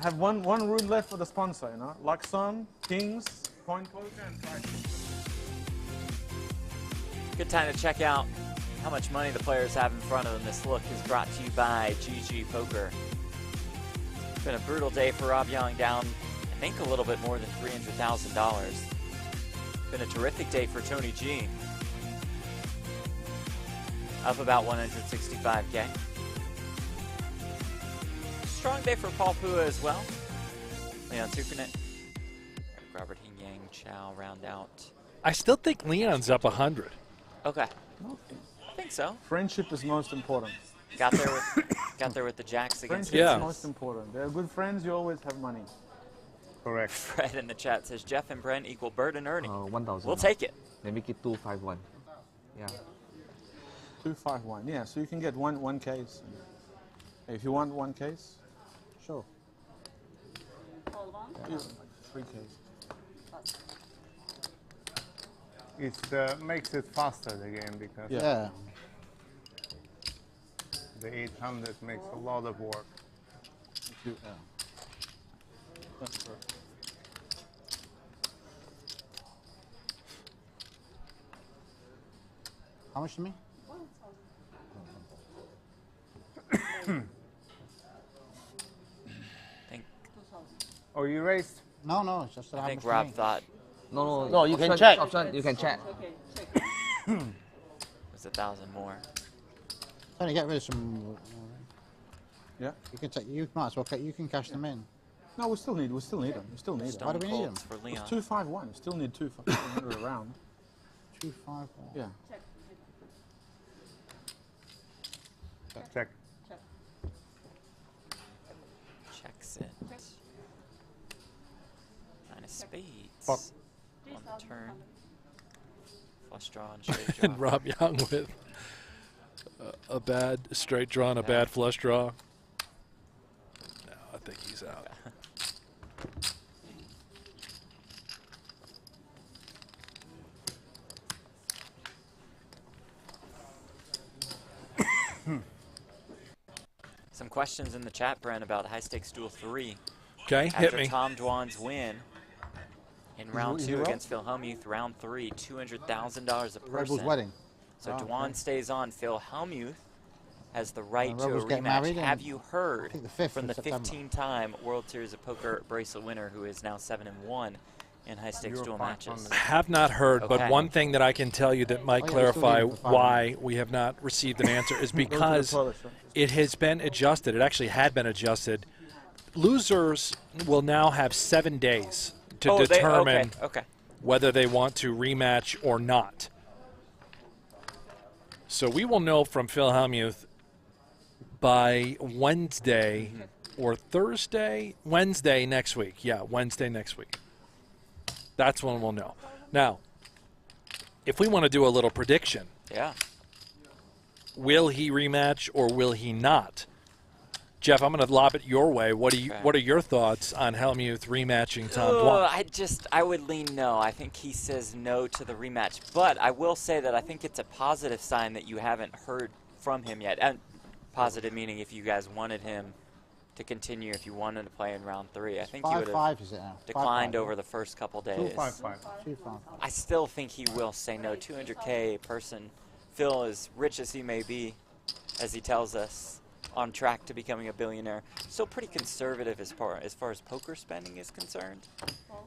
have one rule left for the sponsor, you know. Luxon, Kings, Point Poker, and Triton. Good time to check out how much money the players have in front of them. This look is brought to you by GG Poker. It's been a brutal day for Rob Yong, down, I think, a little bit more than $300,000. Been a terrific day for Tony G. Up about 165K. Strong day for Paul Pua as well. Leon Tukunet, Robert Hing Yang Chow round out. I still think Leon's up 100. Okay. I think so. Friendship is most important. Got there with the jacks against Friendship is most important. They're good friends, you always have money. Correct. Fred in the chat says Jeff and Brent equal Bert and Ernie. 1,000. We'll take it. They make it 251. Yeah. 251. Yeah, so you can get one case. If you want one case, sure. Yeah, 3 cases. It makes it faster, the game, because the 800 makes a lot of work. That's correct. How much to me? Oh, you raised? No, it's just that I think Rob thought. No, you can option, check. Option, you can check. It was 1,000 more. Trying to get rid of some. Yeah. You can take. You might as well. You can cash them in. No, we still need them. We still need them. Why do we need them? For Leon. It's 251. We still need 200 around. 251. Yeah. Check. Checks it. 9 of spades. Fuck. On the turn. Flush draw and straight draw. And Rob Young with a bad straight draw and a bad flush draw. No, I think he's out. Some questions in the chat, Brent, about high stakes duel 3. Okay, After hit me. Tom Dwan's win in round he 2 up? against Phil Hellmuth, round 3, $200,000 a Rebel's person. wedding. So Oh, Dwan okay. stays on. Phil Hellmuth has the right to a Rebel's getting rematch. married Have in, you heard I think, the 5th from of the September. 15-time World Series of Poker bracelet winner, who is now 7-1 in high stakes duel matches? Have not heard, but Okay. one thing that I can tell you that might Oh, yeah, we still clarify need to find why we have not received an answer is because it has been adjusted. It actually had been adjusted. Losers will now have 7 days to determine whether they want to rematch or not. So we will know from Phil Hellmuth by Wednesday or Thursday, Wednesday next week. Yeah, Wednesday next week. That's when we'll know. Now, if we want to do a little prediction, will he rematch or will he not? Jeff, I'm going to lob it your way. What are your thoughts on Hellmuth rematching Tom Dwan? I would lean no. I think he says no to the rematch. But I will say that I think it's a positive sign that you haven't heard from him yet. And positive meaning if you guys wanted him to continue, if you wanted to play in round 3. I think he would have declined over the first couple days. 255. I still think he will say no. 200K person. Phil, as rich as he may be, as he tells us, on track to becoming a billionaire. Still pretty conservative as far as poker spending is concerned.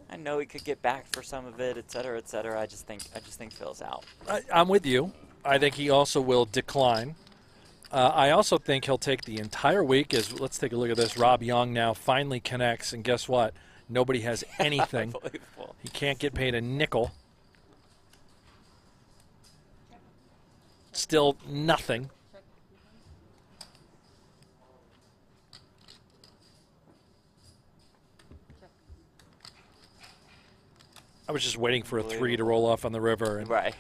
I know he could get back for some of it, et cetera, et cetera. I just think Phil's out. I'm with you. I think he also will decline. I also think he'll take the entire week. Let's take a look at this. Rob Young now finally connects, and guess what? Nobody has anything. He can't get paid a nickel. Still nothing. I was just waiting for a 3 to roll off on the river, and Right.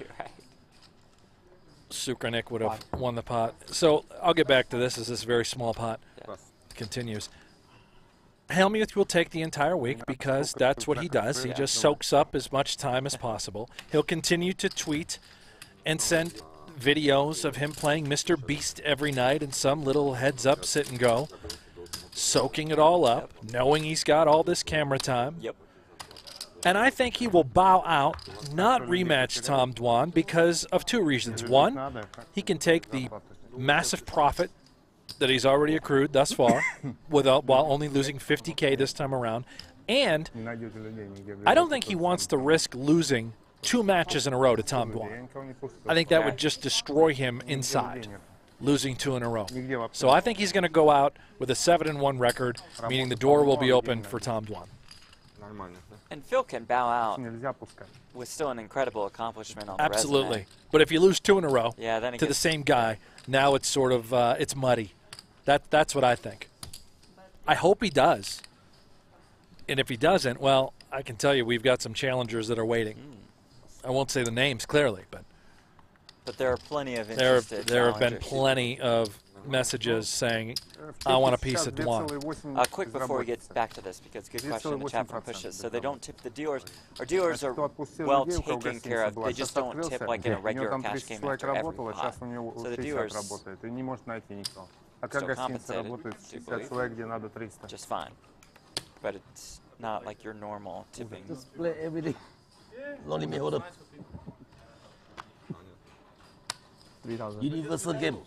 Sukranik would have won the pot. So I'll get back to this as this very small pot continues. Hellmuth will take the entire week because that's what he does. He just soaks up as much time as possible. He'll continue to tweet and send videos of him playing Mr. Beast every night and some little heads-up sit and go, soaking it all up, knowing he's got all this camera time. Yep. And I think he will bow out, not rematch Tom Dwan because of 2 reasons. One, he can take the massive profit that he's already accrued thus far while only losing $50K this time around. And I don't think he wants to risk losing 2 matches in a row to Tom Dwan. I think that would just destroy him inside, losing 2 in a row. So I think he's going to go out with a 7-1 record, meaning the door will be open for Tom Dwan. And Phil can bow out with still an incredible accomplishment on the Absolutely. resume. But if you lose 2 in a row then to the same guy, now it's sort of it's muddy. That's what I think. I hope he does. And if he doesn't, well, I can tell you we've got some challengers that are waiting. I won't say the names clearly, but there are plenty of interested there have been challengers. Plenty of messages saying, I want a piece of Dwan. Quick before we get back to this, because good question in the chat from Pushes. So they don't tip the dealers. Our dealers are well taken care of. They just don't tip like in a regular cash game after every pot. So the dealers still compensated, just fine. But it's not like your normal tipping. Split everything. No limit order. Universal game.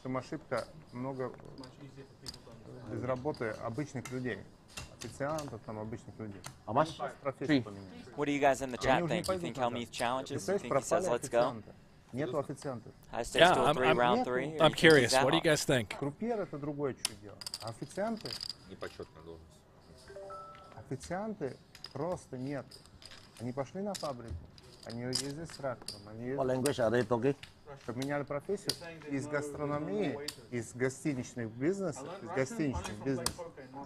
Там ошибка много без работы обычных людей. Официантов, там обычных людей. How much? What do you guys in the chat think? You think Hellmuth challenges? You think he says, let's go? Нету официантов. High stakes duel 3, round 3? I'm curious. What do you guys think? Крупьер это другое чуть дело. А официанты? Непочетная должность. Официанты просто нет. Они пошли на фабрику. Они ездят с трактором. Они What language are they talking? поменяли профессию из гастрономии, из гостиничных бизнесов,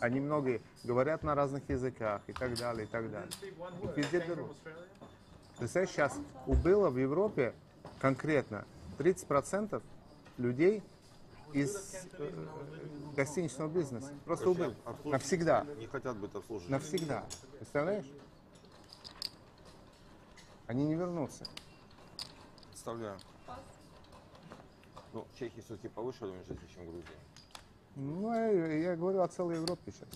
Они многие говорят на разных языках и так далее, и так далее. Их везде берут. Представляешь, сейчас убыло в Европе конкретно 30% людей из гостиничного бизнеса. Просто убыло. Навсегда. Не хотят быть обслужены. Навсегда. Представляешь? Они не вернутся. Представляю. Ну, Чехия все-таки повыше уровень жизни, чем Грузия. Ну, я говорю о целой Европе сейчас.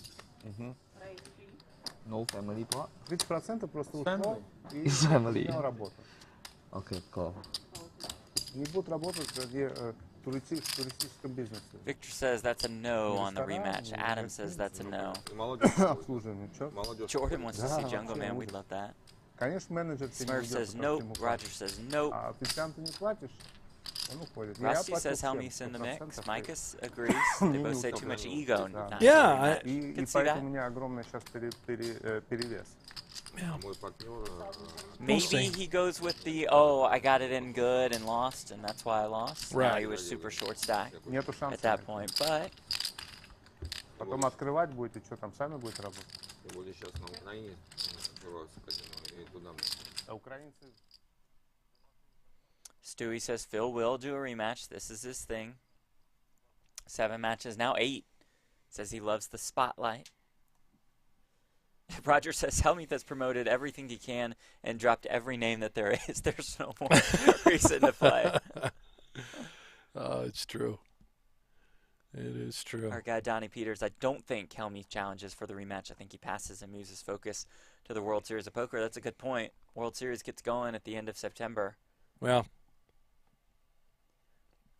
No family pot? 30% просто ушло и Family. не работают. Okay, cool. Не будут работать в туристическом бизнесе. Victor says that's a no on the rematch. Adam says that's a no. Обслуживание, чё? Jordan wants to see Jungle Man. We'd love that. Конечно, менеджер тебе Smurf не says идет, nope. потому что ему Roger says nope. А официанту не платишь, он уходит. Rusty says Hellmuth's in the mix. Micus agrees. They both say too much ego. Not Yeah, И can see поэтому that. у меня огромный сейчас перевес. Мой партнер... Maybe he goes with the, oh, I got it in good and lost, and that's why I lost. Now Right. he was super short stack Нету at шансов. that point. But Потом открывать будете, что там, сами будете работать. Тем более сейчас на Украине открываются казино, и туда А украинцы... Stewie says Phil will do a rematch. This is his thing. 7 matches, now 8. Says he loves the spotlight. Roger says Hellmuth has promoted everything he can and dropped every name that there is. There's no more reason to play. Oh, it's true. It is true. Our guy Donnie Peters, I don't think Hellmuth challenges for the rematch. I think he passes and moves his focus to the World Series of Poker. That's a good point. World Series gets going at the end of September. Well,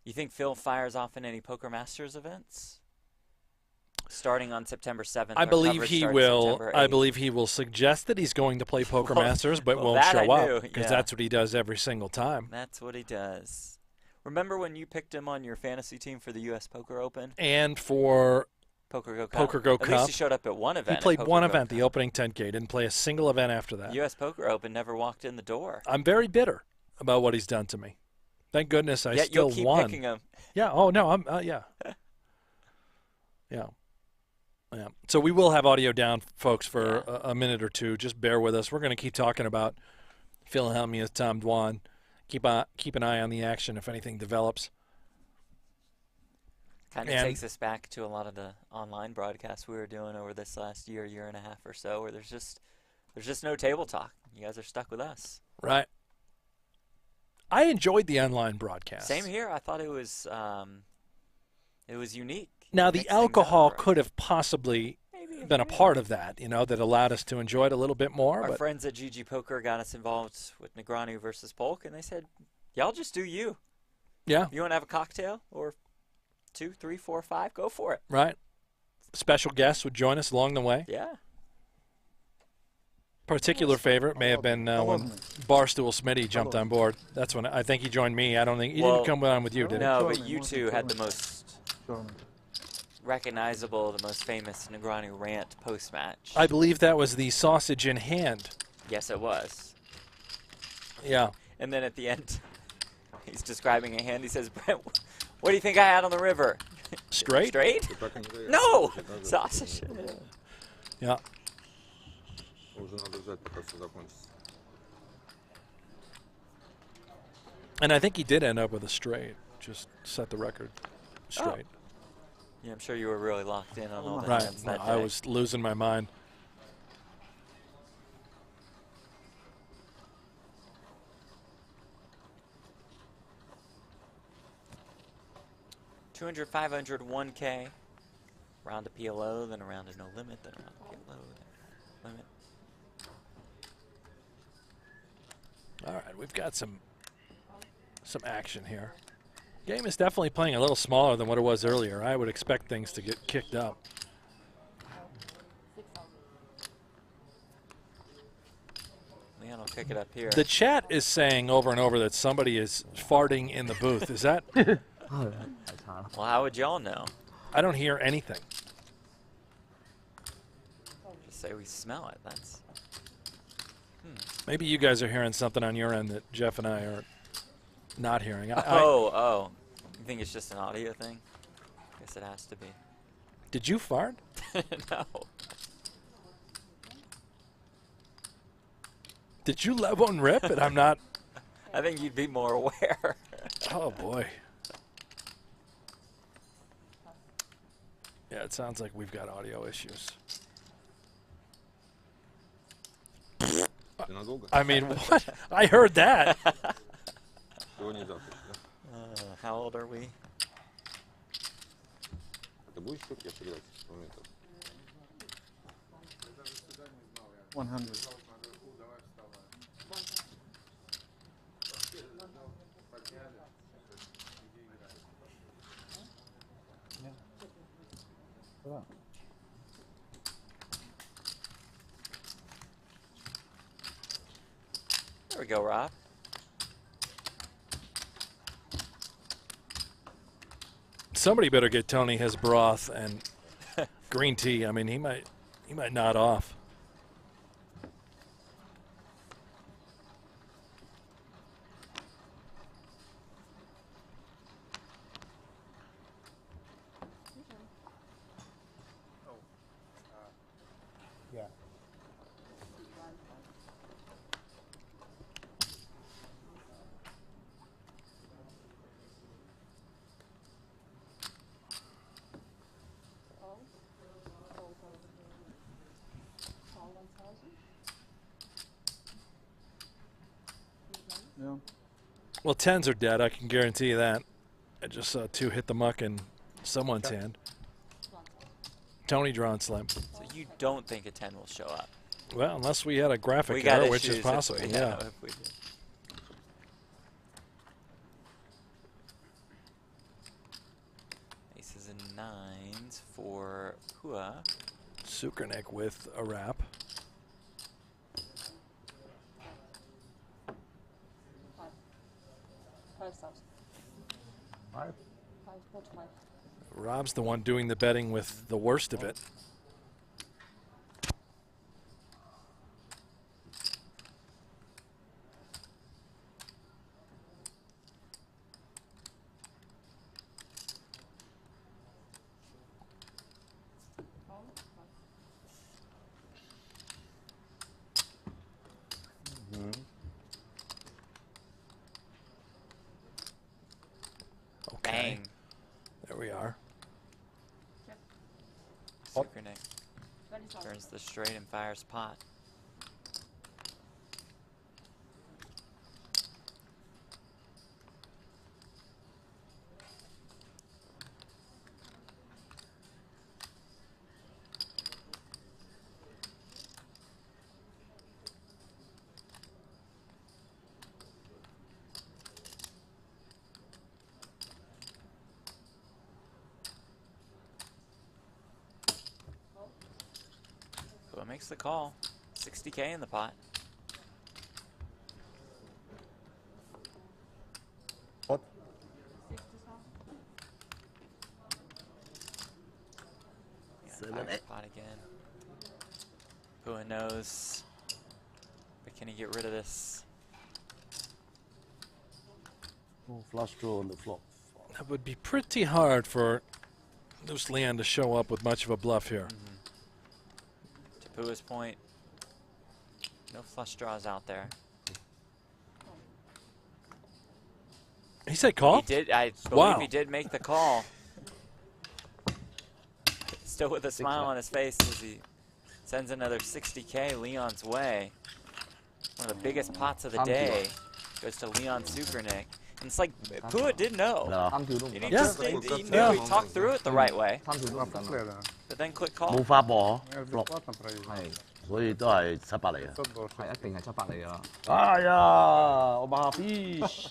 You think Phil fires off in any Poker Masters events? Starting on September 7th. I our believe coverage he starts will. September I 8th. believe he will suggest that he's going to play Poker Well, Masters, but well, won't that show I knew, up because yeah. that's what he does every single time. That's what he does. Remember when you picked him on your fantasy team for the U.S. Poker Open? And for PokerGo Cup. PokerGo At Cup, least he showed up at one event. he played at one PokerGo event, Cup. the opening 10K. Didn't play a single event after that. U.S. Poker Open never walked in the door. I'm very bitter about what he's done to me. Thank goodness I Yet still you'll keep won. picking him. Yeah. Oh no. Yeah. Yeah. Yeah. So we will have audio down, folks, for a minute or two. Just bear with us. We're going to keep talking about Philhelmia's Tom Dwan. Keep an eye on the action if anything develops. Kind of takes us back to a lot of the online broadcasts we were doing over this last year and a half or so, where there's just no table talk. You guys are stuck with us. Right. I enjoyed the online broadcast. Same here. I thought it was unique. Now, the alcohol could have possibly been a part of that, that allowed us to enjoy it a little bit more. Our friends at GG Poker got us involved with Negreanu versus Polk, and they said, y'all just do you. Yeah. If you want to have a cocktail or 2, 3, 4, 5, go for it. Right. Special guests would join us along the way. Yeah. Particular favorite may have been when Barstool Smitty jumped on board. That's when I think he joined me. I don't think he didn't come on with you, did he? No, but you two had the most recognizable, the most famous Negreanu rant post-match. I believe that was the sausage in hand. Yes, it was. Yeah. And then at the end, he's describing a hand. He says, Brent, what do you think I had on the river? Straight? Straight? No! Sausage. Yeah. And I think he did end up with a straight. Just set the record straight. Oh. Yeah, I'm sure you were really locked in on all the right. hands that day. I was losing my mind. $200, $500, $1K. Round of PLO, then a round of no limit, then a round of PLO, then limit. All right, we've got some action here. Game is definitely playing a little smaller than what it was earlier. I would expect things to get kicked up. Leon will kick it up here. The chat is saying over and over that somebody is farting in the booth. Is that? Well, how would y'all know? I don't hear anything. Just say we smell it. That's. Maybe you guys are hearing something on your end that Jeff and I are not hearing. Oh. You think it's just an audio thing? Guess it has to be. Did you fart? No. Did you let one rip and I'm not? I think you'd be more aware. Oh, boy. Yeah, it sounds like we've got audio issues. I mean, what? I heard that. How old are we? 100. There we go, Rob. Somebody better get Tony his broth and green tea. I mean, he might nod off. Yeah. Yeah. Well, 10s are dead. I can guarantee you that. I just saw 2 hit the muck in someone's hand. Tony drawing slim. So you don't think a 10 will show up? Well, unless we had a graphic error, which is possible. Yeah. If we did. Aces and 9s for Hua. Sukernick with a wrap. Rob's the one doing the betting with the worst of it. Yang. There we are. Super Nick turns the straight and fires pot. Makes the call. 60K in the pot. What? Pot again. Pua knows. But can he get rid of this? Oh, flush draw on the flop. That would be pretty hard for Loose Leon to show up with much of a bluff here. To Pua's point, no flush draws out there. He said call? He did. I believe he did make the call. Still with a smile on his face as he sends another 60K Leon's way. One of the biggest pots of the day goes to Leon Supernick. And it's like Pua did know. He knew he talked through it the right way. But then click call. 冇花博落，所以都係700嚟嘅。係一定係700嚟㗎啦。哎呀，Omaha fish。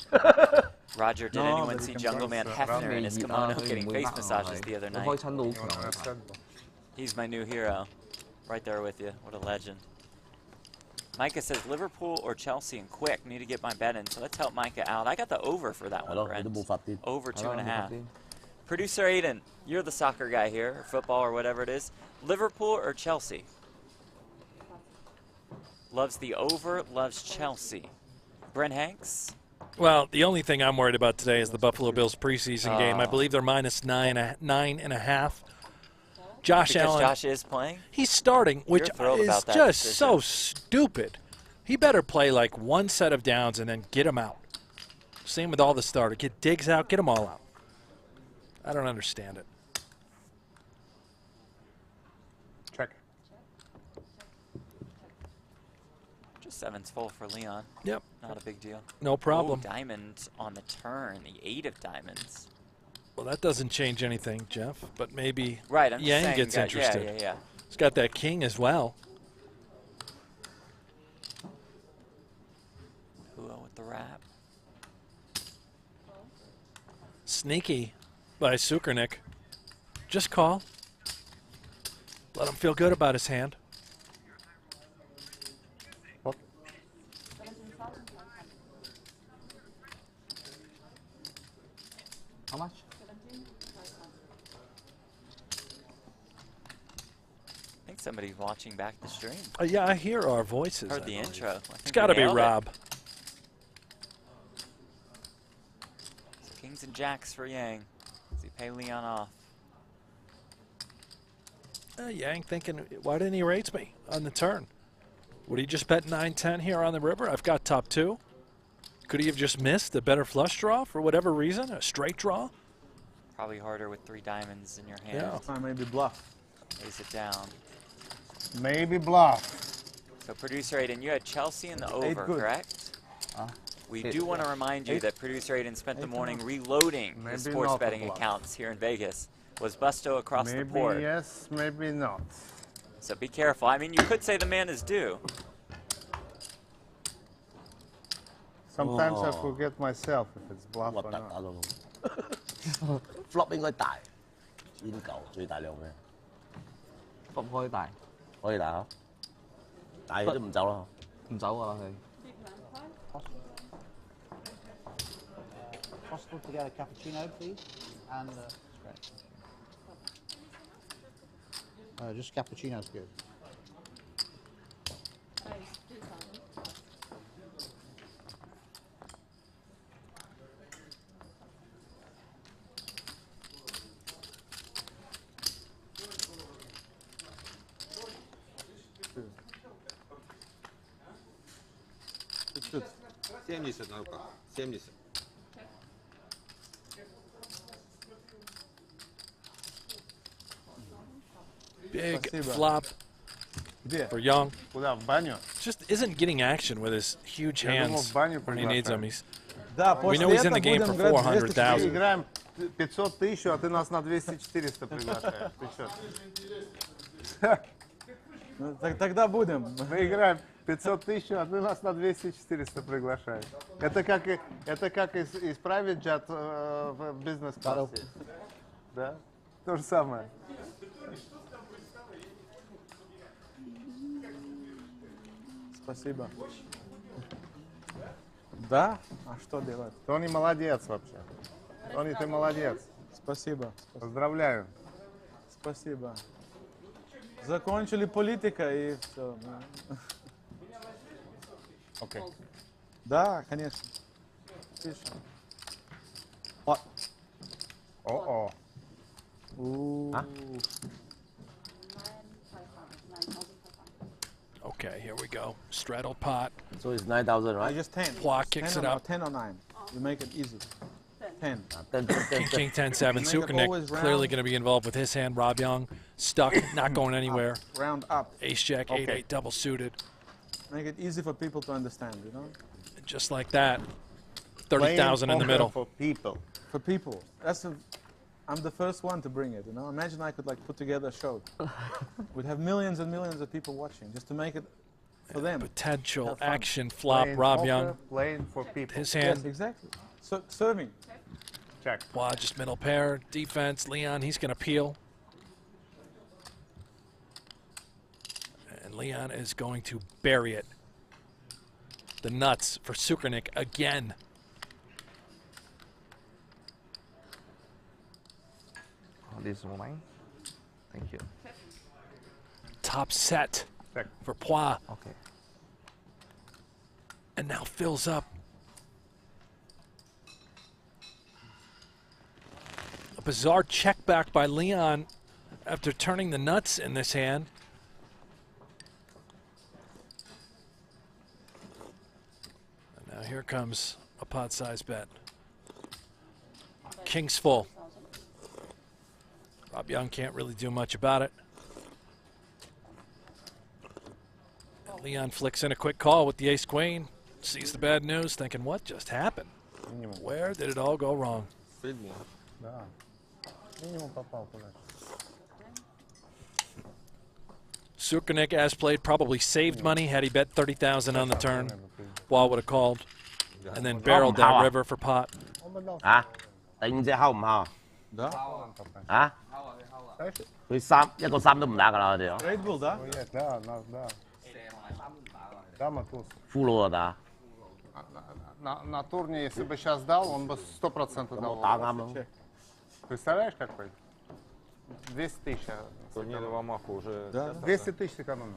Roger, did anyone see Jungle Man Hefner in his kimono getting face massages the other night? He's my new hero. Right there with you. What a legend. Micah says Liverpool or Chelsea and quick. Need to get my bet in. So let's help Micah out. I got the over for that one, Brent. Over 2.5. Producer Aiden, you're the soccer guy here, or football or whatever it is. Liverpool or Chelsea? Loves the over, loves Chelsea. Brent Hanks? Well, the only thing I'm worried about today is the Buffalo Bills preseason game. I believe they're minus 9.5. Josh Allen. Josh is playing? He's starting, which is just so stupid. He better play like one set of downs and then get him out. Same with all the starters. Get Diggs out, get them all out. I don't understand it. Check. Just 7's full for Leon. Yep. Not a big deal. No problem. Ooh, diamond on the turn. The 8 of diamonds. Well, that doesn't change anything, Jeff, but maybe right, I'm Yang saying, gets interested. Yeah. He's got that king as well. Pua with the wrap. Sneaky by Sukernick. Just call. Let him feel good about his hand. What? How much? I think somebody's watching back the stream. Yeah, I hear our voices. Heard the intro. It's got to be Rob. So kings and jacks for Yang. Does he pay Leon off? Yang thinking, why didn't he raise me on the turn? Would he just bet 9-10 here on the river? I've got top 2. Could he have just missed a better flush draw for whatever reason? A straight draw? Probably harder with 3 diamonds in your hand. Yeah. Maybe bluff. Lays it down. Maybe bluff. So producer Aiden, you had Chelsea in the over, correct? We do want to remind you that producer Aiden spent the morning reloading his sports betting accounts here in Vegas. Was Busto across the board? Maybe yes, maybe not. So be careful. I mean, you could say the man is due. Sometimes I forget myself if it's bluff or not. Flop 應該大，千九最大量嘅。flop 開大，可以打嚇，大佢都唔走啦。唔走㗎啦佢。Possible to get a cappuccino, please? And just cappuccino's good. Good. 70 на руках. 70. Big Спасибо. flop Где? for Young. Куда? В баню? Just isn't getting action with his huge Я думал, hands в баню when he needs them. приглашают. He's, Да, we после know he's in the этого game будем for играть 400,000. Мы играем 500 тысяч, а ты нас на 200-400 приглашаешь. Ты что? Ну, тогда будем. Мы играем 500 тысяч, а ты нас на 200-400 приглашаешь. Это как из private jet в бизнес-классе. Да? То же самое. Спасибо. Да? А что делать? Тони молодец вообще. Тони, ты молодец. Спасибо. Поздравляю. Спасибо. Закончили политика и все. Окей. Да, конечно. Пишем. Вот. О-о. Okay, here we go. Straddle pot. So it's 9,000, I right? just 10. Plot kicks 10 it or, up. 10 or 9. You make it easy. 10. 10, 10, 10, King, 10, 7. Make it always Sukernick clearly round. going to be involved with his hand. Rob Young stuck, not going anywhere. Round up. Ace jack, 8-8 double suited. Make it easy for people to understand, you know? Just like that. 30,000 in the middle. For people. For people. I'm the first one to bring it, you know? Imagine I could like put together a show. We'd have millions and millions of people watching just to make it for them. Potential Have fun. action flop. Playing Rob poker, Young. Playing for people. His Yes, hand. exactly. Serving. Check. Wow, just middle pair. Defense. Leon, he's going to peel. And Leon is going to bury it. The nuts for Sukernick again. This one. Thank you. Top set Check. for Poix. Okay. And now fills up. A bizarre check back by Leon after turning the nuts in this hand. And now here comes a pot-sized bet. King's full. Rob Young can't really do much about it. And Leon flicks in a quick call with the ace-queen. Sees the bad news, thinking, what just happened? Where did it all go wrong? Да. Минимум попал куда. Sukernick, as played, probably saved money had he bet 30,000 on the turn. Wall would have called, and then barreled down river for pot. 啊，頂隻敲唔敲啊？ Да. 啊？佢一個三都唔打㗎啦，我哋啊， Red Bull, да? Да, да. Дама туз. 俘虜就打， На турне, если бы сейчас дал, он бы 100% 咁 дал. 我打啱咯。 Представляешь, какой? 200 тысяч. Турнир в Омаху уже... 200 тысяч сэкономил.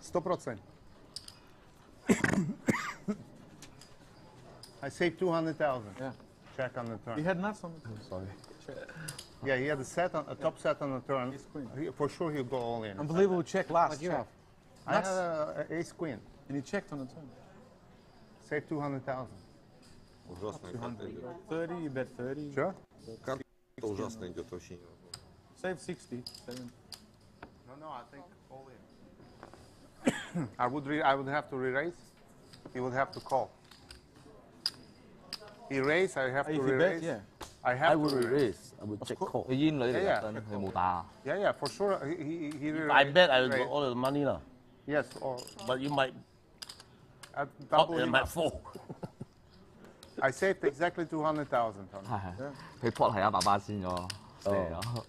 100%. I saved 200,000. Yeah. Check on the He turn. had nuts on it. Sorry. Yeah, he had a top set on the turn. For sure he'll go all in. Unbelievable check last check. I had an ace queen. And he checked on the turn. Saved 200,000. Ужасно. 30, you bet 30. Sure? Карта ужасно идет вообще. Save 60, 70. No, I think all in. I would have to re-raise. He would have to call. He raised, I have to If you re-raise. bet, yeah. I have I to will re-raise. raise, I will check call. 佢煙女嚟 Yeah, 㗎， yeah. 佢冇打啊。 Yeah, for sure. He If I re-raised. bet, I will Raised. got all the money 啦。 Yes, or But you might at pot double and him might up. fall. I saved exactly 200,000, Tony. 係佢 pot 係100巴先咗，射咗。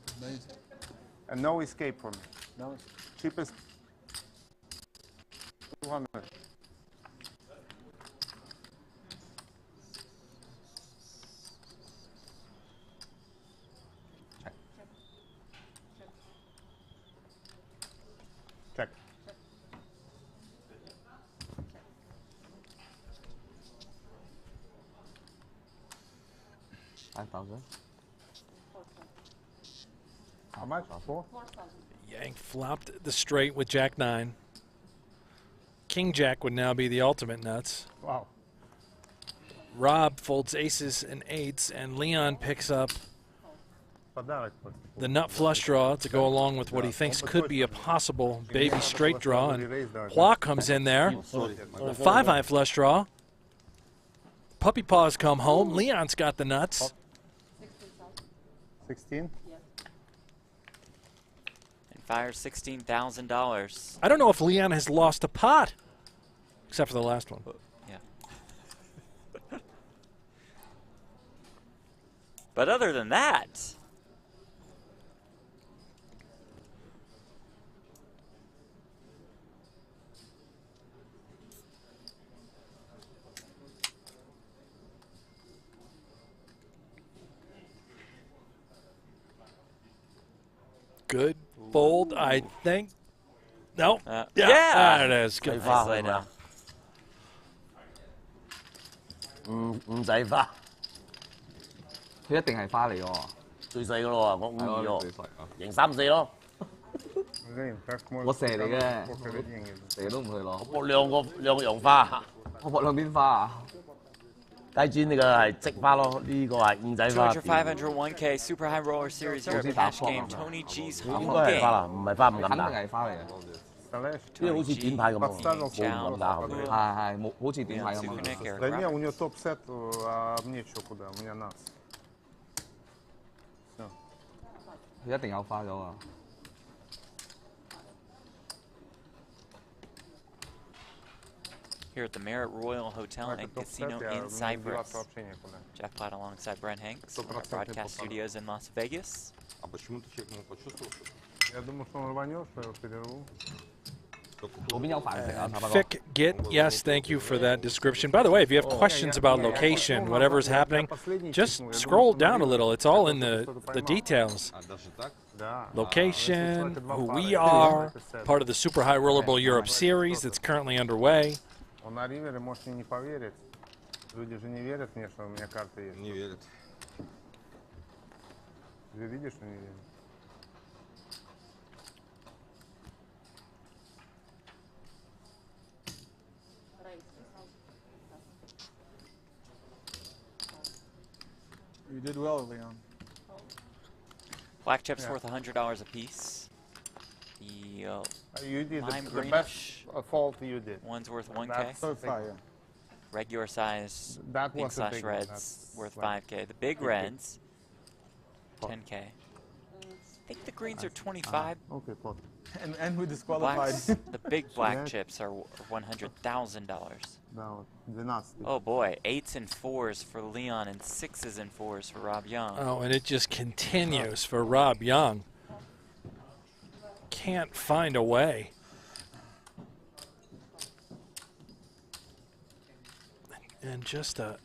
And no escape from it. No. Cheapest 200. Check. How much? 4? Yank flopped the straight with Jack 9. King Jack would now be the ultimate nuts. Wow. Rob folds aces and eights, and Leon picks up the nut flush draw to go along with what he thinks could be a possible baby straight draw. And Platt comes in there. The 5-high flush draw. Puppy paws come home. Leon's got the nuts. 16? And fires $16,000. I don't know if Leon has lost a pot, except for the last one. Yeah. But other than that, good fold, I think. No. yeah. There it is. Good. Nice lay down. 五仔花，佢一定係花嚟喎。最細噶咯喎，我5二最細啊，贏3-4咯。我射嚟嘅，射都唔去攞。我博兩個洋花，我博兩邊花啊！雞磚呢個係積花咯，呢個係五仔花。 200, 500, 1K, Super High Roller Series Europe cash game, Tony G's 應 home 該係花 game. 啦，唔係花唔敢肯定打。係花嚟嘅。呢個好似短牌咁喎，冇咁打後面。係冇好似短牌咁啊。 Да не, у него топ-сет, а мне что куда? У меня нас. 佢一定有花咗啊！ Here at the Marriott Royal Hotel and Casino in Cyprus. Jeff Platt alongside Brent Hanks from our broadcast studios in Las Vegas. А почему ты чекнул? Почувствовал? Я думаю, что он рванет, что я его перерву. 嗰邊有飯食啊，差不多。 Fick, Git, yes, thank you for that description. By the way, if you have questions about location, whatever's happening, just scroll down a little. It's all in the details. А даже так? Location, who we are, part of the Super High Rollerball Europe series that's currently underway. Он на ривере, может, и не поверит. Люди же не верят мне, что у меня карта есть. Не верят. Ты видишь, что не верят? You did well, Leon. Black chips worth $100 a piece. The You did lime the greenish best fault you did. one's worth 1K. That's so fire. Regular size That pink was a slash big one. reds That's worth like 5K. The big reds, 10K. I think the greens are 25. Okay, pot. And we disqualified. Blacks, the big black chips are $100,000. Да, 12. Oh boy, 8s and 4s for Leon and 6s and 4s for Rob Young. Oh, and it just continues for Rob Young. Can't find a way. And just a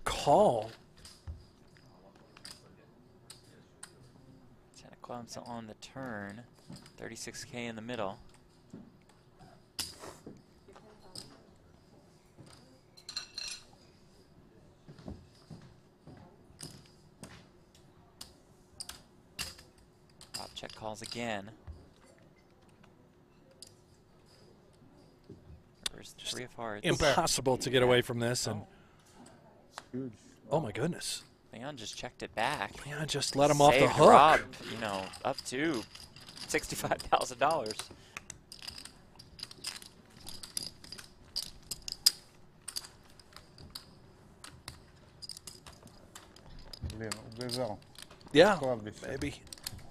call. 10 of clubs on the turn, 36K in the middle. Rob check calls again. There's 3 of hearts. Impossible to get away from this. And oh my goodness. Leon just checked it back. Leon just let him off the Saved hook. Rob, you know, up to $65,000. Блин, убежал. Yeah, Кладбище.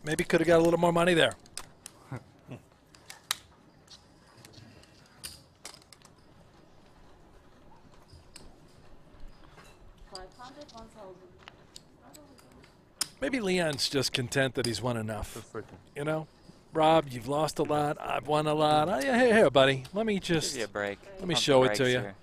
maybe could have got a little more money there. Maybe Leon's just content that he's won enough. You know, Rob, you've lost a lot. I've won a lot. Here, buddy. Let me just Give you a break. Let me Pump show the it to brakes you. here.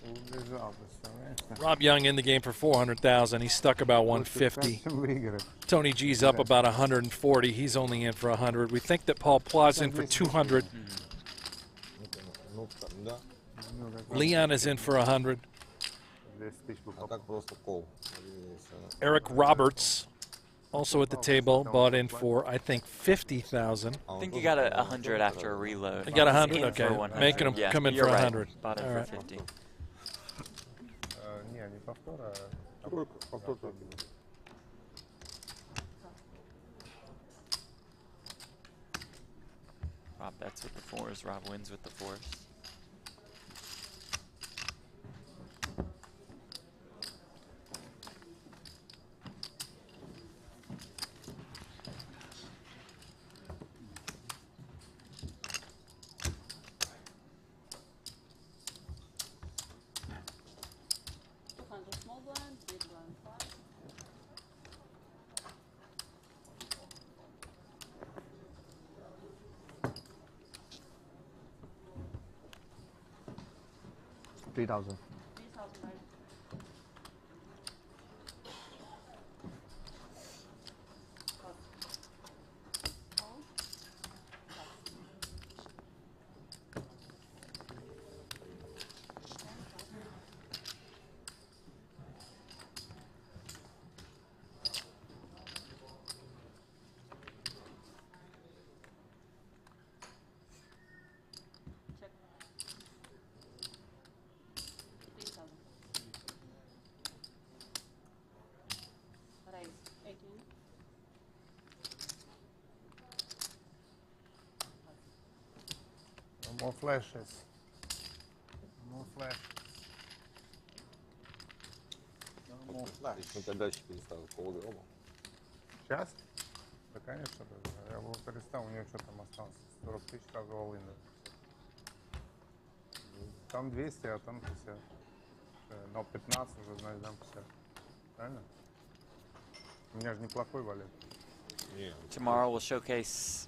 Убежал, представляешь? Rob Young in the game for 400,000. He's stuck about 150. Выиграть. Tony G's up about 140. He's only in for 100. We think that Paul Platt's in for 200. Ну, да. Leon is in for 100. 200 тысяч бы А так просто кол. Eric Roberts also at the table, bought in for, I think, 50,000. I think you got a 100 after a reload. I got He's 100, in okay. for 100. Making him Yeah, come in you're for right. 100. Bought in All for right. 50. Не повтор, а... Rob bets with the fours. Rob wins with the fours. Small blind, big blind 5. $3,000. 3,000, right? Check. 3,000. Raise 18. More flashes. More flashes. No more flashes. Никогда перестал колоды оба. Сейчас? Да, конечно. Да. Я его перестал, у него что там осталось? 40 тысяч сразу all-in. Там 200, а там 50. Но 15 уже, значит, дам 50. Правильно? У меня же неплохой валет. Tomorrow we'll showcase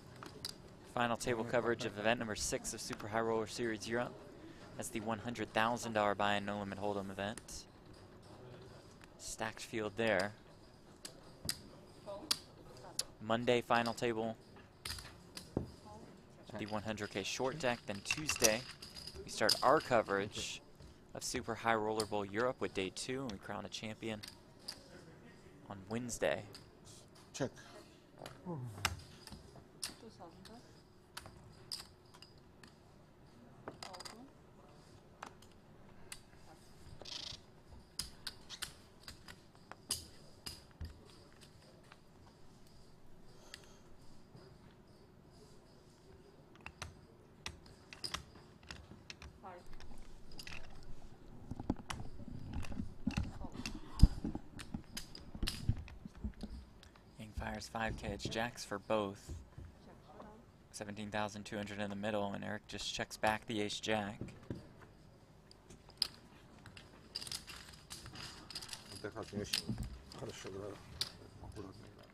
final table coverage of event number 6 of Super High Roller Series Europe. That's the $100,000 buy-in no limit hold'em event. Stacked field there. Monday final table. The 100K short deck. Then Tuesday we start our coverage of Super High Roller Bowl Europe with day 2, and we crown a champion on Wednesday. Check. 2,000, right? Also. Fires 5K. It's jacks for both. 17,200 in the middle, and Eric just checks back the ace jack. Отдыхать не очень хорошо играю. Аккуратно играю.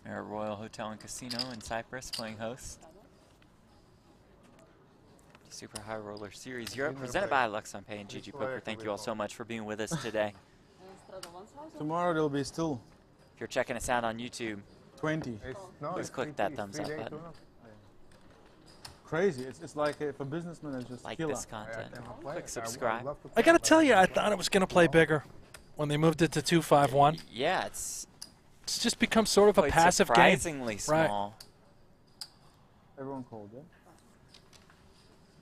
We're at Royal Hotel and Casino in Cyprus playing host. Super High Roller Series Europe, presented by Lux on Pay and GG Poker. Thank you all so much for being with us today. Tomorrow there'll be still If you're checking us out on YouTube, 20. please click that thumbs up button. Crazy. It's like if a businessman is just Like killer. this content. Click subscribe. I got to tell you, I thought it was going to play bigger when they moved it to 251. Yeah, it's just become sort of a played passive game. surprisingly small. Everyone called, yeah?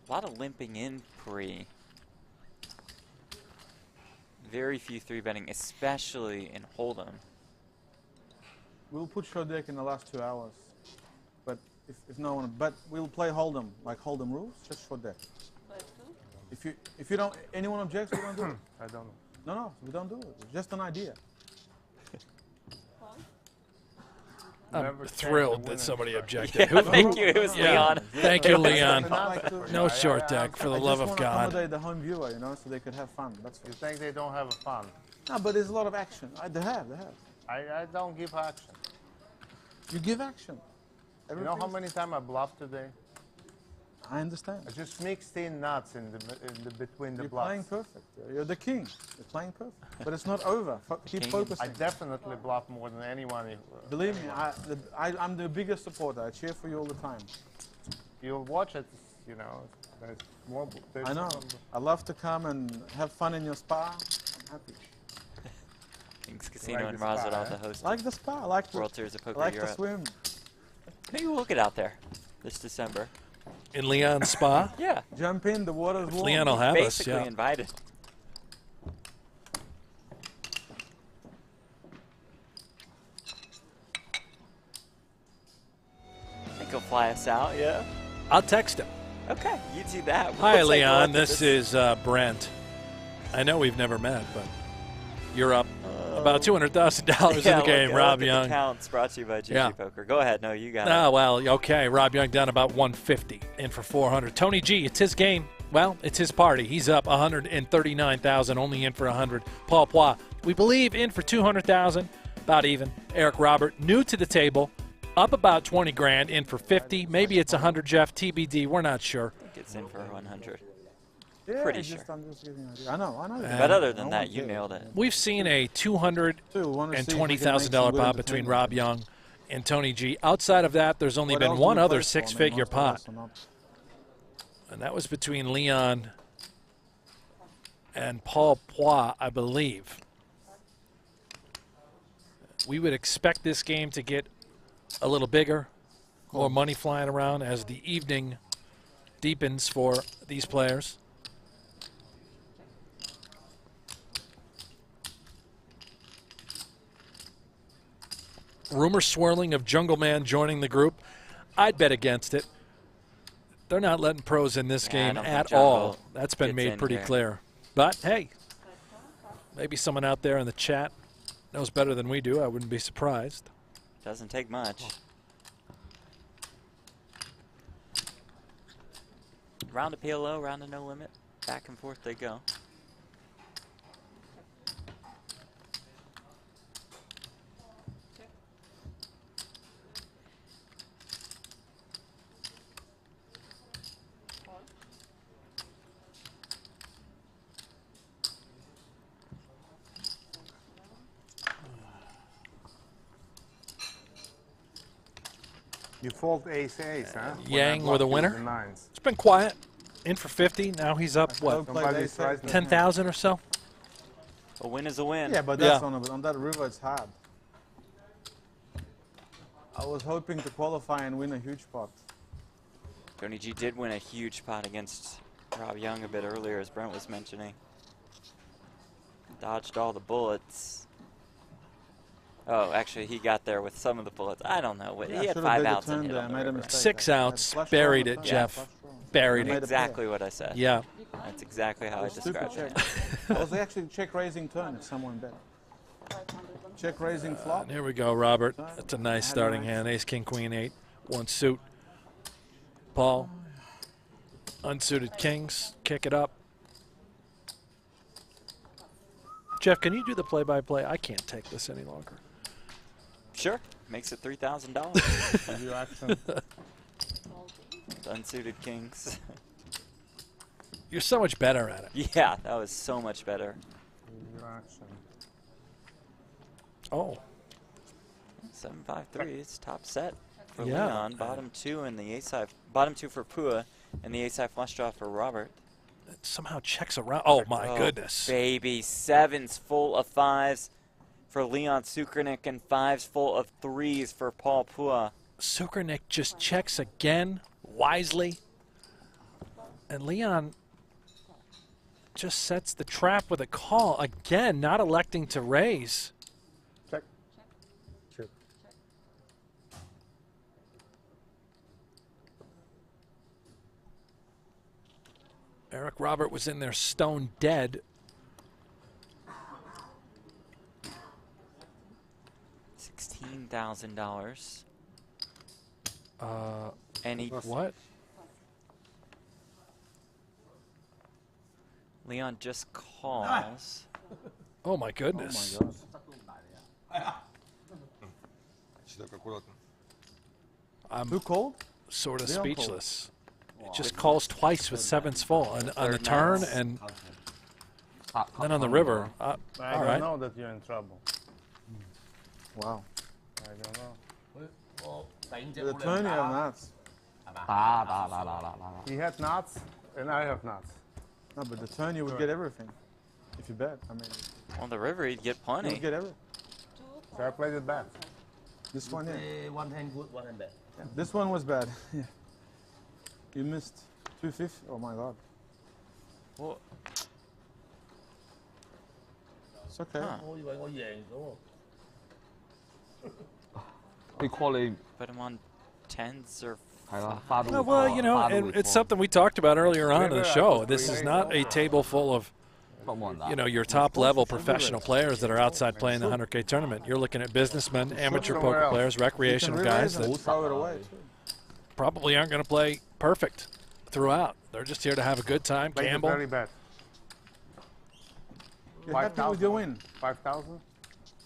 A lot of limping in pre. Very few 3-betting, especially in Hold'em. We'll put short deck in the last 2 hours. But if no one, but we'll play Hold'em, like Hold'em rules, just short deck. If you don't, anyone objects, we don't do it. I don't know. No, we don't do it. It's just an idea. I'm thrilled that somebody objected. Yeah, thank you. It was Leon. Thank you, Leon. Like No short deck, for the love of I just want God. to accommodate the home viewer, you know, so they could have fun. That's You think they don't have fun? No, but there's a lot of action. They have. I don't give action. You give action. You know how many times I bluffed today? I understand. I just mixed in nuts in the between the You're bluffs. playing perfect. You're the king. You're playing perfect. But it's not over. Keep focusing. I definitely bluff more than anyone. Believe me, I'm the biggest supporter. I cheer for you all the time. You'll watch it, you know. There's more. I know. I love to come and have fun in your spa. I'm happy. Kings Casino Like and the spa, Roswell eh? to host Like the spa. I like World Series of Poker I like Europe. to swim. Maybe we'll get out there this December. In Leon Spa. Yeah. Jump in. The water's warm. Leon will have us. Basically Yeah. invited. I think he'll fly us out, yeah? I'll text him. Okay, you do that. Hi, We'll take a Leon. look at This is Brent. I know we've never met, but you're up about $200,000 in the game, Rob Young. Counts brought to you by GG Poker. Go ahead. No, you got it. Oh, well, okay. Rob Young down about 150, in for 400. Tony G, it's his game. Well, it's his party. He's up 139,000, only in for 100. Paul Poix, we believe in for 200,000, about even. Eric Robert, new to the table, up about 20 grand, in for 50. Maybe it's 100, Jeff. TBD. We're not sure. Gets in for 100. Yeah, Pretty sure. I'm just giving you an idea. I know. But other than that, you nailed it. We've seen a $220,000 pot between Rob Young and Tony G. Outside of that, there's only been one other six-figure pot. And that was between Leon and Paul Poix, I believe. We would expect this game to get a little bigger, more money flying around as the evening deepens for these players. Rumor swirling of Jungle Man joining the group. I'd bet against it. They're not letting pros in this game at all. That's been made pretty clear. But, hey, maybe someone out there in the chat knows better than we do. I wouldn't be surprised. Doesn't take much. Round of PLO, round of no limit. Back and forth they go. You fold ace-ace, huh? Yang with a winner. Nines. It's been quiet. In for 50. Now he's up, what, 10,000 or so? A win is a win. Yeah, but that's on that river, it's hard. I was hoping to qualify and win a huge pot. Tony G did win a huge pot against Rob Young a bit earlier, as Brent was mentioning. Dodged all the bullets. Oh, actually, he got there with some of the bullets. I don't know. He had 5 outs and hit on the river. 6 outs, buried it, Jeff. Buried it. Exactly what I said. Yeah. That's exactly how I described it. I was actually check raising turn if someone bet. Check raising flop. Here we go, Robert. That's a nice starting hand. Ace, king, queen, 8. One suit. Paul. Unsuited kings. Kick it up. Jeff, can you do the play-by-play? I can't take this any longer. Sure. Makes it $3,000. Unsuited kings. You're so much better at it. Yeah, that was so much better. Oh. 7-5-3. It's top set for Yeah. Leon. Bottom 2 and the ace-high. Bottom 2 for Pua, and the ace-high flush draw for Robert. It somehow checks around. Oh, my goodness. Baby. 7s full of 5s for Leon Sukernick and 5s full of 3s for Paul Pua. Sukernick just checks again, wisely. And Leon just sets the trap with a call. Again, not electing to raise. Check. Check. Eric Robert was in there stone dead. $16,000. And he what? Leon just calls. Oh my goodness. Oh my God. Значи так акуратно. I'm Who called? sort of Leon speechless. just calls twice with sevens full on the turn and then on the river. I all don't right. know that you're in trouble. Wow. I don't know. The turn you have nuts. He had nuts, and I have nuts. No, but the turn you would get everything. If you bet, I mean. On the river, you'd get You plenty. would get everything. So I played it bad. This one, yeah. One hand good, one hand bad. Yeah, this one was bad. Yeah. You missed 250. Oh my god. Well, It's okay. Ủa, như vậy có vàng đúng không? We call it put him on tens or No, well, you know, and it's something we talked about earlier on in the show. This is not a table full of, you know, your top-level professional players that are outside playing the 100K tournament. You're looking at businessmen, amateur poker players, recreational guys that probably aren't going to play perfect throughout. They're just here to have a good time, gamble. Very bad. You're happy with your win. 5,000.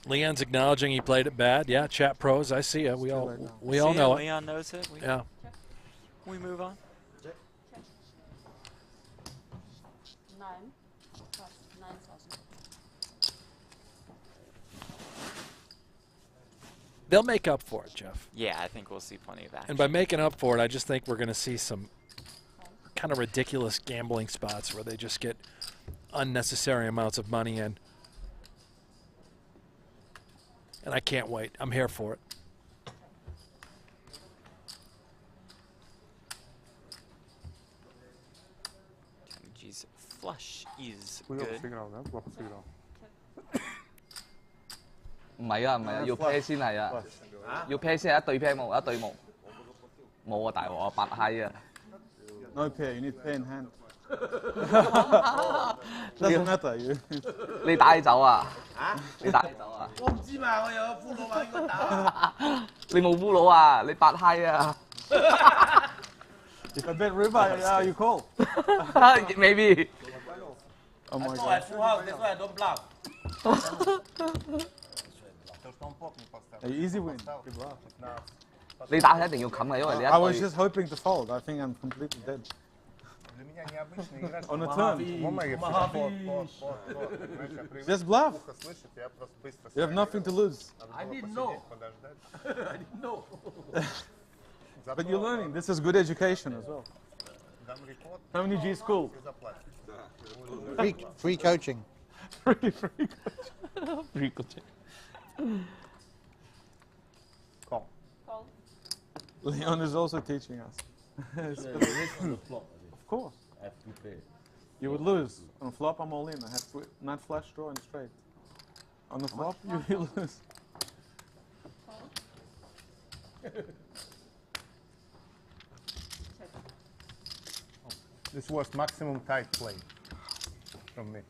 Leon's acknowledging he played it bad. Yeah, chat pros, I see it. We all know it. Leon knows it. Yeah. We move on. 9 plus 9,000. They'll make up for it, Jeff. Yeah, I think we'll see plenty of that. And by making up for it, I just think we're going to see some kind of ridiculous gambling spots where they just get unnecessary amounts of money in. And I can't wait. I'm here for it. Geez, flush is 會有 good. signal 嘅，落 signal。唔係啊，唔係啊，要 pair 先係啊，要 pair 先係一對 pair 冇，一對冇，冇啊大鑊啊，白閪啊！ No pair, you need pair in hand. Doesn't matter. You. 你帶走啊？你帶走啊？我唔知嘛，我有俘虜嘛，應該打。你冇俘虜啊？你白閪啊 If I bet river, you call. ？Maybe. Oh my I god. full house, that's why I don't bluff. Easy win. Good luck. 你打係一定要冚嘅，因為你 I was 一 just hoping to fold. I think I'm completely dead. On a turn. Just bluff. You have nothing to lose. I didn't know. I didn't know. But you're learning. This is good education as well. How many G school? Free coaching. Free coaching. Call. Call. Leon is also teaching us. Of course. You would lose. On flop, I'm all in. I have nut flush, draw, and straight. On the flop, you lose. This was maximum tight play from me.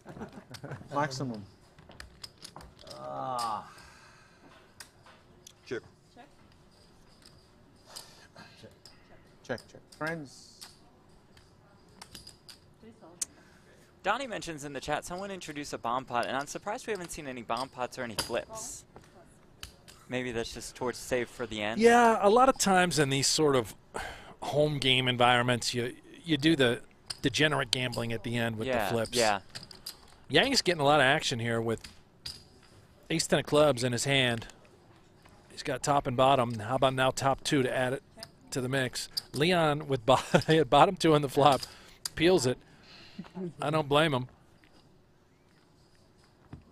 Maximum. Check. Check. Friends. Donnie mentions in the chat someone introduced a bomb pot, and I'm surprised we haven't seen any bomb pots or any flips. Maybe that's just towards save for the end. Yeah, a lot of times in these sort of home game environments, you do the degenerate gambling at the end with the flips. Yeah. Yang's getting a lot of action here with ace-10 of clubs in his hand. He's got top and bottom. How about now top two to add it to the mix? Leon with bottom two on the flop peels it. I don't blame him.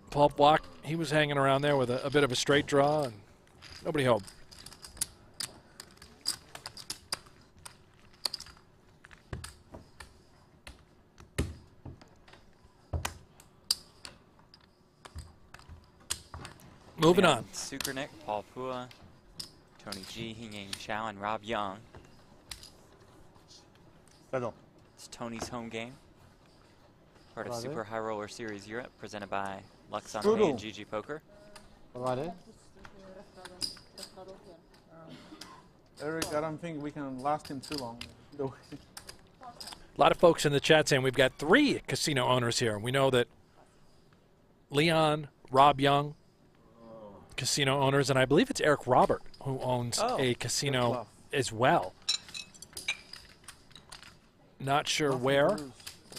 Paul Block, he was hanging around there with a bit of a straight draw, and nobody home. Moving on. Super Nick, Paul Pua, Tony G, Hing Chao, and Rob Yong. Settle. It's Tony's home game. Part of Super High Roller Series Europe, presented by Luxon Pay and GG Poker. What about it? Eric, I don't think we can last him too long. A lot of folks in the chat saying we've got 3 casino owners here. We know that Leon, Rob Young, casino owners, and I believe it's Eric Robert who owns a casino as well. Not sure where.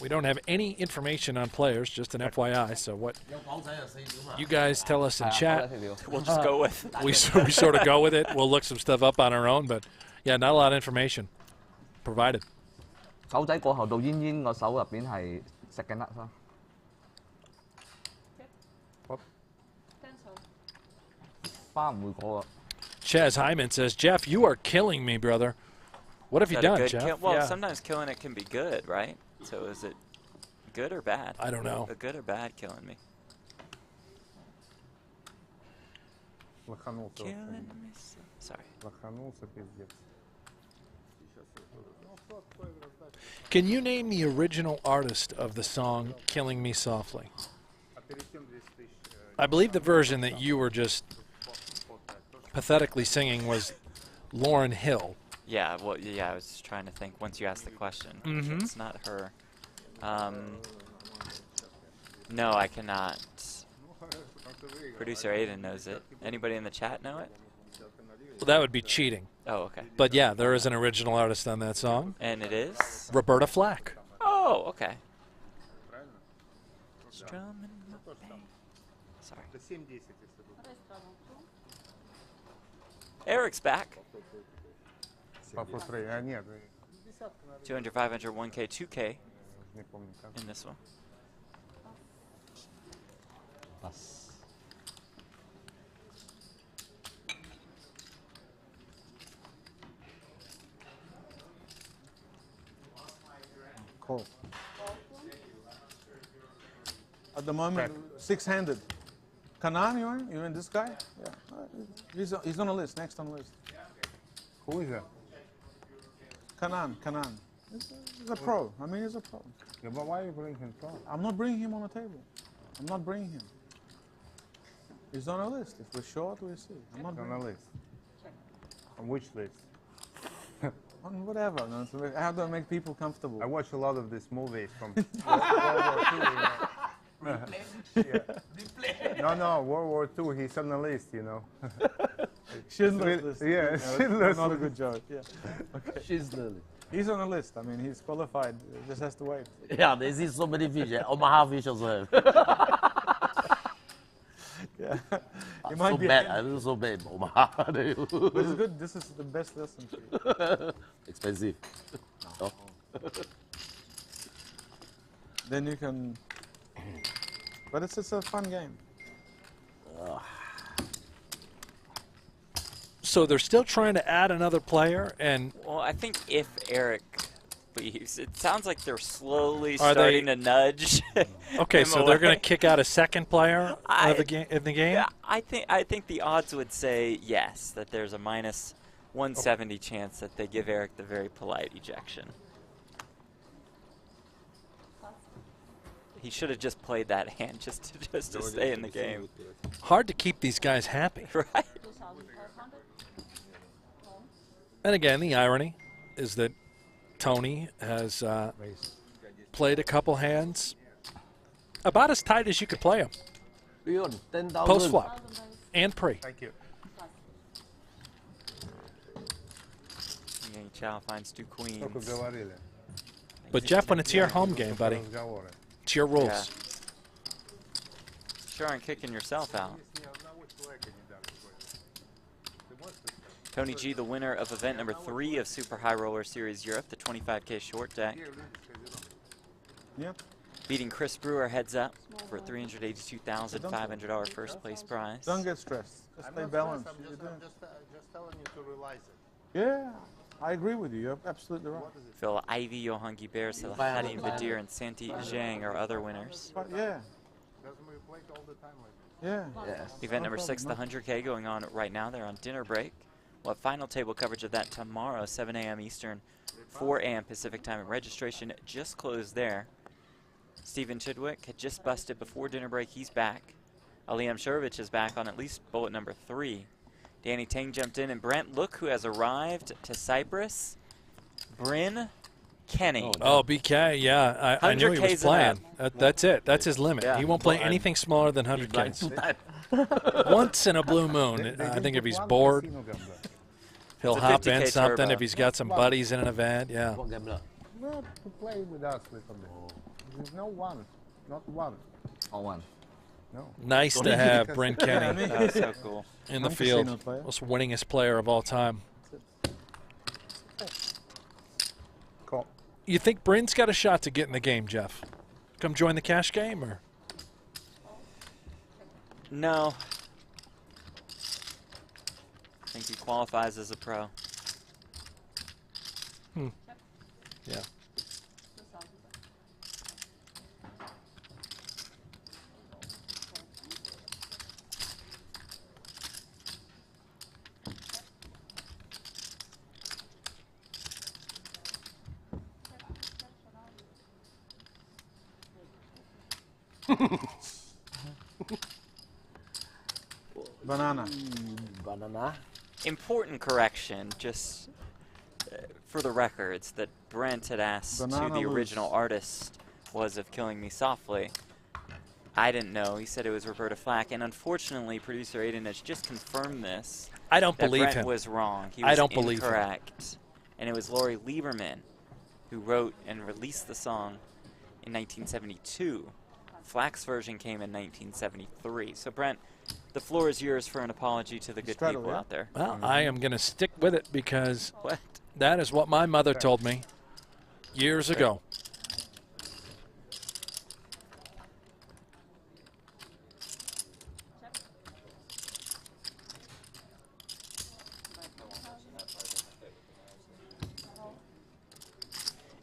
We don't have any information on players, just an FYI. So what you guys tell us in chat, We'll just go with. we sort of go with it. We'll look some stuff up on our own, but yeah, not a lot of information provided. 手仔過後到煙煙個手入邊係食緊粒咯。 花唔會過啊。 Chaz Hyman says, Jeff, you are killing me, brother. What have you Is that a done, good Jeff? kill? Well, Yeah. sometimes killing it can be good, right? So is it good or bad? I don't know. A good or bad killing me? Лоханулся. Killing me. Sorry. Лоханулся, пиздец. Can you name the original artist of the song Killing Me Softly? I believe the version that you were just pathetically singing was Lauryn Hill. Yeah, well, yeah, I was just trying to think once you asked the question. Mhm. It's not her. No, I cannot. Producer Aiden knows it. Anybody in the chat know it? Well, that would be cheating. Oh, okay. But yeah, there is an original artist on that song. And it is? Roberta Flack. Oh, okay. Strumming my pain. Sorry. Eric's back. 200, 500, 1K, 2K in this one. Cool. At the moment, six-handed. Kanan, you in this guy? Yeah. He's on the list, next on the list. Who is that? Kanan. He's a pro. I mean, he's a pro. Yeah, but why are you bringing him from? I'm not bringing him on the table. I'm not bringing him. He's on a list. If we're short, we'll see. I'm not On a list. On which list? On whatever. No, I have to make people comfortable. I watch a lot of these movies from World War II. No, World War II. He's on the list, you know. Schindler's List. Yeah, No, Schindler's not a List. good joke. Yeah. Okay. Schindler's List. He's on the list. I mean, he's qualified. Just has to wait. Yeah, they see so many fish. Omaha fish also have. Yeah. It I'm might so be bad. I feel so bad in Omaha. But it's good. This is the best lesson for you. Expensive. No. Then you can. But it's a fun game. So they're still trying to add another player, and Well, I think if Eric leaves, it sounds like they're slowly Are starting they- to nudge. okay, him so they're going away. to kick out a second player I- of the game. In the game, Yeah, I think the odds would say yes, that there's a minus 170 chance that they give Eric the very polite ejection. He should have just played that hand just to stay in the game. hard to keep these guys happy. Right. And again, the irony is that Tony has played a couple hands about as tight as you could play them. Beyond 10,000. Post flop and pre. Thank you. Yang Chao finds two queens. Только говорили. But Jeff, when it's your home game, buddy, Разговоры. it's your rules. Yeah. Sure aren't kicking yourself out. Tony G, the winner of event number 3 of Super High Roller Series Europe, the 25K short deck. Yeah. Beating Chris Brewer heads up for a $382,500 first place prize. Don't get stressed. Just I'm stay not balanced. stressed, You're doing- just telling you to realize it. Yeah, I agree with you. You're absolutely right. Phil Ivy, Johan Guibert, Salahadin Badir, and Santi Zhang are other winners. But yeah, Doesn't we play all the time like yeah. Yes. Event No number 6, the problem, 100K, going on right now. They're on dinner break. We'll have final table coverage of that tomorrow, 7 a.m. Eastern, 4 a.m. Pacific time. And registration just closed there. Steven Chidwick had just busted before dinner break. He's back. Aliam Shurovich is back on at least bullet number 3. Danny Tang jumped in. And Brent, look who has arrived to Cyprus. Bryn Kenny. Oh, BK, yeah. I knew he 100Ks was and playing. up. That's it. That's his limit. Yeah. He won't play Well, anything smaller than Blind 100Ks. 2 times. Once in a blue moon. I think if he's bored, he'll It's a hop 50K in something. turbo. If he's got some buddies in an event, yeah. What gambler? Well, to play with us a little bit. There's no one, not one. All one. No. Nice to have Brent Kenny That's so cool. in the field. Most winningest player of all time. Cool. You think Brent's got a shot to get in the game, Jeff? Come join the cash game, or? No. I think he qualifies as a pro. Yeah. Banana. Banana. Important correction, just for the records, that Brent had asked Banana who the loose. original artist was of Killing Me Softly. I didn't know. He said it was Roberta Flack, and unfortunately, producer Aiden has just confirmed this. I don't that believe Brent him. was wrong. He I was don't believe him. incorrect. And it was Lori Lieberman who wrote and released the song in 1972. Flack's version came in 1973. So, Brent, the floor is yours for an apology to the good people out there. Well, I am going to stick with it because What? that is what my mother told me years ago.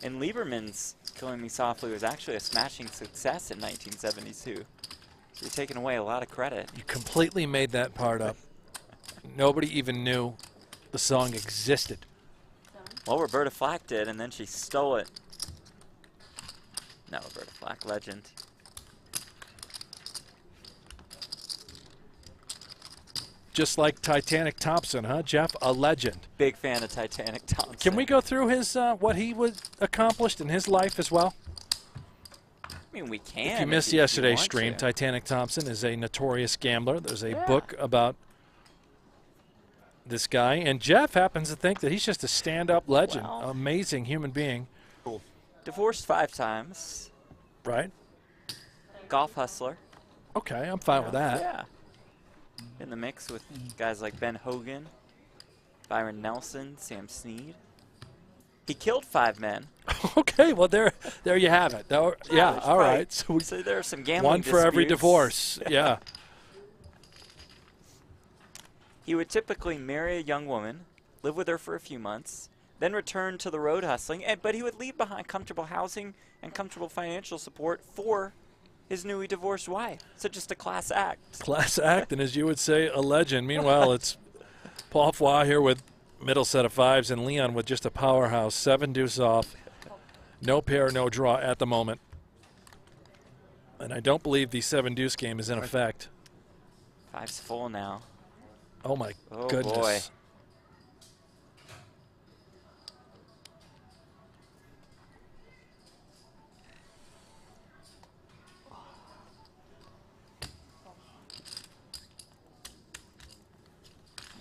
And Lieberman's Killing Me Softly was actually a smashing success in 1972. So you're taking away a lot of credit. You completely made that part up. Nobody even knew the song existed. Well, Roberta Flack did, and then she stole it. No, Roberta Flack, legend. Just like Titanic Thompson, huh, Jeff? A legend. Big fan of Titanic Thompson. Can we go through his what he accomplished in his life as well? I mean, we can. If you missed yesterday's stream, Titanic Thompson is a notorious gambler. There's a book about this guy, and Jeff happens to think that he's just a stand-up legend, amazing human being. Cool. Divorced 5 times. Right. Golf hustler. Okay, I'm fine with that. Yeah. In the mix with guys like Ben Hogan, Byron Nelson, Sam Snead. He killed 5 men. Okay, well there you have it. Yeah, all right. So there are some gambling one for every disputes. divorce. Yeah. He would typically marry a young woman, live with her for a few months, then return to the road hustling, but he would leave behind comfortable housing and comfortable financial support for his newly divorced wife. So just a class act. Class act, and as you would say, a legend. Meanwhile, it's Paul Foy here with middle set of 5s and Leon with just a powerhouse. 7 deuce off. No pair, no draw at the moment. And I don't believe the 7 deuce game is in effect. 5's full now. Oh, my Oh, goodness. boy.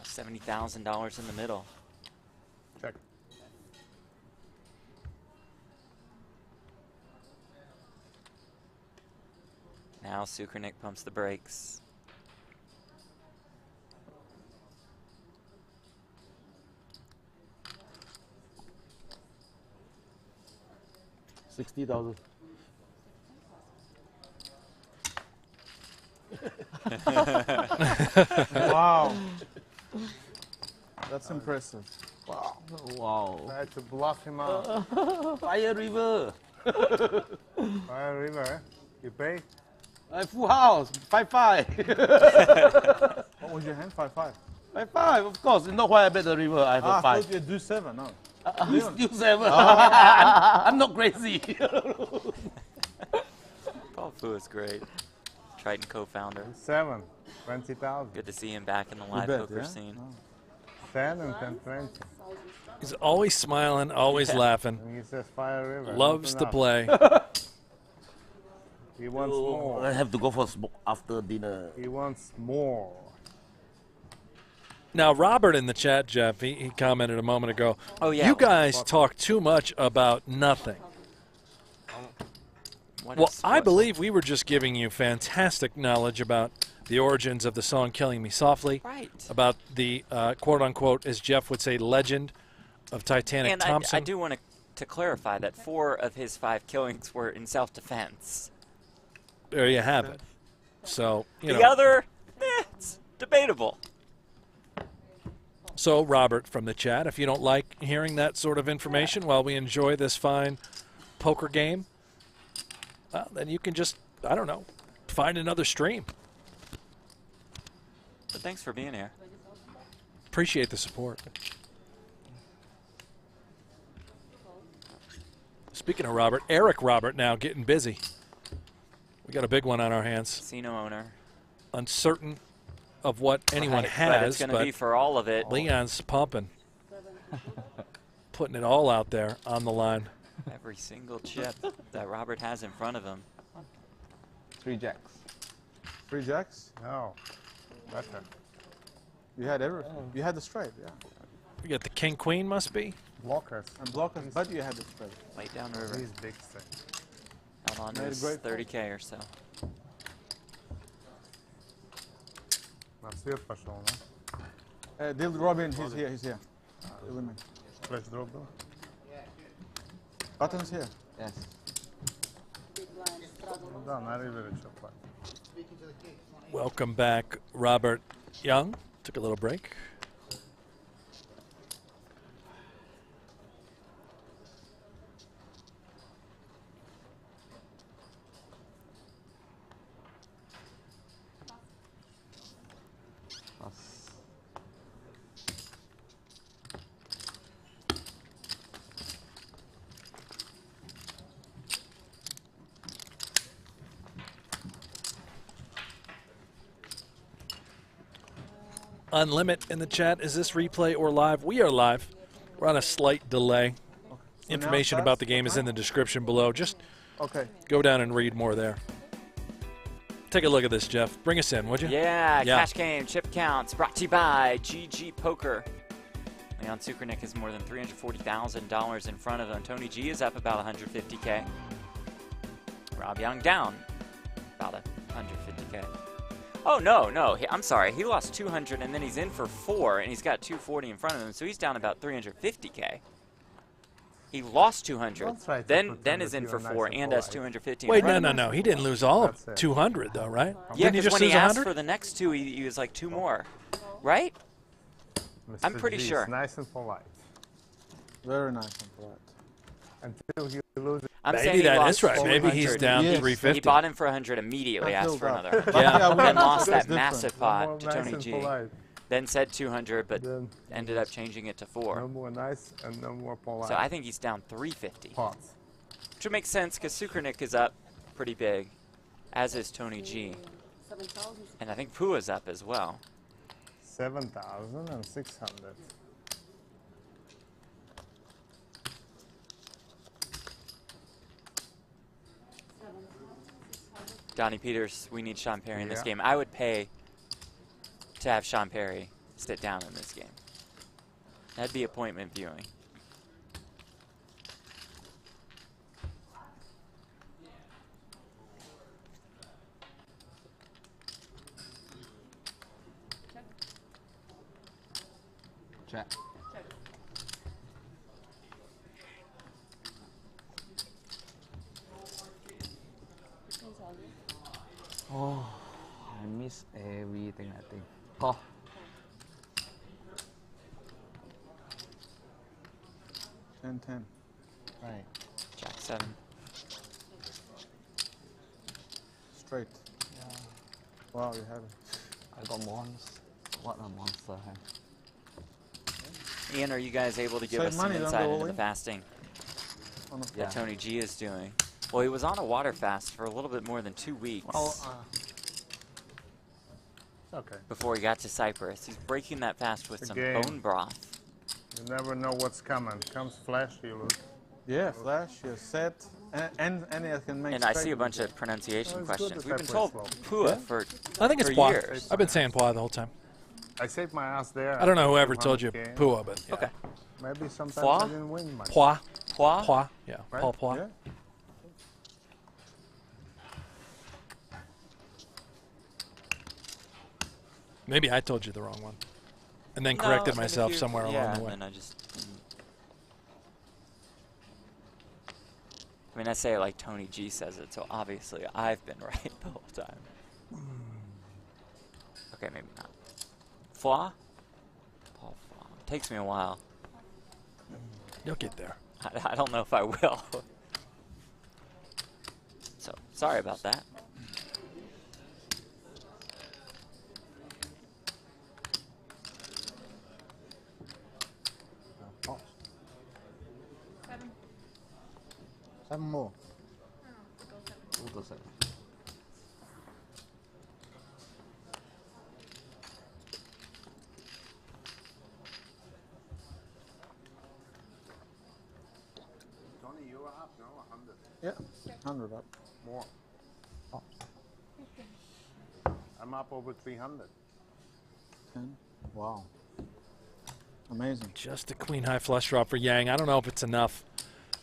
$70,000 in the middle. Check. Now Sukernick pumps the brakes. $60,000. Wow. That's impressive. Wow. Wow. I had to bluff him out. Fire River. Fire River. You pay? Full house. 5-5. What was your hand? 5-5. 5-5, of course. You know why I bet the river? I have a 5. I thought you do 7 now. You 7. I'm not crazy. Paul Fu is great. Triton co-founder. 7. 20,000. Good to see him back in the live bet, poker yeah? scene. 10 and 10, 20. He's always smiling, always laughing. And he says Fire River. Loves not to enough. play. He wants more. I have to go for smoke after dinner. He wants more. Now, Robert in the chat, Jeff, he commented a moment ago. Oh, yeah. You guys talk too much about nothing. Well, I believe we were just giving you fantastic knowledge about the origins of the song Killing Me Softly. Right. About the quote-unquote, as Jeff would say, legend of Titanic and Thompson. I do want to clarify that 4 of his 5 killings were in self-defense. There you have it. So, you know. The other, it's debatable. So, Robert from the chat, if you don't like hearing that sort of information while we enjoy this fine poker game, well, then you can just, I don't know, find another stream. But thanks for being here. Appreciate the support. Speaking of Robert, Eric Robert now getting busy. We got a big one on our hands. Casino owner. Uncertain of what anyone Right, has, but it's going to be for all of it. Leon's pumping. Putting it all out there on the line. Every single chip that Robert has in front of him. 3 jacks. 3 jacks? No. Better. You had everything. You had the straight, yeah. We got the king queen, must be. Blockers. And blockers, but you had the straight. Late down the river. These big things. Held on to Made a his great 30K or so. На цвет пошел, да? Deal Robin, he's here, he's here. Flash drop был? Buttons here. Yes. Ну да, на ривере что платить. Welcome back, Robert Young. Took a little break. Unlimit in the chat. Is this replay or live? We are live. We're on a slight delay. So Information about the game is in the description below. Just go down and read more there. Take a look at this, Jeff. Bring us in, would you? Yeah, cash game, chip counts, brought to you by GG Poker. Leon Sukernick has more than $340,000 in front of him. Tony G is up about 150K. Rob Young down about 150K. Oh, no, I'm sorry. He lost 200, and then he's in for 4, and he's got 240 in front of him, so he's down about 350K. He lost 200, then is in for 4, and has 250. Wait, no. He didn't lose all of 200, though, right? Yeah, Didn't he because just when he lose asked 100? for the next 2, he was like 2 more, right? I'm pretty G is sure. Nice and polite. Very nice and polite. Until he loses. I'm Maybe saying he that lost is right. Maybe he's 400. down Yes. 350. He bought him for 100 immediately, That asked feels for up. another. Yeah. Then lost That's that massive No more pot to nice Tony and G. polite. Then said 200, but Then ended up changing it to 4. no more nice and no more polite. So I think he's down 350. Pots. Which would make sense because Sukernick is up pretty big, as is Tony G. And I think Pua's up as well. 7,600. Donnie Peters, we need Sean Perry in this Yeah. game. I would pay to have Sean Perry sit down in this game. That'd be appointment viewing. Check. Oh, I miss everything, I think. Call. Ten. Right. Jack 7. Straight. Yeah. Wow, you have it. I got monster. What a monster. Ian, are you guys able to give Save us some money, don't insight go into all the in. fasting On the that Yeah. Tony G is doing? Well, he was on a water fast for a little bit more than 2 weeks Well, Okay. before he got to Cyprus. He's breaking that fast with The some game. bone broth. You never know what's coming. Comes flash, you lose. yeah, flash, you're set, and it can make And I straight see a with bunch it. of pronunciation Oh, it's good questions. that We've been I play told slow. Pua Yeah. for I think it's for Pua. years. I've been saying Pua the whole time. I saved my ass there. I don't know whoever told you 200K. Pua, but yeah. Okay. Maybe sometimes Foie? I didn't win much. Pua. Pua? Pua. Yeah. Right? Paul Pua. Yeah. Maybe I told you the wrong one, and then No, corrected and if myself you- somewhere yeah, along the way. and then I just. I mean, I say it like Tony G says it, so obviously I've been right the whole time. Okay, maybe not. Flaw? Paul Flaw. Takes me a while. You'll get there. I don't know if I will. So, sorry about that. Seven more. We'll go 7. Tony, you were up, no? 100. Yeah, 100 up. More. I'm up over 300. 10. Wow. Amazing. Just a queen high flush draw for Yang. I don't know if it's enough.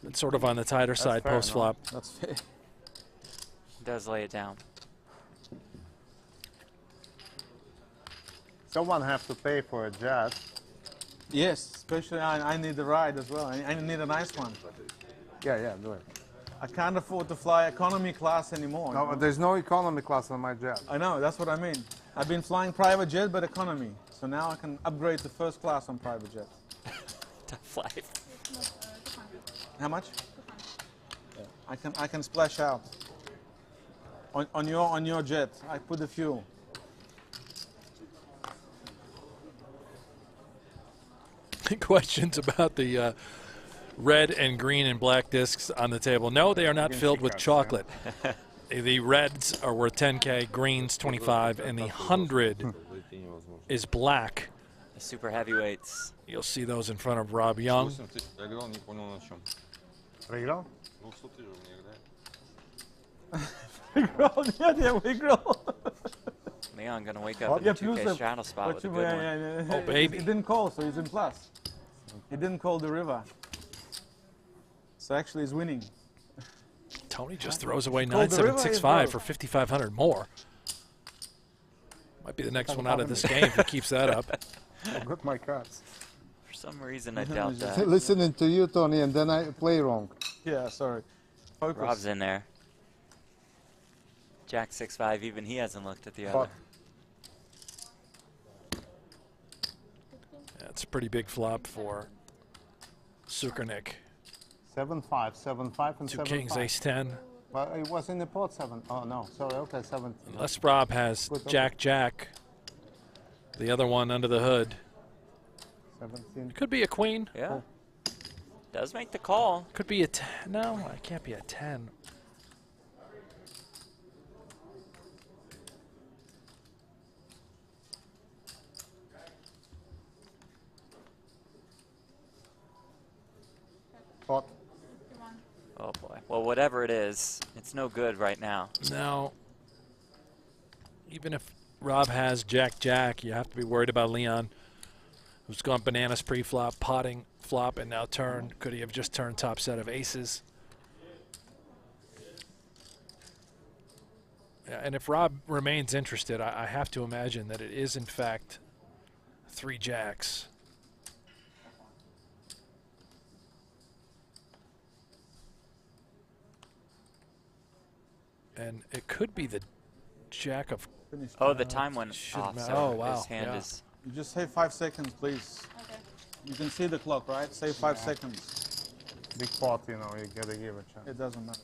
It's sort of on the tighter side fair, post flop. That's fair. Does lay it down. Someone have to pay for a jet. Yes, especially I need the ride as well. I need a nice one. Yeah, do it. I can't afford to fly economy class anymore. No, you know? there's no economy class on my jet. I know, that's what I mean. I've been flying private jet, but economy. So now I can upgrade to first class on private jet. Tough life. How much? Yeah. I can splash out. On your jet, I put the fuel. Questions about the red and green and black discs on the table. No, they are not filled with chocolate. The reds are worth 10K, greens 25, and the 100 is black. The super heavyweights. You'll see those in front of Rob Young. Я играл, не понял на чем. Проиграл? 200 тысяч не играет. Leon gonna wake up in the 2K straddle spot with a good one. Oh, baby. He didn't call, so he's in plus. He didn't call the river. So actually he's winning. Tony just throws away Called the river, he's 9765 broke. for 5,500 more. Might be the next one out of this game if he keeps that up. I got my cards. For some reason, I doubt that. Listening to you, Tony, and then I play wrong. Yeah, sorry. Focus. Rob's in there. Jack 6-5, even he hasn't looked at the other. That's a pretty big flop for Sukernick. 7-5, 7-5, and 2 7-5. kings, ace-10. Well, it was in the pot 7. Oh, no. Sorry, okay, 7. Unless Rob has Good, okay. Jack-Jack. The other one under the hood. 17. Could be a queen. Yeah. Does make the call. Could be a 10. No, it can't be a 10. Pot. Oh boy. Well, whatever it is, it's no good right now. Now, even if Rob has Jack-Jack, you have to be worried about Leon, who's gone bananas pre-flop, potting, flop, and now turn. Could he have just turned top set of aces? Yeah, and if Rob remains interested, I have to imagine that it is, in fact, 3 jacks. And it could be the jack of... Oh, the time went should off, ma- so oh, wow, his hand yeah. is... You just save 5 seconds, please. Okay. You can see the clock, right? Save 5 seconds. Big pot, you know, you gotta give a chance. It doesn't matter.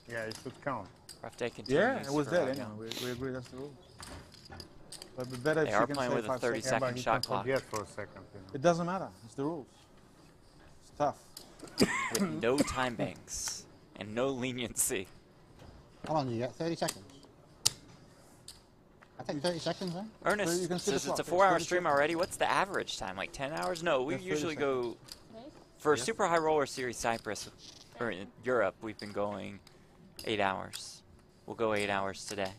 Yeah, it should count. Rough day continues. Yeah, it was for dead Rob anyway. Young. We agree that's the rule. But it'd be better They if are you can playing save with a 5 30 seconds. second but you shot can clock. forget for a second, you know. It doesn't matter. It's the rules. It's tough. With no time banks and no leniency. How long do you get? 30 seconds? I take 30 seconds then. Ernest So you can see says the it's a clock. 4-hour 30 stream already. What's the average time? Like 10 hours? No, we That's 30 usually go... Right? For Super High Roller Series Cyprus, or in Europe, we've been going 8 hours. We'll go 8 hours today.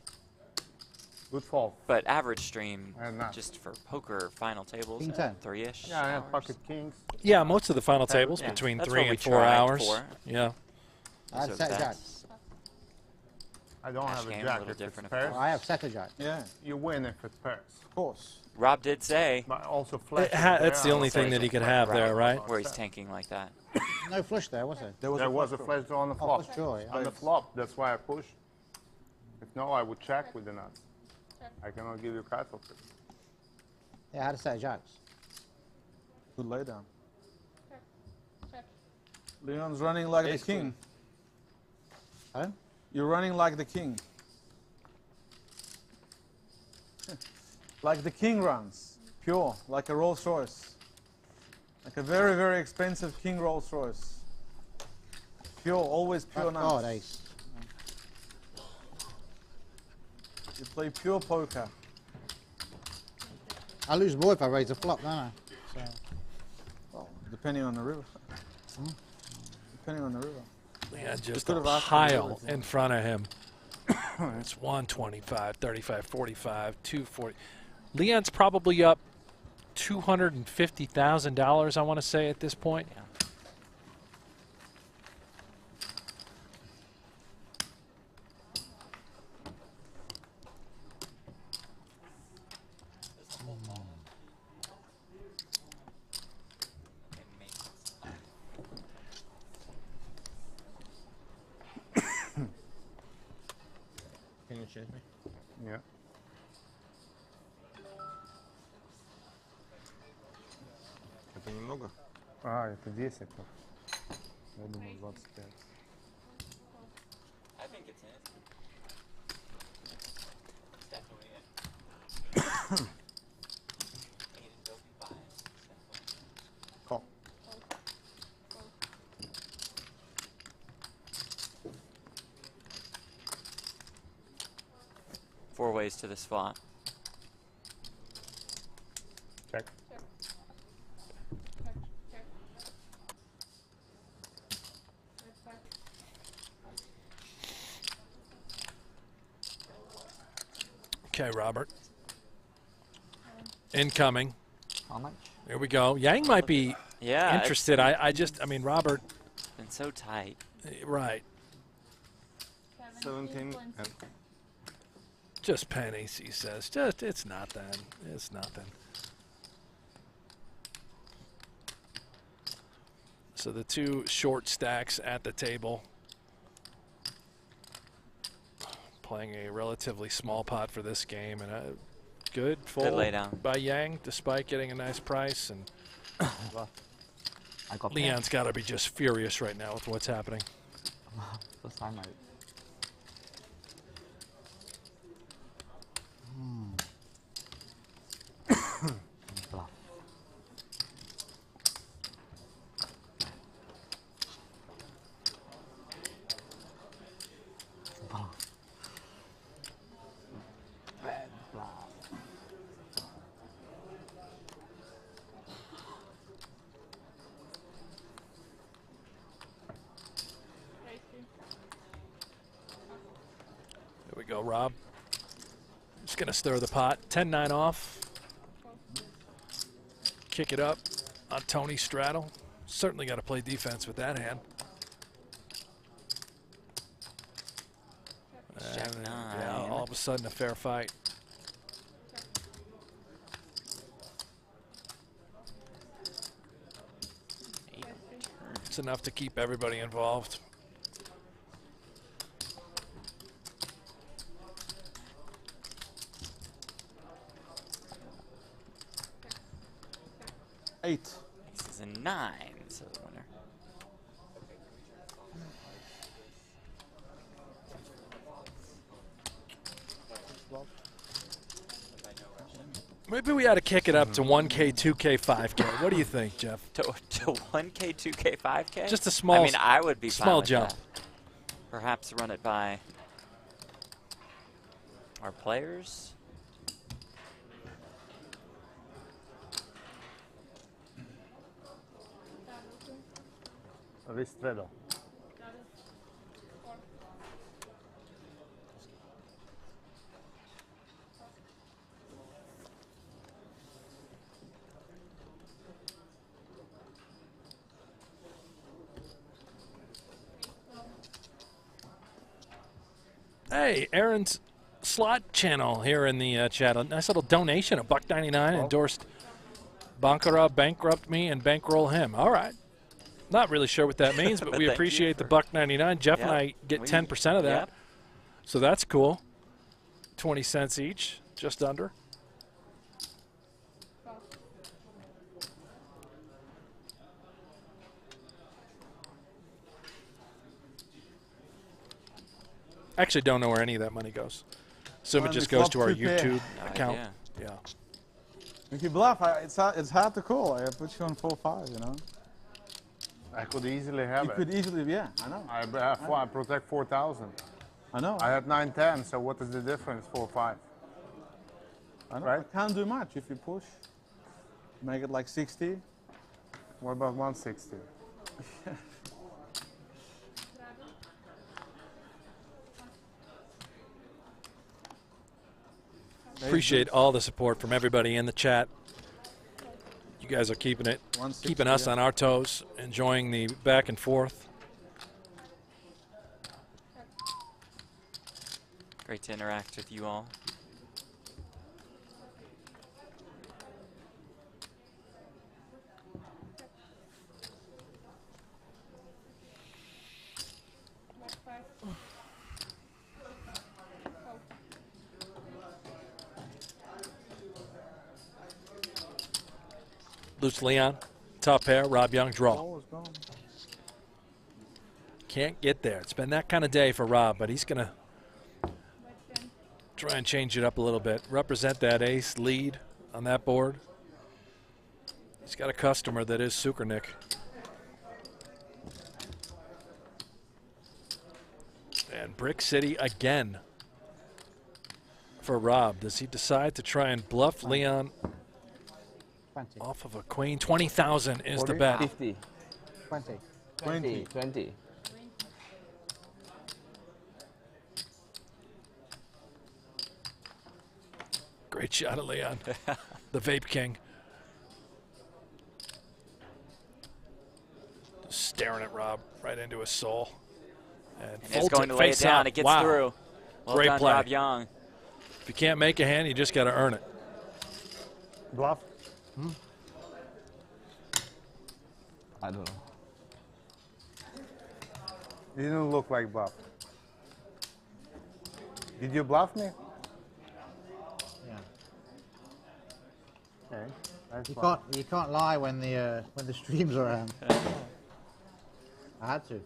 Good fall. But average stream, And not. just for poker final tables, King 10. 3-ish. Yeah, I have hours. pocket kings. Yeah, most of the final Okay. tables Yeah, between that's 3 what we and 4 tried hours. for. Yeah. I had Those are set the jacks. best. I don't Cash have a game, a jack. little If different, it's of pairs, I have set a jack. Yeah, you win if it's pairs. of course. Rob did say But also flush. That's the only thing that he could have there, right? where he's tanking like that. No flush there, was there? There was a flash draw on the Oh, flop. flush draw, yeah. On the flop, that's why I pushed. If no, I would check with the nuts. I cannot give you cards of it. Yeah, I had a set of jacks. Good laydown. Check. Check. Leon's running like Ace the king. Huh? You're running like the king. Like the king runs. Pure, like a Rolls Royce. Like a very, very expensive king Rolls Royce. Pure, always pure Oh, nuts. ace. You play pure poker. I lose more if I raise a flop, don't I? So, Well, depending on the river. Depending on the river. Yeah, just could a have asked him to do pile it. in front of him. It's 125, 35, 45, 240. Leon's probably up $250,000, I want to say, at this point. Can you change me? Yeah. Это немного? А, это 10. Я думал 25. I think it's in. It's definitely in. Call. Four ways to this flop. Check. Check. Okay, Robert. Incoming. How much? Here we go. Yang might be Yeah, it's interested. I mean, Robert, been so tight. right. 17 and Just pennies, he says. Just, it's nothing. It's nothing. So the two short stacks at the table. Playing a relatively small pot for this game, and a good fold laydown. by Yang, despite getting a nice price. And I got Leon's got to be just furious right now with what's happening. First time I. Bluff. Bluff. Red bluff. There we go, Rob. Just going to stir the pot. 10-9 off. Kick it up on Tony straddle. Certainly got to play defense with that hand. Jack And, nine. yeah, all of a sudden a fair fight. It's enough to keep everybody involved. Eight. This is a 9, so the winner. Maybe we ought to kick it up to 1K, 2K, 5K. What do you think, Jeff? To 1K, 2K, 5K? Just a small, I mean, I would be fine small with jump. that. Perhaps run it by our players. Ristretto. Hey, Aaron's slot channel here in the chat. A nice little donation, $1.99, endorsed Bankara, bankrupt me, and bankroll him. All right. Not really sure what that means, but we appreciate the $1.99. Jeff and I get 10% of that. So that's cool. 20 cents each, just under. Actually don't know where any of that money goes. Assume it just goes to our YouTube account. Yeah. If you bluff, it's hard to call. I put you on 4-5, you know. I could easily have You it. could easily, yeah, I know. I protect 4,000. I know. I had 9-10, so what is the difference? 4-5. I know. Right? I can't do much if you push. Make it like 60. What about 160? Appreciate all the support from everybody in the chat. You guys are keeping us on our toes, enjoying the back and forth. Great to interact with you all. Loose Leon, top pair, Rob Young, draw. Can't get there. It's been that kind of day for Rob, but he's going to try and change it up a little bit. Represent that ace lead on that board. He's got a customer that is Sukernick. And Brick City again for Rob. Does he decide to try and bluff Leon 20. off of a queen? 20,000 is the bet. 50. 20. 20. Great shot of Leon, the Vape King. Just staring at Rob right into his soul. And it's going to lay it down. It gets through. Well Great done, play. Rob Young. If you can't make a hand, you just got to earn it. Bluff? I don't know. You didn't look like bluff. Did you bluff me? Yeah. Okay. That's You can't lie when the stream's around. I had to. Yeah.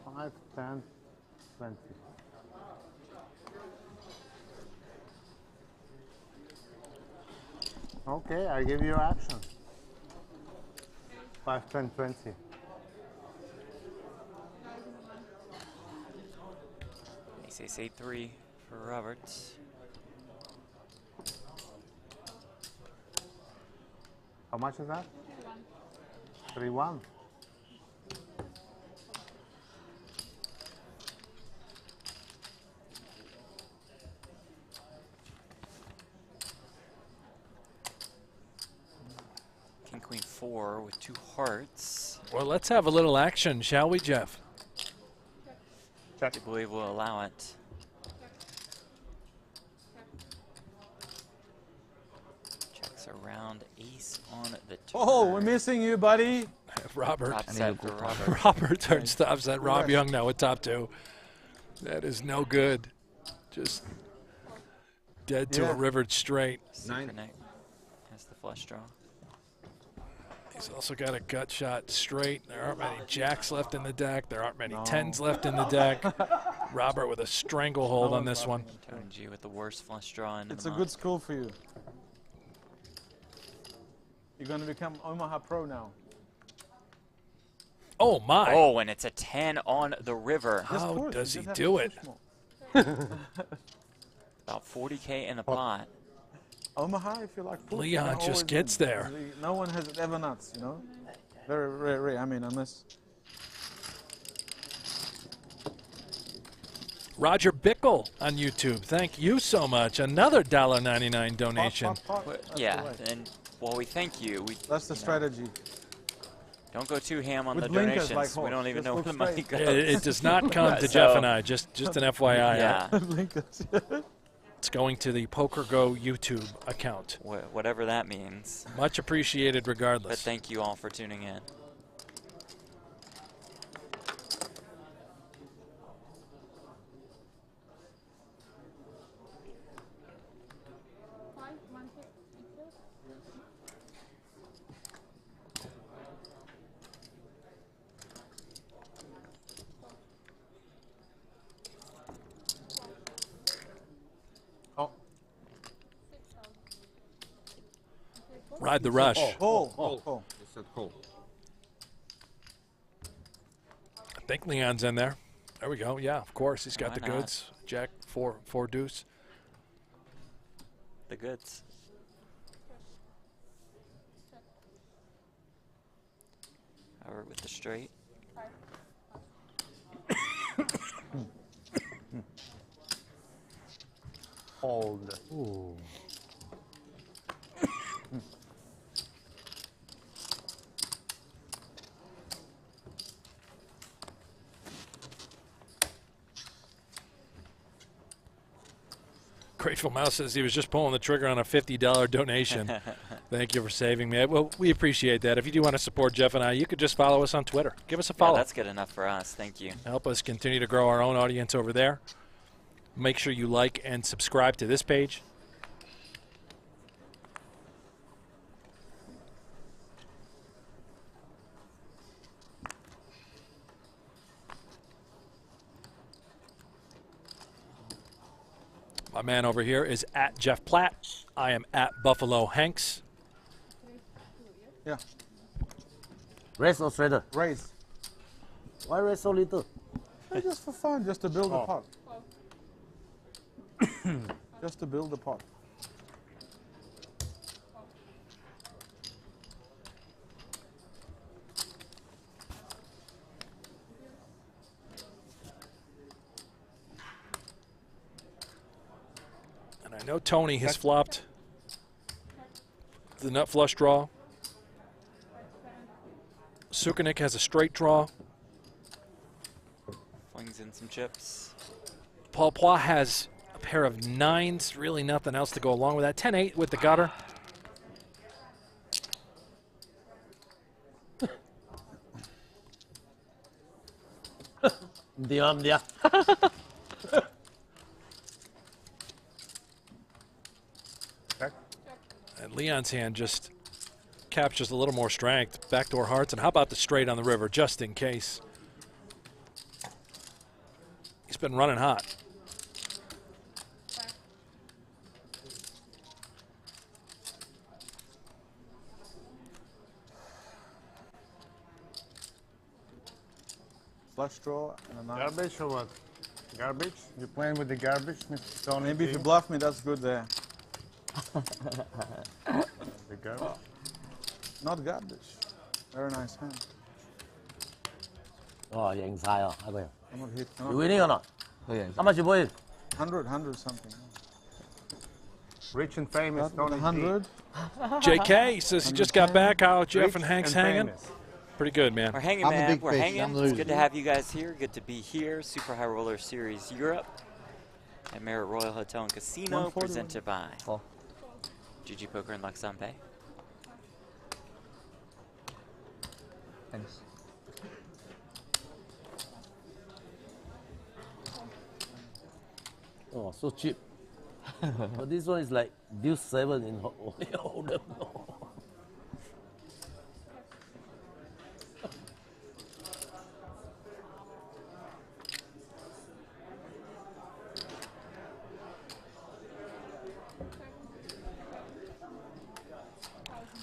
5, 10, 20. Okay, I give you action. 5, 10, 20. Ace 8-3 for Roberts. How much is that? 3-1. King Queen 4 with 2 hearts. Well, let's have a little action, shall we, Jeff? I believe we'll allow it. Checks around, ace on the turn. Oh, we're missing you, buddy. Robert. Top set for Robert. Robert turns top set. Rob Young now with top 2. That is no good. Just dead to a rivered straight. Connect. That's the flush draw. He's also got a gut shot straight. There aren't many jacks left in the deck. There aren't many 10s left in the deck. Robert with a stranglehold on this one. Tony G with the worst flush draw into It's the a good school for you. You're going to become Omaha Pro now. Oh, my. Oh, and it's a 10 on the river. How does he do it? About 40K in the pot. Omaha, if you like. Leon just gets there. No one has it ever nuts, you know? Very rare, I mean, unless... Roger Bickle on YouTube. Thank you so much. Another $1.99 donation. Yeah, and Well, we thank you. That's the strategy. Don't go too ham on With the blinkers donations. like We horse. don't even Just know where look the money straight. goes. It does not come to So- Jeff and I. Just an FYI. Yeah. Blinkers. It's going to the PokerGo YouTube account. Whatever that means. Much appreciated But regardless. thank you all for tuning in. Oh, Ride the rush. Call. Call. You said call. I think Leon's in there. There we go. Yeah, of course. He's got Why the not? goods. Jack, four deuce. The goods. Over with the straight. hold. Ooh. Grateful Mouse says he was just pulling the trigger on a $50 donation. Thank you for saving me. Well, we appreciate that. If you do want to support Jeff and I, you could just follow us on Twitter. Give us a follow. Yeah, that's good enough for us. Thank you. Help us continue to grow our own audience over there. Make sure you like and subscribe to this page. My man over here is at Jeff Platt. I am at Buffalo Hanks. Yeah. Raise or straighter? Raise. Why raise so little? Just for fun, just to build the pot. Just to build the pot. And I know Tony has flopped the nut flush draw. Sukanik has a straight draw. Flings in some chips. Paul Poit has a pair of nines, really nothing else to go along with that. 10-8 with the gutter. Dia. And Leon's hand just captures a little more strength. Backdoor hearts. And how about the straight on the river, just in case? He's been running hot. Flush draw and a nine. Garbage or what? Garbage? You playing with the garbage, Mr. Tony? Maybe if G? you bluff me, that's good there. The garbage? Not garbage. Very nice hand. Oh, you inside. I'm not hit. You winning or not? How much you put in? 100 something. Rich and famous, Tony G. 100. JK says he just got back. How Jeff Rich and Hank's and hanging? famous. Pretty good, man. We're hanging, I'm the man. big We're fish, hanging. I'm the It's loser. good to have you guys here. Good to be here. Super High Roller Series Europe at Marriott Royal Hotel and Casino, 141. presented by Oh. GG Poker and Luxembourg. Thanks. Oh, so cheap. But this one is like deuce 7 in Hold'em.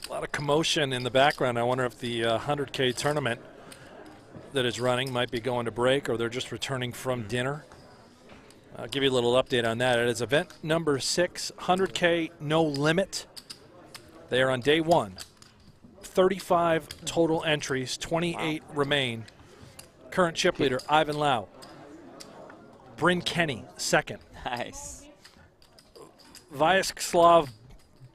A lot of commotion in the background. I wonder if the 100K tournament that is running might be going to break, or they're just returning from dinner. I'll give you a little update on that. It is event number 6, 100K no limit. They are on day 1. 35 total entries, 28 remain. Current chip leader, Ivan Lau. Bryn Kenny, second. Nice. Vyacheslav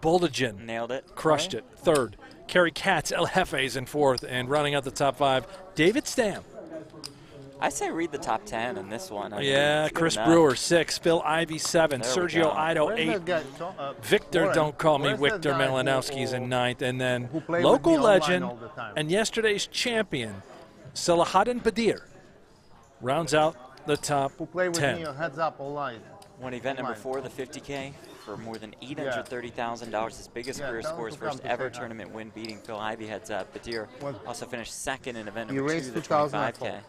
Boldigan Nailed it. crushed it. Third. Kerry Katz, El Jefe's in fourth. And rounding out the top 5, David Stam. I say read the top 10 in this one. I mean, Yeah, it's good Chris enough. Brewer, 6. Phil Ivey, 7. There we Sergio go. Ido, Where's 8. that guy, Victor, Warren, don't call me where's that Victor guy Malinowski's in 9th. And then who played with local me online legend all the time? and yesterday's champion, Salahuddin Badir, rounds out the top Who played with 10. me on Heads Up online? Won event number Online. 4, the 50K, for more than $830,000. His biggest Yeah, career tell him score, his to come first to ever say hi. tournament win, beating Phil Ivey heads up. Badir Well, also finished 2nd in event he number 2, raced the 2004. 25K.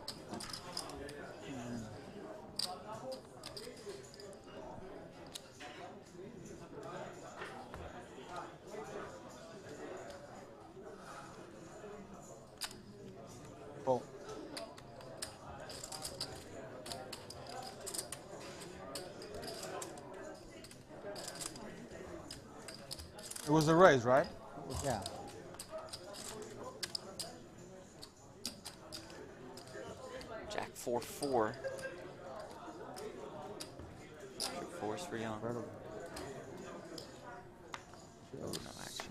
Full. It was a race, right? Yeah. Jack 4-4. Took 4s for Young. No action.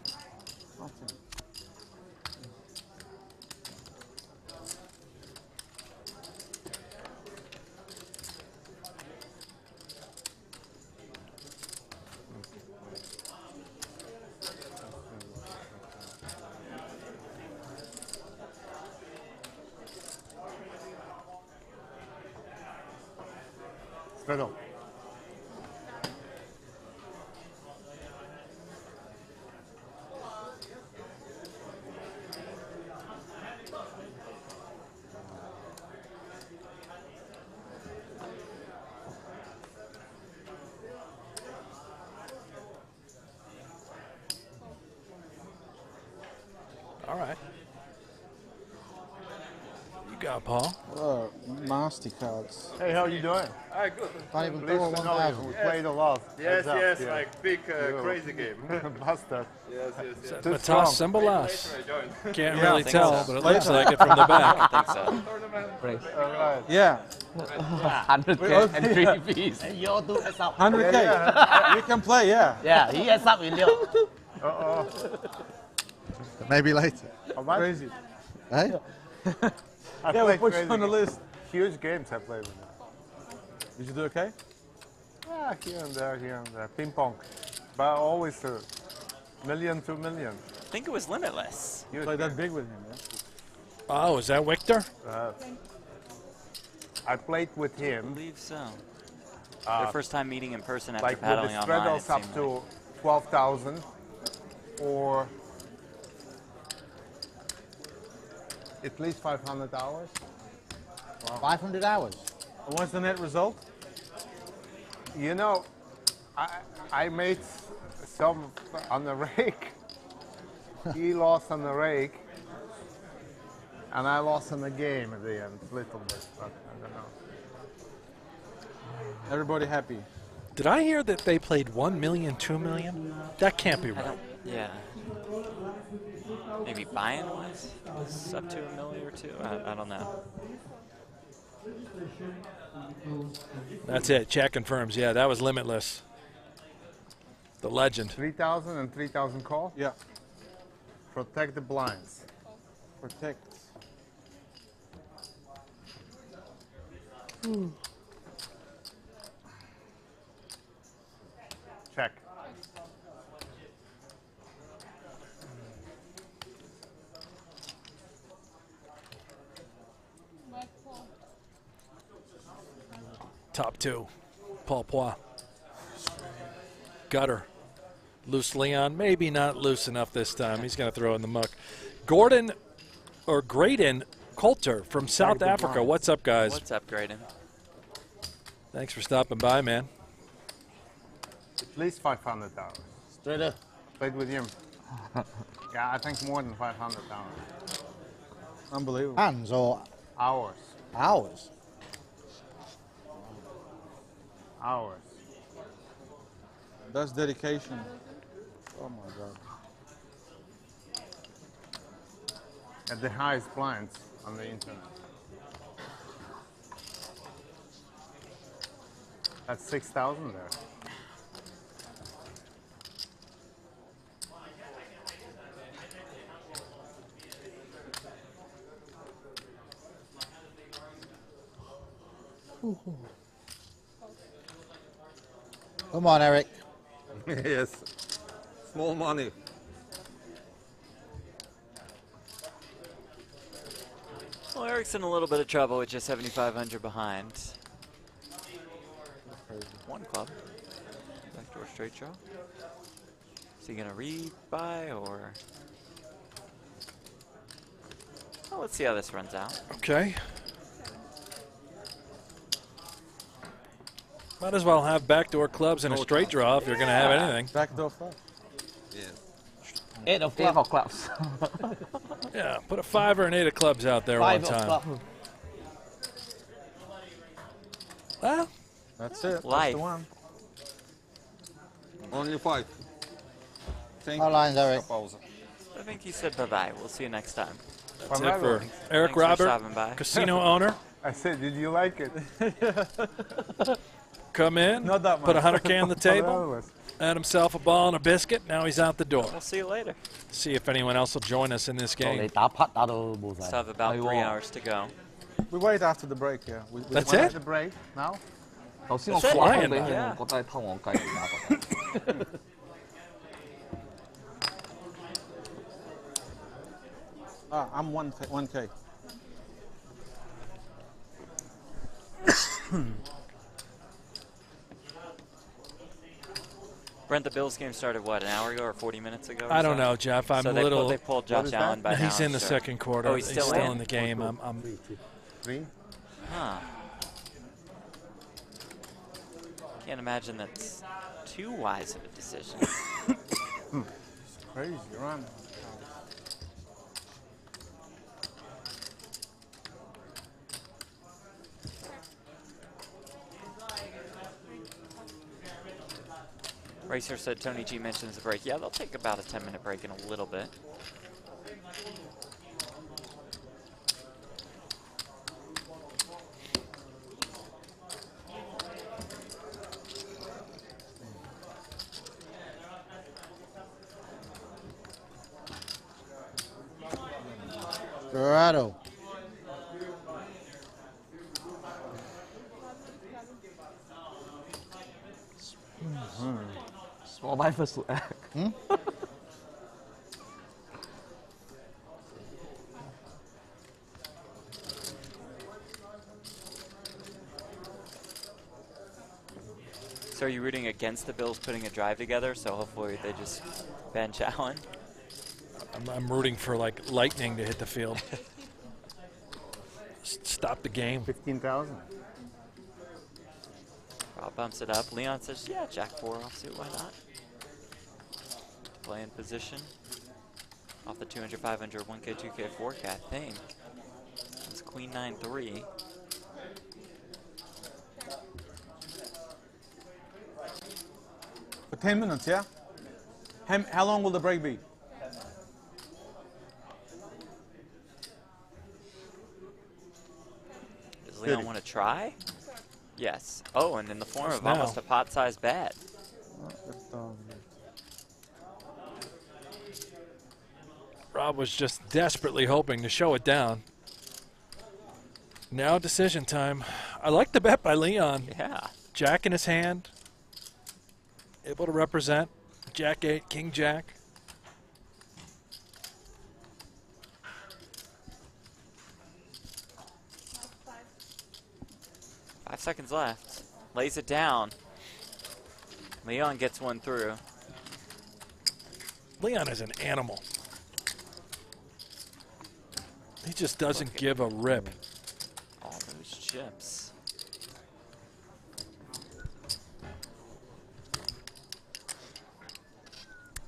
Straight up. All right. You got it, Paul. Nasty cards. Hey, how you doing? Hi, good. Can't even Pleased throw to one know you. thousand. We played a lot. Yes, Heads Up, yes, yeah. like big, You. crazy game. Bastard. Yes, yes, yes. Too Matas strong. Sembalas. I joined. Can't Yeah, really I think tell, so. but it looks like it from the back. I think so. Brace. All right. Yeah. 100K and 3 Ps. And you all do heads up. 100K. We can play, yeah. Yeah, he heads up with you. Uh-oh. Maybe later. How much? Crazy. Hey? I Yeah, we played put you crazy on the games. list. Huge games I played with him. Did you do okay? Yeah, here and there, here and there. Ping pong. But always a million, 2 million. I think it was limitless. Huge Played that game. big with him, yeah? Oh, is that Victor? I played with I him believe so. Their first time meeting in person after like with paddling the online. straddles up to 12,000 or at least 500 hours. 500 hours. And what's the net result? You know, I made some on the rake. He lost on the rake. And I lost in the game at the end, a little bit, but I don't know. Everybody happy. Did I hear that they played 1 million, 2 million? That can't be right. Yeah. Maybe buy-in wise? It's up to $1 million or $2 million. I don't know. That's it. Chat confirms. Yeah, that was limitless. The legend. 3,000 and 3,000 call. Yeah. Protect the blinds. Protect. Check. Top 2. Paul Poix. Gutter. Loose Leon. Maybe not loose enough this time. He's going to throw in the muck. Gordon or Graydon Coulter from South Africa. What's up, guys? What's up, Graydon? Thanks for stopping by, man. At least 500 hours. Straight up. Played with him. Yeah, I think more than 500 hours. Unbelievable. Hands or Hours. hours? Hours. That's dedication. Oh my God. At the highest blinds on the internet. That's 6,000 there. Come on, Eric. Yes. Small money. Well, Eric's in a little bit of trouble with just 7,500 behind. One club. Backdoor straight draw. Is he gonna rebuy or? Well, let's see how this runs out. Okay. Might as well have backdoor clubs in a straight draw if you're going to have anything. Backdoor flush. Yeah. 8 of 8 clubs. of clubs. Yeah, put a 5 or an 8 of clubs out there 5 one of time. clubs. Well, That's it. Life. That's the one. Only 5. Thank How you. lines, Eric? Pause. I think he said bye-bye. We'll see you next time. that's it for Eric Thanks for Robert, stopping by. casino owner. I said, did you like it? Come in, Not that put much. 100K on the table, had himself a ball and a biscuit. Now he's out the door. We'll see you later. See if anyone else will join us in this 你 game. 打拍打到冇 Still 晒。 have about 3 hours to go. We wait after the break, yeah. That's Want it? the break now? 頭先我 That's it. 掛空俾佢， Yeah. 我覺得係偷我雞嚟打。 I'm 1K. Brent, the Bills game started what, an hour ago or 40 minutes ago? Or I don't so? know, Jeff. I'm so a they little. They pulled Josh is Allen that? by now. He's in the sure. second quarter. Oh, he's still in the game. I'm 3? Huh. Can't imagine that's too wise of a decision. Crazy run. Racer said Tony G mentions the break. Yeah, they'll take about a 10-minute break in a little bit. Dorado. Small buy for swag. So are you rooting against the Bills putting a drive together? So hopefully they just bench Allen. I'm rooting for like lightning to hit the field. Stop the game. 15,000. Rob bumps it up. Leon says, yeah, Jack 4 offsuit, why not? Play in position. Off the 200, 500, 1K, 2K, 4K, I think. It's Queen 9-3. For 10 minutes, yeah? How long will the break be? Does Leon want to try? Yes. Oh, and in the form of now. almost a pot-sized bet. Rob was just desperately hoping to show it down. Now decision time. I like the bet by Leon. Yeah. Jack in his hand. Able to represent. Jack 8, King Jack. Five seconds left. Lays it down. Leon gets one through. Leon is an animal. He just doesn't give a rip. All those chips.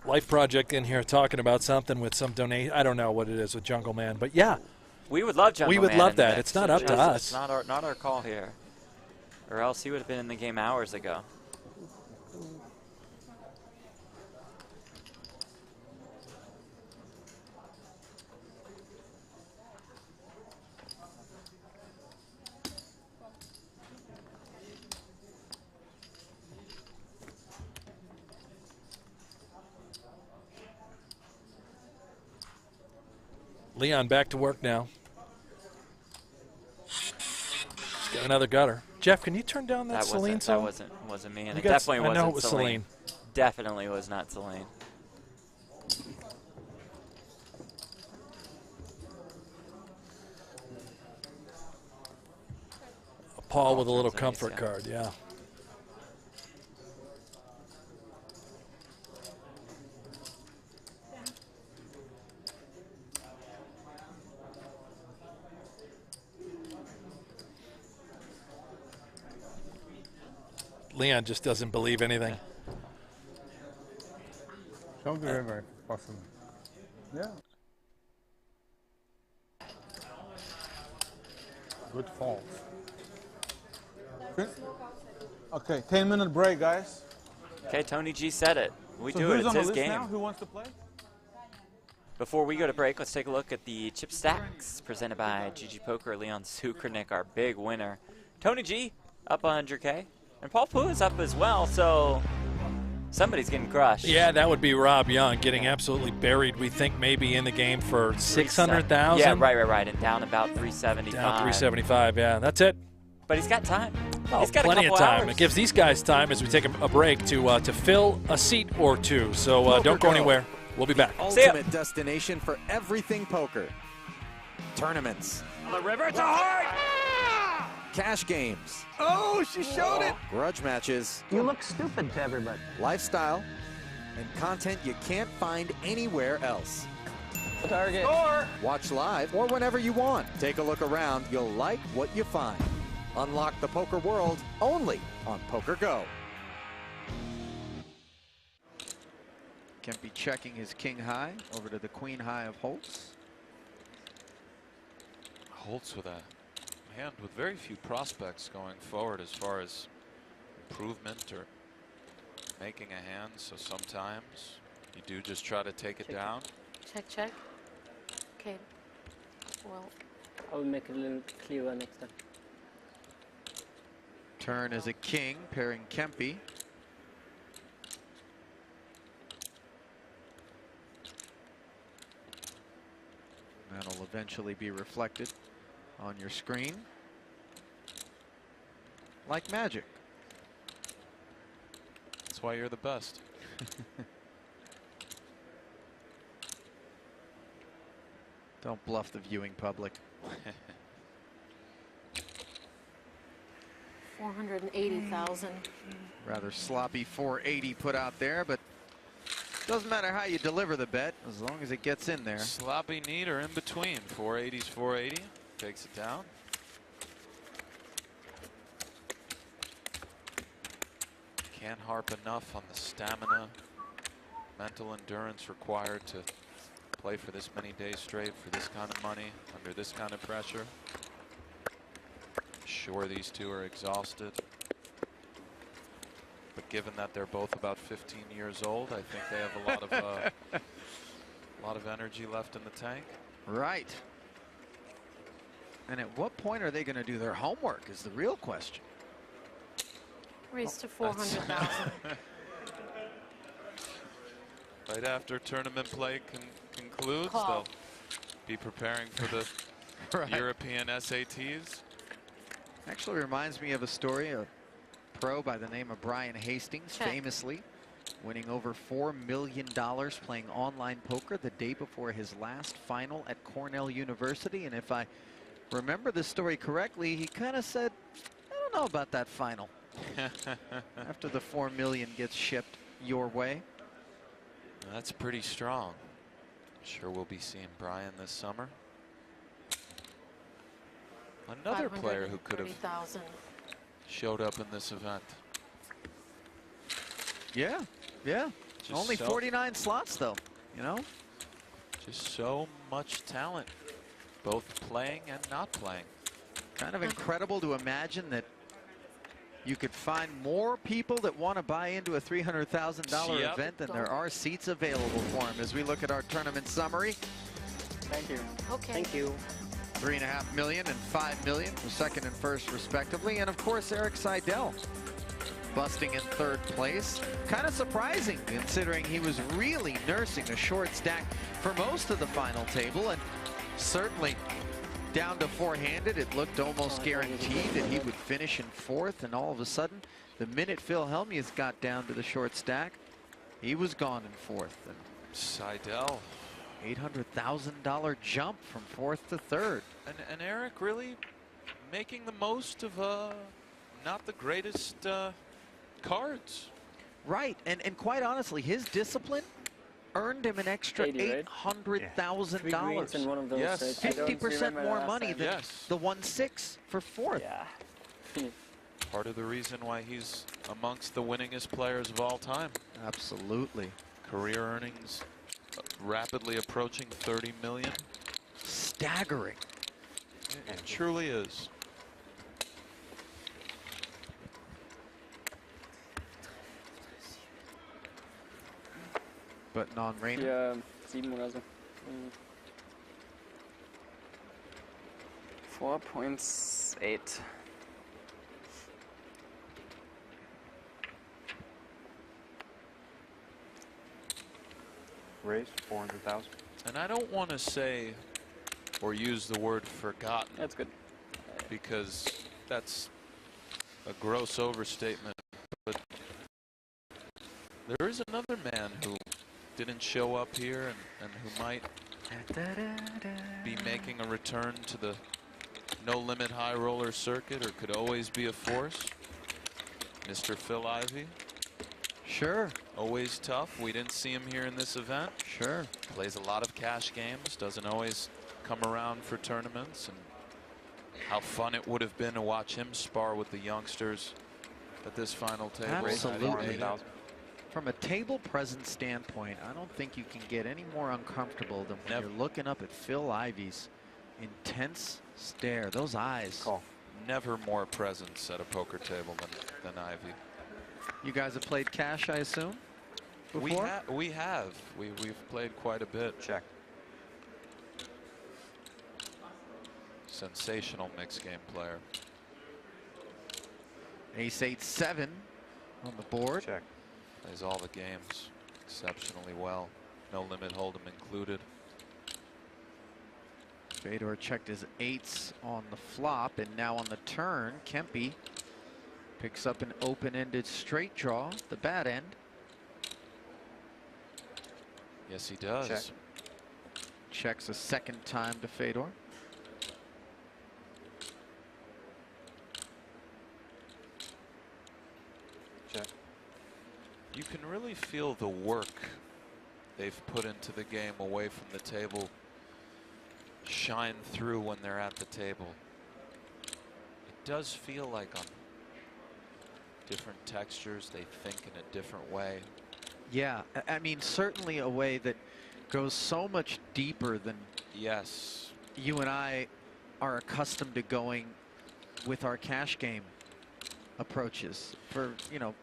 Life Project in here talking about something with some donation. I don't know what it is with Jungle Man, but yeah. We would love Jungle We would Man love in the that. mix. It's not up to us. It's not our call here. Or else he would have been in the game hours ago. Leon back to work now. He's got another gutter. Jeff, can you turn down that Celine song? That wasn't me, and it definitely wasn't I know it was Celine. Definitely was not Celine. Paul with a little comfort card, yeah. Leon just doesn't believe anything. Show the river, if possible. Yeah. Good fault. Okay, 10-minute break, guys. Okay, Tony G said it. We So do it. who's It's on the his list game. now? Who wants to play? Before we go to break, let's take a look at the chip stacks presented by GG Poker. Leon Sukernick, our big winner. Tony G up 100K, and Paul Poo is up as well. So somebody's getting crushed. Yeah, that would be Rob Young getting absolutely buried. We think maybe in the game for 600,000. Yeah, right, and down about 375. Down 375. Yeah, that's it. But he's got time. Oh, He's got plenty a of couple time. hours. It gives these guys time as we take a break to fill a seat or two. So don't go anywhere. We'll be back. Ultimate destination for everything poker. Tournaments. On the river, it's a heart! Cash games. Oh, she showed it. Grudge matches. You look stupid to everybody. Lifestyle. And content you can't find anywhere else. Target. Or Watch live or whenever you want. Take a look around. You'll like what you find. Unlock the poker world only on PokerGo. Kempy checking his king high over to the queen high of Holtz. Holtz with a hand with very few prospects going forward as far as improvement or making a hand. So sometimes you do just try to take it down. Check. Okay. Well, I will make it a little clearer next time. Turn as a king, pairing Kempy. That'll eventually be reflected on your screen. Like magic. That's why you're the best. Don't bluff the viewing public. 480,000. Rather sloppy 480 put out there, but doesn't matter how you deliver the bet as long as it gets in there. Sloppy, neat, or in between. 480's 480. Takes it down. Can't harp enough on the stamina, mental endurance required to play for this many days straight for this kind of money under this kind of pressure. Sure, these two are exhausted, but given that they're both about 15 years old, I think they have a lot of energy left in the tank. Right. And at what point are they going to do their homework is the real question. Raised to 400,000. Right after tournament play concludes, they'll be preparing for the European SATs. Actually reminds me of a story, a pro by the name of Brian Hastings, famously winning over $4 million playing online poker the day before his last final at Cornell University. And if I remember the story correctly, he kind of said, I don't know about that final. After the $4 million gets shipped your way. That's pretty strong. Sure we'll be seeing Brian this summer. Another player who could have showed up in this event. Yeah. Just Only so 49 slots though, you know? Just so much talent, both playing and not playing. Kind of incredible to imagine that you could find more people that want to buy into a $300,000 event than there are seats available for him. As we look at our tournament summary. Thank you. Okay. Thank you. $3.5 million and $5 million for second and first respectively. And of course, Eric Seidel busting in third place. Kind of surprising considering he was really nursing a short stack for most of the final table, and certainly down to four-handed. It looked almost guaranteed that he would finish in fourth, and all of a sudden, the minute Phil Hellmuth got down to the short stack, he was gone in fourth. And Seidel. $800,000 jump from fourth to third. And Eric really making the most of not the greatest cards. Right, and quite honestly, his discipline earned him an extra $800,000. In one of those, yes, 50% more money than the 1-6 for fourth. Yeah. Part of the reason why he's amongst the winningest players of all time. Absolutely. Career earnings rapidly approaching 30 million. Staggering. It truly is. But non-rainer. Ja, 7 oder so. 4.8. Raised 400,000. And I don't want to say or use the word forgotten. That's good. Because that's a gross overstatement. But there is another man who didn't show up here and who might be making a return to the no limit high roller circuit, or could always be a force. Mr. Phil Ivey. Sure. Always tough. We didn't see him here in this event. Sure. Plays a lot of cash games. Doesn't always come around for tournaments. And how fun it would have been to watch him spar with the youngsters at this final table. Absolutely. From a table presence standpoint, I don't think you can get any more uncomfortable than when you're looking up at Phil Ivey's intense stare. Those eyes. Never more presence at a poker table than Ivey. You guys have played cash, I assume? Before? We have. We've played quite a bit. Check. Sensational mixed game player. Ace 8-7 on the board. Check. Plays all the games exceptionally well. No limit hold'em included. Fedor checked his eights on the flop, and now on the turn, Kempe picks up an open-ended straight draw, the bad end. Yes, he does. Check. Checks a second time to Fedor. Check. You can really feel the work they've put into the game away from the table shine through when they're at the table. It does feel like on different textures they think in a different way. Yeah, I mean, certainly a way that goes so much deeper than you and I are accustomed to going with our cash game approaches for, you know,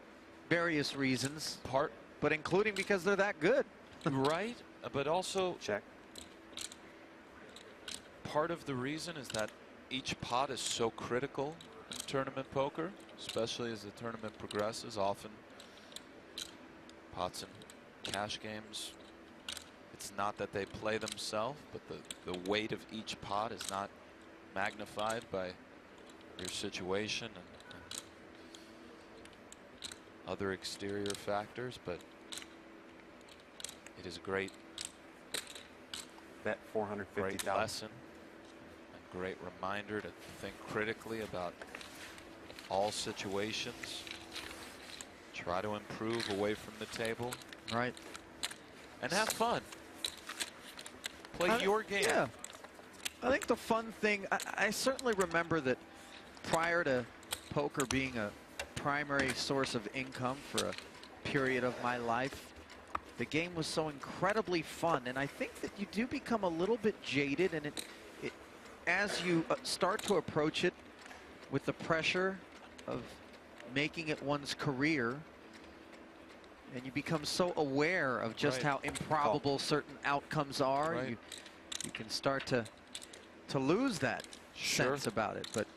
various reasons, but including because they're that good. Right, but also check. Part of the reason is that each pot is so critical in tournament poker, especially as the tournament progresses. Often pots and cash games, it's not that they play themselves, but the weight of each pot is not magnified by your situation and other exterior factors, but it is a great Bet 450,000. Great lesson, a great reminder to think critically about all situations. Try to improve away from the table. Right. And have fun. Play your game. Yeah. I think the fun thing, I certainly remember that prior to poker being a primary source of income for a period of my life, the game was so incredibly fun, and I think that you do become a little bit jaded, and it as you start to approach it with the pressure of making it one's career, and you become so aware of just how improbable certain outcomes are, you can start to lose that sense about it. But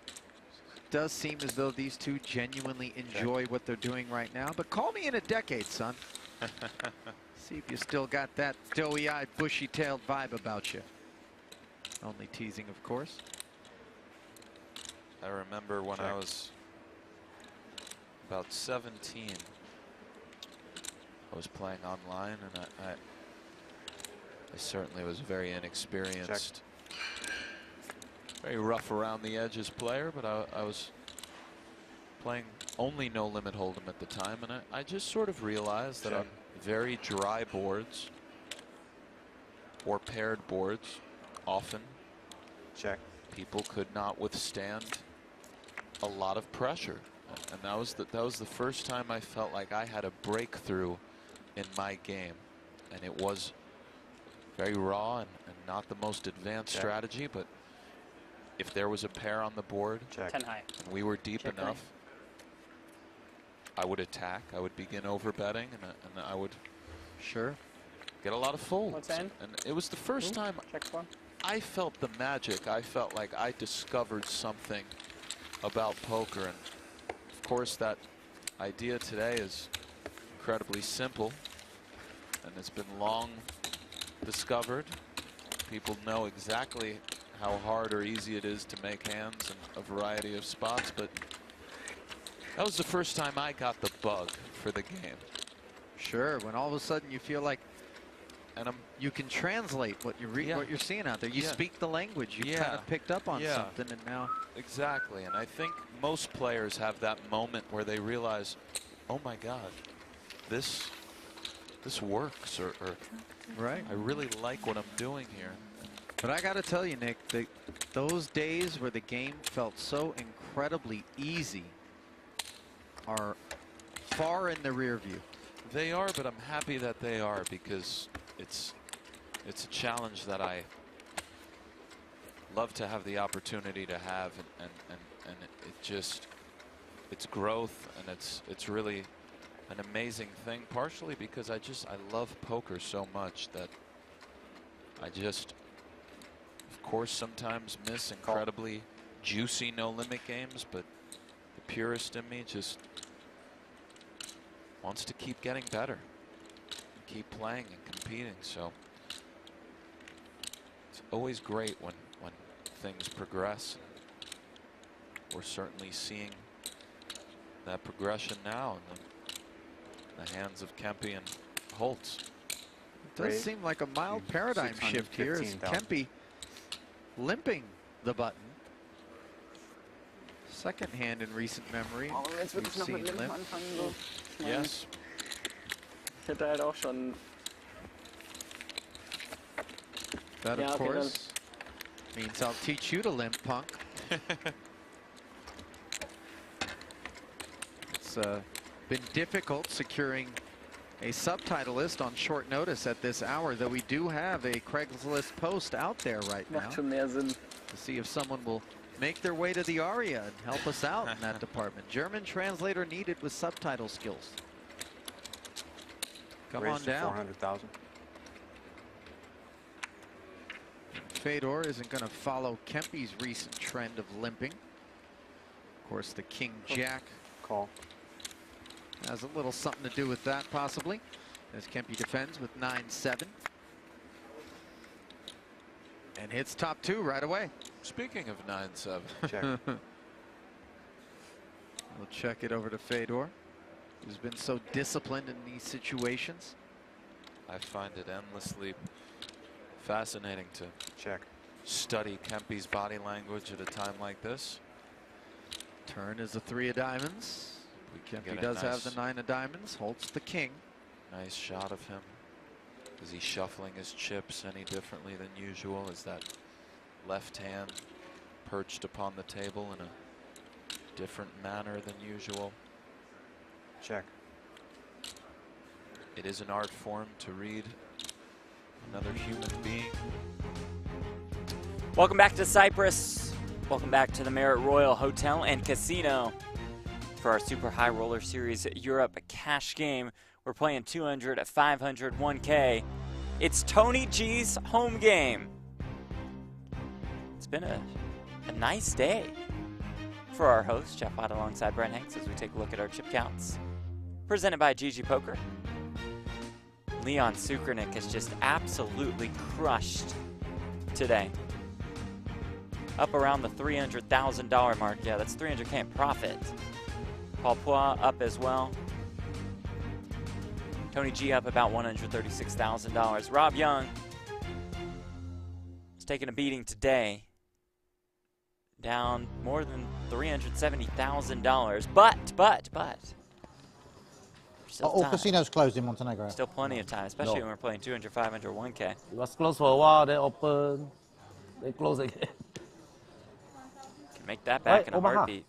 it does seem as though these two genuinely enjoy what they're doing right now. But call me in a decade, son. See if you still got that doughy-eyed, bushy-tailed vibe about you. Only teasing, of course. I remember when I was about 17, I was playing online, and I certainly was very inexperienced. Very rough around the edges player, but I was playing only no limit hold'em at the time, and I just sort of realized that on very dry boards or paired boards, often people could not withstand a lot of pressure, and that was the first time I felt like I had a breakthrough in my game, and it was very raw and not the most advanced strategy, but if there was a pair on the board 10 high. and we were deep enough, I would attack. I would begin overbetting, and I would get a lot of folds. And it was the first time I felt the magic. I felt like I discovered something about poker, and of course that idea today is incredibly simple, and it's been long discovered. People know exactly how hard or easy it is to make hands in a variety of spots, but that was the first time I got the bug for the game. Sure, when all of a sudden you feel like you can translate what you're seeing out there. You speak the language. You kind of picked up on something, and now exactly. And I think most players have that moment where they realize, oh my God, this works, or right. I really like what I'm doing here. But I got to tell you, Nick, those days where the game felt so incredibly easy are far in the rear view. They are, but I'm happy that they are, because it's a challenge that I love to have the opportunity to have, and it's growth, and it's really an amazing thing, partially because I love poker so much that I just, of course, sometimes miss incredibly juicy no limit games, but the purist in me just wants to keep getting better, keep playing and competing. So it's always great when things progress. We're certainly seeing that progression now in the hands of Kempe and Holtz. It does seem like a mild paradigm shift here, as Kempe limping the button. Second hand in recent memory we've seen limp. Yes. Ich hätte halt auch schon. That, of course, means I'll teach you to limp, punk. It's been difficult securing a subtitleist on short notice at this hour, though we do have a Craigslist post out there right now to see if someone will make their way to the Aria and help us out in that department. German translator needed with subtitle skills. Come on down. 400,000. Fedor isn't going to follow Kempe's recent trend of limping. Of course, the King-Jack call has a little something to do with that, possibly, as Kempe defends with 9-7. And hits top two right away. Speaking of 9-7. Check. We'll check it over to Fedor, who's been so disciplined in these situations. I find it endlessly fascinating to study Kempe's body language at a time like this. Turn is the 3 of diamonds. Kempe does have the 9 of diamonds. Holtz the king. Nice shot of him. Is he shuffling his chips any differently than usual? Is that left hand perched upon the table in a different manner than usual? Check. It is an art form to read another human being. Welcome back to Cyprus. Welcome back to the Marriott Royal Hotel and Casino for our Super High Roller Series Europe cash game. We're playing 200, 500, 1K. It's Tony G's home game. It's been a nice day for our host, Jeff Watt, alongside Brent Hanks, as we take a look at our chip counts. Presented by GG Poker. Leon Sukernick has just absolutely crushed today. up around the $300,000 mark. Yeah, that's $300K in profit. Paul Poix up as well. Tony G up about $136,000. Rob Yong is taking a beating today. Down more than $370,000. But. All casinos closed in Montenegro. Still plenty of time, especially when we're playing 200, 500, 1K. It was closed for a while, then open, then close again. Can make that back in a Omaha. heartbeat.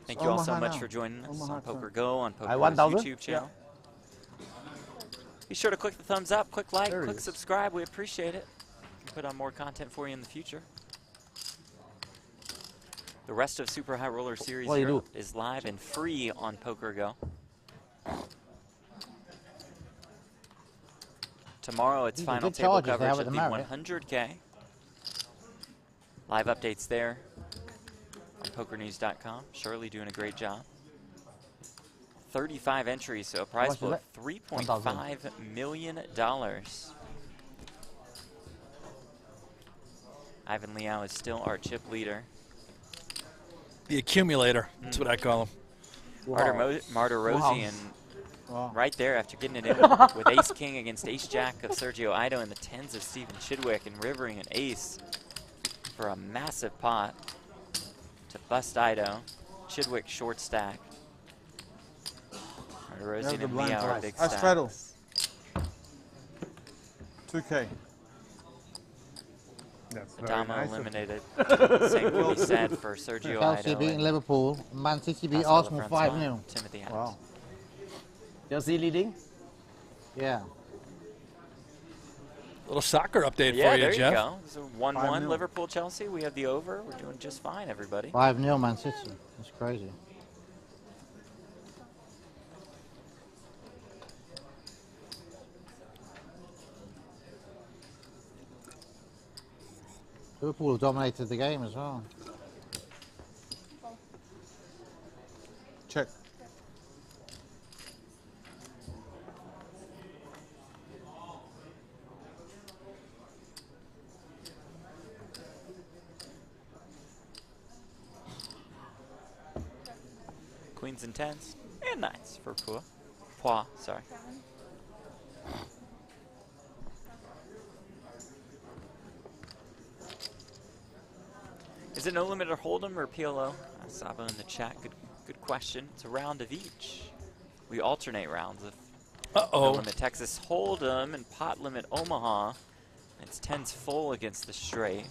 Thank you all so Omaha much now. for joining us Omaha on too. PokerGo on I PokerGo's 1,000? YouTube channel. Be sure to click the thumbs up, click like, click subscribe. We appreciate it. We can put on more content for you in the future. The rest of Super High Roller Series What do you Europe is live and free on PokerGo. Tomorrow it's These are final good table charges they coverage have of at the the Marriott. 100K. Live updates there on pokernews.com. Shirley doing a great job. 35 entries, so a prize pool of $3.5 million. Ivan Liao is still our chip leader. The accumulator, that's what I call him. Martirosian right there after getting it in with ace-king against ace-jack of Sergio Ido and the tens of Stephen Chidwick and rivering an ace for a massive pot to bust Ido. Chidwick short stack. Martirosian and Liao are big I straddle. stacks. 2K. That's very Adama nice of eliminated. Same can be said for Sergio Chelsea Ido. beating Liverpool. Man City beat Pascal Arsenal Lefrancois, 5-0. Timothy Adams. Wow. Chelsea leading? Yeah. Little soccer update Yeah, for you, there Jeff. you go. So 1-1 5-0. Liverpool-Chelsea. We have the over. We're doing just fine, everybody. 5-0 Man City. That's crazy. Liverpool have dominated the game as well. Check. Queens and tens and nines for Poix, sorry. Is it no limit or hold'em or PLO? Saba in the chat. Good question. It's a round of each. We alternate rounds. If no limit Texas hold'em and pot limit Omaha, it's tens full against the straight.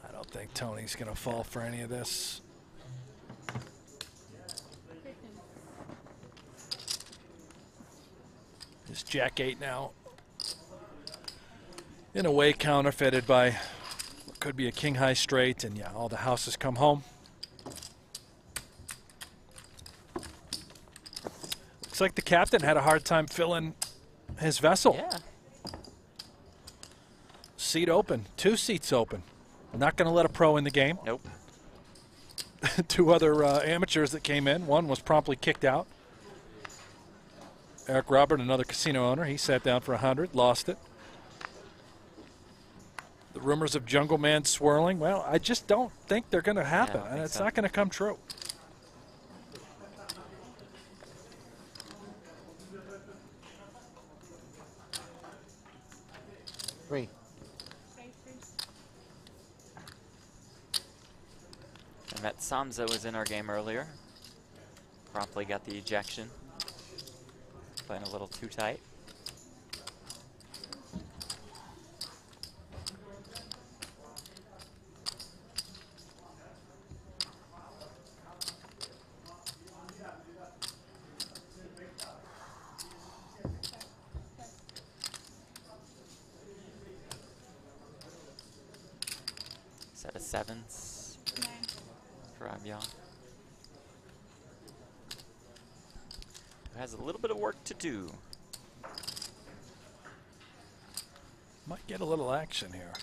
I don't think Tony's going to fall for any of this. It's Jack 8 now. In a way counterfeited by what could be a king high straight, and yeah, all the houses come home. Looks like the captain had a hard time filling his vessel. Yeah. Seat open, 2 seats open. Not going to let a pro in the game. Nope. 2 other amateurs that came in. One was promptly kicked out. Eric Robert, another casino owner, he sat down for 100, lost it. The rumors of Jungle Man swirling, well, I just don't think they're going to happen, and it's not going to come true. Three. And that Samza was in our game earlier. Promptly got the ejection. Playing a little too tight. Set of sevens for Rob Yong. Who has a little bit of work to do. Might get a little action here.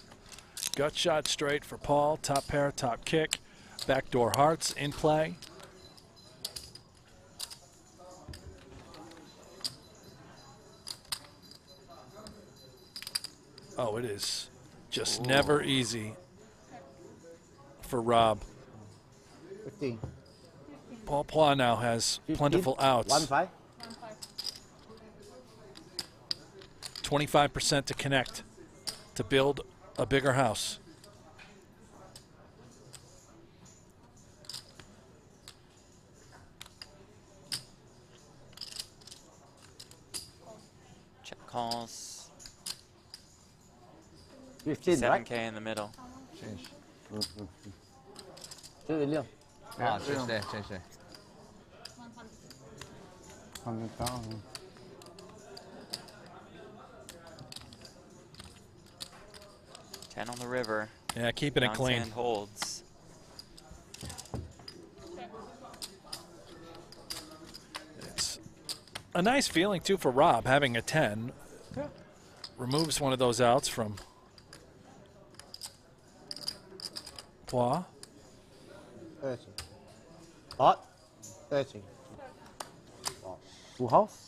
Gut shot straight for Paul. Top pair, top kick. Backdoor hearts in play. Oh, it is just never easy for Rob. 15. Paul Platt now has plentiful outs. 1-5. 25% to connect to build a bigger house. Check calls. 15, right? 7K in the middle. Change. 追你亮。 Ah, change there, change there. 100,000. Ten on the river. Yeah, keeping it Young's clean. hand holds. It's a nice feeling, too, for Rob, having a 10. Yeah. Removes one of those outs from Platt. 30. What? 30. Full house?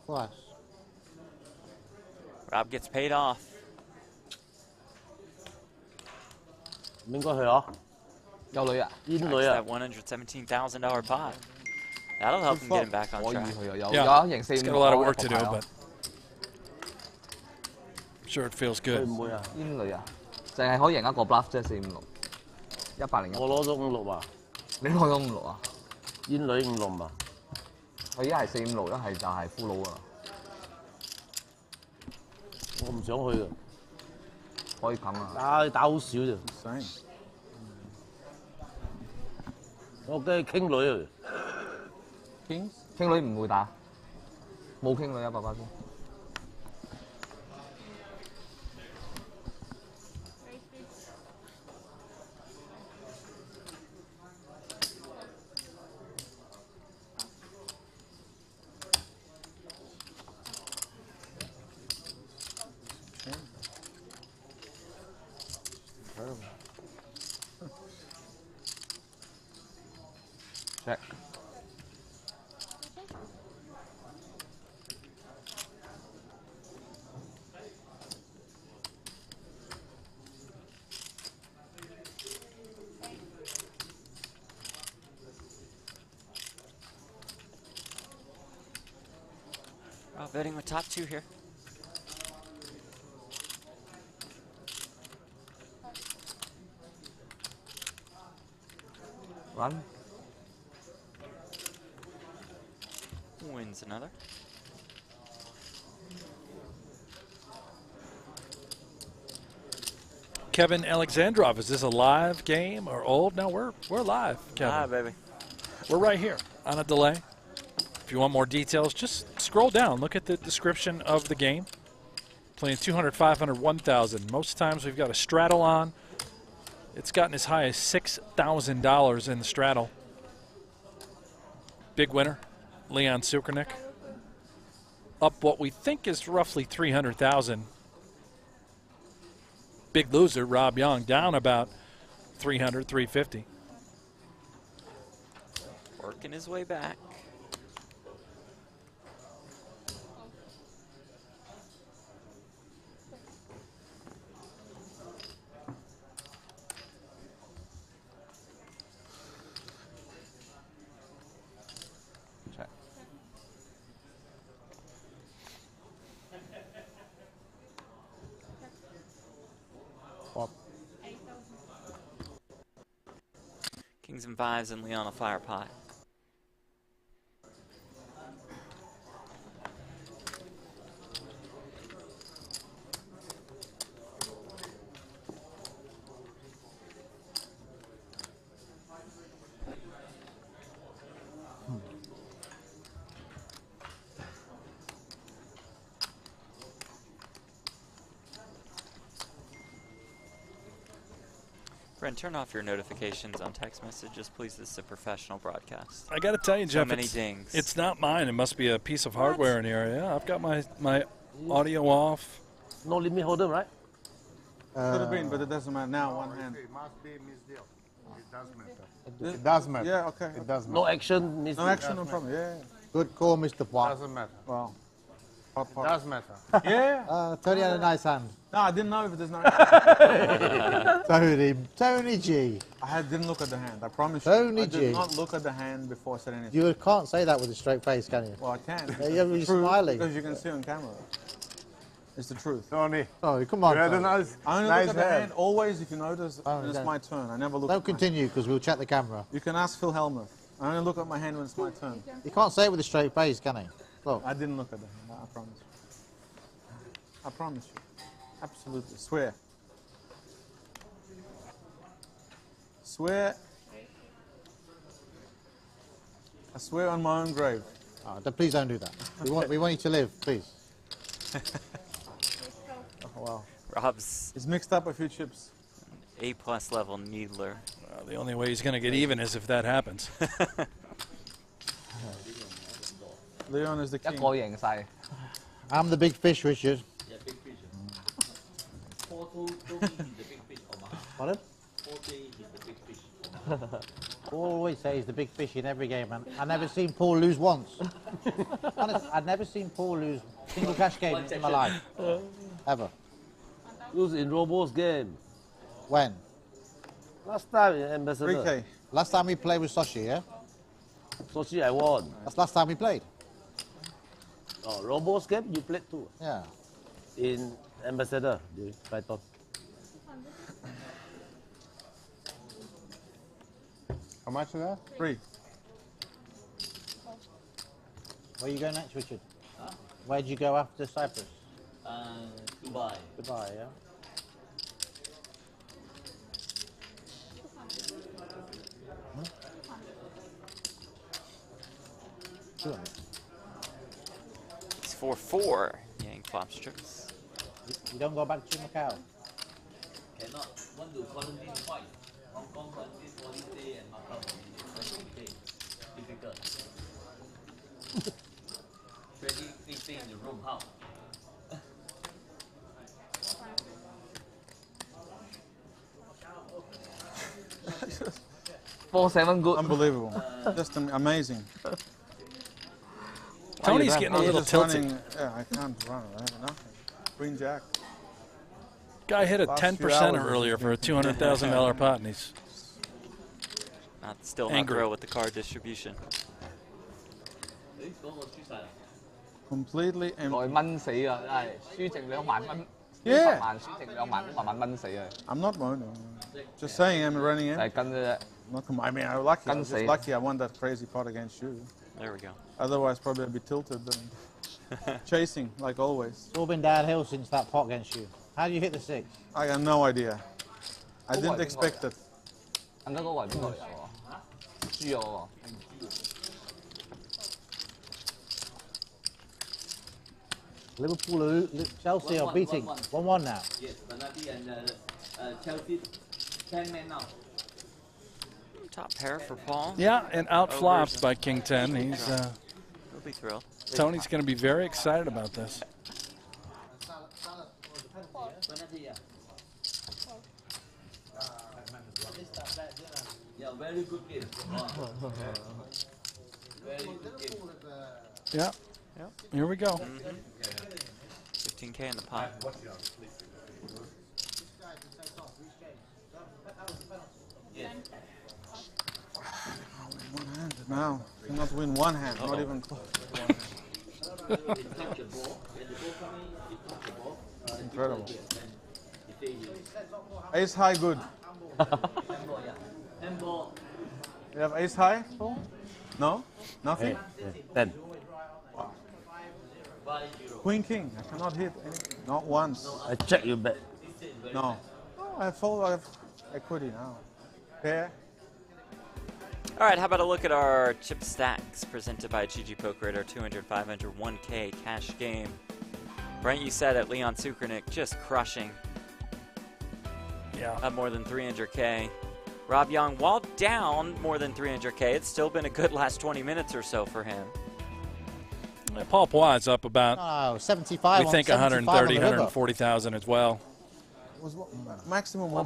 Flush. Rob gets paid off. 唔應該去啊？有女啊？煙 Tracks 女啊 that $117,000 pot. That'll help him get him back on 可以 track. 去啊，有 Yeah, 有型4 it's got a lot of work to do, but I'm sure it feels 會 good. 唔會啊？煙女啊，淨係可以贏一個 bluff 啫，456，101。我攞咗56啊！你攞咗56啊？煙女56啊！佢一係456，一係就係俘虜啊！我唔想去啊！可以冚啊！啊，打好少啫。我驚傾女啊！傾女唔會打，冇傾女啊，爸爸先。Check. Rob betting with top two here. Run. Wins another. Kevin Alexandrov, is this a live game or old? No, we're live, Kevin. Ah, baby. We're right here on a delay. If you want more details, just scroll down. Look at the description of the game. Playing 200, 500, 1,000. Most times we've got a straddle on. It's gotten as high as $6,000 in the straddle. Big winner, Leon Sukernick. Up what we think is roughly 300,000. Big loser, Rob Yong, down about 300, 350. Working his way back. Check. Kings and fives and Leon a fire pot. Brent, turn off your notifications on text messages, please. This is a professional broadcast. I got to tell you, Jeff, many dings. It's not mine. It must be a piece of hardware in here. Yeah, I've got my audio off. No limit holder, right? Could have been, but it doesn't matter now. One hand. It must be misdeal. It does matter. It does matter. Yeah, okay. It does matter. No action, miss. No action, no problem. Yeah. Good call, Mr. Platt. Doesn't matter. Well, It does matter. yeah. Tony had a nice hand. No, I didn't know if there's no. Tony G. Didn't look at the hand. I promise Tony you. I G. did not look at the hand before I said anything. You can't say that with a straight face, can you? Well, I can. Yeah, you're True, smiling. because you can see on camera. It's the truth. Tony. Oh, come on. You had a Tony. nice, I only nice look at the hand. hand always if you notice Oh, when it's okay. my turn. I never look Don't at my continue because we'll check the camera. You can ask Phil Helmuth. I only look at my hand when it's my turn. You can't say it with a straight face, can he? Look. I didn't look at the hand, I promise. I promise you. Absolutely. Swear. Swear. I swear on my own grave. Oh, please don't do that. We want you to live, please. Oh, wow. Rob's He's mixed up a few chips. A+ level needler. Well, the only way he's going to get even is if that happens. Leon is the 一 king. 個贏晒。 I'm the big fish, Richard. Yeah, big fish. 4-2 is the big fish, Omaha. Pardon? 4-3 is the big fish, Omaha. Always say he's the big fish in every game, man. I've never seen Paul lose once. Honest, I've never seen Paul lose a single cash game in my life. Ever. Lose in Robo's game. When? Last time in Ambassador. 3K. Last time we played with Sochi, yeah? Sochi, I won. That's last time we played. Oh, Robo's game, you played too. Yeah. In Ambassador, during Python. How much is that? 3. Where you go next, Richard? Huh? Where'd you go after Cyprus? Dubai. Dubai, yeah? It's 4-4. Yang flop strips. You don't go back to Macau? Cannot. Want to quarantine twice. Hong Kong quarantine 14 days and Macau quarantine 20 days. Difficult. Trading stay in the room, how? 4-7 good. Unbelievable. Just amazing. Tony's getting a little Just tilted. running- yeah, I can't run. I have nothing. Queen Jack. Guy hit a Last few 10% hours earlier has for a been- $200,000 pot, and he's Still not angry. thrilled with the card distribution. Completely empty. 來蚊死啊！真係輸剩2萬蚊， Yeah. 10萬輸剩2萬，慢慢蚊死啊！ I'm not moaning. Just saying I'm running in. 就係跟嘅啫。 I mean, I'm lucky. I was just Gun lucky I won that crazy pot against you. There we go. Otherwise, probably I'd be tilted and chasing, like always. It's all been downhill since that pot against you. How do you hit the 6? I got no idea. I Oh, didn't I expect it. 銀得嗰個係邊個嚟喎？輸咗喎。 Liverpool, Chelsea are beating 1-1 now. Yes, Bernardi and Chelsea 10 men now. Top pair for Paul. Yeah, and out flops by King 10. He's He'll be thrilled. Tony's going to be very excited about this. Yeah, very good game. Very good game. Yeah. Here we go. 15K in the pot. One hand now. Cannot win one hand, not even close. Incredible. Ace high, good. You have ace high? No? Nothing? 10. Queen king. I cannot hit any, not once. I check your bet. No. Oh, I fold. I have equity now. Pair. All right, how about a look at our chip stacks presented by GG Poker at our 200, 500, 1K cash game. Brent, you said at Leon Sukernick, just crushing. Yeah. More than 300K. Rob Yong, while down more than 300K, it's still been a good last 20 minutes or so for him. Paul Poit's up about, 75. we think 130, 140,000 as well. Was maximum. Yeah. I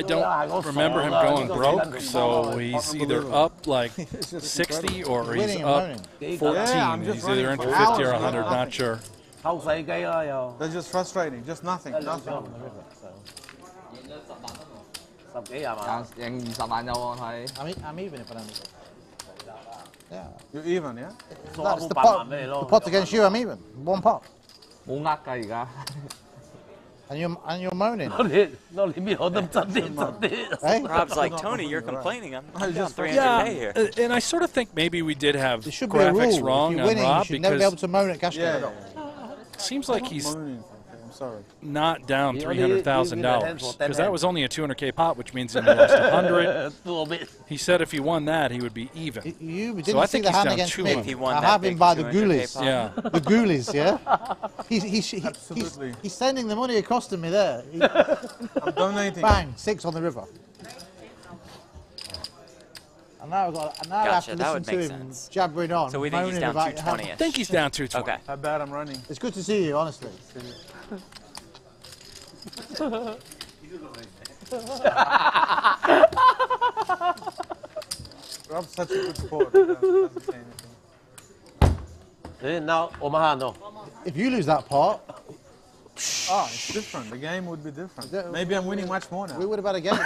don't remember him going broke, so he's either up like 60 or he's up 14. He's either in for 50 or 100, not sure. That's just frustrating. Just nothing. Nothing. I'm even if I don't. Yeah. You're even, yeah? That's the pot against you, I'm even. One pot. And you're moaning. Hey? Rob's like, Tony, you're complaining. I'm down 300K here. And I sort of think maybe we did have There should be a graphics rule. wrong If you're on winning, Rob you should never be able to moan at cash game. seems like he's I'm sorry. not down $300,000 because that was only a 200K pot, which means he only lost 100. He said if he won that, he would be even. You didn't so I see think the he's hand down against 200. me. I have him by the ghoulies. Yeah. The ghoulies, yeah? He's sending the money across to me there. I'm donating. Bang, 6 on the river. And now I have to listen to him jabbering on. So we think he's down 220. I think he's down 220. Okay. How bad I'm running. It's good to see you, honestly. Rob's such a good sport. Doesn't say anything. Now, Omaha, no. If you lose that pot, Oh, it's different. The game would be different. Maybe I'm winning much more now. we would have had a game.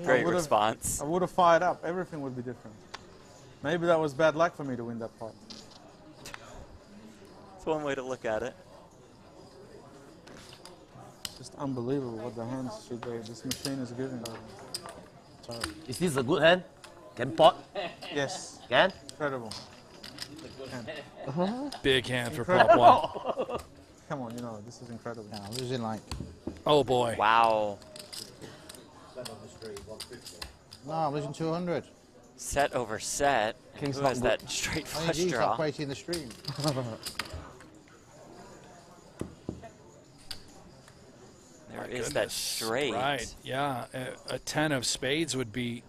Great response. I would have fired up. Everything would be different. Maybe that was bad luck for me to win that pot. It's one way to look at it. Just unbelievable what the hands this machine is giving. Is this a good hand? Can pot? Yes. Can? Incredible. Big hand for Paul. Come on, you know, this is incredible. No, I'm losing like... Oh, boy. Wow. No, I'm losing 200. Set over set. Who has that straight flush Stop draw? waiting in the stream. There is that straight. Right, yeah. A 10 of spades would be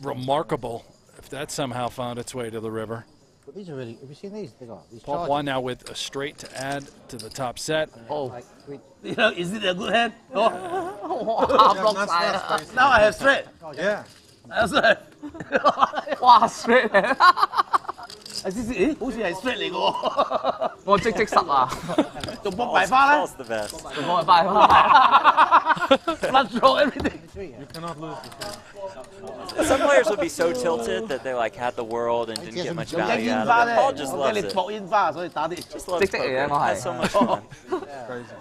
remarkable if that somehow found its way to the river. But these are really... Have you seen these? They got these Paul charges. Poit now with a straight to add to the top set. Oh. Like, You know, is it a good hand? Oh. That's Now I have straight. Yeah. That's right. 哇，straight 嚟，好似係 straight 嚟嘅喎。我即實啊，仲搏埋花咧？ Paul's the best. 仲幫佢拜花。 Flush draw everything. You cannot lose this game. Some players would be so tilted that they like had the world and didn't get much value out of it. Paul just 我 loves 驚你 it. 搏煙花，所以打啲 Just loves 即嚟嘅 poker. 我 Has 係 so much fun. Crazy.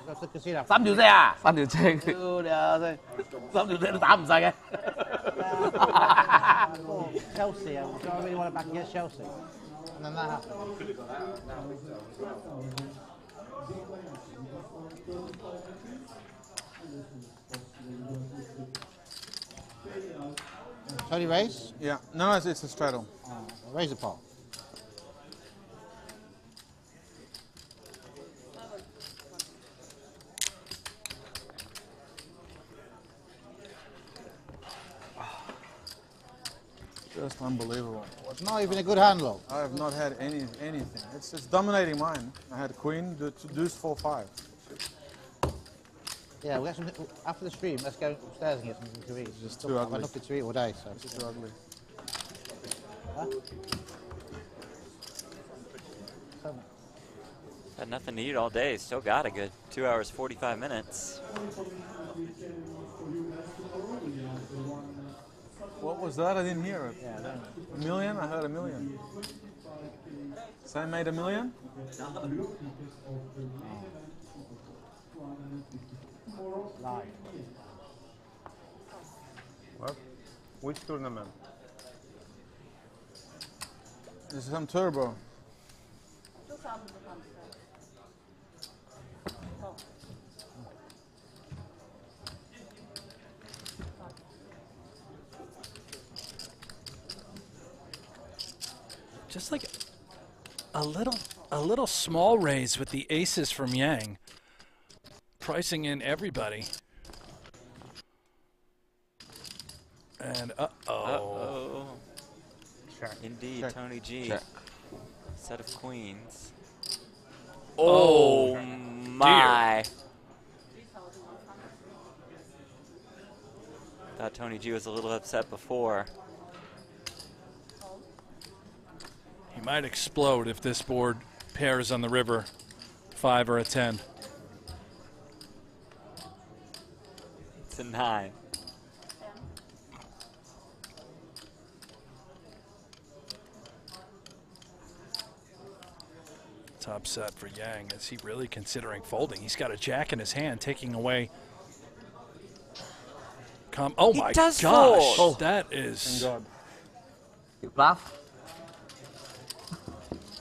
三條聲啊！ 3條正。屌你啊！真係三條聲都打唔晒嘅。 Chelsea, I really want to back against Chelsea. And then that happened. Tony raise? Yeah. No, it's a straddle. Raise the pot. Just unbelievable. It's not even a good hand, look. I have not had anything. It's dominating mine. I had queen, deuce, 4-5. Yeah, we'll get something after the stream. Let's go upstairs and get something to eat. It's just I've too had ugly. nothing to eat all day, so. It's too ugly. Huh? Had nothing to eat all day. Still got a good 2 hours, 45 minutes. What was that? I didn't hear it. A million? I heard a million. Sam made a million? Live. What? Which tournament? This is some turbo. Just like a little a little small raise with the aces from Yang, pricing in everybody. And Uh-oh. Check. Indeed, Check. Tony G. Check. Set of queens. Oh, my. Thought Tony G was a little upset before. He might explode if this board pairs on the river, 5 or a 10. It's a 9. Top set for Yang. Is he really considering folding? He's got a jack in his hand, taking away. Oh my gosh, fold. that is. Thank God. You bluff.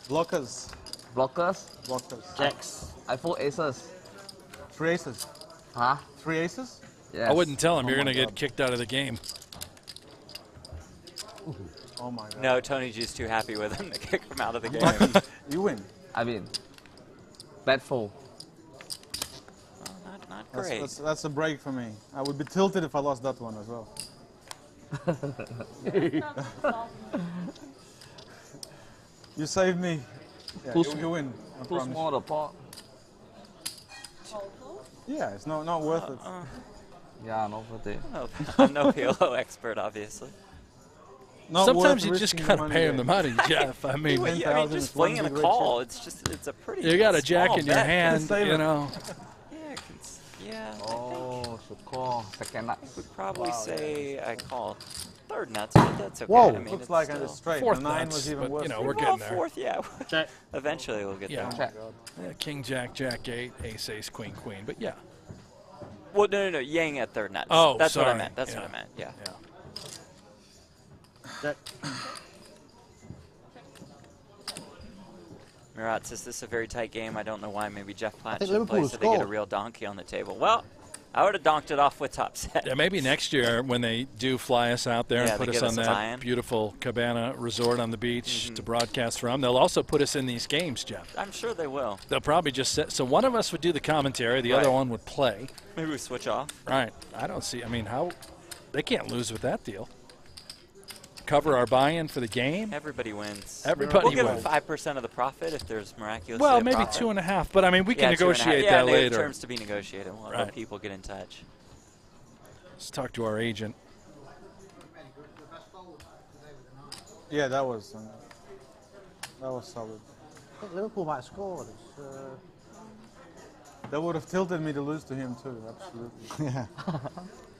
Blockers. Blockers. Blockers. Jacks. I fold aces. 3 aces. Huh? 3 aces? Yes. I wouldn't tell him. You're Oh going to my get God. kicked out of the game. Oh my God. No, Tony G's too happy with him to kick him out of the game. You win. I mean, bad fold. Not great. That's a break for me. I would be tilted if I lost that one as well. You saved me. Yeah, you win. I Too promise. small the pot. Yeah, it's not worth it. Yeah, no for it. I'm no PLO expert, obviously. Not Sometimes worth you just risking gotta money pay him there. the money, Jeff. I mean, just flinging a call. It's a pretty. You got a jack small in your bet. hand, you know. Yeah. Oh, should call second nut. Would probably say I call third nuts, but that's okay. Whoa, I mean, looks it's like I still just straight. Fourth The 9 nuts, was even but, worse. you know, we're Well, getting there. fourth, yeah. Check. Eventually we'll get there. Check. Yeah, king, jack, jack, 8, ace, ace, queen, queen. But yeah. Well, no. Yang at third nuts. Oh, that's what I sorry. meant. That's Yeah. what I meant. Yeah. Check. Murat says this is a very tight game. I don't know why. Maybe Jeff Platt think should Liverpool play so they get a scored. real donkey on the table. Well, I would have donked it off with top set. Yeah, maybe next year when they do fly us out there Yeah, and put they us give on us a that buy-in. beautiful cabana resort on the beach to broadcast from, they'll also put us in these games, Jeff. I'm sure they will. They'll probably just set, so one of us would do the commentary, the Right. other one would play. Maybe we switch off. Right. I don't see. I mean, how they can't lose with that deal. Cover our buy-in for the game. Everybody wins. Everybody we'll give wins. them 5% of the profit if there's miraculous. Well, maybe 2.5, but I mean, we can negotiate yeah, that maybe later. terms to be negotiated. We'll have our Right. people get in touch. Let's talk to our agent. Yeah, that was solid. I think Liverpool might have scored. That would have tilted me to lose to him too. Absolutely. Yeah.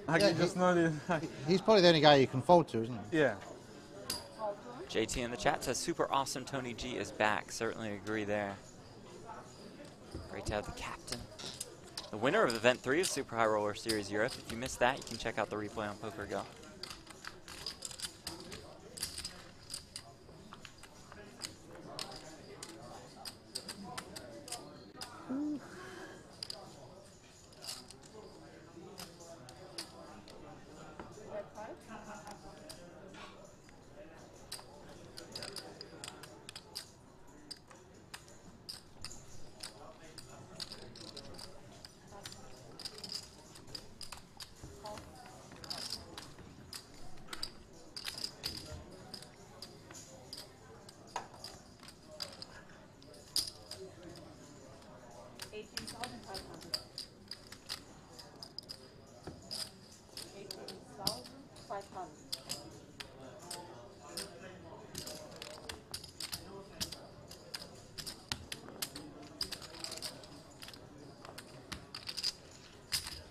I Yeah, can just know the. He's probably the only guy you can fold to, isn't he? Yeah. JT in the chat says, super awesome Tony G is back. Certainly agree there. Great to have the captain. The winner of Event 3 of Super High Roller Series Europe. If you missed that, you can check out the replay on PokerGo.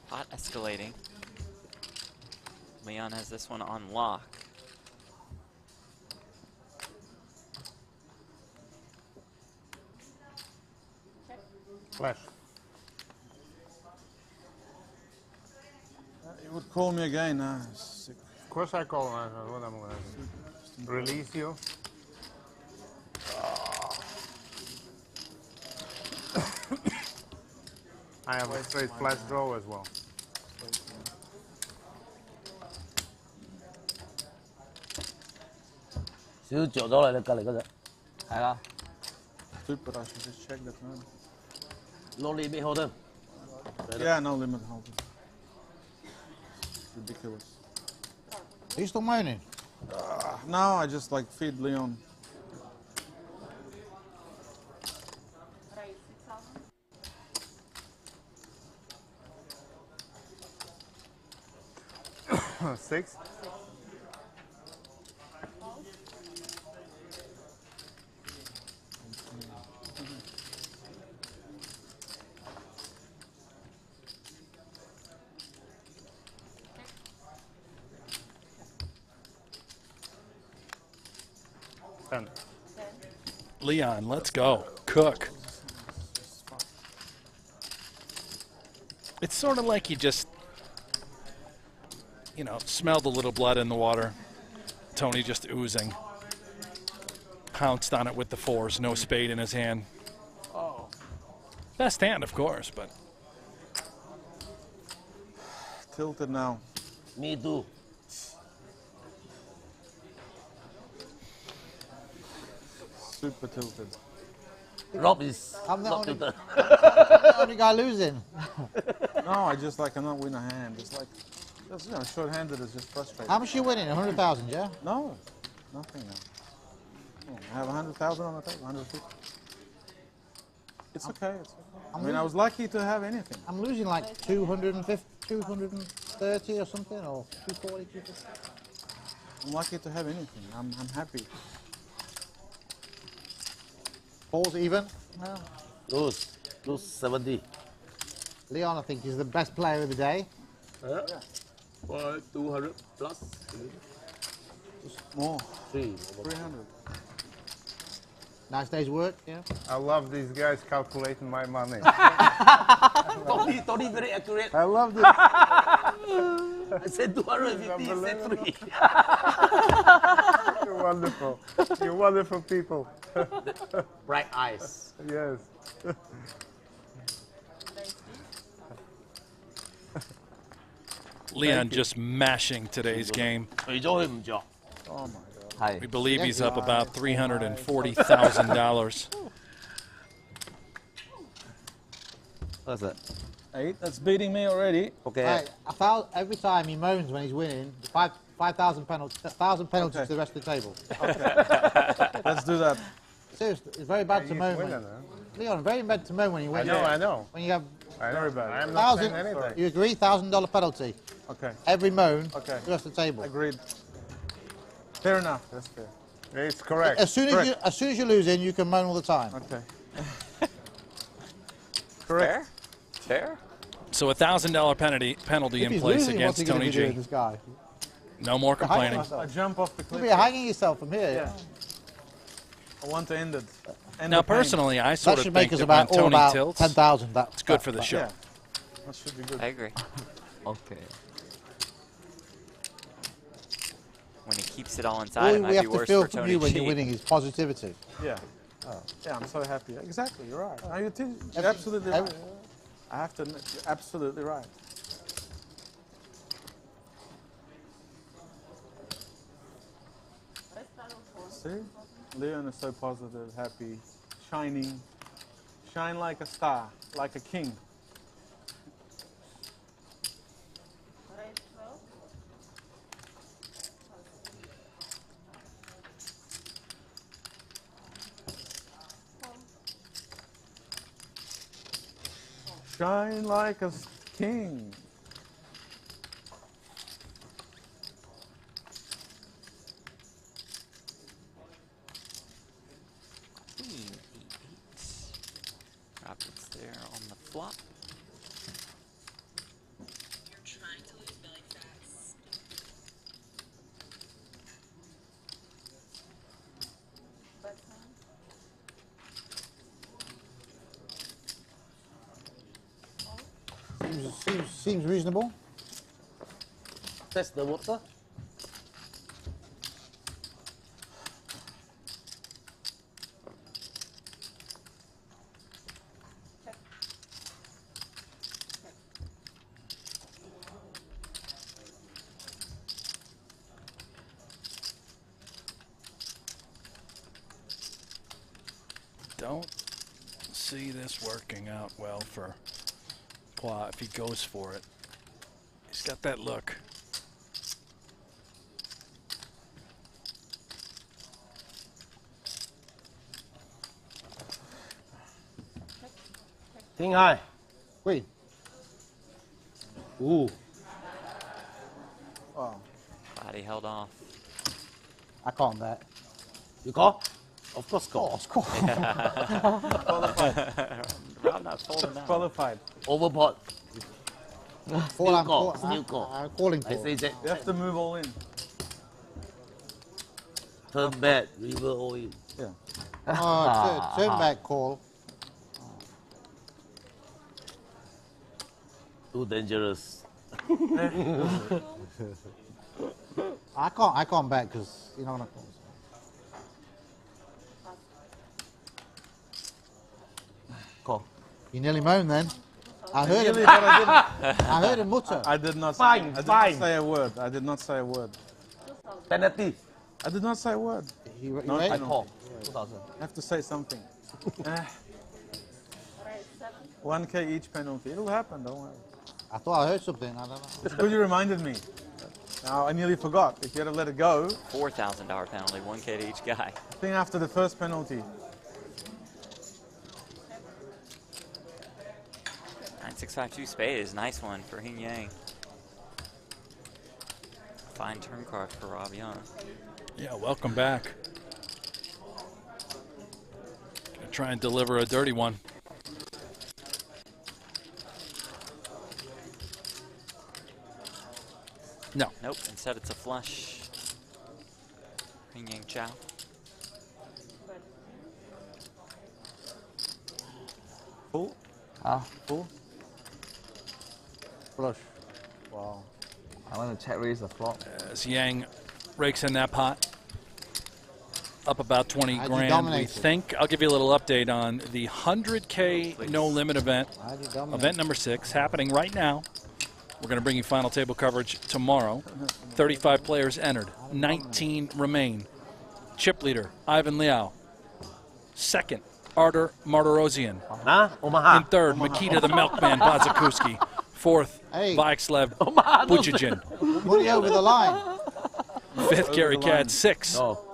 Pot escalating. Leon has this one on lock. Flash. You would call me again. Sick. Of course I call. What I'm going to do. Release you. I have a straight flash draw as well. Xíu着咗啦，你隔離嗰隻。係啦。stupid. I should just check the turn. No limit holder. Yeah, no limit holder. Ridiculous. Are you still moaning? No, I just like feed Leon. Six. Ten. Leon, let's go. Cook. It's sort of like you just, you know, smelled a little blood in the water. Tony just oozing. Pounced on it with the fours, no spade in his hand. Oh. Best hand, of course, but. Tilted now. Me too. Super tilted. Rob is I'm the not only, tilted. I'm the only guy losing. No, I just like cannot win a hand. It's like, just, you know, short-handed is just frustrating. How much you winning? 100,000, yeah? No, nothing now. Oh, I have 100,000 on the table, 150. It's okay. It's okay. I mean, I was lucky to have anything. I'm losing like 250, 230 or something, or 240, 250. I'm lucky to have anything. I'm happy. Balls even? No. Lose 70. Leon, I think, is the best player of the day. Yeah. For 200 plus. More. 300. 300. Nice day's work, yeah. I love these guys calculating my money. Tony very accurate. I love this. I said 250, he said 3. You're wonderful. You're wonderful people. Bright eyes. Yes. Leon just mashing today's game. Oh my God. We believe he's up about $340,000. What's that? 8. That's beating me already. Okay. Right, I found every time he moans when he's winning, 5,000 penalties, 1,000 penalties to the rest of the table. Okay. Let's do that. Seriously, it's very bad to moan. Leon, very bad to moan when you win. I know. When you have Very bad. I'm not saying anything. you agree? $1,000 penalty. Okay. Every moan, Okay. the rest of the table. Agreed. Fair enough. That's fair. It's correct. As soon as you're losing, you can moan all the time. Okay. Fair? Fair? So a $1,000 penalty If in he's place losing, what's he against gonna Tony be doing, G. this guy? No more complaining. I jump off the You'll cliff. be hanging yourself from here. Yeah. I want to end it. End Now, the pain. personally, I sort That of should think make us that when about all Tony about tilts, 10,000. it's good for the show. Yeah. That should be good. I agree. Okay. When he keeps it all All inside, it we might be have to worse feel for from Tony you when G. you're winning is positivity. Yeah. Yeah, I'm so happy. Exactly, you're right. No, you're absolutely right. I have to admit, you're absolutely right. See? Leon is so positive, happy, shining. Shine like a star, like a king. Shine like a king. Robert's there on the flop. Seems reasonable. Test the water. Don't see this working out well for Platt if he goes for it. He's got that look. King high. Queen. Ooh. Oh, Body held off. I can't bet. You call? Of course call. Of course. Rob not folding that. Qualified. Overpot. Still call. Still call. I'm calling for I say that. You have to move all in. Turn bad, river all in. Yeah. Oh, turn back call. Too dangerous. I can't bet because you're not gonna call. Call. You nearly moaned then. I heard Nearly, him. but I didn't. I heard him mutter. I did not. Fine, I did fine. not say a word. I did not say a word. Penalty. I did not say a word. You No, ready? I Call. 2000. I have to say something. 1K each penalty. It'll happen. Don't worry. I thought I heard something. I don't know. It's good you reminded me. Now I nearly forgot. If you had to let it go, $4,000 penalty, 1K to each guy. I think after the first penalty. 9652 spade is a nice one for Hing Yang. Fine turn card for Rob Yong. Yeah, welcome back. Gonna try and deliver a dirty one. No. Nope, instead it's a flush. Hing Yang Chow. Full? Full? Flush. Wow. I want to check raise the flop. As Yang rakes in that pot. Up about 20 How'd you grand, we dominate it? think. I'll give you a little update on the 100K no limit event. How'd you dominate Event it? number 6 happening right now. We're going to bring you final table coverage tomorrow. 35 players entered, 19 remain. Chip leader, Ivan Liao. Second, Artur Martirosyan. Huh? Omaha. In third, Makita the Milkman Bazakuski. Fourth, Hey. Vyacheslav Omaha. Bujajin. Money over the line. Fifth, Gary Cadd. Sixth, No.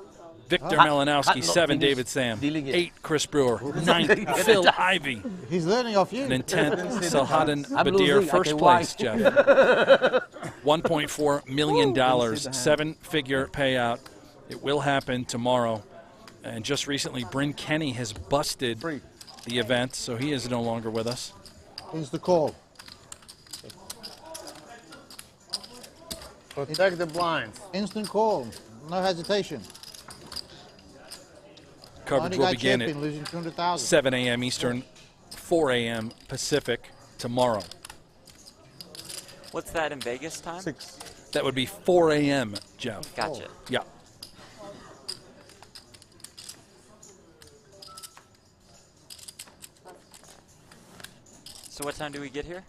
Victor Cut- Malinowski. cut, not Seven, finish David Sam. dealing it. 8, Chris Brewer. 9th, Phil Ivey. He's learning off you. And in 10th, Salhadan I'm Badir. losing, I First can place, why. Jeff. $1.4 million. 7-figure payout. It will happen tomorrow. And just recently, Bryn Kenny has busted the event, so he is no longer with us. Here's the call. Protect the blinds. Instant call. No hesitation. Coverage Only will guy begin champion at losing 200,000. 7 a.m. Eastern, 4 a.m. Pacific tomorrow. What's that in Vegas time? 6. That would be 4 a.m., Jeff. Gotcha. Yeah. So what time do we get here?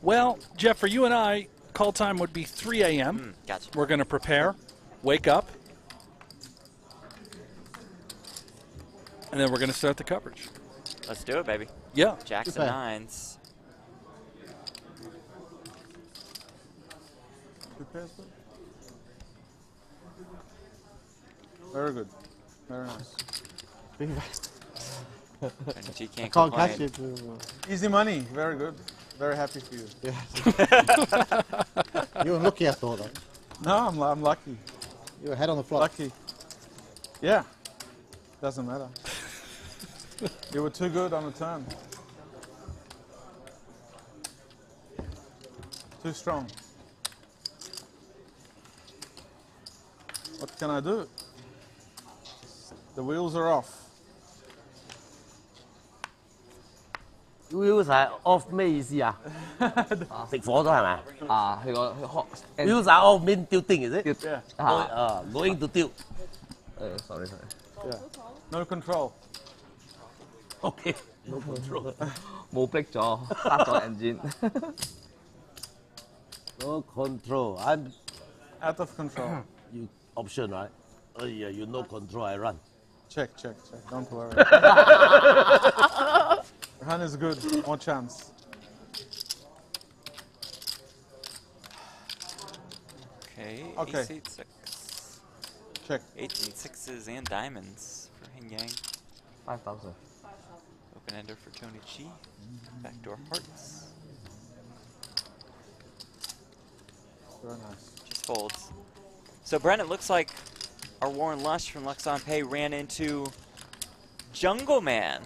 Well, Jeff, for you and I, call time would be 3 a.m. Gotcha. We're going to prepare, wake up, and then we're going to start the coverage. Let's do it, baby. Yeah. Jacks and Super. nines. Very good. Very nice. And G can't Can't complain. catch it. Easy money. Very good. Very happy for you. You were lucky, I thought. Though. No, I'm lucky. You were ahead on the flop. Lucky. Yeah. Doesn't matter. You were too good on the turn. Too strong. What can I do? The wheels are off. Wheels 係 off 咩意思啊？食火咗係咪佢個？Wheels are off mean tilting is it? Yeah. Going to tilt. sorry. Yeah. No control. Okay. No control. 冇逼咗，黑咗 engine。 No control. I'm Out of control. you option right? Oh yeah, you no control. I run. Check, check, check. Don't worry. Hand is good. More chance. Okay. Okay. Ace 8-6. Check. 18 sixes and diamonds for Hing Yang. 5,000. Open ender for Tony G. Backdoor hearts. Very nice. Just folds. So Brent, it looks like our Warren Lush from Lux on Pay ran into Jungle Man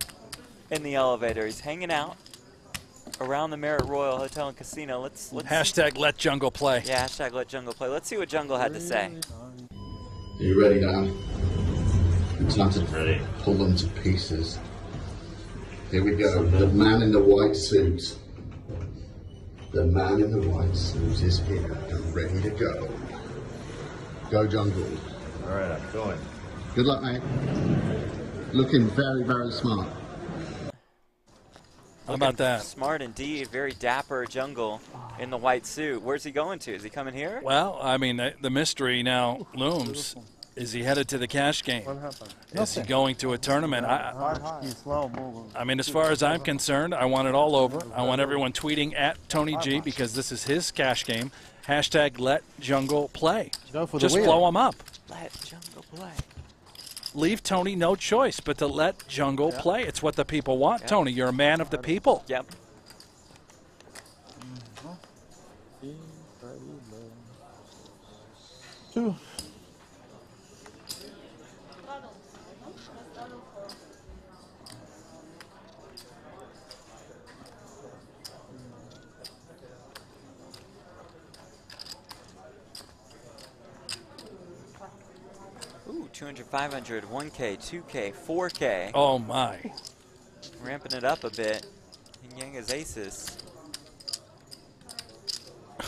in the elevator. He's hanging out around the Marriott Royal Hotel and Casino. Let's Hashtag let Jungle play. Yeah, hashtag let Jungle play. Let's see what Jungle had to say. Are you ready, Dan? It's time to pull them to pieces. Here we go. The man in the white suit. The man in the white suit is here and ready to go. Go, Jungle. All right, I'm going. Good luck, mate. Looking very, very smart. How about that? Smart indeed. Very dapper Jungle in the white suit. Where's he going to? Is he coming here? Well, I mean, the mystery now looms. Is he headed to the cash game? What happened? Is he going to a tournament? He's slow moving. I mean, as far as I'm concerned, I want it all over. I want everyone tweeting at Tony G because this is his cash game. Hashtag let Jungle play. Go for the Just wheel. blow him up. Let Jungle play. Leave Tony no choice but to let Jungle play. It's what the people want. Yep. Tony, you're a man of the people. Yep. Two. Ooh, 200, 500, 1K, 2K, 4K. Oh, my. Ramping it up a bit. Hing Yang has aces.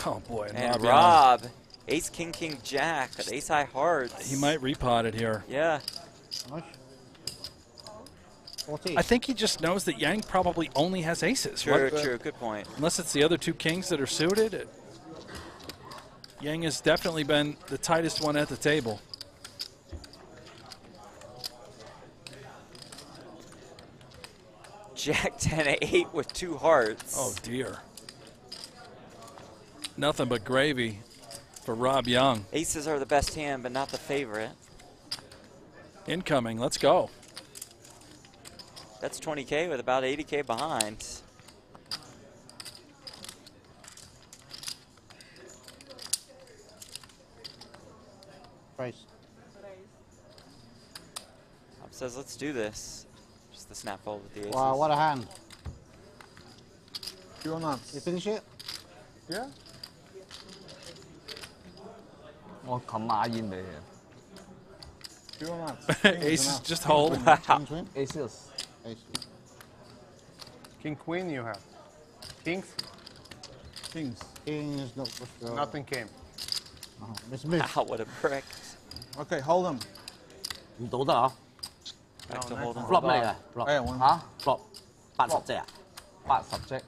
Oh, boy. And Rob, ace, king, king, jack, with ace high hearts. He might repot it here. Yeah. 14. I think he just knows that Yang probably only has aces. True, true. Good point. Unless it's the other two kings that are suited. Yang has definitely been the tightest one at the table. Jack 10-8 with two hearts. Oh, dear. Nothing but gravy for Rob Yong. Aces are the best hand, but not the favorite. Incoming. Let's go. That's 20K with about 80K behind. Price. Rob says, let's do this. Just the snap fold with the aces. Wow, what a hand. You're not. You finish it? Yeah. 我冚馬煙俾你。 You're not. Aces just hold. Aces. King, queen you have. Kings? Kings. Kings, no. Nothing came. Miss Miss. Wow, what a prick. Okay, hold them. 唔到得啊 Back to hold 'em. ？flop 咩嚟㗎？flop 嚇 flop 80隻啊？ 80隻。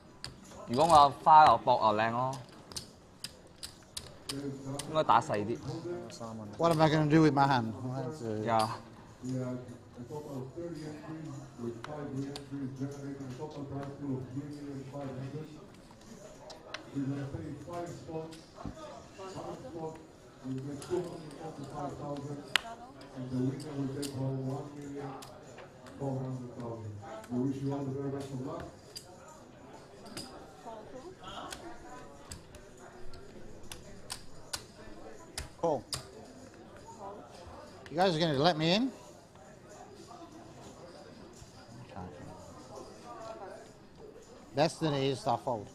如果我花又搏又靚咯，應該打細啲。 What am I going to do with my hand? Yeah. And the winner will take home 1,400,000. We wish you all the very best of luck. Cool. You guys are going to let me in? Okay. Destiny is I fold.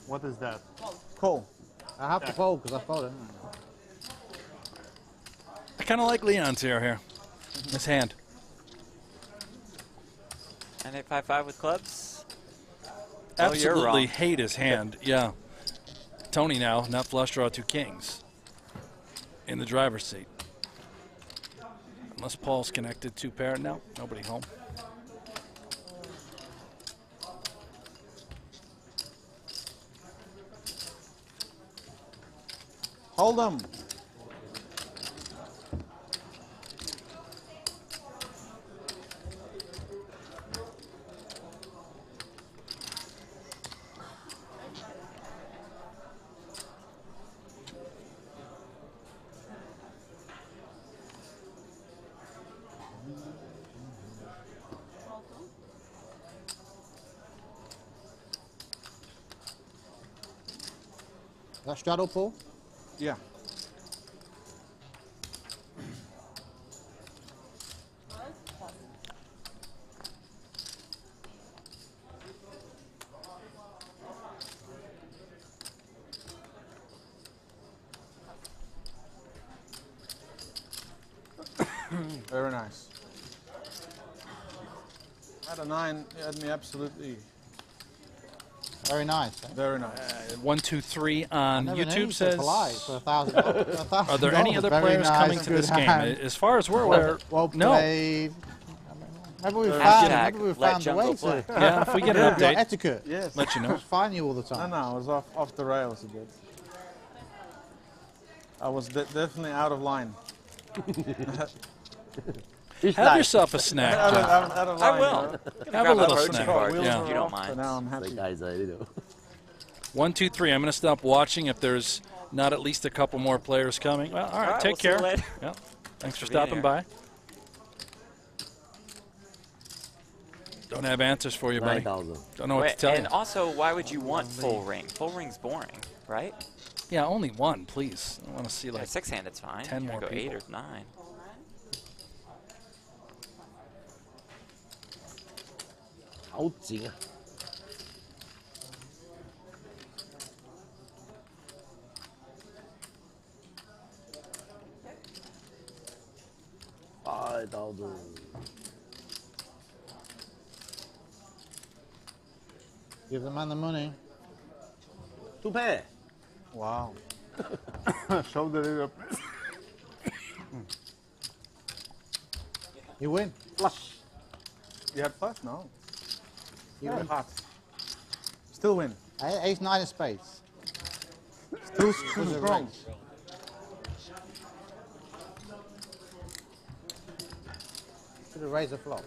What is that? Cool. I have to fold because I folded. I kind of like Leon's here. His hand. And 855 with clubs. Absolutely hate his hand. Yeah. Tony now, not flush draw two kings in the driver's seat. Unless Paul's connected two pair. No, nobody home. Hold them. That straddle, Paul? Yeah. Very nice. At a 9, you had me absolutely. Very nice. Eh? Very nice. 1, 2, 3 on never knew YouTube you says. could polite for $1,000. Are there any other Very players nice, coming to good this game? hand. As far as we're aware, Well no. played. Maybe we Hashtag found let a way jungle to. play. Yeah, if we get an Your update, etiquette. Yes. let you know. Just find you all the No, time. no, I was off the rails a bit. I was definitely out of line. Have yourself a snack. Out Jeff. of I line, will. you know? Have a little protein snack. bar, Yeah. if you don't mind. So now I'm happy. 1, 2, 3. I'm going to stop watching if there's not at least a couple more players coming. Well, all right, take we'll see you care. later. Yeah. Thanks for for being stopping here. by. Don't have answers for you, buddy. 9,000. Don't know what to tell and you. also, why would you want full ring? Full ring's boring, right? Yeah, only one, please. I want to see Yeah, like 6-handed's fine. 10 You more go 8 people. or 9. Give the man the money. 2 pair. Wow. Show the little. You win. Flush. You had flush? No. You Yeah, win. hot. Still win. Ace 9 of spades. Still Was it strong. raise? Should have raised a flop.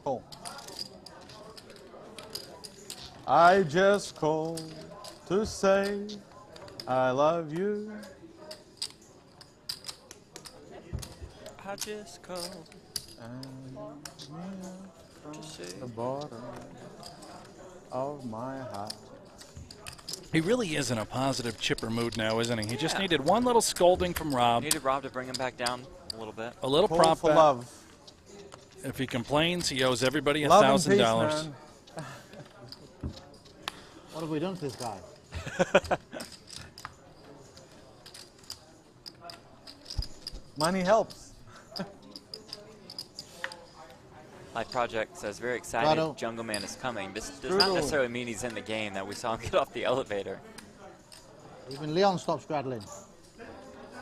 Call. I just called to say I love you. I just called. The bottom of my heart. He really is in a positive chipper mood now, isn't he? He just needed one little scolding from Rob. Needed Rob to bring him back down a little bit. A little Call prop for bet. love. If he complains, he owes everybody Love and peace, $1,000. man. What have we done to this guy? Money helps. Life Project says, very excited, Righto. Jungle Man is coming. This does Brutal. not necessarily mean he's in the game, that we saw him get off the elevator. Even Leon stopped straddling.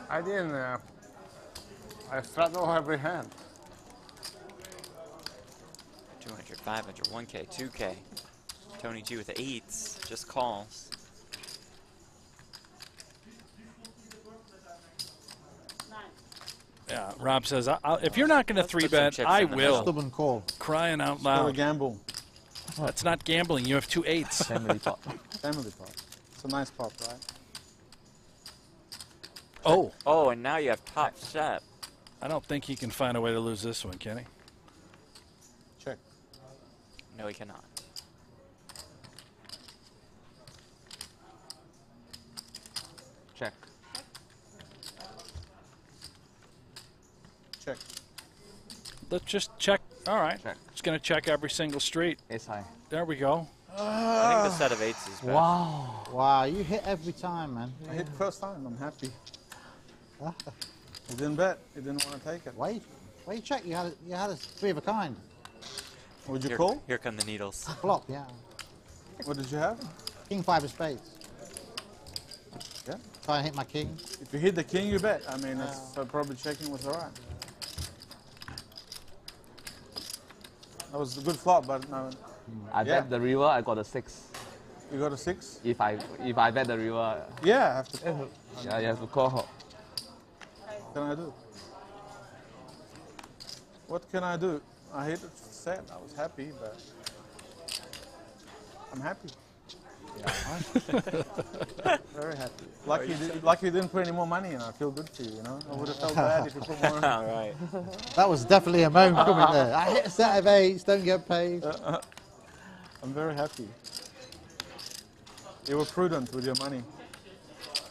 I didn't. I straddle every hand. 200, 500, 1K, 2K. Tony G with the 8s, just calls. Yeah, Rob says, if you're not going to Let's put 3-bet, some chips I in the will. middle. Stubborn call. Crying out Still a loud. gamble. That's not gambling. You have 2 8s. Family pot. Family pot. It's a nice pot, right? Oh, Oh, and now you have top set. I don't think he can find a way to lose this one, can he? Check. No, he cannot. Check. Check. Let's just check. All right. Check. Just going to check every single street. Ace high. There we go. I think the set of 8s is best. Wow. Wow, you hit every time, man. I hit first time. I'm happy. He didn't bet. He didn't want to take it. Wait, you check. You had a 3 of a kind. Would you Here, call? here come the needles. Flop, yeah. What did you have? King 5 of spades. Yeah. Try and hit my king. If you hit the king, you bet. I mean, that's probably checking was all right. That was a good flop, but no. I bet the river, I got a 6. You got a 6? If I bet the river, Yeah, I have to call. yeah, you have to call her. can I do? What can I do? I hit it set. I was happy, but I'm happy. Very happy. Lucky you didn't put any more money in. I feel good for you, you know? I would have felt bad if you put more in. All right. That was definitely a moan coming there. I hit a set of 8s, don't get paid. I'm very happy. You were prudent with your money.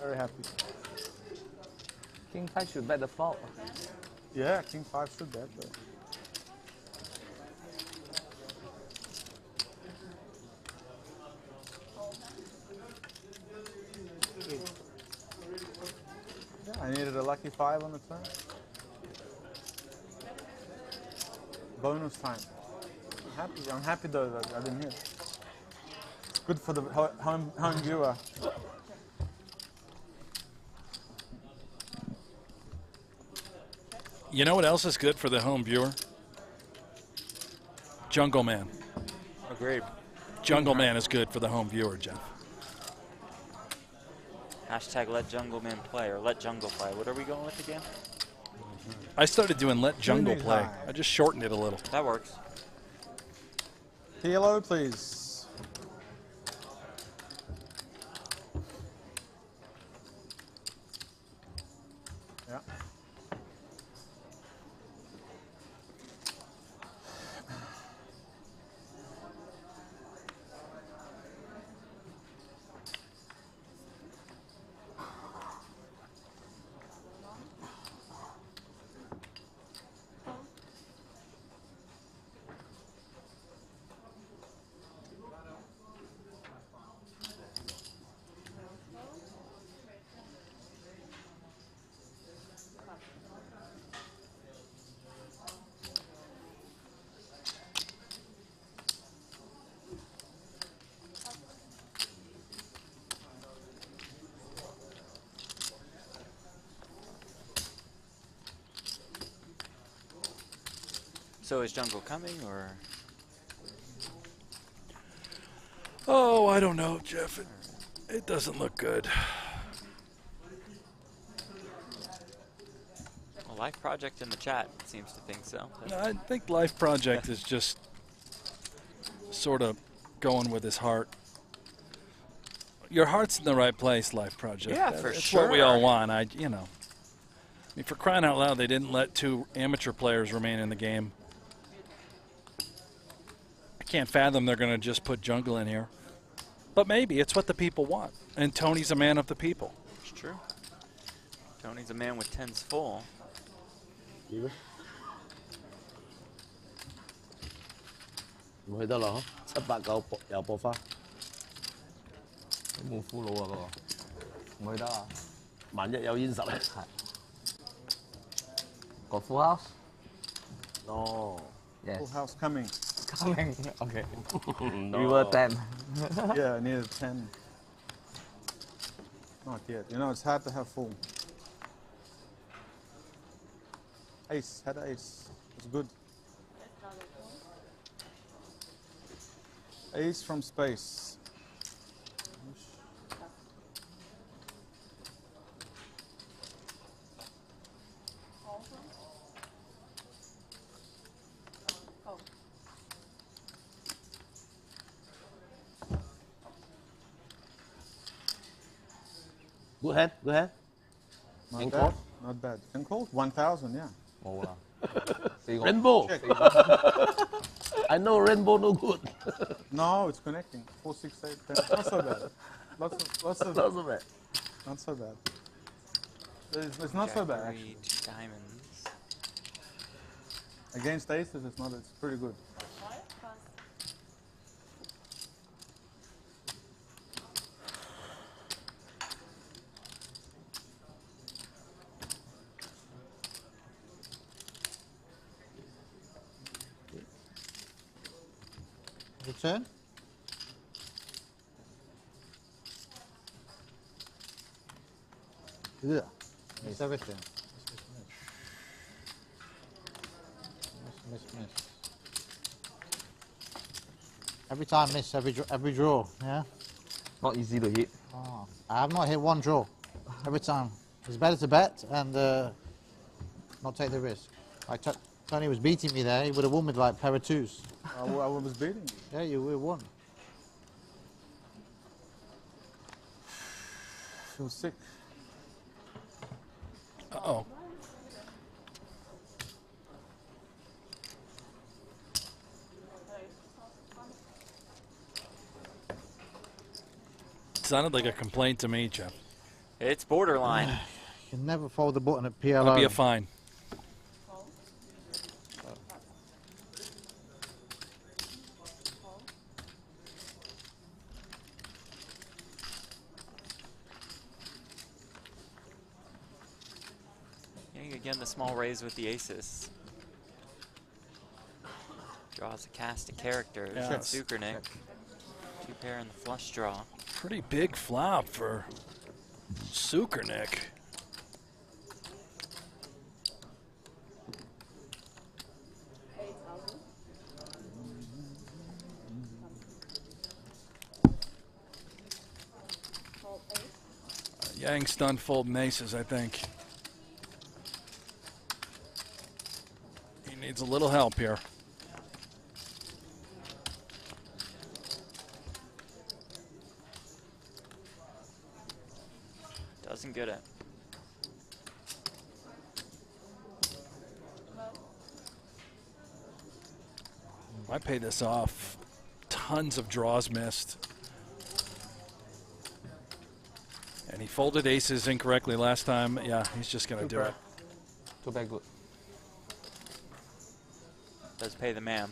Very happy. King 5 should bet the flop. Yeah, King 5 should bet though. Yeah, I needed a lucky 5 on the turn. Bonus time. I'm happy though that I didn't hit. It's good for the home viewer. You know what else is good for the home viewer? Jungle Man. Agreed. Jungle Man is good for the home viewer, Jeff. Hashtag let Jungle Man play or let Jungle play. What are we going with again? I started doing let Jungle play. I just shortened it a little. That works. Hello, please. Yeah. So is Jungle coming or? Oh, I don't know, Jeff. It doesn't look good. Well, Life Project in the chat seems to think so. I think Life Project is just sort of going with his heart. Your heart's in the right place, Life Project. Yeah, for That's sure. what we all want. I mean, for crying out loud, they didn't let 2 amateur players remain in the game. I can't fathom they're going to just put Jungle in here. But maybe it's what the people want. And Tony's a man of the people. It's true. Tony's a man with 10s full. Gì唔去得啦，嗬，7、8、9又播花。冇俘虜啊嗰個，唔去得啊！萬一有煙十咧，係個 full house。哦 Yes. Full house coming. Coming. Okay. No. We were 10. Yeah, I needed 10. Not yet. You know, it's hard to have full. Ace, had ace. It's good. Ace from space. Good hand, good hand. Not Can bad. call? Not bad. Can call? 1,000, yeah.冇啦。4個 Rainbow. I know rainbow no good. No, it's connecting. 4, 6, 8, 10. Not so bad. Lots of Not so bad. Not so bad. It's not so bad, actually. 2 diamonds. Against aces, it's not. It's pretty good. Return. Yeah. Miss everything. Miss. Every time miss, every draw, yeah? Not easy to hit. Oh, I have not hit one draw. Every time. It's better to bet and not take the risk. Like Tony was beating me there. He would have won with like pair of twos. I was beating you. Yeah, you would have won. I feel sick. Uh-oh. Sounded like a complaint to me, Jeff. It's borderline. You can never fold the button at PLO. That'll be a fine. Again, the small raise with the aces. Draws a cast of characters. Yeah. That's Sukernick. Two pair in the flush draw. Pretty big flop for Sukernick. Yang's done folding aces, I think. He needs a little help here. Doesn't get it. I pay this off. Tons of draws missed. And he folded aces incorrectly last time. Yeah, he's just going to do it. Too bad, good. Does pay the man.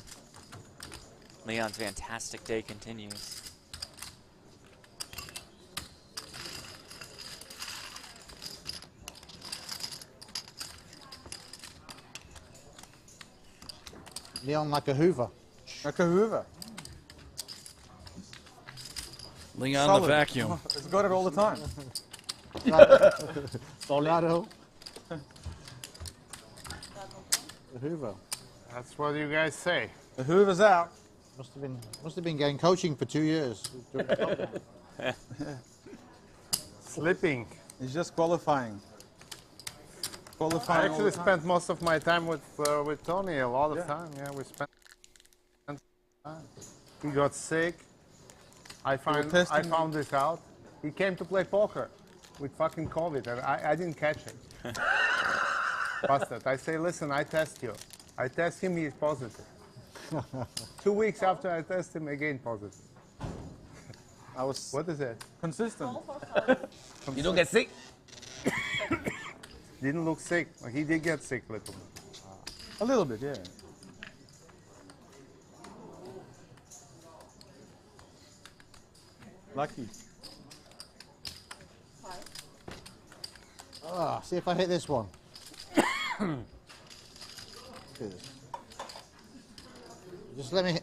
Leon's fantastic day continues. Leon like a Hoover. Like a Hoover. Leon Solid. the vacuum. It's got it all the time. Solado. The Hoover. That's what you guys say. The Hoover's out. Must have been getting coaching for 2 years. Slipping. He's just qualifying. I actually spent most of my time with Tony, a lot of time. Yeah, we spent time. He got sick. I found this out. He came to play poker with fucking COVID, and I didn't catch him. Bastard. I say, listen, I test you. I test him, he's positive. 2 weeks after I test him, again positive. What is it? Consistent. You don't get sick? Didn't look sick. He did get sick a little bit. A little bit, yeah. Lucky. See if I hit this one. Just let me hit.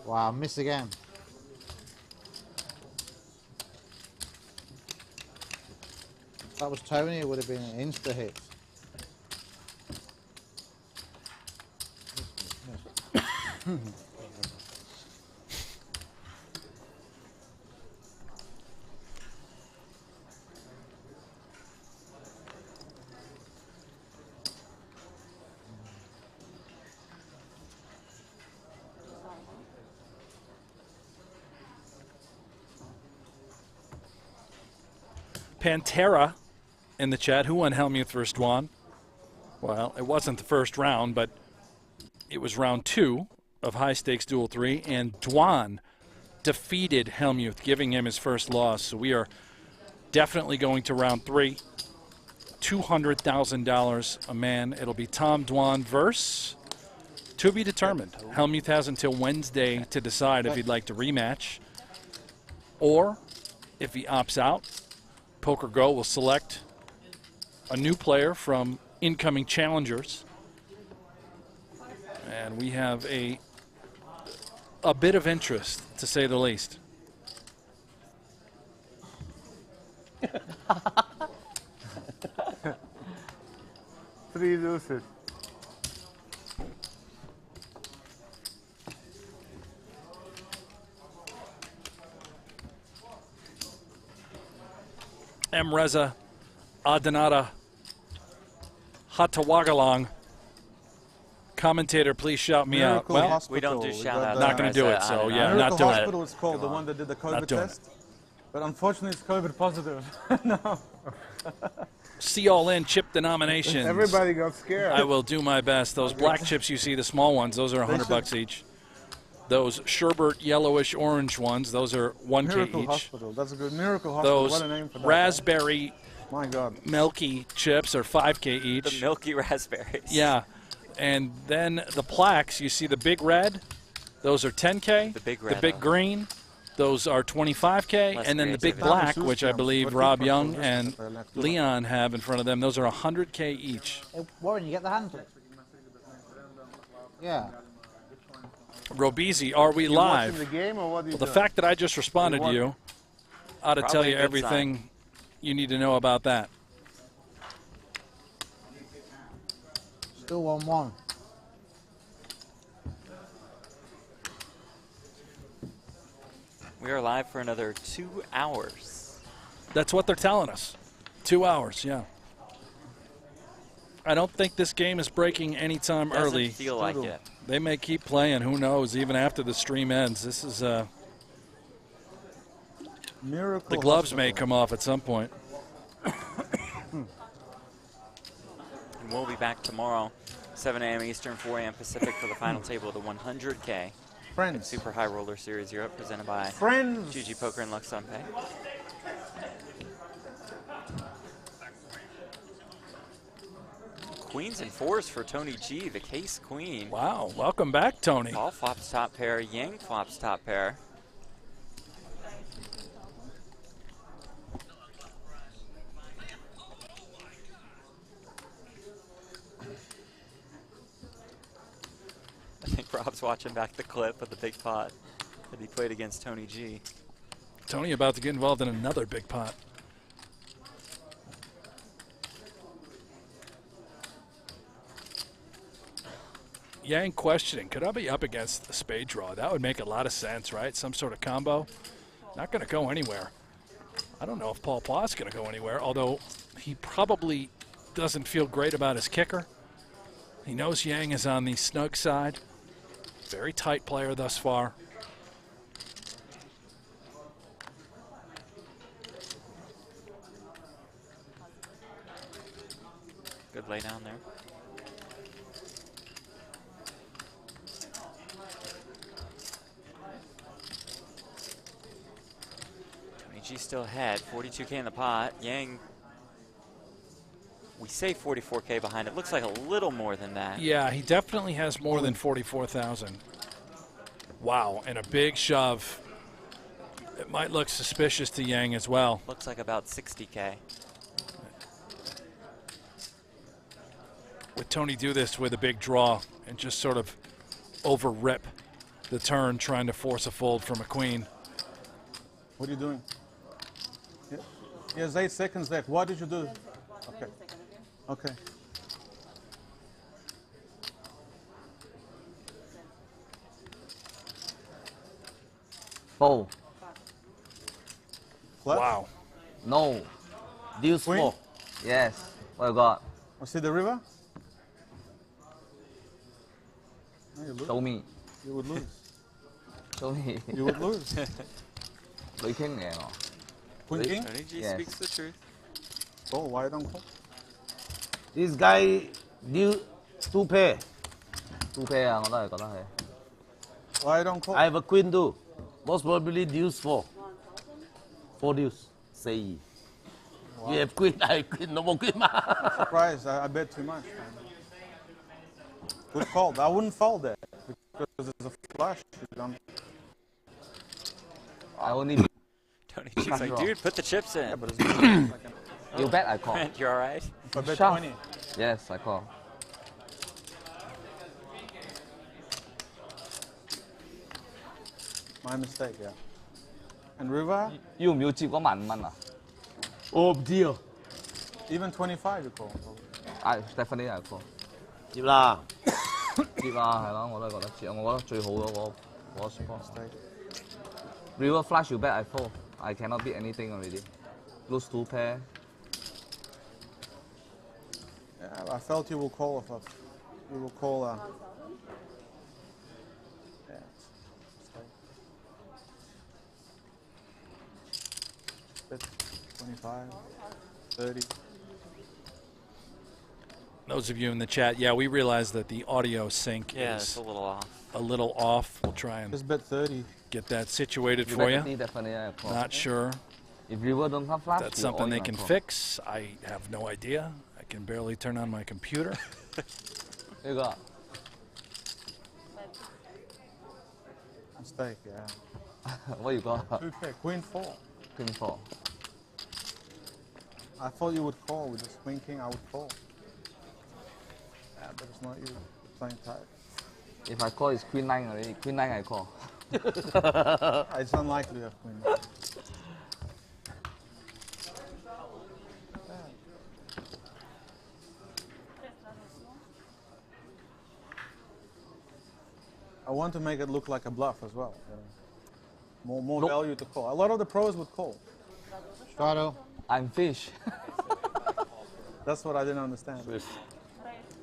Wow, miss again. If that was Tony, it would have been an insta hit. Pantera in the chat. Who won Helmuth versus Dwan? Well, it wasn't the first round, but it was round 2 of High Stakes Duel 3, and Dwan defeated Helmuth, giving him his first loss. So we are definitely going to round 3. $200,000 a man. It'll be Tom Dwan versus, to be determined. Helmuth has until Wednesday to decide if he'd like to rematch, or if he opts out, PokerGo will select a new player from incoming challengers. And we have a bit of interest, to say the least. Three deuces. M. Reza Adanata Hatawagalang. Commentator, please shout me out. Miracle Well, Hospital. we don't do shout outs. not going to do it, so yeah, Miracle not doing Hospital it. is called, the one that did the COVID doing test. But unfortunately, it's COVID positive. No. See all in chip denominations. Everybody got scared. I will do my best. Those black chips you see, the small ones, those are $100 each. Those sherbet yellowish orange ones, those are 1K Miracle each. Hospital. That's a good Miracle Hospital. Those What a name for that. raspberry My God. milky chips are 5K each. The milky raspberries. Yeah. And then the plaques, you see the big red, those are 10K. The big red, The big green, those are 25K. Less And then the big creativity. black, which I believe Rob Young and Leon have in front of them, those are 100K each. Hey, Warren, you get the handle? Yeah. Robeezy, are we You live? watching the game or what are you Well, the doing? fact that I just responded to you ought to tell Probably you a good everything you need to know about that. Still 1-1. We are live for another 2 hours. That's what they're telling us. 2 hours, yeah. I don't think this game is breaking anytime Doesn't early. feel like it. They may keep playing. Who knows? Even after the stream ends, this is Miracle the gloves Hospital. may come off at some point. And we'll be back tomorrow, 7 a.m. Eastern, 4 a.m. Pacific for the final table of the 100K Friends. Super High Roller Series Europe, presented by Friends. GG Poker and Lux on Pay. Queens and fours for Tony G, the case queen. Wow, welcome back, Tony. Paul flops top pair, Yang flops top pair. I think Rob's watching back the clip of the big pot that he played against Tony G. Tony about to get involved in another big pot. Yang questioning, could I be up against a spade draw? That would make a lot of sense, right? Some sort of combo. Not going to go anywhere. I don't know if Paul Platt's going to go anywhere, although he probably doesn't feel great about his kicker. He knows Yang is on the snug side. Very tight player thus far. Good lay down there. Tony G still ahead, 42K in the pot. Yang, we say 44K behind. It looks like a little more than that. Yeah, he definitely has more than 44,000. Wow, and a big shove. It might look suspicious to Yang as well. Looks like about 60K. With Tony do this with a big draw and just sort of over-rip the turn, trying to force a fold from a queen. What are you doing? He has 8 seconds left. What did you do? Okay. Okay. Fold. Wow. No. Deuce Queen? 4. Yes. What you got? Oh, see the river? No, you lose. Show me. You would lose. Show me. You would lose. Lưỡi king nè. Queen king? Tony G Yes. speaks the truth. Oh, why don't call? This guy deal 2 pair. 2 pair à, 我都係覺得係。 Why don't call? I have a queen too. Most probably deuce 4. 4 deuce. Say. You have queen, I have queen, no more queen. Surprised. I bet too much. Good call. I wouldn't fold that because it's a flush. You don't. I only. Tony G's like, dude, put the chips in. Yeah, but it's You bet I call. Brent, you all right? If I bet Shove. 20. Yes, I call. My mistake, yeah. And river? 要唔要接嗰15,000啊 Oh dear. Even 25 you call. I definitely I call. 接啦。接啊，係咯，我都係覺得接。我覺得最好嗰個 spot。River flush you bet I fold. I cannot beat anything already. Lose 2 pair. Yeah, I felt you will call if you will call. Yeah. Bit 25, 30. Those of you in the chat, yeah, we realize that the audio sync Yeah, is it's a little off. A little off. We'll try and just bet 30. Get that situated for you. Not sure. If river don't have flash, That's something they can fix. I have no idea. I can barely turn on my computer. You got mistake, yeah. What you got? 2K, Queen 4. Queen 4. I thought you would call with this Queen King. I would call. Yeah, but it's not you. You're playing tight. If I call, it's Queen 9 already. Queen 9 I call. It's unlikely you have Queen 9. I want to make it look like a bluff as well. More value to call. A lot of the pros would call. Shadow. I'm fish. That's what I didn't understand.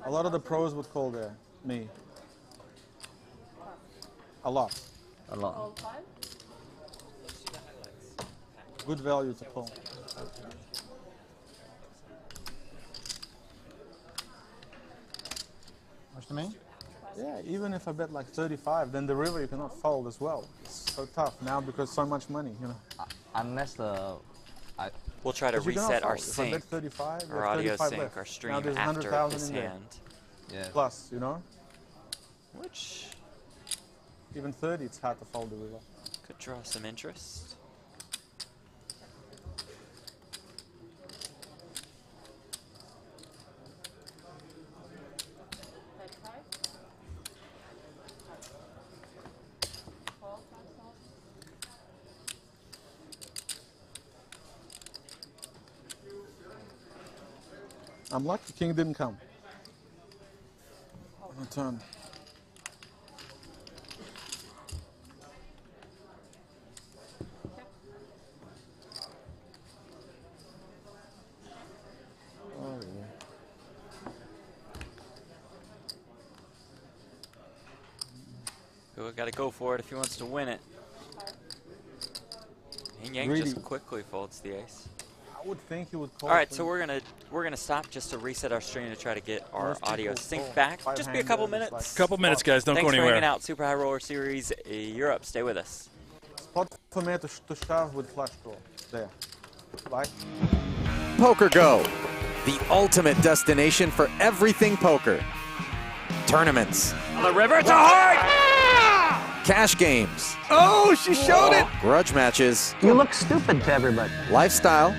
A lot of the pros would call there. Me. A lot. A lot. Good value to call. What's the mean? Yeah, even if I bet like 35, then the river you cannot fold as well. It's so tough now because so much money, you know. Unless the... We'll try to reset our If I sync, bet 35, our audio 35 sync, left. our stream now there's after 100,000 this in there. hand. Yeah. Plus, you know. Which even 30, it's hard to fold the river. could draw some interest. I'm lucky King didn't come. On turn. Oh, yeah. Who got to go for it if he wants to win it. Yin Yang Greedy. just quickly folds the ace. I would think he would call. All right, so we're gonna stop just to reset our stream to try to get our audio synced back. Just be a couple minutes. Couple minutes, guys. Don't Thanks go anywhere. for hanging out. Super High Roller Series Europe. Stay with us. Spot for me to shove with flush draw. There. Like. PokerGo, the ultimate destination for everything poker. Tournaments. The river to heart! Cash games. Oh, she showed it! Grudge matches. You look stupid to everybody. Lifestyle.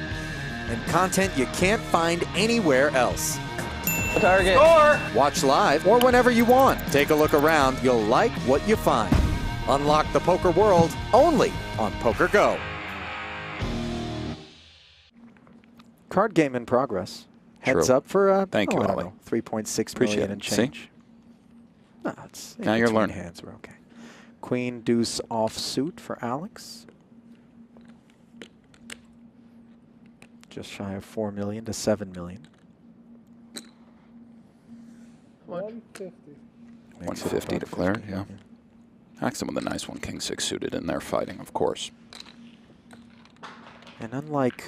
And content you can't find anywhere else. Target. Score! Watch live or whenever you want. Take a look around. You'll like what you find. Unlock the poker world only on PokerGo. Card game in progress. Heads True. up for Thank you, I don't Ollie. know, 3.6 Appreciate million it. and change. No, it's Now you're between learning. hands. We're okay. Queen deuce offsuit for Alex. Just shy of 4 million to 7 million. 150. 150 declared, yeah. Axon with a nice one, King 6 suited in there fighting, of course. And unlike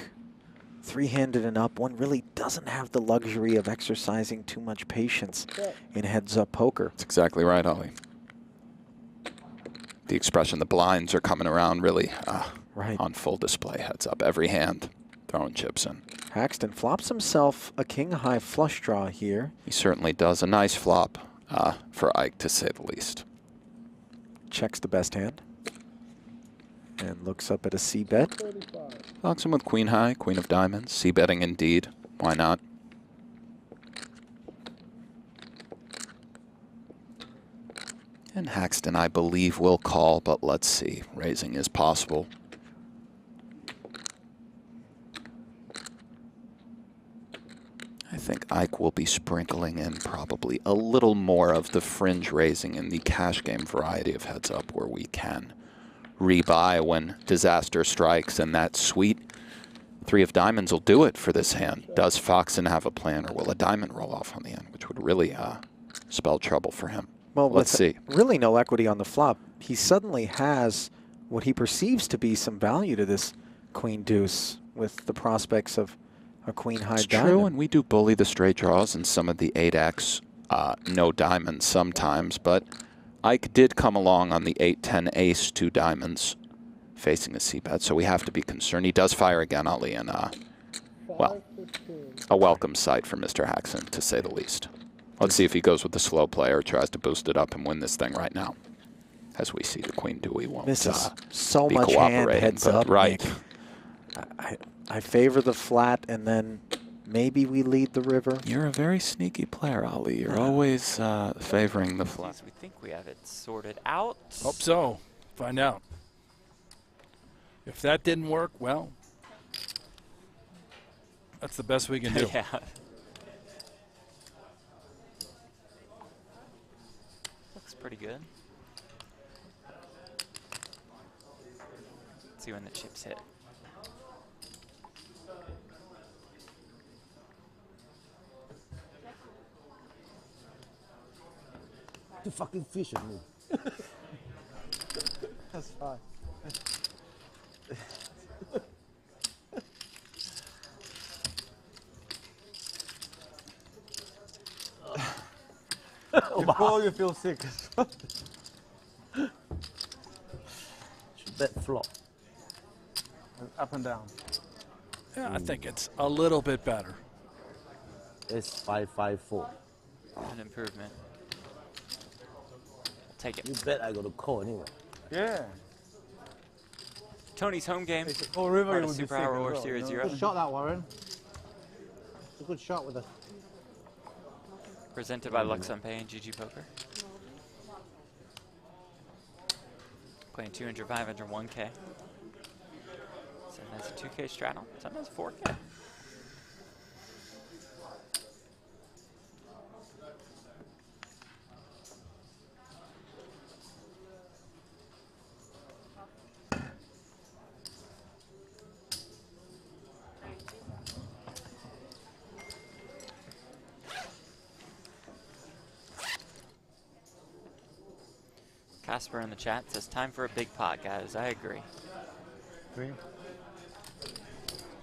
three-handed and up, one really doesn't have the luxury of exercising too much patience in heads-up poker. That's exactly right, Ollie. The expression, the blinds are coming around really right on full display, heads up. Every hand throwing chips in. Haxton flops himself a king-high flush draw here. He certainly does. A nice flop for Ike, to say the least. Checks the best hand. And looks up at a C-bet. Locks him with queen high, queen of diamonds. C-betting indeed. Why not? And Haxton, I believe, will call, but let's see. Raising is possible. I think Ike will be sprinkling in probably a little more of the fringe raising in the cash game variety of heads up where we can rebuy when disaster strikes, and that sweet 3 of diamonds will do it for this hand. Does Foxen have a plan, or will a diamond roll off on the end, which would really spell trouble for him? Well, let's see. Really no equity on the flop. He suddenly has what he perceives to be some value to this queen deuce with the prospects of a queen high It's diamond. true, and we do bully the straight draws and some of the 8x no diamonds sometimes, but Ike did come along on the 8-10 ace 2 diamonds facing a c-bet, so we have to be concerned. He does fire again, Ali, and well, a welcome sight for Mr. Haxon, to say the least. Let's see if he goes with the slow play or tries to boost it up and win this thing right now. As we see, the queen Dewey won't This is so be much hand cooperating, heads but up, right. Nick. I favor the flat, and then maybe we lead the river. You're a very sneaky player, Ali. You're always favoring the flat. We think we have it sorted out. Hope so. Find out. If that didn't work, well, that's the best we can do. Yeah. Looks pretty good. Let's see when the chips hit. The fucking fish at me. That's fine. Before you feel sick. Bet flop. Up and down. Yeah, I think it's a little bit better. It's 5-5-4. An improvement. I'll take it. You bet I got a call anyway. Yeah. Tony's home game. Oh, River Part of would be Super sick Hour as Roller well, Series you know? 0. Good shot that, Warren. It's a good shot with it. Presented by Lux on Pay and GG Poker. Playing 200, 500, 1K. Sometimes a 2K straddle, sometimes 4K. Casper in the chat says, time for a big pot, guys. I agree.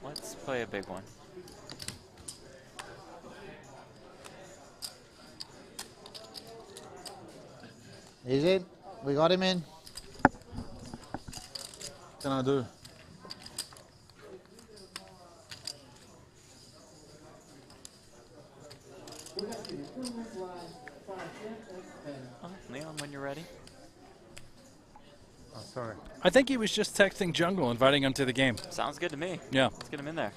Let's play a big one. He's in. We got him in. What can I do? Oh, Leon, when you're ready. Oh, sorry. I think he was just texting Jungle, inviting him to the game. Sounds good to me. Yeah. Let's get him in there.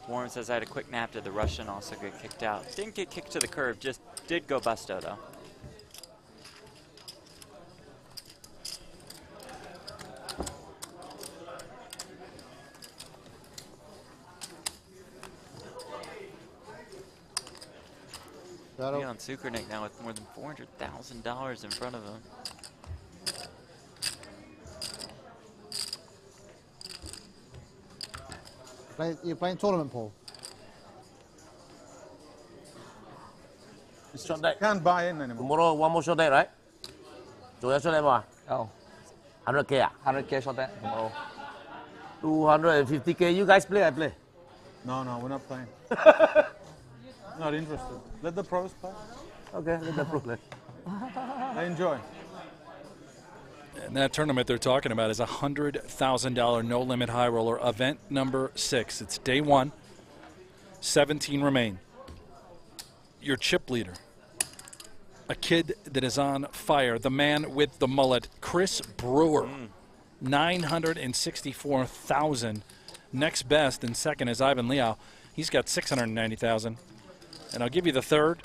Warren says I had a quick nap. Did the Russian also get kicked out? Didn't get kicked to the curb, just did go busto though. Leon Sukernick now with more than $400,000 in front of him. You're playing tournament, Paul? It's shot deck. Can't buy in anymore. Tomorrow, one more shot deck, right? So that's shot deck, what? Oh. 100K, 100K shot that tomorrow. 250K. You guys play, I play. No, we're not playing. Not interested. Let the pros play. Okay, let the pros play. I enjoy. And that tournament they're talking about is a $100,000 no-limit high roller, event number 6. It's day 1. 17 remain. Your chip leader, a kid that is on fire, the man with the mullet, Chris Brewer, 964,000. Next best and second is Ivan Liao. He's got 690,000. And I'll give you the third.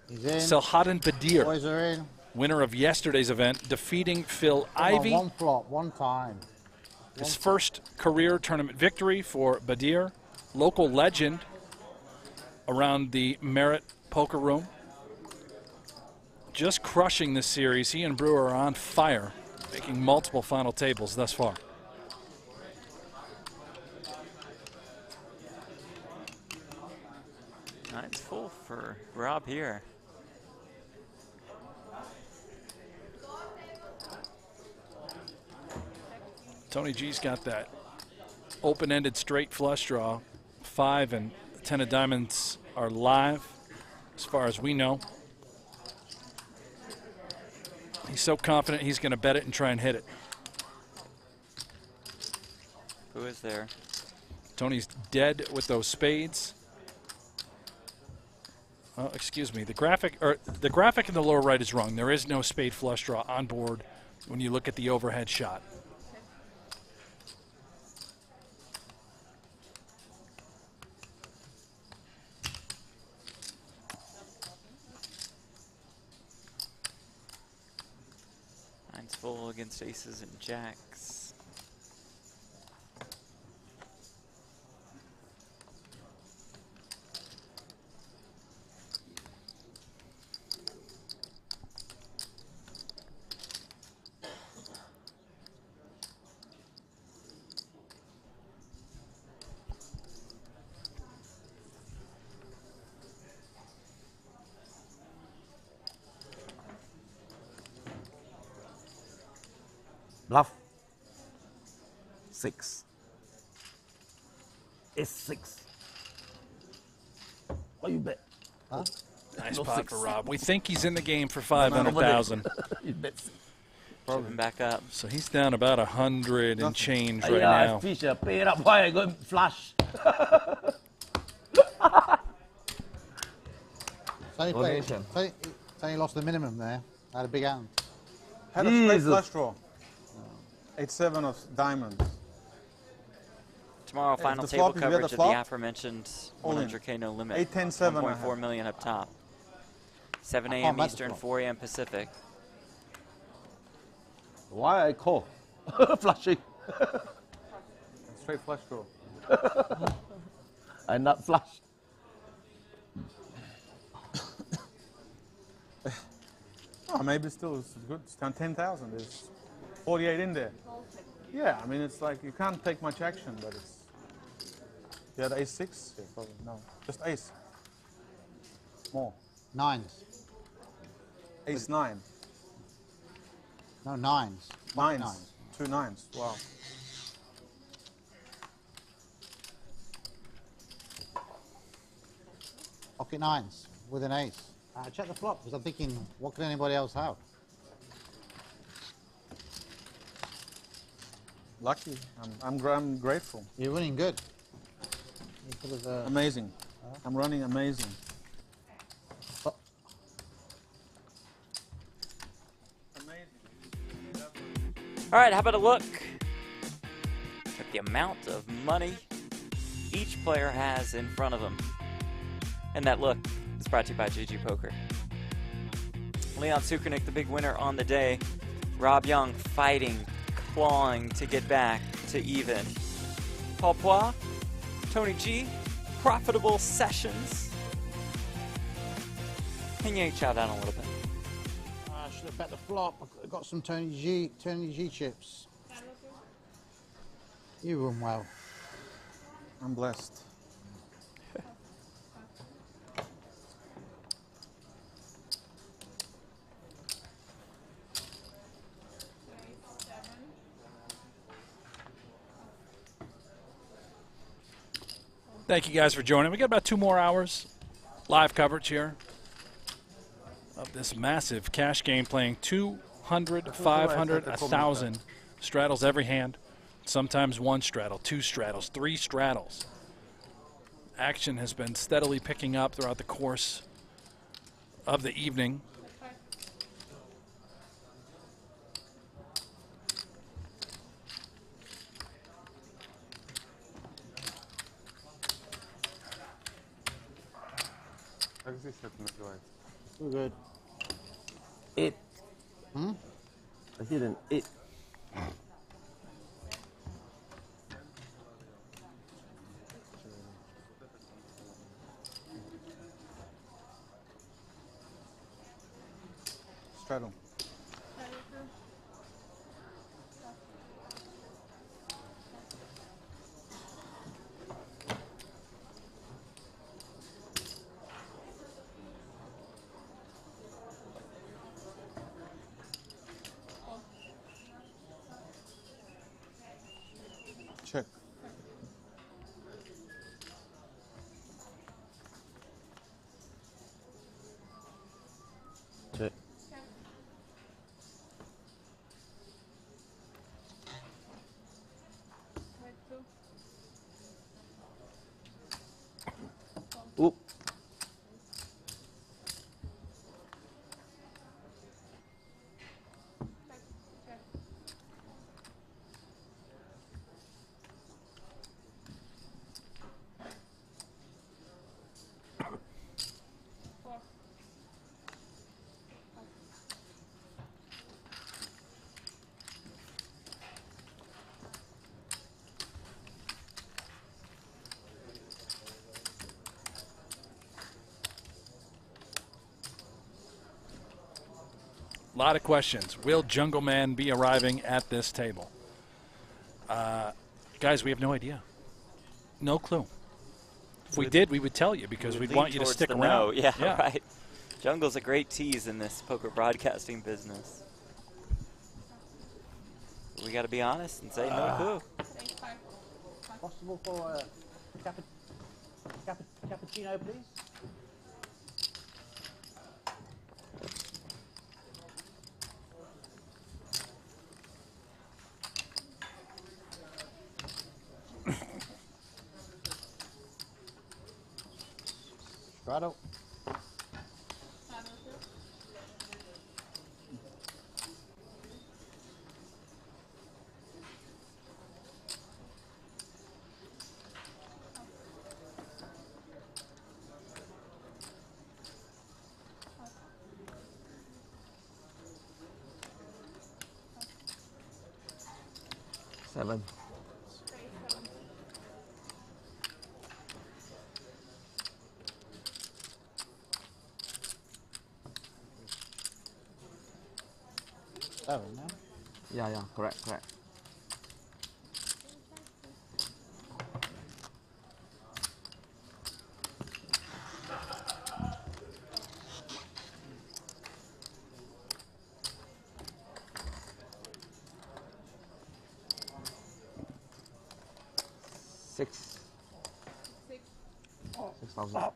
He's in. Selhaden Badir, Boys are in. winner of yesterday's event, defeating Phil Come on, Ivey. one flop, one time. His first career tournament victory for Badir, local legend around the Merit Poker Room. just crushing this series. He and Brewer are on fire, making multiple final tables thus far. Nine's full for Rob here. Tony G's got that open-ended straight flush draw. 5 and 10 of diamonds are live, as far as we know. He's so confident he's going to bet it and try and hit it. Who is there? Tony's dead with those spades. Oh, excuse me. The graphic in the lower right is wrong. There is no spade flush draw on board when you look at the overhead shot. Nine's full against aces and jacks. Bluff. 6. It's 6. What you bet? Huh? Nice No pot 6. for Rob. We think he's in the game for 500,000. You bet 6. Him back up. So he's down about 100 and change right Yeah, now. fish, pay it up. Why I go and flush? Tony lost the minimum there. Had a big hand. Had a straight flush draw. 8-7 of diamonds. Tomorrow, Hey, final the table flop, if you bet coverage the of the flop, aforementioned all in. 100K no limit. 8, 10, 7 I 1.4 have. million up top. 7 I a.m. can't bet the Eastern, flop. 4 a.m. Pacific. Why I call? Flushing. Straight flush draw. I not flush. Oh, maybe still it's good. It's down 10,000. There's 48 in there. Yeah, I mean, it's like you can't take much action, but it's. You had ace 6? Yeah, probably. No, just ace. More. Nines. Ace 9. No, nines. Nines. Nines. 2 nines. Wow. Pocket nines with an ace. I checked the flop because I'm thinking, what could anybody else have? Lucky. I'm grateful. You're winning good. You could have, Amazing. I'm running amazing. All right, how about a look at the amount of money each player has in front of them? And that look is brought to you by GG Poker. Leon Sukernick, the big winner on the day. Rob Yong fighting, clawing to get back to even. Paul Poix, Tony G, profitable sessions. Can you chow down a little bit? I should have bet the flop. I got some Tony G chips. You run well. I'm blessed. Thank you guys for joining. We got about 2 more hours live coverage here of this massive cash game, playing 200, 500, 1,000. Straddles every hand. Sometimes 1 straddle, 2 straddles, 3 straddles. Action has been steadily picking up throughout the course of the evening. Как здесь это называется? We're good. 8. Hmm? I hit an 8. Straddle. Check. Check. Oop. A lot of questions. Will Jungle Man be arriving at this table? Guys, we have no idea. No clue. If we did, we would tell you because we'd lean want you to towards stick the around. no. Yeah, right. Jungle's a great tease in this poker broadcasting business. We got to be honest and say no clue. Possible for a cappuccino, please? Straddle. Seven. Seven, yeah? Yeah, correct. Six. 6,000.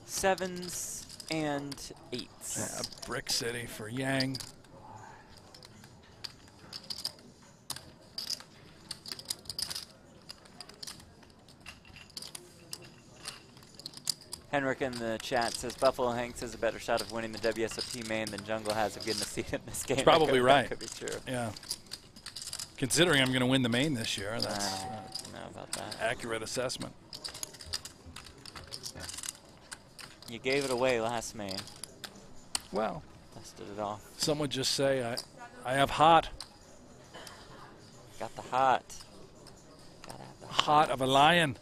Sevens and eights. Yeah, Brick City for Yang. Henrik in the chat says Buffalo Hanks has a better shot of winning the WSOP main than Jungle has of getting a seat in this game. It's probably right. That could be true. Yeah. Considering I'm going to win the main this year, that's I don't know about that. accurate assessment. You gave it away last main. Well, dusted it off. Some would just say I have hot. Got the hot. Gotta have the hot of a lion.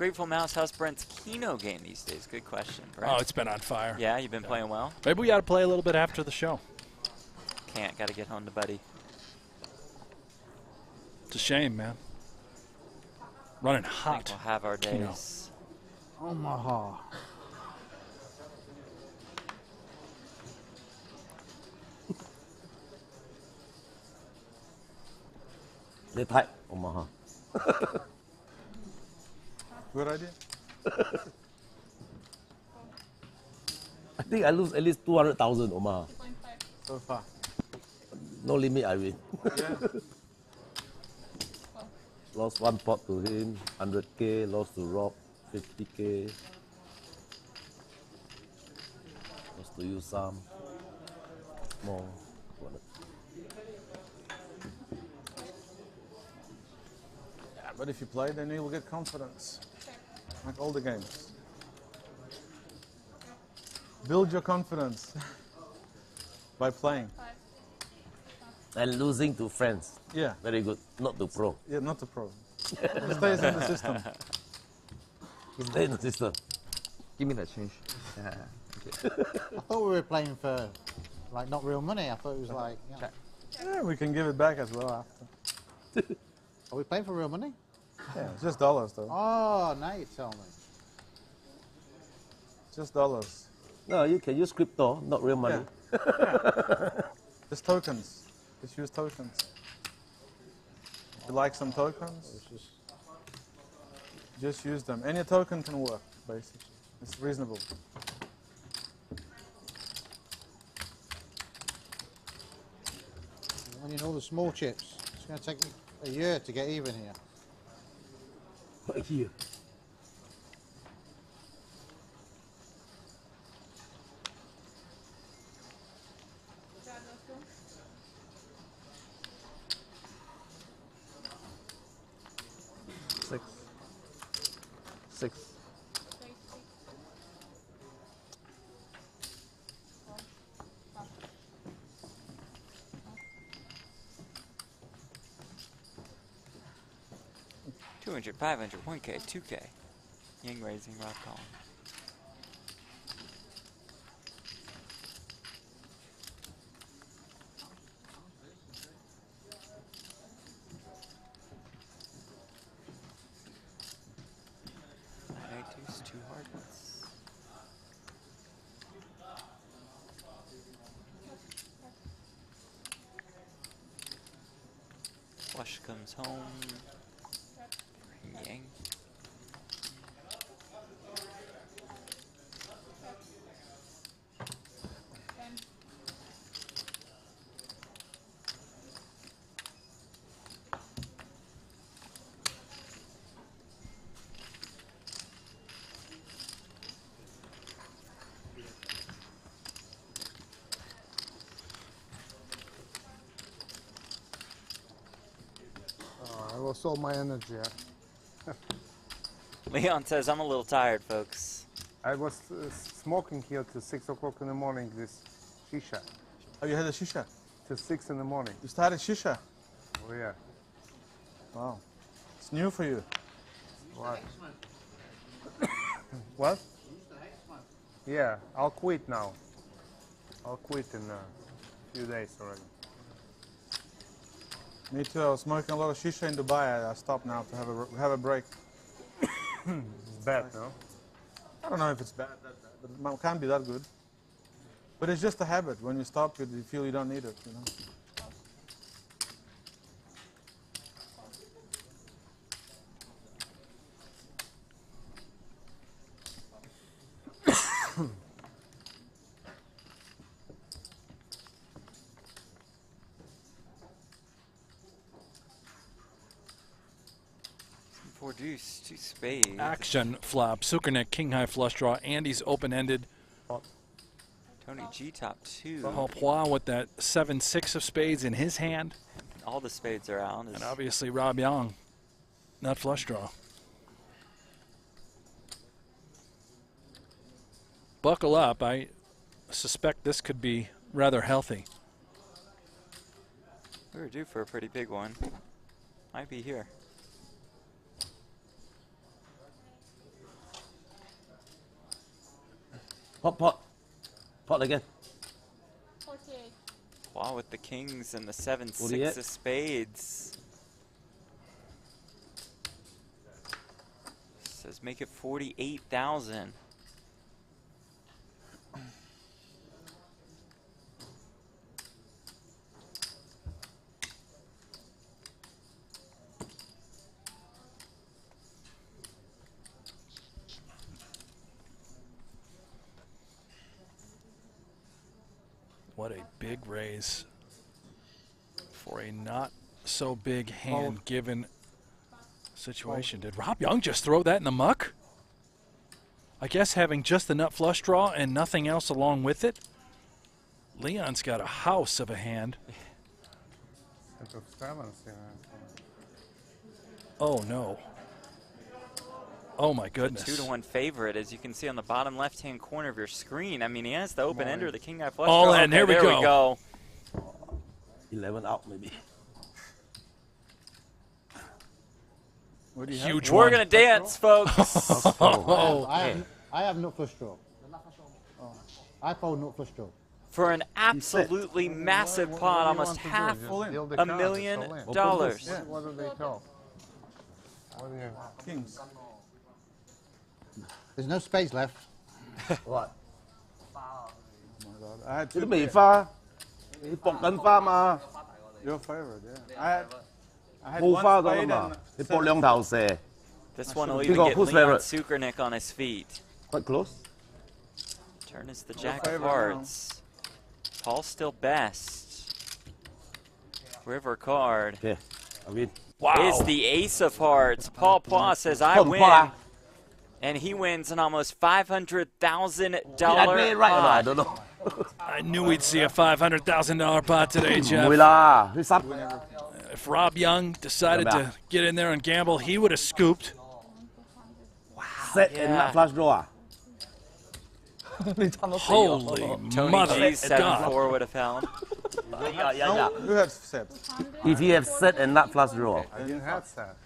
Grateful Mouse, how's Brent's Keno game these days? Good question, Brent. Oh, it's been on fire. Yeah, you've been playing well? Maybe we got to play a little bit after the show. Can't. Got to get home to Buddy. It's a shame, man. Running I hot. think we'll have our days. Omaha. They type Omaha. Good idea. I think I lose at least 200,000 Omaha. So far. No limit, I win. Yeah. Lost one pot to him, 100K. Lost to Rob, 50K. Lost to you some. More. Yeah, but if you play, then you will get confidence. Like all the games. Build your confidence by playing. And losing to friends. Yeah. Very good. Not to pro. Yeah, not to pro. It stays in the system. Stay in the system. Give me that change. Yeah. I thought we were playing for, like, not real money. I thought it was like, you know. Yeah, we can give it back as well after. Are we playing for real money? Yeah, it's just dollars though. Oh, now you tell me. Just dollars. No, you can use crypto, not real money. Yeah. Just tokens. Just use tokens. If you like some tokens, just use them. Any token can work, basically. It's reasonable. I need all the small chips. It's going to take me a year to get even here. A year. Six. $200, $500, $1K, $2K. Yang raising, Rob calling. Two hearts. Flush comes home. Yang. I lost all my energy. Leon says, I'm a little tired, folks. I was smoking here till 6 o'clock in the morning, this shisha. Oh, you had a shisha? Till 6 in the morning. You started shisha? Oh, yeah. Wow. It's new for you. What? What? Yeah, I'll quit now. I'll quit in a few days already. Me too. I was smoking a lot of shisha in Dubai. I stopped now to have a break. It's bad, no? I don't know if it's bad, but it can't be that good. But it's just a habit. When you stop it, you feel you don't need it, you know. Four deuce, two spades. Action flop. Sukernick, king high flush draw. Andy's open-ended. Tony G top two. Paul Poix with that 7-6 of spades in his hand. All the spades are out. And obviously Rob Yong, not flush draw. Buckle up. I suspect this could be rather healthy. We were due for a pretty big one. Might be here. Pot again. 48. Wow, with the kings and the 7, 6 48. of spades. Says make it 48,000. What a big raise for a not so big hand given situation. Did Rob Yong just throw that in the muck? I guess having just the nut flush draw and nothing else along with it. Leon's got a house of a hand. Oh no. Oh my goodness. 2-1 favorite, as you can see on the bottom left-hand corner of your screen. I mean, he has the open ender, the king eye flush All draw. in, here we there go. we go. 11 out, maybe. Huge We're one. gonna dance, folks. I have nut flush draw. I fold nut flush draw. For an absolutely massive pot, almost half $1,000,000. What do they tell? Kings. There's no space left. What? I had 你 two 都未 pairs. 花，你搏緊花嘛？ Your favorite, yeah. I had 冇 one 花到啦 spade 嘛 and？ 你搏兩頭蛇 This one will Big even old get who's Leon favorite? Sukernick on his feet. Quite close. Turn is the Your jack of favorite hearts. Paul's still best. River card Yeah, I mean. is the ace of hearts. Paul Pois says, I Paul win. Pois. And he wins an almost $500,000 Did I play it right or not? I pot. don't know. I knew we'd see a $500,000 pot today, 唔 Jeff. 會啦，佢三 If Rob Yong decided Yeah. to get in there and gamble, he would have scooped. set and not flush draw 啊？ Holy Tony mother G's of God. 7-4 would have held. Who had set? If you have set and not flush draw. I didn't have that.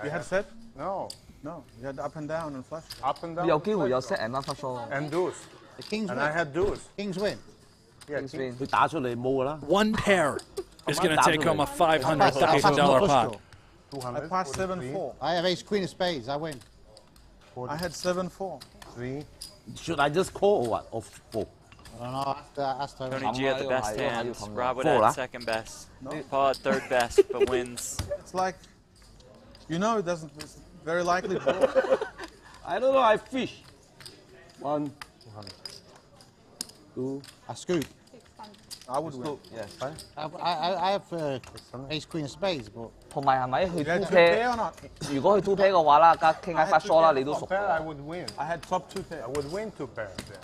You had set? No. No, you had up and down and flush. Up and down. 有機會有 set and not flush draw。 And deuce. The kings And win. I had deuce. Kings win. Yeah, Kings king. win。佢打出嚟冇㗎啦。 One pair is going to take home a I pass nut $500,000 flush pot. draw. 200. I passed 7-4. I have ace queen of spades. I win. I had 7-4. 3. Should I just call or what? Or fold? I don't know. Ask Tony. Tony G had the best Higher, hands. higher, Rob would Four, have huh? second best. Paul had third best, but wins. It's like, you know, it's very likely to I don't know, I fish. 1, 2, I scoop. I would win. Yes。 I have ace queen of spades, but 同埋係咪佢 You had two two pair pair？ or not? 如果佢 two pair 嘅話啦，加傾 I 喺 had flush two draw 啦， pair. 你都 Top 熟 pair, I 㗎。 would win. I had top 2 pair. I would win 2 pairs there.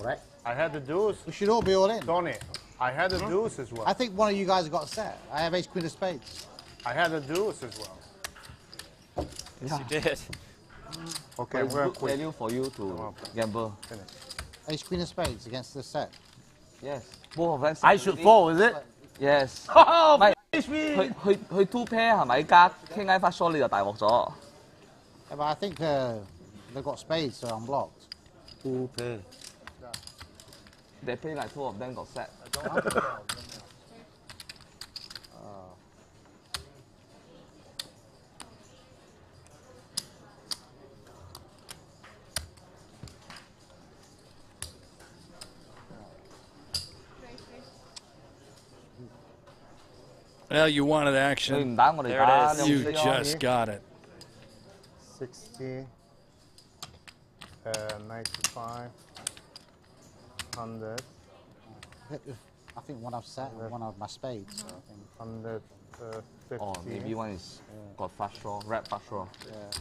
correct? I had the deuce. we should all be all in. Tony, I had a deuce as well. I think one of you guys have got a set. I have ace queen of spades. I had a deuce as well. Yes, you did. Okay, It's we're good quick. value for you to gamble. Ace queen of spades against the set. Yes. Both of them. I should fold, is it? Yes。 Oh, 唔係 fish me! 佢 two pair 係咪加傾喺 flush draw 你就大鑊咗？ Yeah, but I think they've got spades, so I'm blocked. 2 pair. They play like two of them got set。 Well, you wanted 你 action. 唔打我哋 There 打， it 你 is. You 唔知啊 just got it. 60, 95, 100, I think one I've set and one of my spades. So I think. 150. Oh, maybe one is got flush draw, red flush draw. Yeah.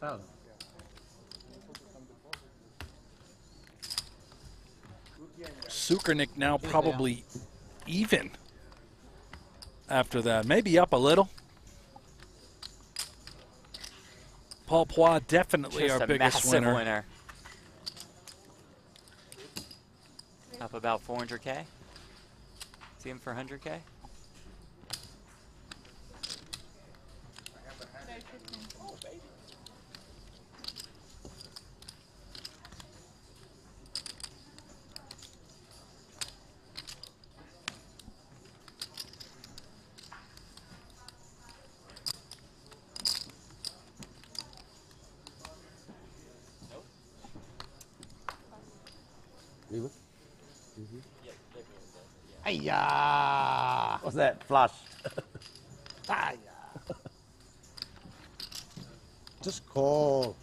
1,000. Sukernick now probably even after that. Maybe up a little. Paul Pois definitely Just our a biggest massive winner. winner. Up about 400K. See him for 100K. River? Hiya! What's that? Flush. Hiya! Just call.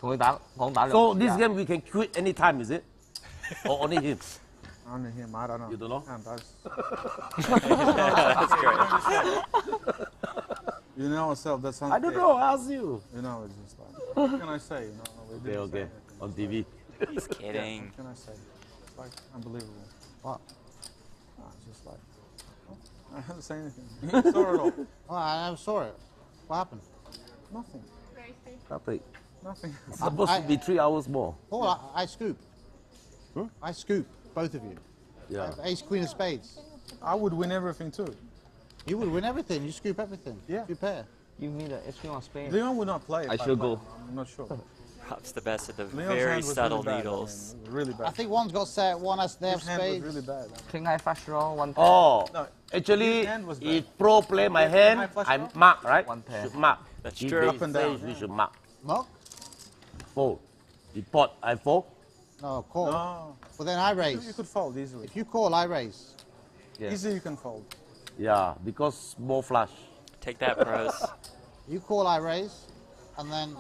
So this game we can quit anytime, is it? Or only him? Only him, I don't know. You don't know? That's great. You know yourself, that's something. I don't know, ask you. You know, it's just like, what can I say? You know, we didn't say Okay, anything. on TV. He's kidding. What can I say? It's like unbelievable. What? It's just like, I haven't said anything. You saw it all. Oh, I never saw it. What happened? Nothing. Nothing. Nothing. It's supposed to be 3 hours more. Oh, I scoop. I scoop, both of you. Yeah. Ace, queen of spades. I would win everything too. You would win everything. You scoop everything. Yeah. You pair. Give me the ace on Spain. Leon would not play it. I should go. I'm not sure. Rob's the best at the Leon's very hand was subtle really bad, needles. I mean, really bad. I think one's got set, one has they have His hand was spades. really bad. King high flush draw, one pair. Oh, No, actually, his hand was bad. if pro play my hand, I mark, right? One pair. Should mark. That's if true. they Up and down, face, we yeah. should mark. Mark? Fold. If pot, I fold. No, call. No. Well, then I You raise. could fold easily. If you call, I raise. Yeah. Easy you can fold. Yeah, because more flush. Take that, pros. You call, I raise. And then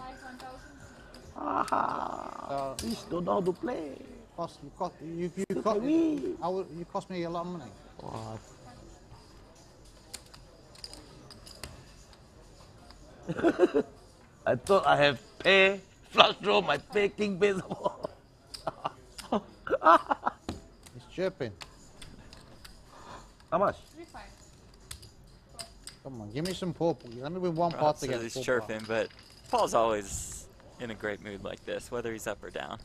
Aha. Please don't know how to play. you cost me a lot of money. What? I thought I have pay flush draw my pay king baseball. It's chirping. How much? Come on, give me some purple. Let me win one Rob pot says again. he's chirping, but Paul's always in a great mood like this, whether he's up or down.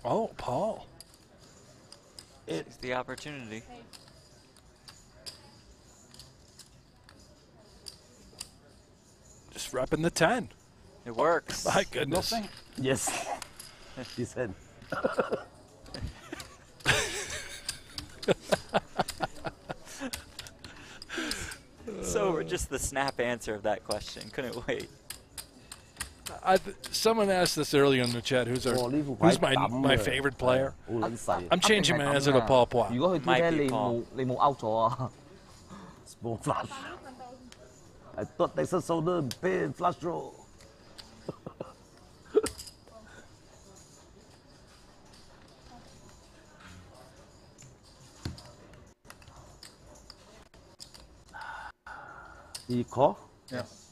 Oh, Paul. It's the opportunity. Just repping the 10. It works. My goodness. Yes. His hand. So just the snap answer of that question. Couldn't wait. Someone asked this earlier in the chat. Who's my favorite player? I'm changing my answer to Paul Poit. 如果佢啲咧，你冇 out 咗啊 Small flush. I thought Texas Southern pay flush draw. You call? Yes.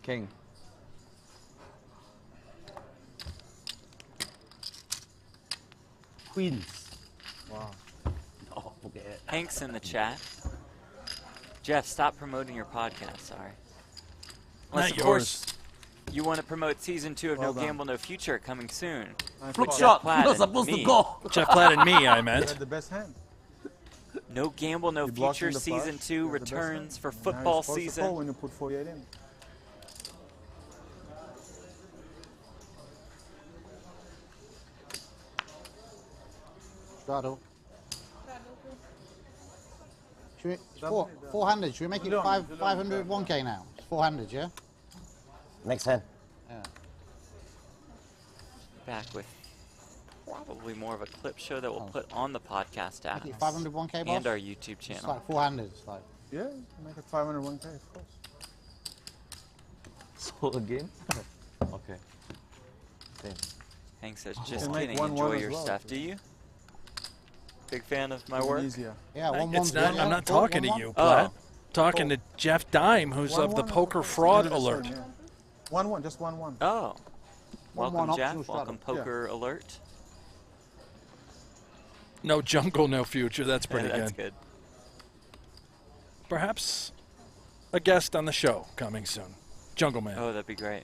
King. queens. Wow. No, forget it. Hank's in the chat. Jeff, stop promoting your podcast. Sorry. Unless, Not of course, you want to promote season 2 of Well No done. Gamble, No Future coming soon. Flip with shot. Jeff Platt You're and supposed to me. go. Jeff Platt and me, I You meant. had the best hand. No Gamble, No You're blocking Future the season flush. 2 You have the best hand. returns for Now you're football supposed to season. call when you put 48 in. Straddle. Should we, it's 400. Should we make it 500 1K now? It's 400, yeah? Next hand. Yeah. Back with probably more of a clip show that we'll put on the podcast app. Make it 500 1K, boss? And our YouTube It's channel. like 400. It's like. Yeah, make it 501K, of course. So again? Okay. Same. Hank says, You just can make kidding, 1-1 enjoy as your well, stuff. if Do you you? Big fan of my Even work? easier. Yeah, It's not, I'm not talking to you, Oh. Platt. Talking to Jeff Dime, who's of the 1-1 Poker is Fraud the same, Alert. yeah. 1-1, just 1-1. Oh. Welcome, 1-1 Jeff. optional Welcome, straddle. Poker Alert. No jungle, no future. That's pretty That's good. good. Perhaps a guest on the show coming soon. Jungle Man. Oh, that'd be great.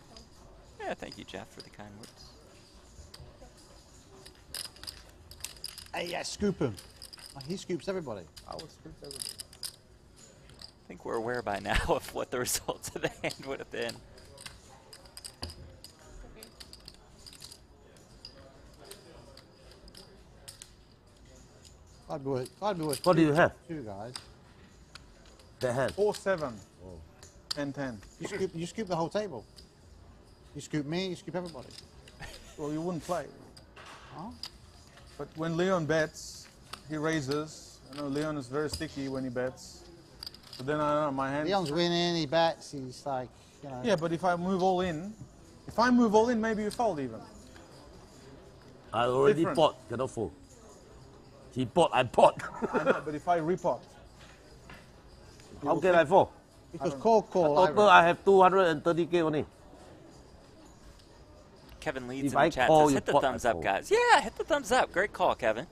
Yeah, thank you, Jeff, for the kind words. Hey, yeah, scoop him. He scoops everybody. I would scoop everything. I think we're aware by now of what the results of the hand would have been. I'd be worth What do you have? 2 guys. That hand. 4-7. 10-10. You scoop the whole table. You scoop me, you scoop everybody. Well, you wouldn't play. Huh? But when Leon bets, he raises. I know Leon is very sticky when he bets. But then I don't know, my hand. Leon's winning, he bets, he's like, you know. Yeah, but if I move all in, maybe you fold even. I already Different. bought, cannot fold. He bought, I bought. I know, but if I repot, How can I fold? Because call. Total, I have 230K only. Kevin leads If in the I chat. call, Says, you hit the pot, thumbs I up, fold. guys. Yeah, hit the thumbs up. Great call, Kevin.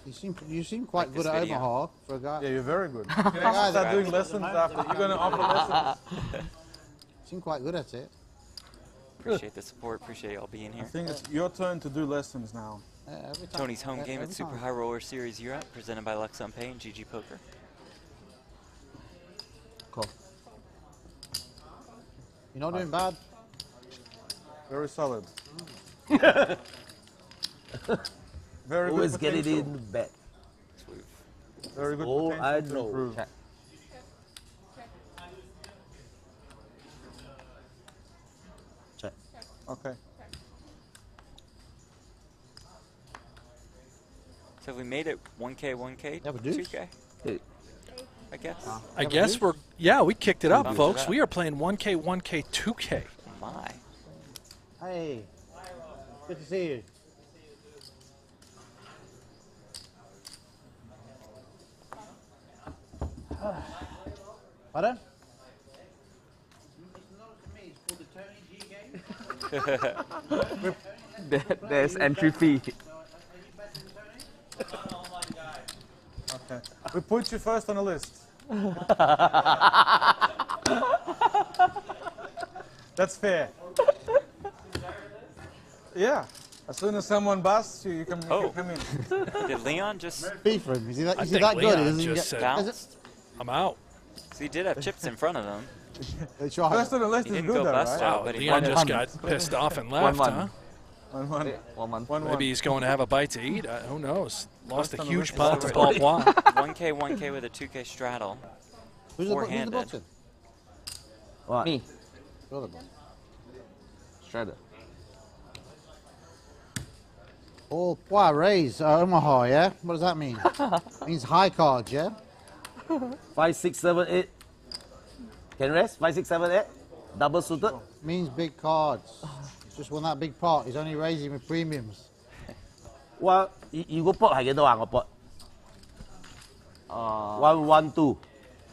You seem quite Like good this at video. Omaha for a guy. yeah, you're very good. You can actually start doing lessons after. You're going to offer lessons. You seem quite good at it. Appreciate the support. Appreciate y'all being I here. think it's your turn to do lessons now. Every time. Tony's home game Every at Super time. High Roller Series Europe, presented by Lux on Pay and GG Poker. Call. You're not doing bad. Very solid. Very Always good get it potential. in bet. Very good Oh, potential I to know. improve. Check. Check. Okay. So we made it 1K, 1K, Yeah, we do. 2K, Hey, I guess. I guess we kicked it up, Bumped it folks. up. We are playing 1K, 1K, 2K. Oh my. Hey. Good to see you. Pardon? there's entry fee. Okay. We put you first on the list. That's fair. Yeah. As soon as someone busts, you can Oh. come in. Did Leon just Beef for him. Is he that, I is he think that good? Leon He doesn't just get- said- bounced? I'm out. So he did have chips in front of him. They tried. First on the list He is didn't good go though, bust right? out, Wow, but he Leon won. just got pissed off and left, 1-1. huh? 1-1. 1 month. 1-1. Maybe he's going to have a bite to eat. Who knows? Lost a on the huge list. pot to So Paul we're Bois. 1K, 1K with a 2K straddle. Who's the Four-handed. button? What? Me, You're the button. Shredder. Oh, wow, raise Omaha, yeah? What does that mean? Means high cards, yeah? 5, 6, 7, 8. Can rest? 5, 6, 7, 8. Double suited. Means big cards. He's just won that big pot. He's only raising with premiums. Well, you go pot 係幾多啊？我 pot 112。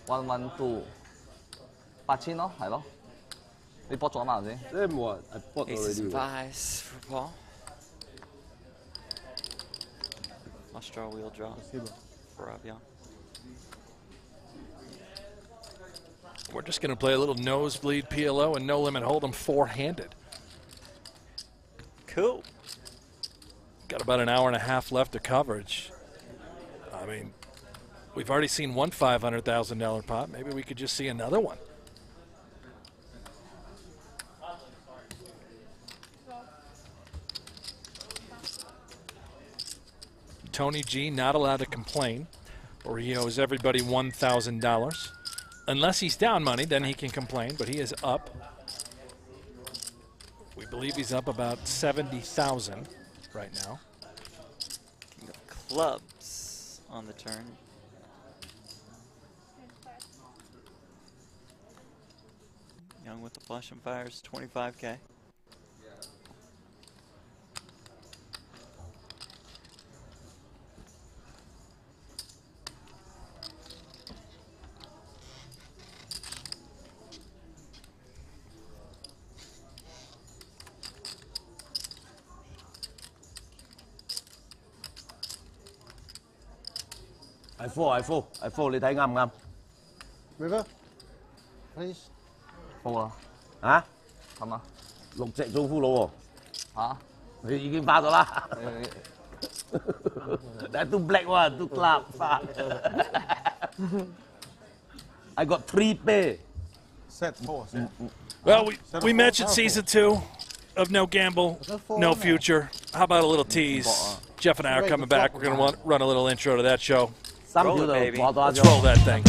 112 8,000咯，係咯。你博咗嘛頭先？即係冇人，I bought Aces already. and fives for Paul. Flush draw, wheel draw for Rob Yong. We're just going to play a little nosebleed PLO and no limit hold'em four-handed. Cool. Got about an hour and a half left of coverage. I mean, we've already seen one $500,000 pot. Maybe we could just see another one. Tony G not allowed to complain, or he owes everybody $1,000. Unless he's down money, then he can complain, but he is up. We believe he's up about 70,000 right now. King of clubs on the turn. Young with the flush and fires, 25K. I fold 你睇啱唔啱？ River, please. 好啊，啊？係嘛6隻中夫佬喎。嚇？你已經花咗啦。That too black one, too club. I got 3 pair. Set 4. Well, we mentioned season 2 of No Gamble, No Future. How about a little tease? Jeff and I are coming back. We're going to run a little intro to that show. Roll it, baby. Let's roll that thing.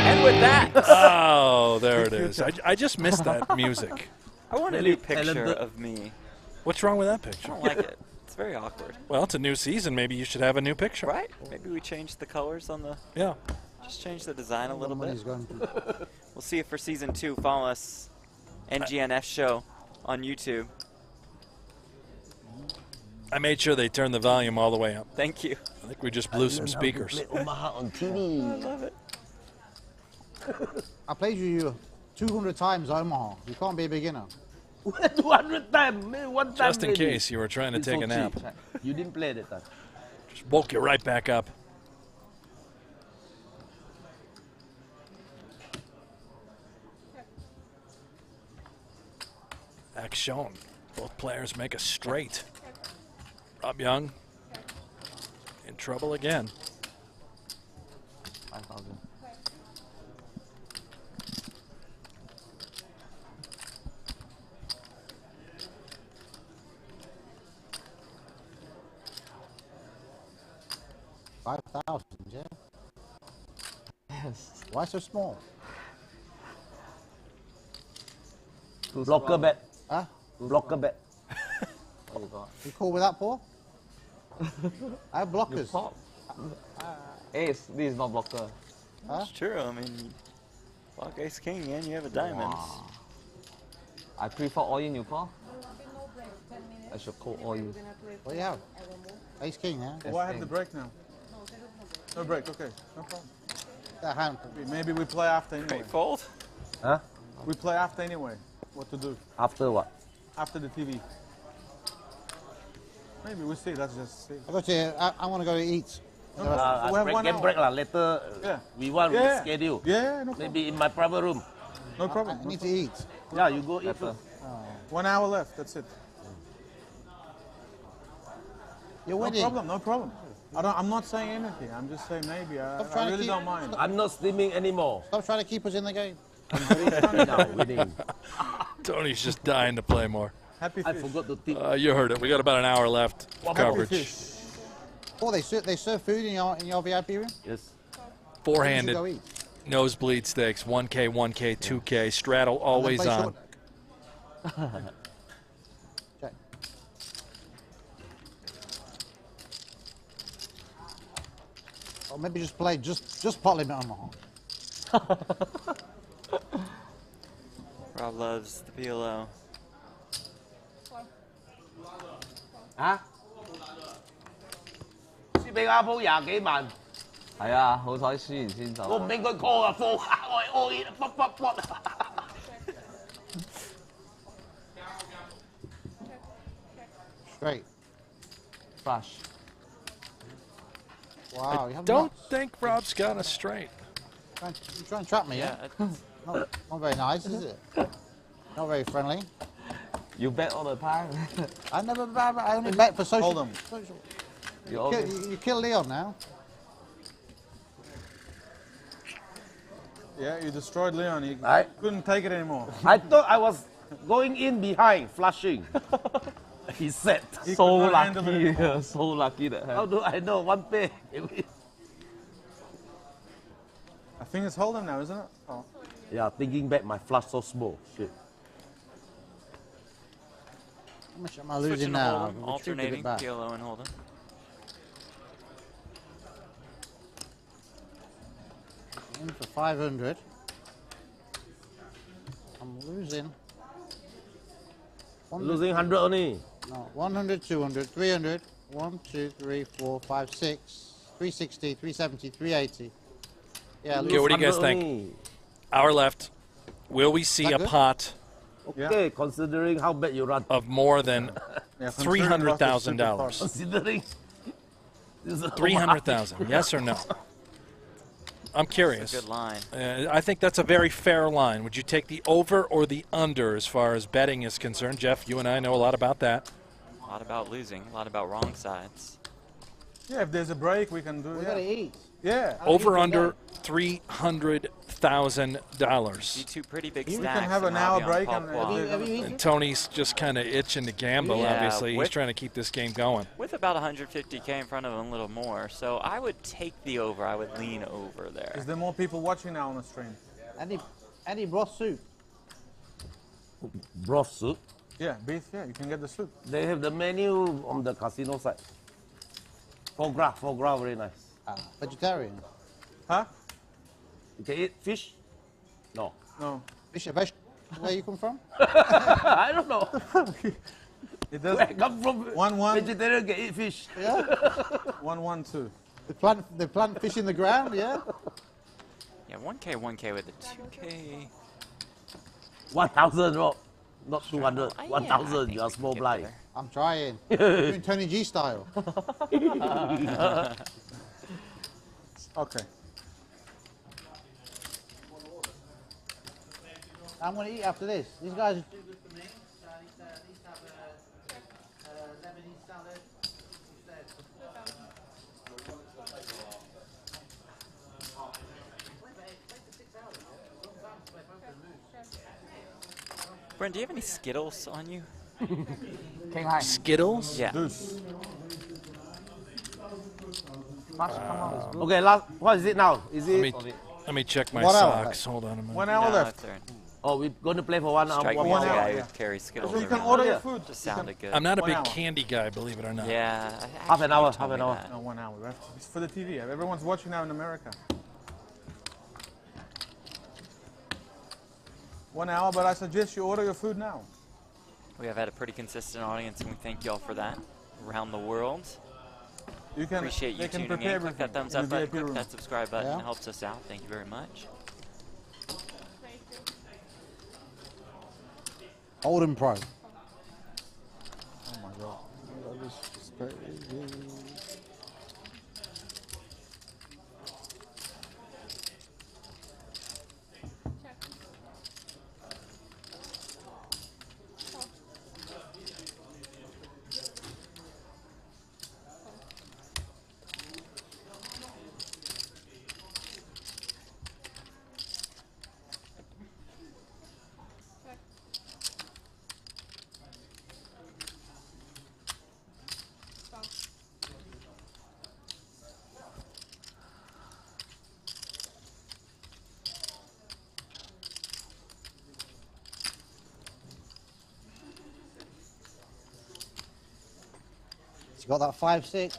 And with that. Oh, there it is. I just missed that music. I want a new picture of me. What's wrong with that picture? I don't like it. It's very awkward. Well, it's a new season. Maybe you should have a new picture. Right? Maybe we change the colors on the... Yeah. Just change the design a little bit. We'll see it for season 2. Follow us, NGNF Show, on YouTube. I made sure they turned the volume all the way up. Thank you. I think we just blew some speakers. Omaha on TV. I love it. I played you 200 times Omaha. You can't be a beginner. 200 times, one time. Just in case you were trying to take a nap. You didn't play that time. Just woke you right back up. Action. Both players make a straight. Rob Yong in trouble again. 5,000. $5,000, yeah? Yes. Why so small? Blocker bet. Huh? Blocker bet. You cool with that, Paul? I have blockers. Ace, this is not blocker. That's true. I mean, block ace king and you have a diamond. Wow. I prefer all in, you call? I should call all you. What do you have? Ace king, yeah? Oh, I have the break now. No break, okay. No problem. That hand. Maybe we play after anyway. Great fold. Huh? We play after anyway. What to do? After what? After the TV. Maybe we'll see. Let's just see. I got to. I want to go to eat. We have 1 hour. Break lah. Later, we want reschedule. Yeah, no problem. Maybe in my private room. No problem. I need to eat. Yeah, you go eat first. 1 hour left. That's it. You're No winning. problem. No problem. I'm not saying anything. I'm just saying maybe. I really don't mind. I'm not streaming anymore. Stop trying to keep us in the game. Winning. Tony's just dying to play more. Happy I fish. forgot to tip. You heard it. We got about an hour left of coverage. Oh, they serve food in your VIP room? Yes. Four-handed. Where did you go Nosebleed stakes. 1K, 1K, 2K. Straddle always play on. Check. Or maybe just play just pot limit Omaha. Rob loves the PLO. 嚇？輸俾阿鋪20幾萬，係啊，好彩輸完先走。我唔應該 call 啊，放下我係 all in，卜。Straight. Flush. Wow, you I have don't nuts. think Rob's got a straight. You trying to trap me, yeah? Not very nice, is it? Not very friendly. You bet all the time. I never bet. I only bet for social. Hold 'em. social. You You kill Leon now. Yeah, you destroyed Leon. He I- couldn't take it anymore. I thought I was going in behind, flushing. He said. He so could not handle lucky, it. so lucky that How do I know? One pair. I think it's hold'em now, isn't it? Oh. Yeah, thinking back, my flush so small. Shit. How much am I Switching losing to now? Hold'em, I've retreated alternating it back. PLO and Hold'em. In for 500. I'm losing. Losing 100 only. No, 100, 200, 300, 1, 2, 3, 4, 5, 6, 360, 370, 380. Yeah, Okay, what do you guys 100 think? only. Hour left. Will we see That a good? pot Okay, considering how bad you run. of more than Yeah, considering $300,000? Considering. This is 300,000. Yes or no? I'm curious. Good line. I think that's a very fair line. Would you take the over or the under as far as betting is concerned? Jeff, you and I know a lot about that. A lot about losing, a lot about wrong sides. Yeah, if there's a break, we can do We it. gotta eat. Yeah. Over under $300,000. See two pretty big We can stacks. have and an hour Robbie on break Paul and Quad. Have you eaten? And Tony's just kind of itching to gamble, Yeah, obviously. He's with- trying to keep this game going. With about 150K in front of him, a little more. So I would take the over. I would lean over there. Is there more people watching now on the stream? Any broth soup? Broth soup. Yeah, beef, yeah, you can get the soup. They have the menu on the casino side. Foie gras, very nice. Vegetarian? Huh? You can eat fish? No. No. Fish a vegetable? Where you come from? I don't know. It does. Where I come from, 1-1. vegetarian can eat fish. Yeah. 1-1-2. They plant fish in the ground, yeah? Yeah, 1K with the 2K. 1,000, Rob. Not 200. Yeah, I 1,000. think You are we can small get blind. there. I'm trying. Doing Tony G style. Okay. I'm going to eat after this. These guys. Brent, do you have any Skittles on you? King high. Skittles? Yeah. Deuce. Okay, last. What is it now? Is it? Let me check my What hour? socks. Hold on a minute. 1 hour No, left. they're- Oh, we're going to play for 1 hour. Strike me 1 as a hour, guy yeah. who carries Skittles So you can around. order your Yeah. food. Just You can- sounded good. I'm not a 1 big hour. candy guy, believe it or not. Yeah. Half an hour, actually, half an you told hour. me that. No, 1 hour. It's for the TV. Everyone's watching now in America. 1 hour, but I suggest you order your food now. We have had a pretty consistent audience, and we thank y'all for that. Around the world. You can. Appreciate you they can tuning prepare in. Click that everything thumbs in up the button, VIP click room. that subscribe button. Yeah. It helps us out. Thank you very much. Holden Pro. Oh my God. That is just crazy. He's got that 5-6.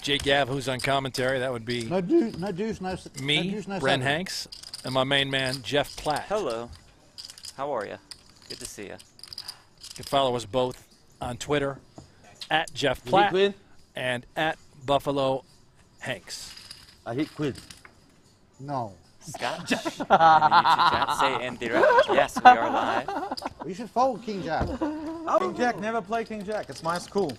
Jay Gav, who's on commentary, that would be No deuce, no deuce, no me, no deuce, no Brent seven. Hanks, and my main man, Jeff Platt. Hello. How are you? Good to see you. You can follow us both on Twitter, at Jeff You Platt queen? and at Buffalo Hanks. I hit queen. No. Scott, in the YouTube chat, say indirect. Yes, we are live. You should fold King Jack. King Jack, never play King Jack. It's my school.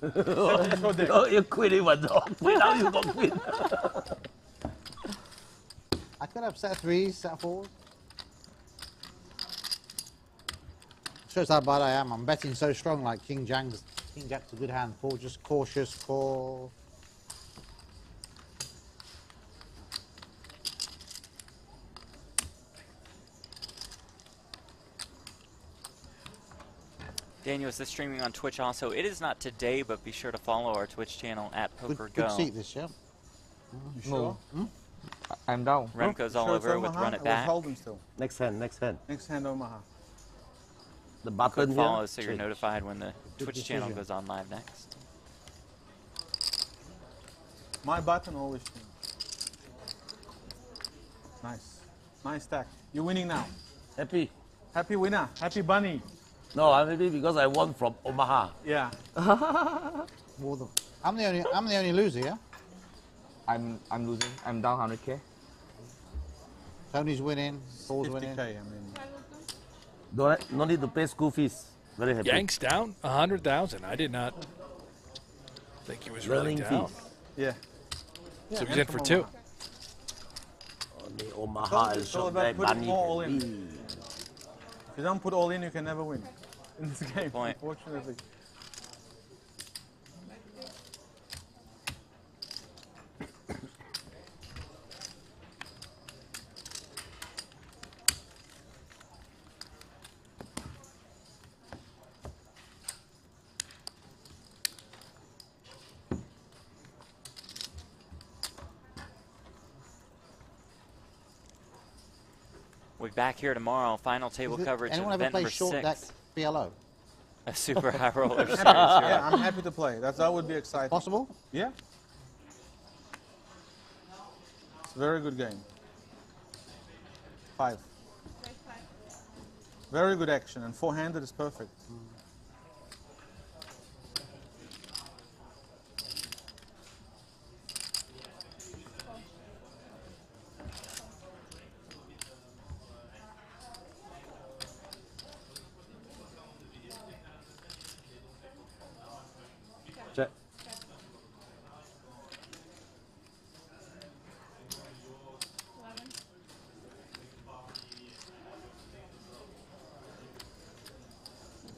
Oh, you quit it one dog. Now you got quit. I could have set threes, set fours. Shows how bad I am. I'm betting so strong like King Jack's a good hand. Four, just cautious, call. Daniel, is this streaming on Twitch also? It is not today, but be sure to follow our Twitch channel at PokerGO. Good seat this, yeah? You sure? I'm down. Remco's all over it with Run It Back. Next hand, next hand. Next hand, Omaha. The Click button follow here. so you're notified when the Good Twitch channel decision. goes on live next. My button always changes. Nice. Nice stack. You're winning now. Happy. Happy winner. Happy bunny. No, I'm happy because I won from Omaha. Yeah. Well, I'm the only loser, yeah? I'm losing. I'm down 100K. Tony's winning. Paul's 50K, winning. I mean. No need to pay school fees. Very happy. Yanks down 100,000. I did not think he was really Learning down. fees. Yeah. So he's in for two. Only Omaha It's is all so about bad. putting Bunny more all can in. be. If you don't put all in, you can never win in this game, point. unfortunately. We'll be back here tomorrow. Final table coverage of Anyone ever event play number short deck 6. BLO? A super high roller series. Yeah, I'm happy to play. That would be exciting. Possible? Yeah. It's a very good game. 5. Very good action, and four-handed is perfect. Check.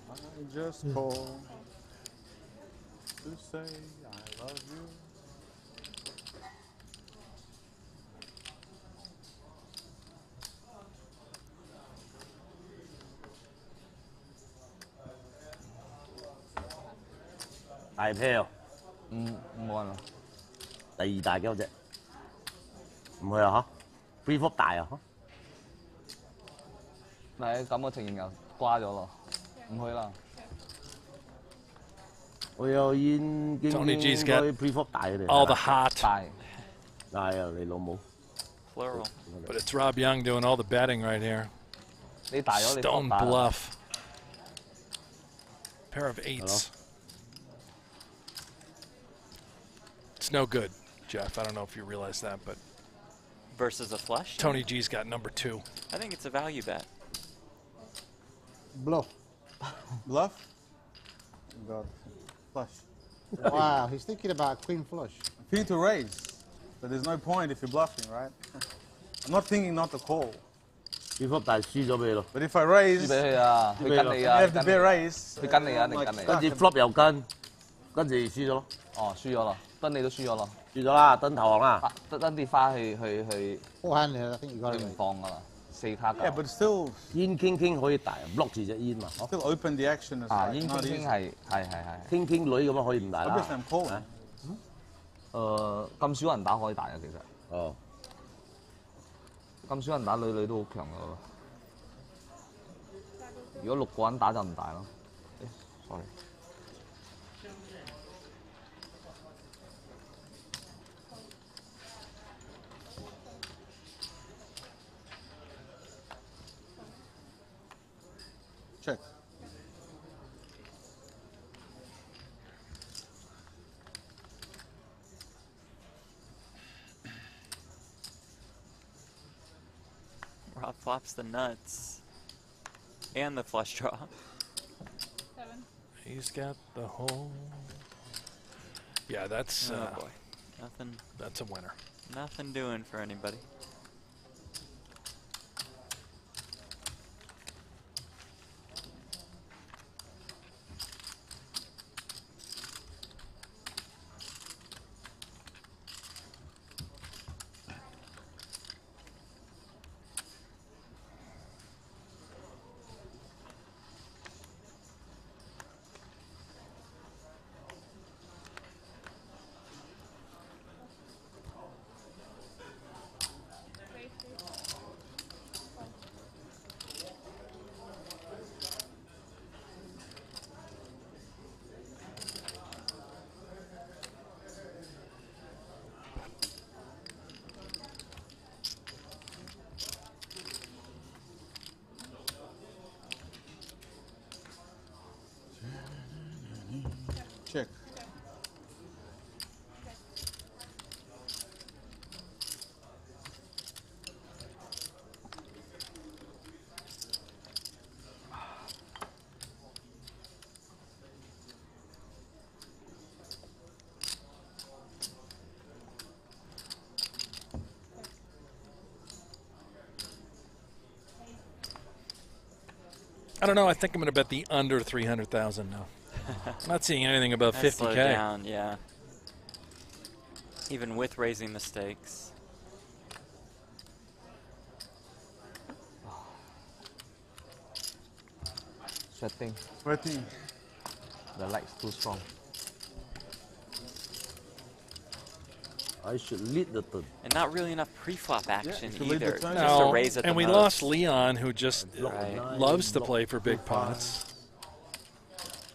I just call to say I love you.大啤啊，冇人啊。第二大幾多隻？唔去啊嚇 ？Free flop 大啊嚇？喺咁嘅情形又瓜咗咯，唔去啦。我有煙經 Tony G's 應該 got pre flop 大嘅嚟。 all the hot. 大啊，你老母。 Plural. But it's Rob Young doing all the betting right here. 你大咗你 Stone 大啦 bluff. Pair of eights. It's no good, Jeff. I don't know if you realize that, but Versus a flush? Tony G's got number 2. I think it's a value bet. Bluff. Bluff? God. Flush. Wow, he's thinking about queen flush. I'm thinking to raise, but there's no point if you're bluffing, right? I'm not thinking not to call. Pre flop 大輸咗俾你咯。 But if I raise, 輸俾佢啊，佢跟你 I 啊， have to be a raise. 佢跟你啊，一 I'm 定 like 跟你。跟住 flop 又跟住輸咗咯。哦，輸咗啦，登你都輸咗啦。輸咗啦，登投降啦。登跌花去 Four-handed, I think you got 佢 it. 唔放噶啦，4卡 Yeah, 九。 but still, 煙傾可以大，block 住隻煙嘛。 still open the action is 啊， like 煙 not 傾 easy. 係。傾女咁樣可以唔大啦。 Obviously, I'm calling. 咁少人打可以大嘅其實。哦。咁少人打女都好強噶喎。如果6個人打就唔大咯。sorry。Check. Rob flops the nuts and the flush draw. 7. He's got the whole. Yeah, that's. Oh boy, nothing. That's a winner. Nothing doing for anybody. Check. I don't know. I think I'm going to bet the under 300,000 now. I'm not seeing anything above That's 50K. slowed down, yeah. Even with raising the stakes. Sweating. Sweating. The light's too strong. I should lead the turn. And not really enough pre-flop action should lead the either. turn. Just a No, raise at and the we most. lost Leon, who just Right. loves to play for big pots.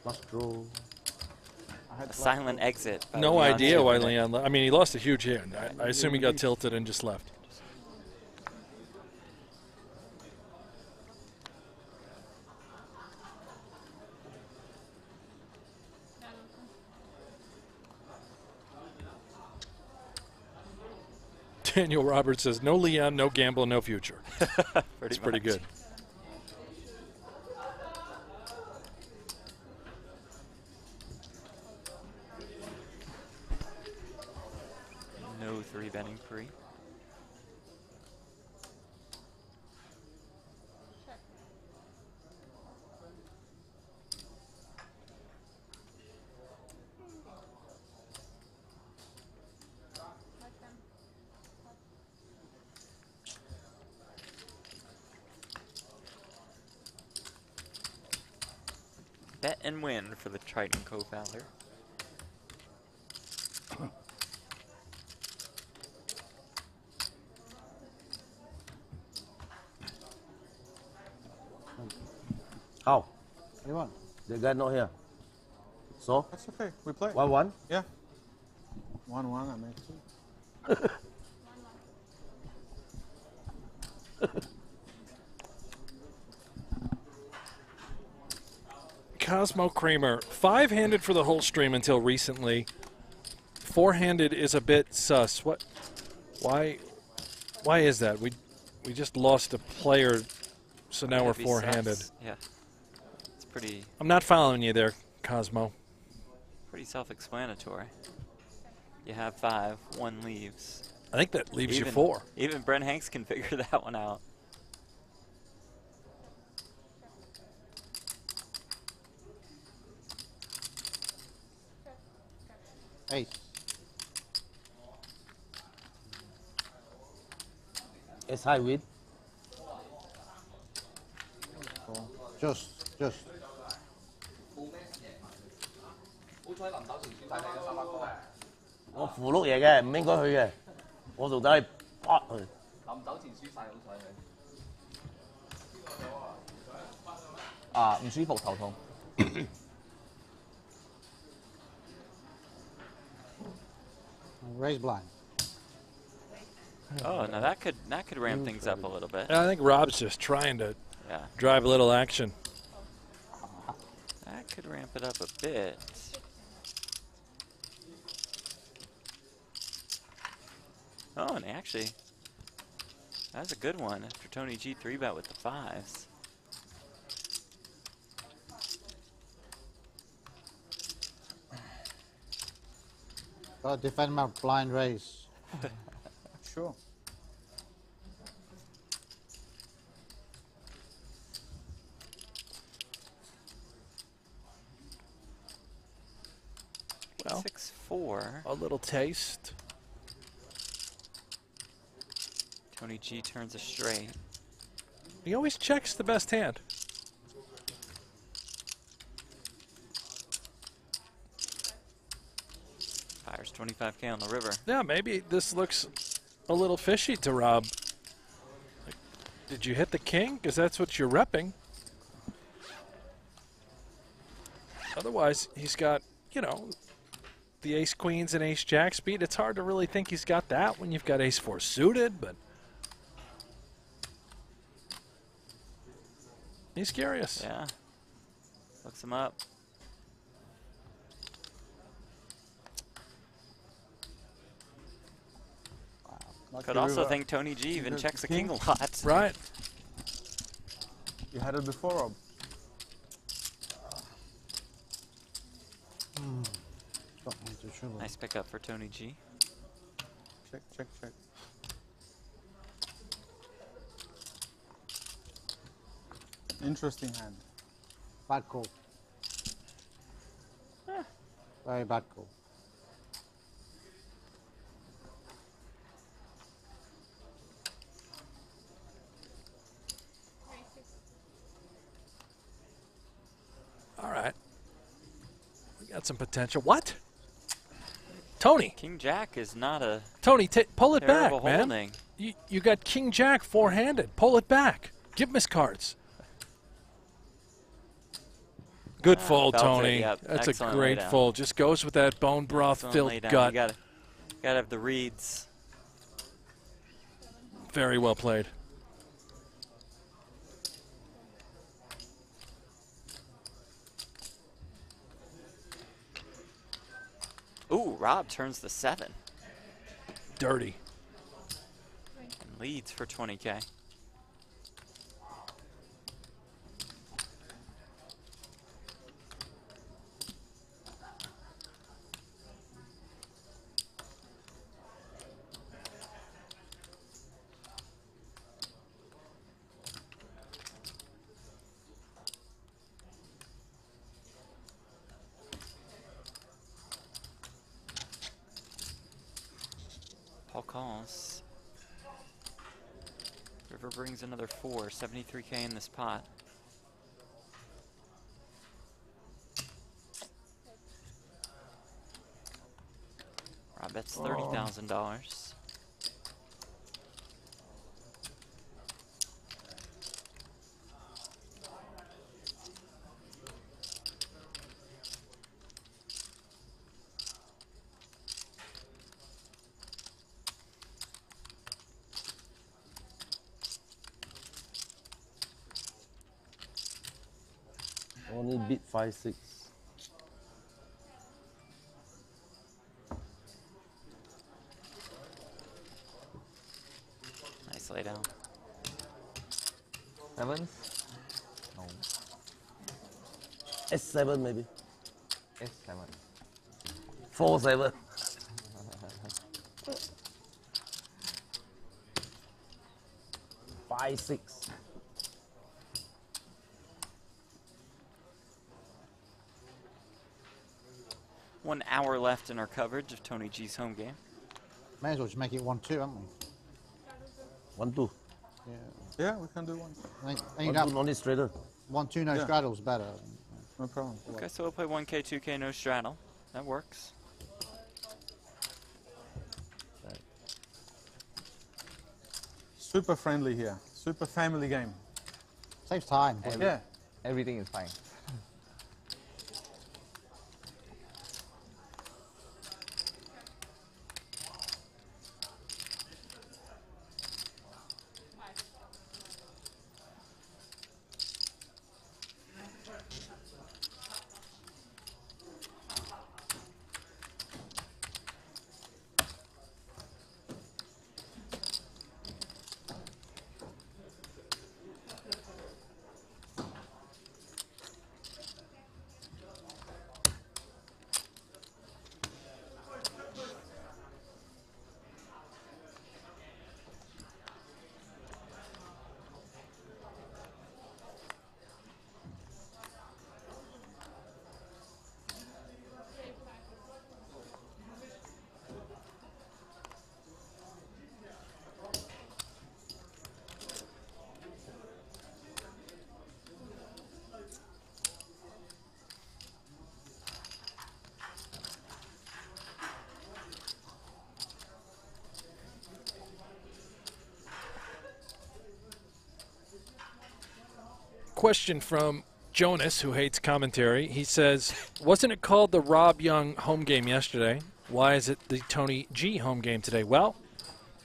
Flush draw. A silent exit. by No Leon idea why Supernet. Leon. I mean, he lost a huge hand. I assume he got tilted and just left. Daniel Roberts says, "No Leon, no gamble, no future." It's pretty much. good. No 3-betting pre. Bet and win for the Triton co-founder. How? Anyone? The guy not here. So? That's okay. We play. 1-1? Yeah. 1-1, I make 2. Cosmo Kramer, 5-handed for the whole stream until recently. 4-handed is a bit sus. What? Why is that? We just lost a player, so now we're It'd be 4-handed. sus. Yeah. It's pretty I'm not following you there, Cosmo. self-explanatory. You have 5, 1 leaves. I think that leaves you Even- 4. Even Brent Hanks can figure that one out. Ace. Ace high win. Just. 我符碌嘢嘅，唔應該去嘅。我仲走去啪佢。臨走前輸晒，好彩你。啊，唔舒服，頭痛。Raise blind. Oh, now that could ramp things up a little bit. I think Rob's just trying to Yeah. drive a little action. That could ramp it up a bit. Oh, and actually, That's a good one after Tony G 3-bet with the 5s. Gotta defend my blind raise. Sure. Well, 6-4. A little taste. Tony G turns a straight. He always checks the best hand. Fires 25K on the river. Yeah, maybe this looks a little fishy to Rob. Like, did you hit the king? Because that's what you're repping. Otherwise, he's got, you know, the ace queens and ace jack speed. It's hard to really think he's got that when you've got ace 4 suited, but he's curious. Yeah. Looks him up. Could also think Tony G even checks a king a lot. Right. You had it before, Rob. Nice pickup for Tony G. Check, check, check. Interesting hand. Bad call. Very bad call. All right. We got some potential. What? Tony. King Jack is not a Tony, pull it back, terrible man. holding. You got King Jack four-handed. Pull it back. Give him his cards. Good fold, felt it, Tony. yep. That's Excellent a great laydown. fold. Just goes with that bone broth filled Excellent laydown. gut. You gotta have the reads. Very well played. Ooh, Rob turns the 7 Dirty. and leads for 20K. Paul calls. River brings another 4, 73K in this pot. Rob bets $30,000. Only beat 5-6. Nice lay down. 7s? No. S7 maybe. S7. 4-7. Five, 6. One hour left in our coverage of Tony G's home game. May as well just make it 1-2, haven't we? 1-2. Yeah. Yeah, we can do one. No need straighter. 1-2, no Yeah. straddle's better. No problem. Okay, so we'll play 1K, 2K, no straddle. That works. Super friendly here. Super family game. Saves time. Yeah. Everything is fine. Question from Jonas, who hates commentary. He says, wasn't it called the Rob Yong home game yesterday? Why is it the Tony G home game today? Well,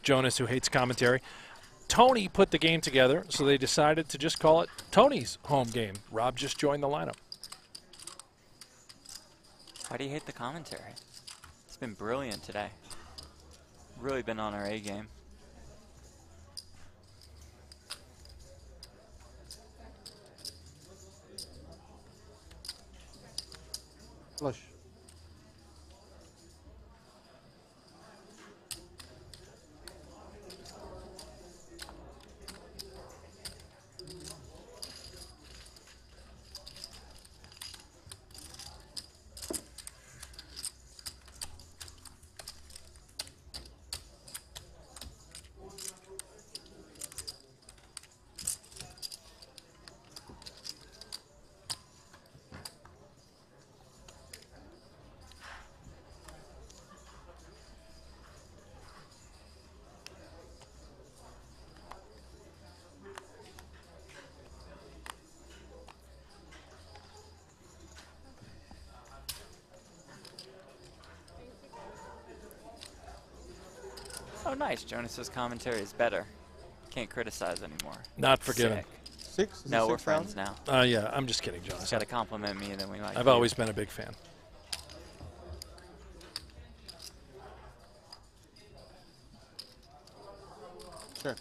Jonas, who hates commentary, Tony put the game together, so they decided to just call it Tony's home game. Rob just joined the lineup. Why do you hate the commentary? It's been brilliant today. Really been on our A game. Flush. Oh, nice. Jonas's commentary is better. Can't criticize anymore. Not forgiven. Sick. 6? No, we're friends now. Yeah, I'm just kidding, Jonas. Got to compliment me, then we like I've you. always been a big fan. Sure.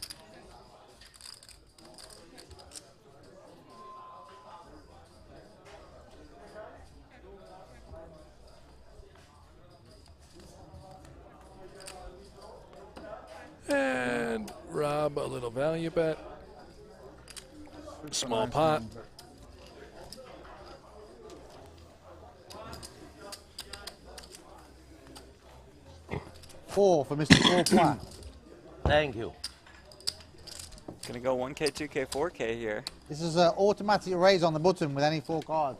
And Rob, a little value bet. Small pot. Four for Mr. Four Platt. Thank you. Gonna go 1K, 2K, 4K here. This is an automatic raise on the button with any 4 cards.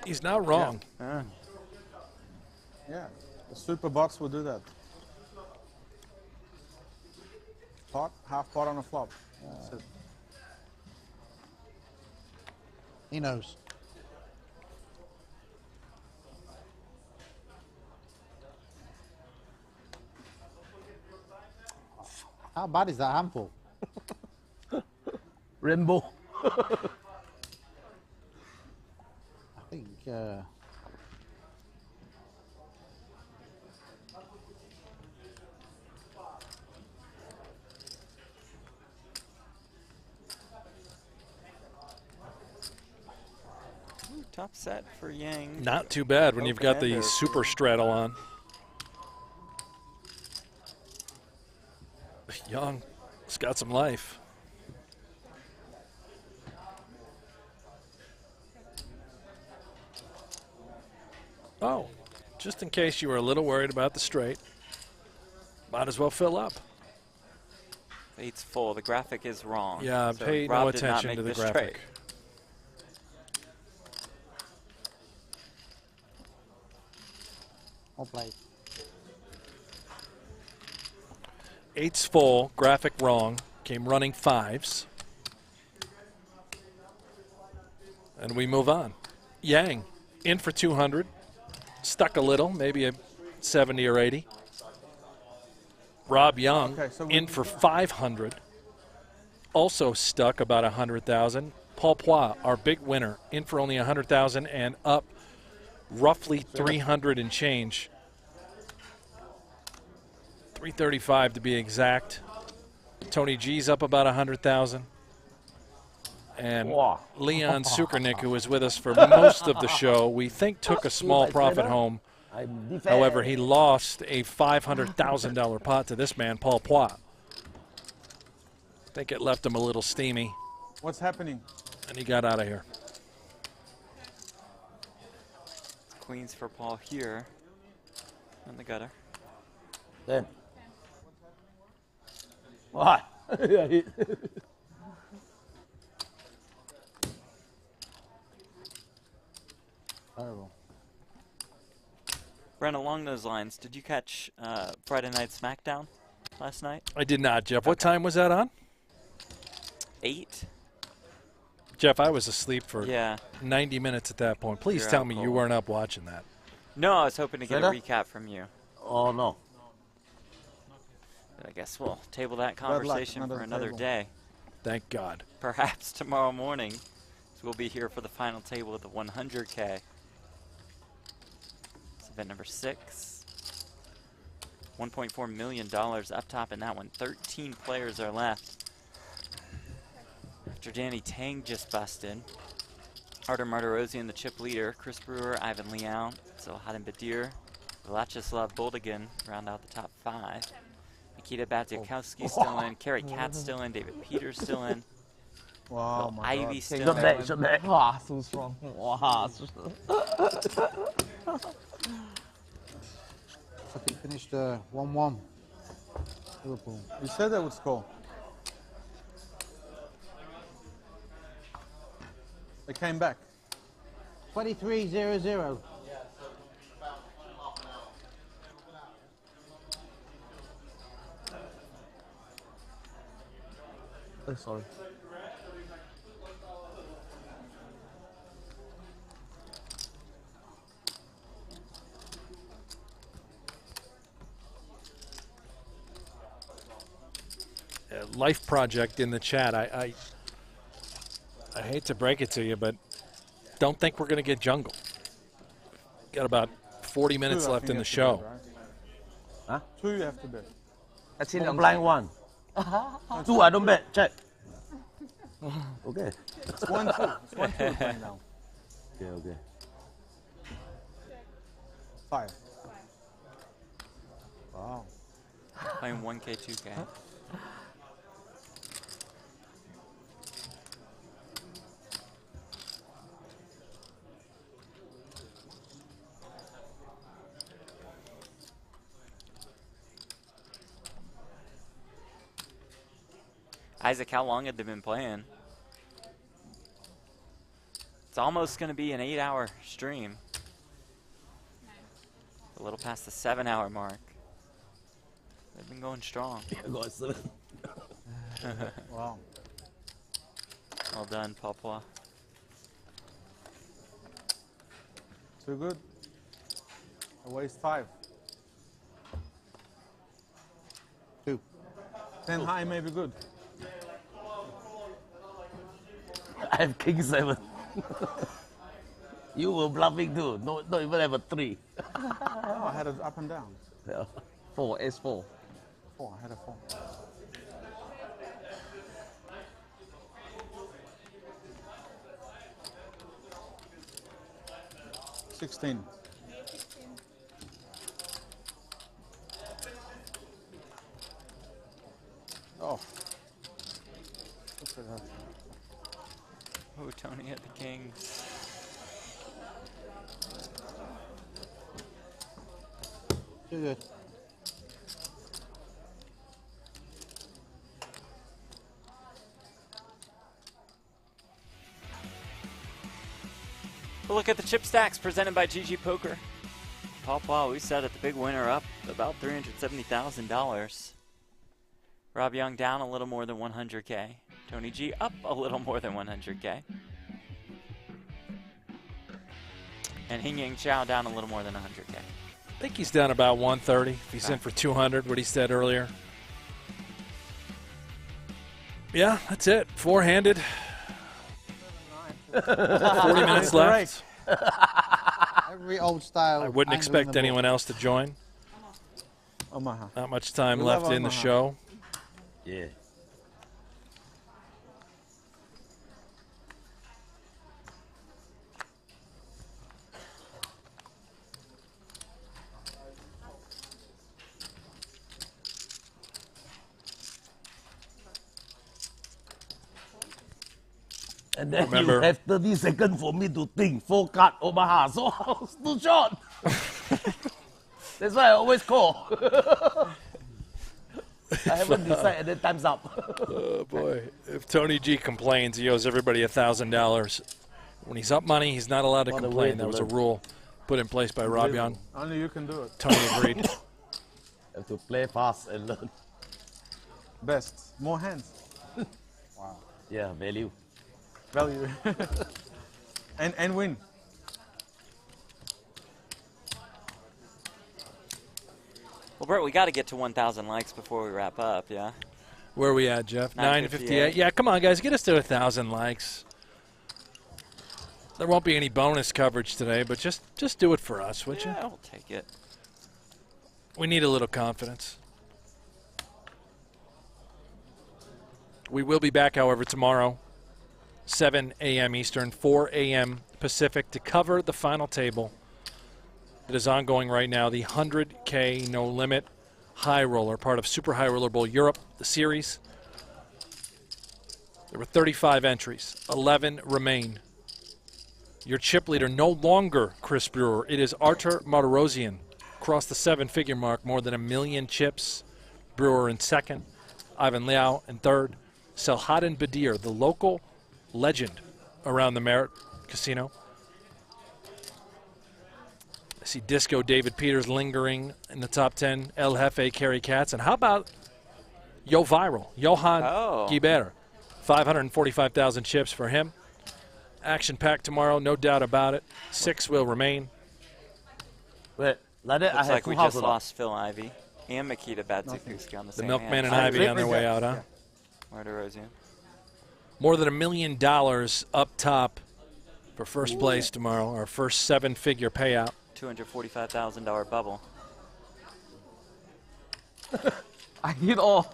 He's not wrong. Yeah, the super box will do that. Pot, half pot on a flop. That's it. He knows. How bad is that handful? Rainbow. I think. Ooh, top set for Yang. Not too bad when you've got the Open-ender. super straddle on. Young's got some life. Oh, just in case you were a little worried about the straight, might as well fill up. Eight's full. The graphic is wrong. Yeah, So pay Rob no did not attention make to the this graphic. straight. I'll play. Eight's full, graphic wrong, came running fives. And we move on. Yang, in for 200, stuck a little, maybe a 70 or 80. Rob Young, in for 500, also stuck about 100,000. Paul Poit, our big winner, in for only 100,000 and up roughly 300 and change. 335 to be exact. Tony G's up about 100,000. And Leon Sukernick, who was with us for most of the show, we think took a small profit home. However, he lost a $500,000 pot to this man, Paul Poit. I think it left him a little steamy. What's happening? And he got out of here. Queens for Paul here on the gutter. Then. What? Terrible. Brent, along those lines, did you catch Friday Night SmackDown last night? I did not, Jeff. What time was that on? 8. Jeff, I was asleep for Yeah. 90 minutes at that point. Please You're tell out me you cold. weren't up watching that. No, I was hoping to get a Better? recap from you. Oh, no. But I guess we'll table that luck, conversation another for another table. day. Thank God. Perhaps tomorrow morning. So we'll be here for the final table at the 100K. It's event number 6. $1.4 million up top in that one. 13 players are left. After Danny Tang just busted. Artur Martirosyan, the chip leader. Chris Brewer, Ivan Liao, Zilhaddin Badir, Vyacheslav Boldigan round out the top 5. Nikita Badziakowski still in. Kerry Katz still in. David Peters still in. Wow, Phil my Ivey God. still Shot in. that, shot that. Wow, so strong. Wow. It finished 1-1. Liverpool. You said they would score. They came back. 23-0-0. Oh, sorry. Life Project in the chat. I hate to break it to you, but don't think we're going to get jungle. Got about 40 minutes left in the show. Huh? 2 you have to bet. That's Small blind 1. 2 I don't bet. Check. Okay. It's 1-2. It's 1-2 playing now. Okay, okay. 5. Wow. Playing 1K, 2K. Isaac, how long have they been playing? It's almost going to be an 8-hour stream. A little past the 7-hour mark. They've been going strong. Got 7. Wow. Well done, Papua. Too good. I waste 5. 2. 10 high may be good. I have king 7. You were bluffing too. No, not even have a 3. No, I had it up and down. Yeah. 4, S4. 4, I had a 4. $16. Oh. Look at that. Oh, Tony at the Kings. Too good. We'll look at the chip stacks presented by GG Poker. Papua, we set at the big winner up about $370,000. Rob Young down a little more than 100K. Tony G up a little more than 100K. And Hing Yang Chow down a little more than 100K. I think he's down about 130. If he's in for 200, what he said earlier. Yeah, that's it. Four-handed. 40 minutes left. Every old style. I wouldn't angle in expect the anyone book. else to join. Omaha. Not much time We left love in the Omaha. show. Yeah. And then Remember- you have 30 seconds for me to think. 4 card Omaha, so it's too short. That's why I always call. I haven't decided, and then time's up. Oh, boy. If Tony G complains, he owes everybody $1,000. When he's up money, he's not allowed to What a way complain. to That was a live. rule put in place by Rob Young. Only you can do it. Tony agreed. Have to play fast and learn. Best. More hands. Yeah, value. Value. and win. Well, Brent, we got to get to 1,000 likes before we wrap up, yeah? Where are we at, Jeff? 958. Yeah, come on, guys. Get us to 1,000 likes. There won't be any bonus coverage today, but just do it for us, would you? Yeah, I'll take it. We need a little confidence. We will be back, however, tomorrow, 7 a.m. Eastern, 4 a.m. Pacific, to cover the final table that is ongoing right now, the 100K No Limit High Roller, part of Super High Roller Bowl Europe, the series. There were 35 entries. 11 remain. Your chip leader no longer Chris Brewer. It is Artur Martirosyan. Crossed the 7-figure mark, more than 1 million chips. Brewer in second. Ivan Liao in third. Selhadin Badir, the local legend around the Merit Casino. I see Disco David Peters lingering in the top 10. El Jefe Kerry Katz. And how about Yo Viral, Johan Guibert. 545,000 chips for him. Action-packed tomorrow, no doubt about it. 6 will remain. Wait, like that, Looks I like we full just house lost Phil Ivey and Makita Batsukuski on the same Milkman hand. and Ivy on their way out, huh? Martirosyan. More than $1 million up top for first place tomorrow. Our first 7-figure payout. $245,000 bubble. I hit all.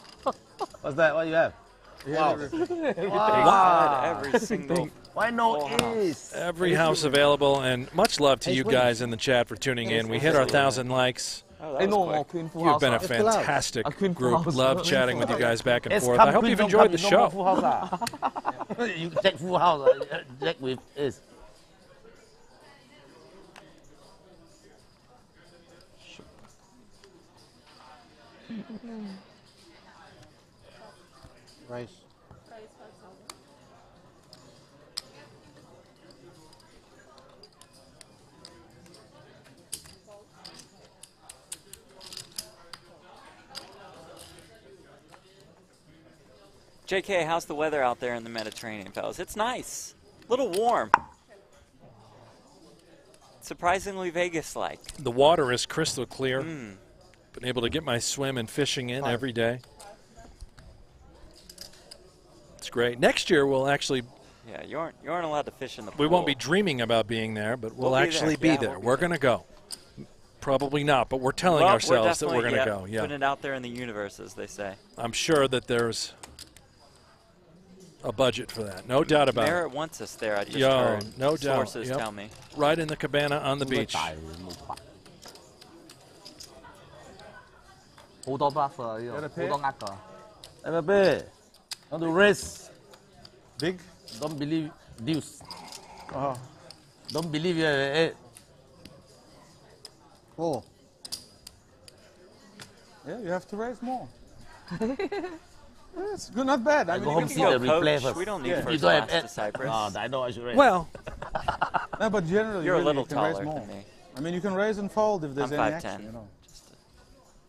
What's that? What do you have? Wow. Wow. Every single. Why no ace? Every house available, and much love to you guys in the chat for tuning in. We hit our 1,000 likes. You've been a fantastic group. Love chatting with you guys back and forth. I hope you've enjoyed the show. You check full house. Check with ace. Race. JK, how's the weather out there in the Mediterranean, fellas? It's nice. A little warm. Surprisingly Vegas-like. The water is crystal clear. Been able to get my swim and fishing in every day. It's great. Next year we'll actually... Yeah, you aren't allowed to fish in the pool. We won't be dreaming about being there, but we'll We'll be actually there. be Yeah, there. we'll be We're going to go. Probably not, but we're telling Well, ourselves that we're definitely, going to go. Yeah. Putting it out there in the universe, as they say. I'm sure that there's a budget for that. No doubt about Merritt it. wants us there, I just Yo, heard. no doubt. Sources Yep. tell me. Right in the cabana on the beach. 好多 bluff 啊，呢度好多呃㗎。 MLB, want to race? Big? Don't believe deuce. Oh. Don't believe you have an 4. Yeah, you have to raise more. It's good, not bad. I mean, go you home can see go the replay coach. first. We don't need You first don't have class to Cyprus. Oh, I know I should raise. Well, No, but generally, You're a really, little you can raise taller more. than me. I mean, you can raise and fold if there's I'm any 5'10". action, you know.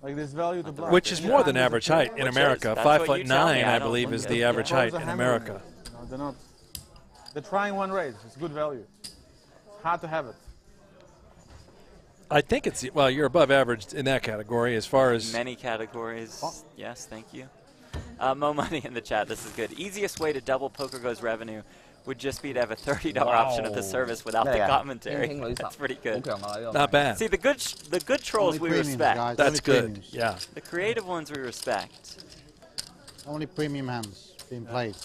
Like there's value to block. which is more than average height in Which is. America. That's what you 5'9", tell me. I I don't believe, look is at the it. average Pros height are in hammering America. it. No, they're not. They're trying one raise. It's good value. It's hard to have it. I think it's, well, you're above average in that category as far as... Many categories. Yes, thank you. Mo Money in the chat. This is good. Easiest way to double PokerGo's revenue would just be to have a $30 option of the service without the commentary. That's pretty good. Not bad. See, the good trolls we respect. Guys. That's Only good, premiums. yeah. The creative ones we respect. Only premium hands being played.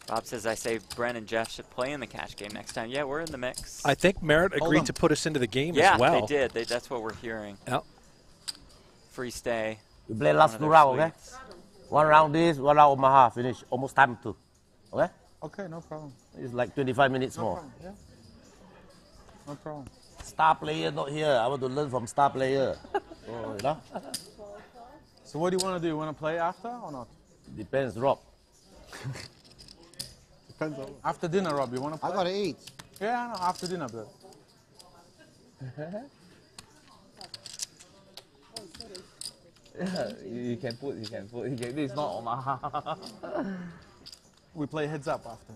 Bob says, I say Brent and Jeff should play in the cash game next time. Yeah, we're in the mix. I think Merritt agreed to put us into the game yeah, as well. they did. That's what we're hearing. Yep. Free stay. You play last 2 rounds, okay? 1 round this, 1 round Omaha, finish. Almost time to. Okay? Okay, no problem. It's like 25 minutes No more. problem. Yeah. No problem. Star player not here. I want to learn from star player. So, you know? So what do you want to do? You want to play after or not? Depends, Rob. Depends on after dinner, Rob. You want to play? I gotta eat. Yeah, no, after dinner, bro. You can put. This is not Omaha. We play heads up after.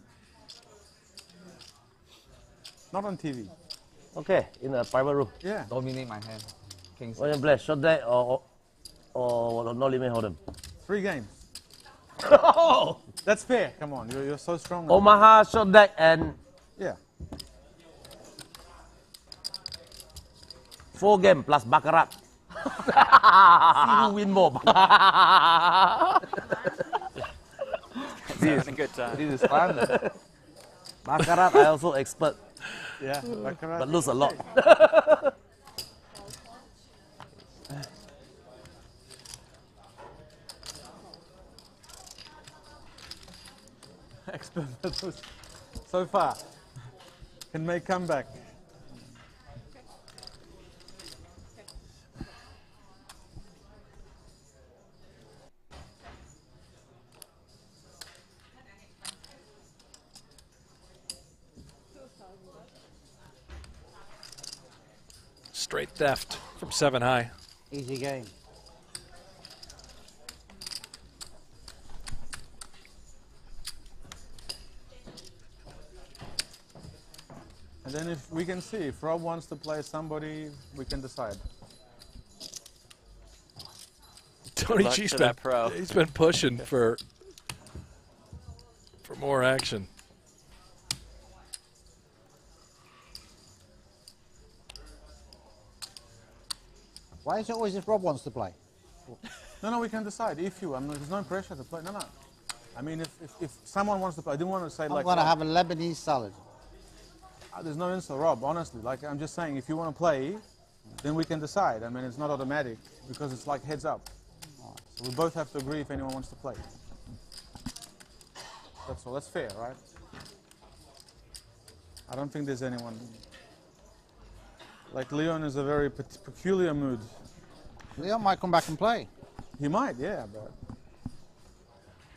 Not on TV. Okay, in a private room. Yeah. Dominate my hand. Kings. When you play short deck or no limit hold 'em. 3 games. That's fair. Come on, you're so strong. Omaha, short deck, and Yeah. 4 game plus baccarat. See who win more. Having a good time. This is fun. Baccarat, I also expert, Yeah, baccarat. but lose a lot. Expert so far. Can make comeback. Straight theft from 7 high. Easy game. And then if we can see, if Rob wants to play somebody, we can decide. Tony luck G's to been, that pro. he's been pushing for more action. Why is it always if Rob wants to play? No, we can decide. If you, there's no pressure to play. No. I mean, if someone wants to play, I didn't want to say I'm like. going to have a Lebanese salad. There's no insult, Rob. Honestly, like I'm just saying, if you want to play, then we can decide. I mean, it's not automatic because it's like heads up. So we both have to agree if anyone wants to play. That's all. That's fair, right? I don't think there's anyone. Like Leon is a very peculiar mood. Leon might come back and play. He might, yeah,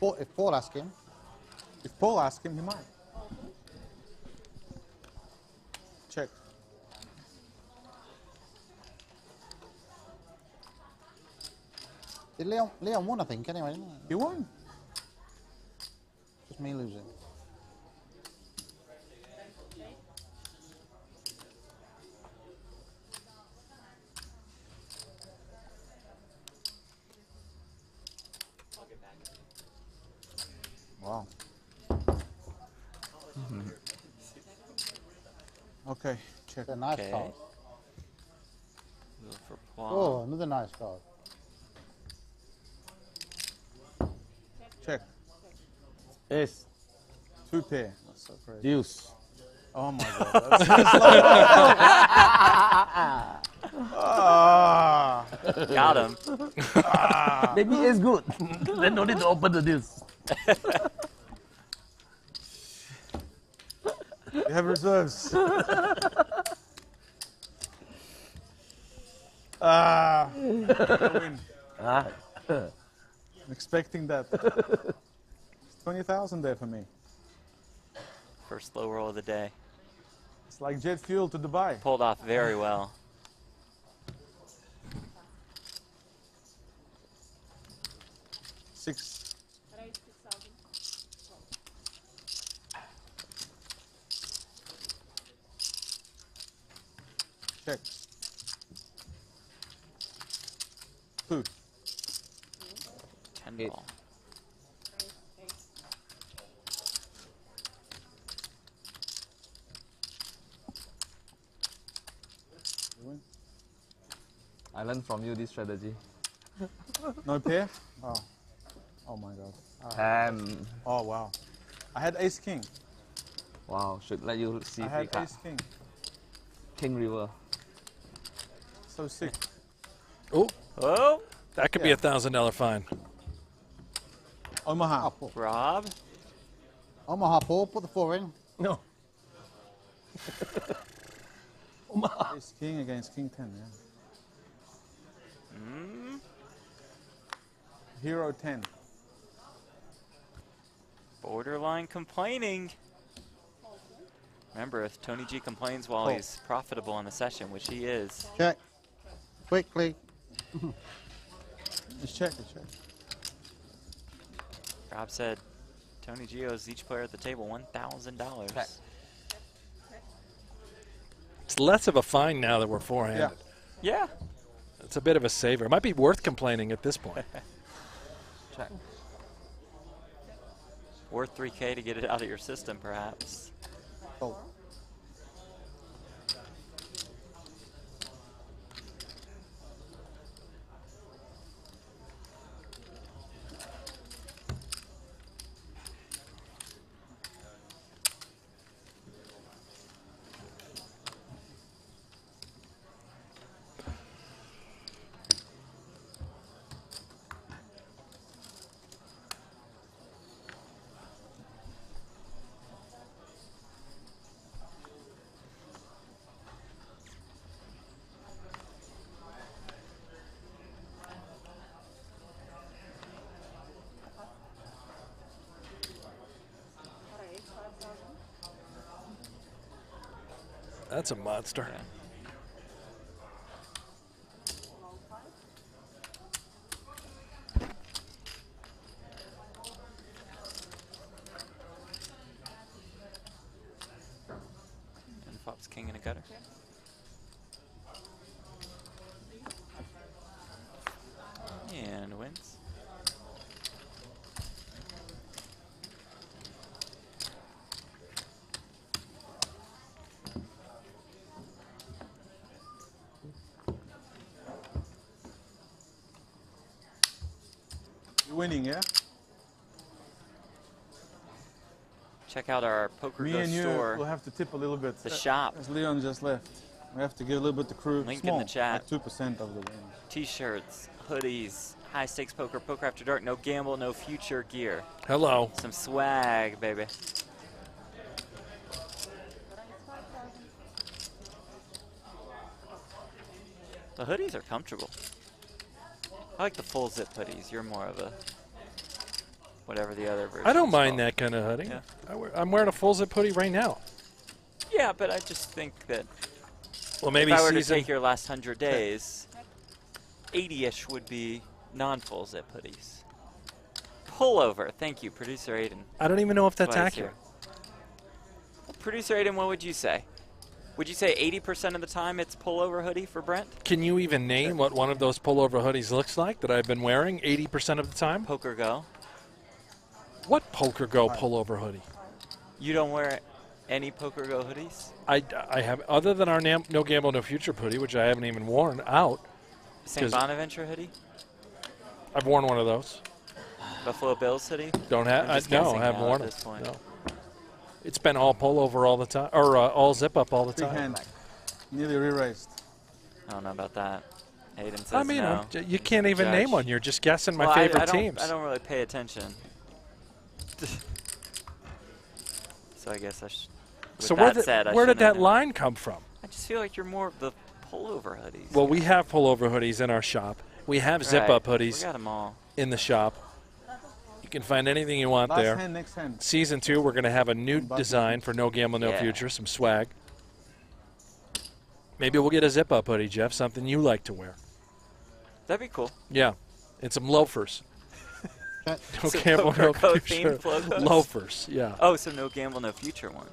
but If Paul asks him. if Paul asks him, he might. Check. Did Leon won, I think, anyway, didn't he? He won. Just me losing. Wow. Okay, check. It's a nice Okay. card. Go for Plum. Oh, another nice card. Check. Ace. 2 pair. That's so crazy. Deuce. Oh my god. That's so ah. Got him. Maybe it's good. Then no need to open the deuce. You have reserves. Win. I'm expecting that. 20,000 there for me. First low roll of the day. It's like jet fuel to Dubai. Pulled off very well. Six. Check. 2. 10 ball. I learned from you this strategy. No pair? Oh. Oh my god. 10. Oh wow. I had ace king. Wow, should let you see I free had card. ace king. King River. So sick. Oh, Oh, that could be Yeah. $1,000 fine. Omaha. Rob. Omaha, Paul, put the 4 in. No. Ace king against king 10, yeah. Hero 10. Borderline complaining. Remember, if Tony G complains while Oh. he's profitable in the session, which he is. Check. Quickly. Just check it, check. Rob said Tony G owes each player at the table $1,000. It's less of a fine now that we're four-handed. Yeah. It's a bit of a saver. It might be worth complaining at this point. Check. Worth 3K to get it out of your system, perhaps. Oh. That's a monster. Yeah. And flops king in a gutter. And wins. You're winning, yeah? Check out our PokerGO Me and you store. will have to tip a little bit. The shop. As Leon just left. We have to give a little bit to crew. Link Small, in the chat. Like 2% of the win. T-shirts, hoodies, high stakes poker, poker after dark, no gamble, no future gear. Hello. Some swag, baby. The hoodies are comfortable. I like the full zip hoodies. You're more of a whatever the other version. I don't mind that kind of hoodie. Yeah. I'm wearing a full zip hoodie right now. Yeah, but I just think that Well, maybe if I were to season- take your last 100 days, 80-ish would be non-full zip hoodies. Pullover. Thank you, Producer Aiden. I don't even know if that's Twice accurate. here. Well, Producer Aiden, what would you say? Would you say 80% of the time it's pullover hoodie for Brent? Can you even name what one of those pullover hoodies looks like that I've been wearing 80% of the time? PokerGo. What PokerGo pullover hoodie? You don't wear any PokerGo hoodies? I have, other than our No Gamble, No Future hoodie, which I haven't even worn out. St. 'cause Bonaventure hoodie? I've worn one of those. Buffalo Bills hoodie? Don't have. I'm just No, guessing I haven't now worn at it. this point. No. It's been all pullover all the time, or all zip up all the Big time. hand. Nearly re-raised. I don't know about that. Aiden says I mean, no. you can't even Judge. name one. You're just guessing my Well, favorite I don't, teams. I don't really pay attention. So I guess I should. So where did that line come from? I just feel like you're more of the pullover hoodies. Well, we have pullover hoodies in our shop. We have zip-up Right. hoodies We got 'em all. in the shop. You can find anything you want Last there. hand, next hand. Season 2, we're going to have a new design for No Gamble, No Yeah. Future, some swag. Maybe we'll get a zip-up hoodie, Jeff, something you like to wear. That'd be cool. Yeah, and some loafers. No Some Gamble, No PokerGo Future. themed logos? Loafers, yeah. Oh, so No Gamble, No Future ones.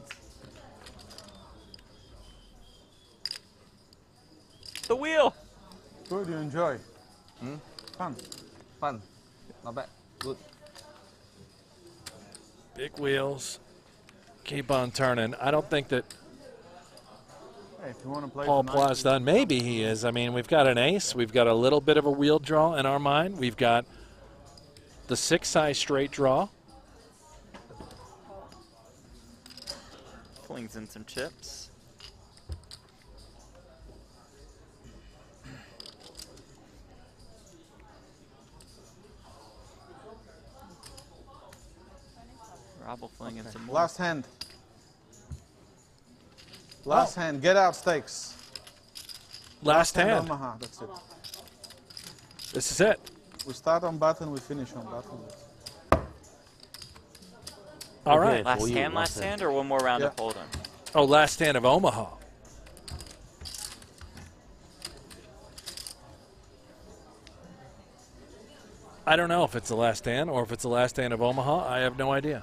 The wheel. Good, you enjoy. Fun. Fun. Not bad. Good. Big wheels. Keep on turning. I don't think that Hey, if you want to play Paul tonight, Platt's done. Maybe he is. I mean, we've got an ace. We've got a little bit of a wheel draw in our mind. We've got the 6-size straight draw. Flings in some chips. Rob will fling in some more. Last hand. Last hand. Get out stakes. Last hand. Omaha. That's it. This is it. We start on button, we finish on button. All right. Last hand, or one more round of Hold'em? Oh, last hand of Omaha. I don't know if it's the last hand or if it's the last hand of Omaha. I have no idea.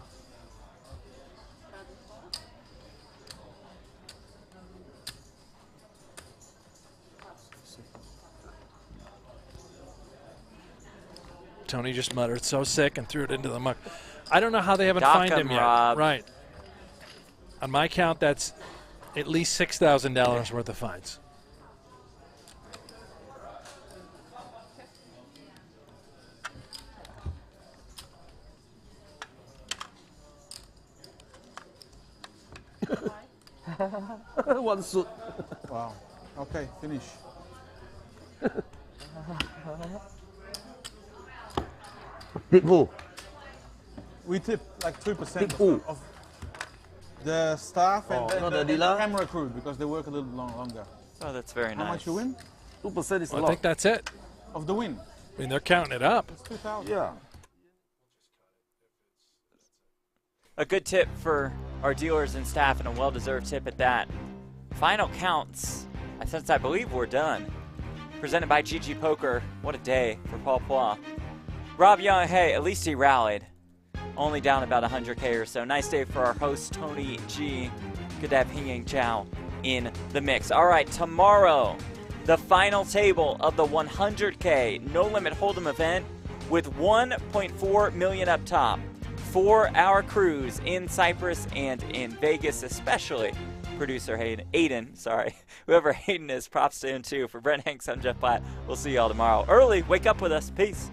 Tony just muttered, so sick, and threw it into the muck. I don't know how they haven't Dock fined him yet. Rob. Right. On my count, that's at least $6,000 worth of fines. One suit. Wow. Okay, finish. Tip who? We tip like 3% Tip who? of the staff and not the the dealer? camera crew because they work a little longer. Oh, that's very How nice. much you win? 2% is a I lot. think that's it. Of the win? I mean, they're counting it up. It's 2,000. Yeah. A good tip for our dealers and staff, and a well-deserved tip at that. Final counts, since I believe we're done. Presented by GG Poker. What a day for Paul Plough. Rob Young, hey, at least he rallied. Only down about 100K or so. Nice day for our host, Tony G. Good to have Hing Yang Chow in the mix. All right, tomorrow, the final table of the 100K No Limit Hold'em event with 1.4 million up top for our crews in Cyprus and in Vegas, especially producer Hayden, sorry. Whoever Hayden is, props to him too. For Brent Hanks, I'm Jeff Platt. We'll see y'all tomorrow. Early, wake up with us. Peace.